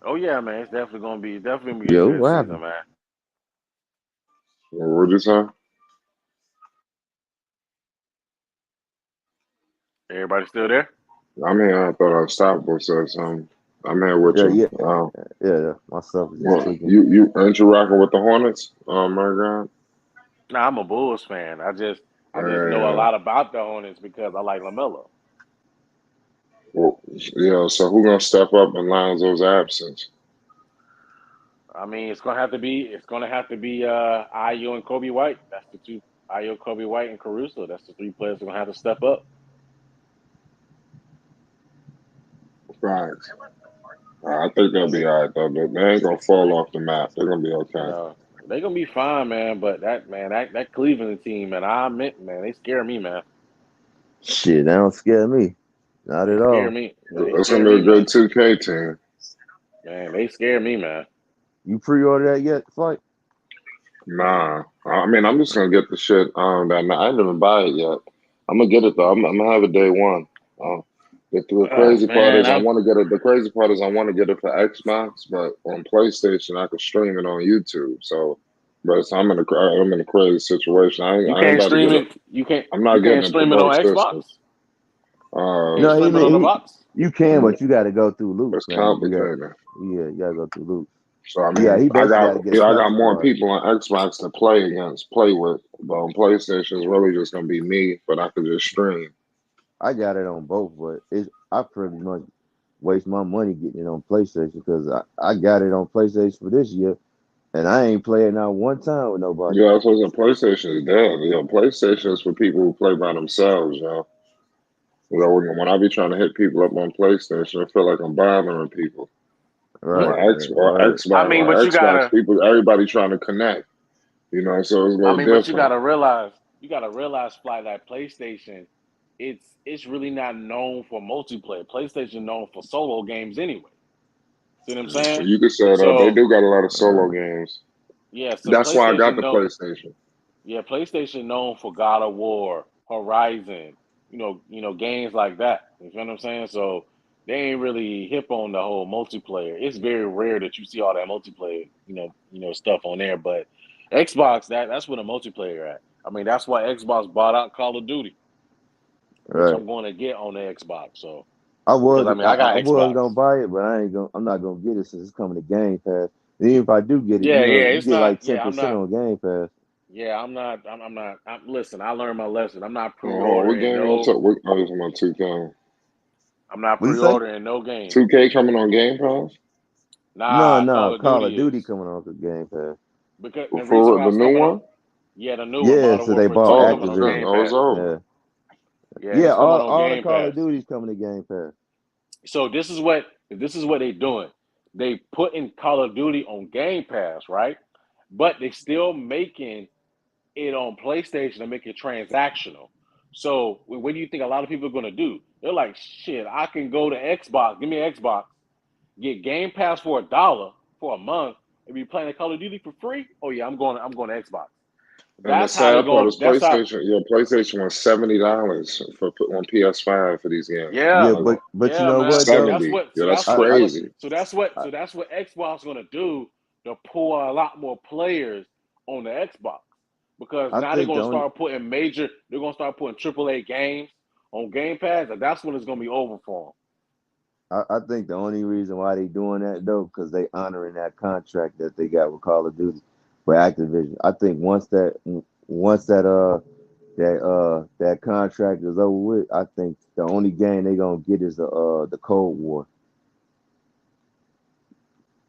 Oh yeah, man. It's definitely gonna be a Yo, good what season, happened? man. What'd you say? Everybody still there? I'm here. I thought Unstoppable said something. I'm here with Yeah, you. yeah. Myself is just Well, tweaking. you aren't you rocking with the Hornets? Oh my God. Nah, I'm a Bulls fan. I just know a Yeah. lot about the Hornets because I like LaMelo. Well, yeah. So who gonna step up in Lonzo's absence? I mean, it's gonna have to be Ayo and Kobe White. That's the two. Ayo, Kobe White, and Caruso. That's the 3 players that are gonna have to step up. Facts. I think they'll be all right though. They ain't gonna fall off the map. They're gonna be okay. No, they're gonna be fine, man. But that Cleveland team, man, they scare me, man. Shit, that don't scare me. Not They at scare all. me. They It's gonna scare be me, a good man. 2K team. Man, they scare me, man. You pre-order that yet, Fight? Nah, I mean I'm just gonna get the shit. That I didn't even buy it yet. I'm gonna get it though. I'm gonna have it day one. The crazy part Man, is I want to get it. The crazy part is I want to get it for Xbox, but on PlayStation I can stream it on YouTube. So I'm in a crazy situation. you I ain't can't about to stream get it. it. I'm You not can't getting it for stream it both on Xbox. systems. You can't No, stream it on the box. you can, but you got to go through loops, It's man. complicated. You got to go through loops. So I Yeah, mean, he basically got to get a I got capture more card. people on Xbox to play with, but on PlayStation it's really just gonna be me. But I could just stream. I got it on both, but I pretty much waste my money getting it on PlayStation because I got it on PlayStation for this year, and I ain't playing out one time with nobody. Yeah, that's what PlayStation is dead. You know, PlayStation is for people who play by themselves, you know. You know, when I be trying to hit people up on PlayStation, I feel like I'm bothering people. Right, Or right. I mean, but you Xbox gotta. people, everybody trying to connect. You know, so it's a I little mean, but different. you gotta realize, Fly, that PlayStation, it's really not known for multiplayer. PlayStation known for solo games anyway. See what I'm saying? You could say that they So do got a lot of solo games. yeah, so That's why I got PlayStation the know. PlayStation. Yeah, PlayStation known for God of War, Horizon, games like that. You know what I'm saying? So they ain't really hip on the whole multiplayer. It's very rare that you see all that multiplayer, stuff on there. But Xbox, that's where the multiplayer at. I mean, that's why Xbox bought out Call of Duty, which Right. I'm going to get on the Xbox. So I because was I mean, I, I got I was Xbox. gonna buy it, but I'm not gonna get it since it's coming to Game Pass. And even if I do get it, Yeah, yeah, you it's get not. like Yeah, I'm 10% not. on Game Pass. Yeah, I'm not. I'm not. Listen, I learned my lesson. I'm not What pre-ordering game you no. talking about 2K? I'm not What do you say? pre-ordering no game. 2K coming on Game Pass? Nah, Call No, of Call of Duty Duty is coming on the Game Pass. because the reason For why the it's new coming on. one? Yeah, the new one, Yeah, Modern so they Warfare bought 2 coming on Shit, Activision. Game oh, it's Pass. over. Yeah, Yeah, yeah. it's coming on All the Game Call of Pass. Duty's coming to Game Pass. So this is what they doing. They putting Call of Duty on Game Pass, right? But they still making it on PlayStation and make it transactional. So what do you think a lot of people are going to do? They're like, shit, I can go to Xbox, give me an Xbox, get Game Pass for $1 for a month, and be playing the Call of Duty for free. Oh yeah, I'm going to Xbox. And the That's how they're sad part going. is That's how. PlayStation was $70 for on PS5 for these games. Yeah, Yeah, Like but you yeah, know man. what So though? that's 70. what. Yeah, So that's that's I, what. I, crazy. So that's what. I So that's what Xbox going to do to pull a lot more players on the Xbox because I now they're think the going to only start putting major. They're going to start putting AAA games on Game Pass, and that's when it's going to be over for them. I think the only reason why they doing that though, because they honoring that contract that they got with Call of Duty with Activision. I think once that contract is over with, I think the only game they gonna get is the Cold War.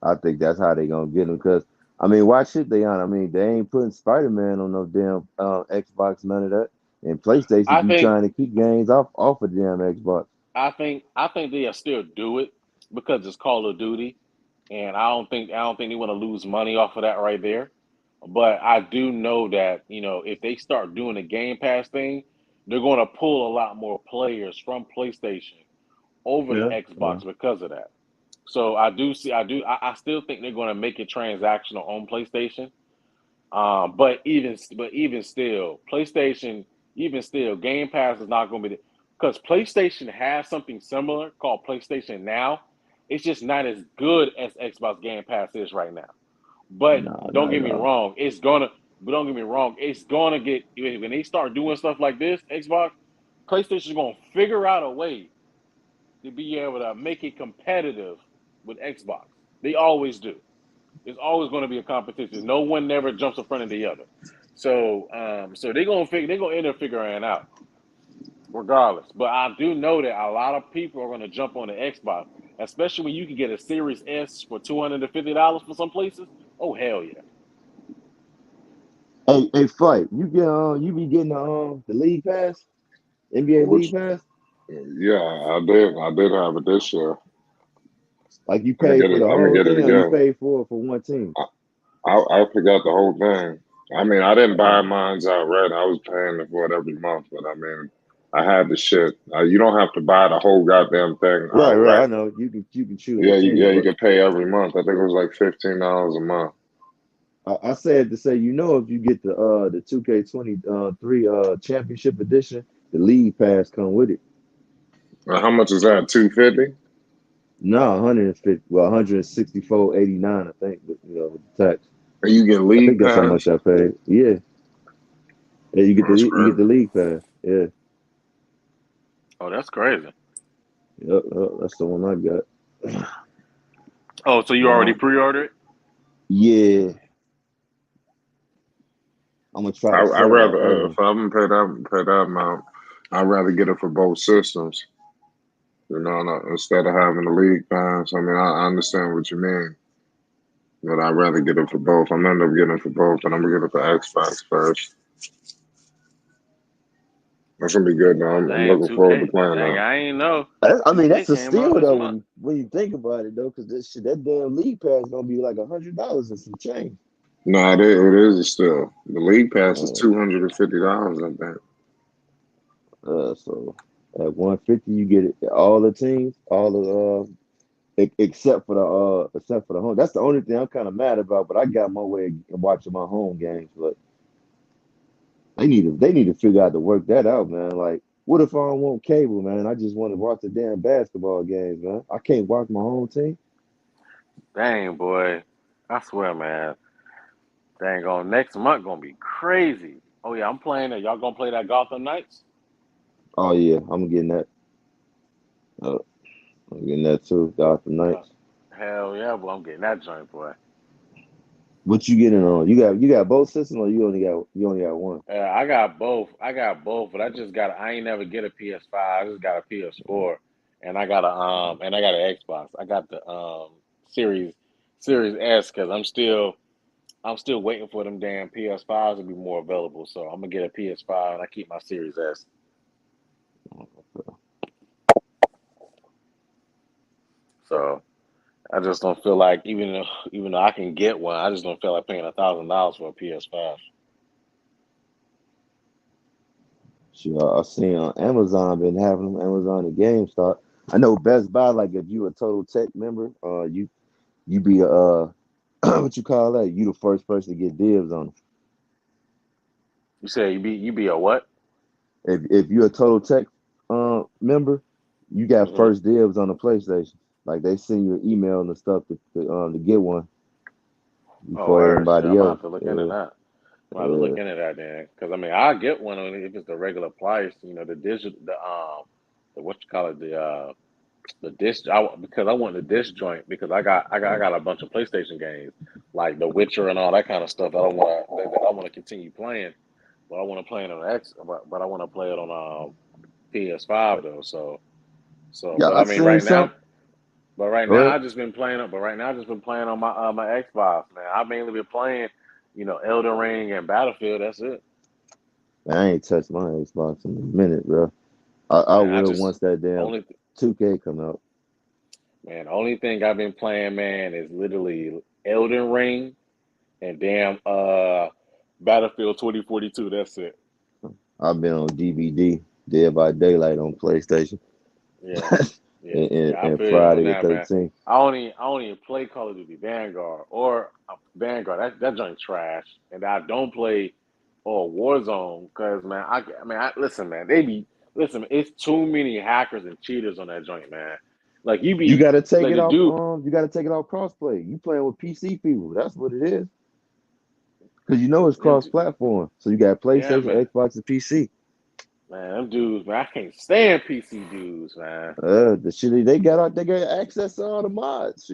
I think that's how they gonna get them. Because I mean, why should they honor? I mean, they ain't putting Spider-Man on no damn Xbox, none of that. And PlayStation I be think. trying to keep games off of the damn Xbox. I think they'll still do it because it's Call of Duty, and I don't think they want to lose money off of that right there. But I do know that if they start doing the Game Pass thing, they're going to pull a lot more players from PlayStation over to Yeah. Xbox because of that. So I still think they're going to make it transactional on PlayStation. But even still, PlayStation, even still, Game Pass is not going to be because PlayStation has something similar called PlayStation Now. It's just not as good as Xbox Game Pass is right now. But No, don't not get at me all. wrong, it's gonna. But don't get me wrong, it's gonna get when they start doing stuff like this. Xbox, PlayStation's gonna figure out a way to be able to make it competitive with Xbox. They always do. It's always going to be a competition. No one never jumps in front of the other. So, so they're gonna end up figuring it out regardless. But I do know that a lot of people are going to jump on the Xbox, especially when you can get a Series S for $250 for some places. Oh hell yeah! Hey, fight. You be getting the league pass, NBA league Which, pass. yeah, I did have it this year. Like you I'm gonna paid get for it. the I'm gonna whole get it thing, or you again. paid for one team? I forgot the whole thing. I mean, I didn't buy mines outright. I was paying for it every month, but I mean, I had the shit. You don't have to buy the whole goddamn thing Right. I outright. know you can choose a Yeah, team, you but can pay every month. I think it was like $15 a month. I said to say, if you get the 2K23 championship edition, the league pass come with it. Now, how much is that? 250. No, 150, well, 164.89, I think, but with the tax. And you get I think league that's how much pass. I paid. Yeah, you get That's you get crazy. the league pass. Yeah, Oh, that's crazy. yep, that's the one I got. Oh, so you already Um, pre-ordered? yeah, I'm gonna try I to I sell out rather if early. I'm gonna pay that amount, I'd rather get it for both systems. Instead of having the league pass. I mean, I understand what you mean, but I'd rather get it for both. I'm gonna end up getting it for both, and I'm gonna get it for Xbox first. That's gonna be good, though. I'm Dang, looking forward to 2K. playing Dang, that. I ain't know. I mean, 2K that's a came out steal this though month. when you think about it though, because that damn league pass is gonna be like $100 and some change. No, it is still. The league pass is $250, I think. So at 150 you get it, all the teams, all the except for the home. That's the only thing I'm kind of mad about. But I got my way of watching my home games. But they need to figure out to work that out, man. Like, what if I don't want cable, man? I just want to watch the damn basketball games, man. I can't watch my home team. Dang, boy. I swear, man. Dang, on next month gonna be crazy. Oh yeah, I'm playing it. Y'all gonna play that Gotham Knights? Oh yeah, I'm getting that. I'm getting that too. Gotham Knights. Hell yeah, boy. I'm getting that joint, boy. What you getting on? You got both systems, or you only got one? I got both. But I ain't never get a PS5. I just got a PS4, and I got an Xbox. I got the Series S because I'm still waiting for them damn PS5s to be more available. So I'm gonna get a PS5 and I keep my Series S. So I just don't feel like even though I can get one, I just don't feel like paying $1,000 for a PS5. Sure, I seen on Amazon been having them. Amazon and GameStop. I know Best Buy. Like if you a Total Tech member, you be a what you call that? You the first person to get dibs on them. You say you be a what? If you're a Total Tech member, you got Mm-hmm. first dibs on the PlayStation. Like they send you an email and stuff to get one Oh, before word. Shit, I'm everybody gonna else. have to look into Yeah, that. I'm gonna have to yeah. look into that then, because I mean, I'll get one only if it's the regular price. You know, the digital, the what you call it, the disc. Because I want the disc joint because I got a bunch of PlayStation games like The Witcher and all that kind of stuff. I want to continue playing, but I want to play it on X, but I want to play it on PS5 though. Yeah, But I I mean, seen some. Go ahead. I just been playing it. But right now, I just been playing on my Xbox, man. I mainly been playing, Elden Ring and Battlefield. That's it, I ain't touched my Xbox in a minute, bro. I man. I will just once that damn only 2K come out. man. Only thing I've been playing, man, is literally Elden Ring and damn Battlefield 2042. That's it. I've been on DVD, Dead by Daylight on PlayStation, Yeah, yeah, and, yeah. I and feel you on Friday the that, man. 13th. I only play Call of Duty Vanguard or Vanguard. That joint trash, and I don't play or Warzone because man, listen, man. Listen. It's too many hackers and cheaters on that joint, man. Like you You be gotta take like it the off. dude. You gotta take it off crossplay. You playing with PC people. That's what it is. Because you know it's Them, cross-platform. So you got yeah, PlayStation, man. Xbox, and PC. Man, them dudes, man. I can't stand PC dudes, man. The shit they got access to all the mods.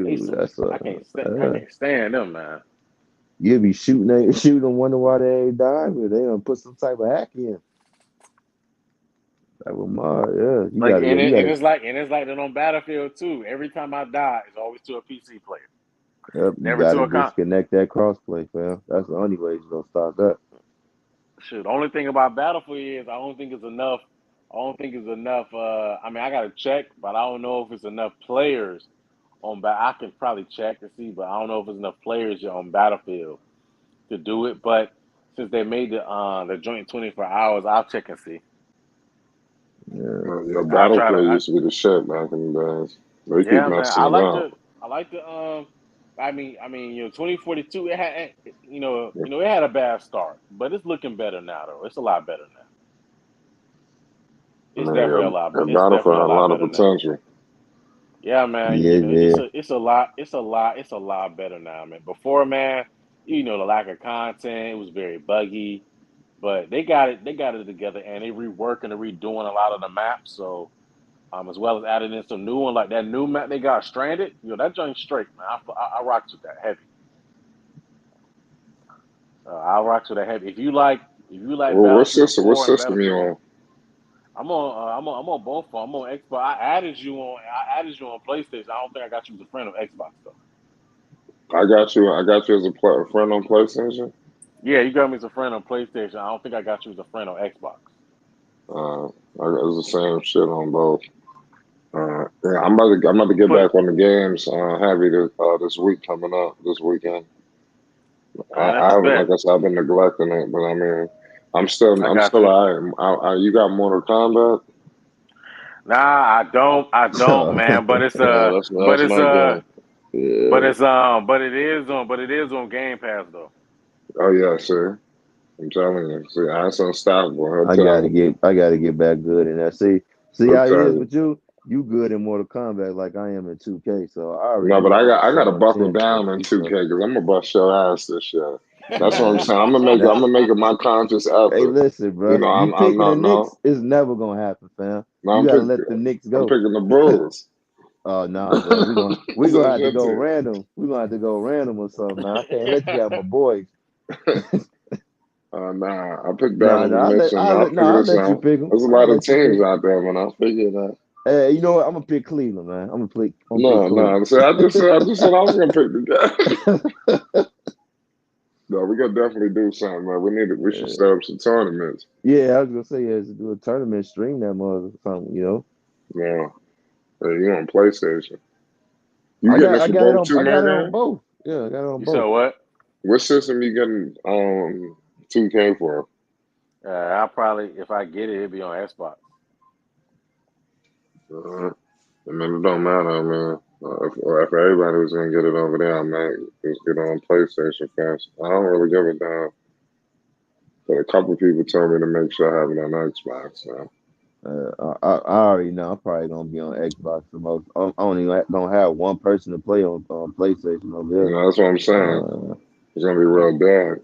They Shoot, some. that's I can't stand them, man. you'll be shooting them, wonder why they ain't dying, but they don't put some type of hack in. Type of mod, yeah. You Like gotta go. and You it, and gotta. it's like that on Battlefield too. Every time I die, it's always to a PC player, Yep, you never to gotta a con. disconnect that crossplay, fam. That's the only way you're gonna stop that. Shoot, the only thing about Battlefield is I don't think it's enough. I don't think it's enough. I mean, I gotta check, but I don't know if it's enough players on. I can probably check to see, but I don't know if it's enough players on Battlefield to do it. But since they made the joint 24 hours, I'll check and see. Yeah. Your I'll try to. Battlefield used to be the shit back in the days. They keep Yeah, man. messing it up. I like the you know, 2042 it had a bad start, but it's looking better now though. It's a lot better now. I It's mean, definitely a lot your it's Battlefield definitely had a a lot lot of better now. potential. Yeah, man, Yeah, yeah. it's a lot better now, man. Before, man, the lack of content, it was very buggy, but they got it together and they reworking and redoing a lot of the maps, so as well as adding in some new one like that new map they got stranded. That joint's straight, man. I rocks with that heavy. I rocks with that heavy. If you like Well, Battlefield what 4 and system you Battlefield, on? I'm on both. I'm on Xbox. I added you on PlayStation. I don't think I got you as a friend on Xbox though. I got you as a friend on PlayStation. Yeah, you got me as a friend on PlayStation. I don't think I got you as a friend on Xbox. It's the same shit on both. Yeah, I'm about to get back on the games. Heavy this week coming up this weekend. That's a Like bet. I said, I've been neglecting it, but I mean, I'm still I got you. alright. You got Mortal Kombat? Nah, I don't, man. But it's Yeah, that's my game. Yeah. but it is on Game Pass though. Oh yeah, see, I'm telling you. See, that's unstoppable. I'm I gotta telling you. get back good in that. See I'm how it is telling you. with you. You good in Mortal Kombat like I am in 2K. So I already No, but know I'm I got to second buckle chin for down in 2K FIFA. because I'm gonna bust your ass this year. That's what I'm Nah, saying. I'm nah. gonna make it my conscious Hey, effort. listen, You bro. know, You I'm picking the not Knicks is never gonna happen, fam. no, You gotta let the Knicks I'm go. picking the Bulls. Oh nah, bro. We So gonna it's have to your go team. random. We gonna have to go random or something, man. I can't let you have my boys. Nah, I picked that Nah, in the nah. mix and I'll figure I'll this let you out. pick them. There's a I'll lot of let you pick teams 'em. out there, man. I'll figure it out. Hey, you know what? I'm gonna pick Cleveland, man. I'm gonna pick No. Cleveland. See, I just said I was gonna pick the guy. No, we gotta definitely do something, man. We should set up some tournaments. Yeah, I was gonna say to do a tournament, stream that mother or something, you know. Yeah. Hey, you on PlayStation. You getting it for both too, I got it on man? both. Yeah, I got it on You said both. what? What system you getting 2K for? I'll probably, if I get it, it'll be on Xbox. I mean, it don't matter. I mean, if everybody was gonna get it over there, I might just get on PlayStation first. I don't really give a damn. But a couple people told me to make sure I have it on Xbox. So. I already know I'm probably gonna be on Xbox the most. I only gonna have one person to play on PlayStation over You here. know, that's what I'm saying. It's gonna be real bad.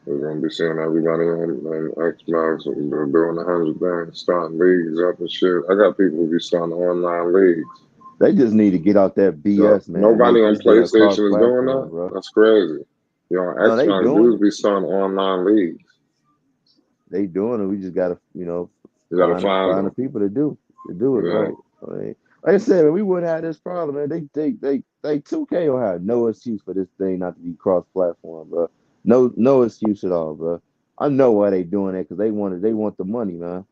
We're gonna be seeing everybody on Xbox doing 100 things, starting leagues up and shit. I got people who be starting online leagues. They just need to get out that So BS, man, and nobody make on this thing a cross PlayStation is doing platform, that. bro. That's crazy. On No, they Xbox, doing dudes it. be starting online leagues. They doing it. We just gotta, you gotta find find the them. people to do it Yeah. right. I mean, like I said, man, we wouldn't have this problem, man. They 2K don't have no excuse for this thing not to be cross platform, bro. No excuse at all, bro. I know why they doing it because they want the money, man.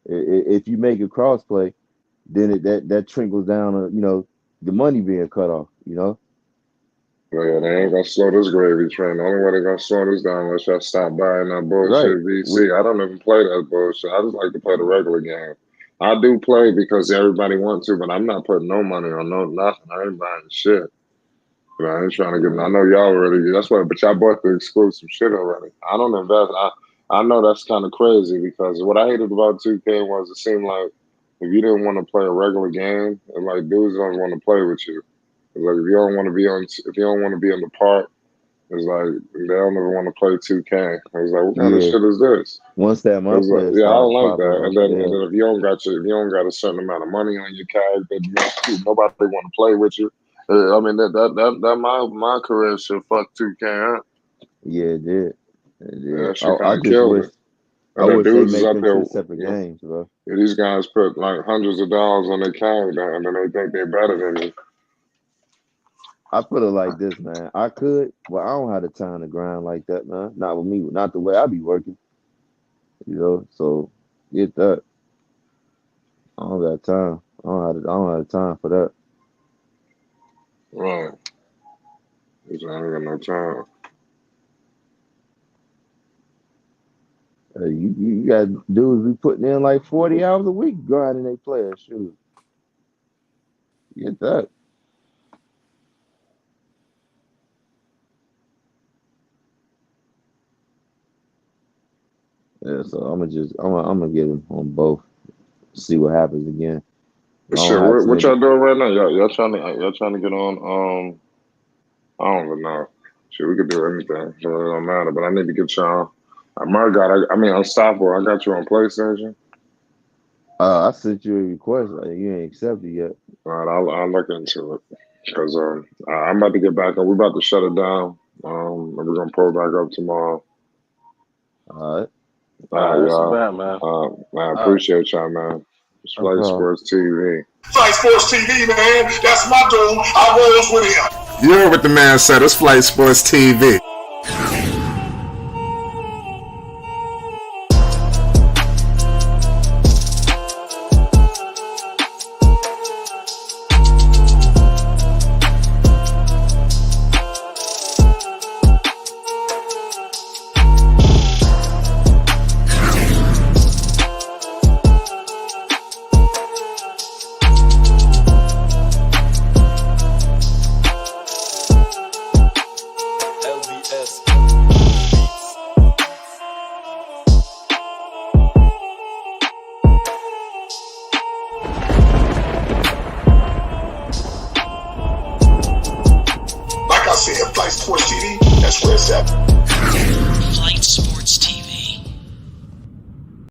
If you make it cross play, then that trickles down to the money being cut off, Yeah, they ain't gonna slow this gravy train. The only way they gonna slow this down unless y'all stop buying that Right. bullshit VC. I don't even play that bullshit. I just like to play the regular game. I do play because everybody wants to, but I'm not putting no money on nothing. I ain't buying shit. I ain't trying to get. I know y'all already. That's why, but y'all bought the exclusive shit already. I don't invest. I know that's kind of crazy because what I hated about 2K was it seemed like if you didn't want to play a regular game, and like dudes don't want to play with you. It's like if you don't want to be on, if you don't want to be in the park, it's like they don't ever want to play 2K. It's like what kind of Yeah. shit is this? Once that It's like, multiplayer yeah, I don't started like popping that. off, And then yeah. if you don't got a certain amount of money on your character, nobody want to play with you. I mean that my career should fuck 2K up. Yeah, it did. Yeah, that shit I kind of just killed wish it. And then they dudes is make up them here. two separate games, bro. Yeah, these guys put like hundreds of dollars on their character, and then they think they're better than you. I put it like this, man. I could, but I don't have the time to grind like that, man. Not with me, not the way I be working, So get that. I don't got time. I don't have time for that. Right. I ain't got no time. You got dudes be putting in like 40 hours a week grinding their players. Shoot, get that. Yeah, so I'm gonna get them on both. See what happens again. I Shit, don't have too what many. y'all doing right now? Y'all trying to get on. I don't even know. Shit, we could do anything. So it don't matter. But I need to get y'all. My God, I mean, Unstoppable. I got you on PlayStation. I sent you a request. You ain't accepted yet. All right, I'll look into it because I'm about to get back on. We're about to shut it down. And we're gonna pull back up tomorrow. All right. That's a y'all. bet, man. I appreciate y'all, man. It's Flight Sports TV. Flight Sports TV, man. That's my dude. I rolls with him. You heard what the man said. It's Flight Sports TV. Like I said, Flight Sports TV, that's where it's at.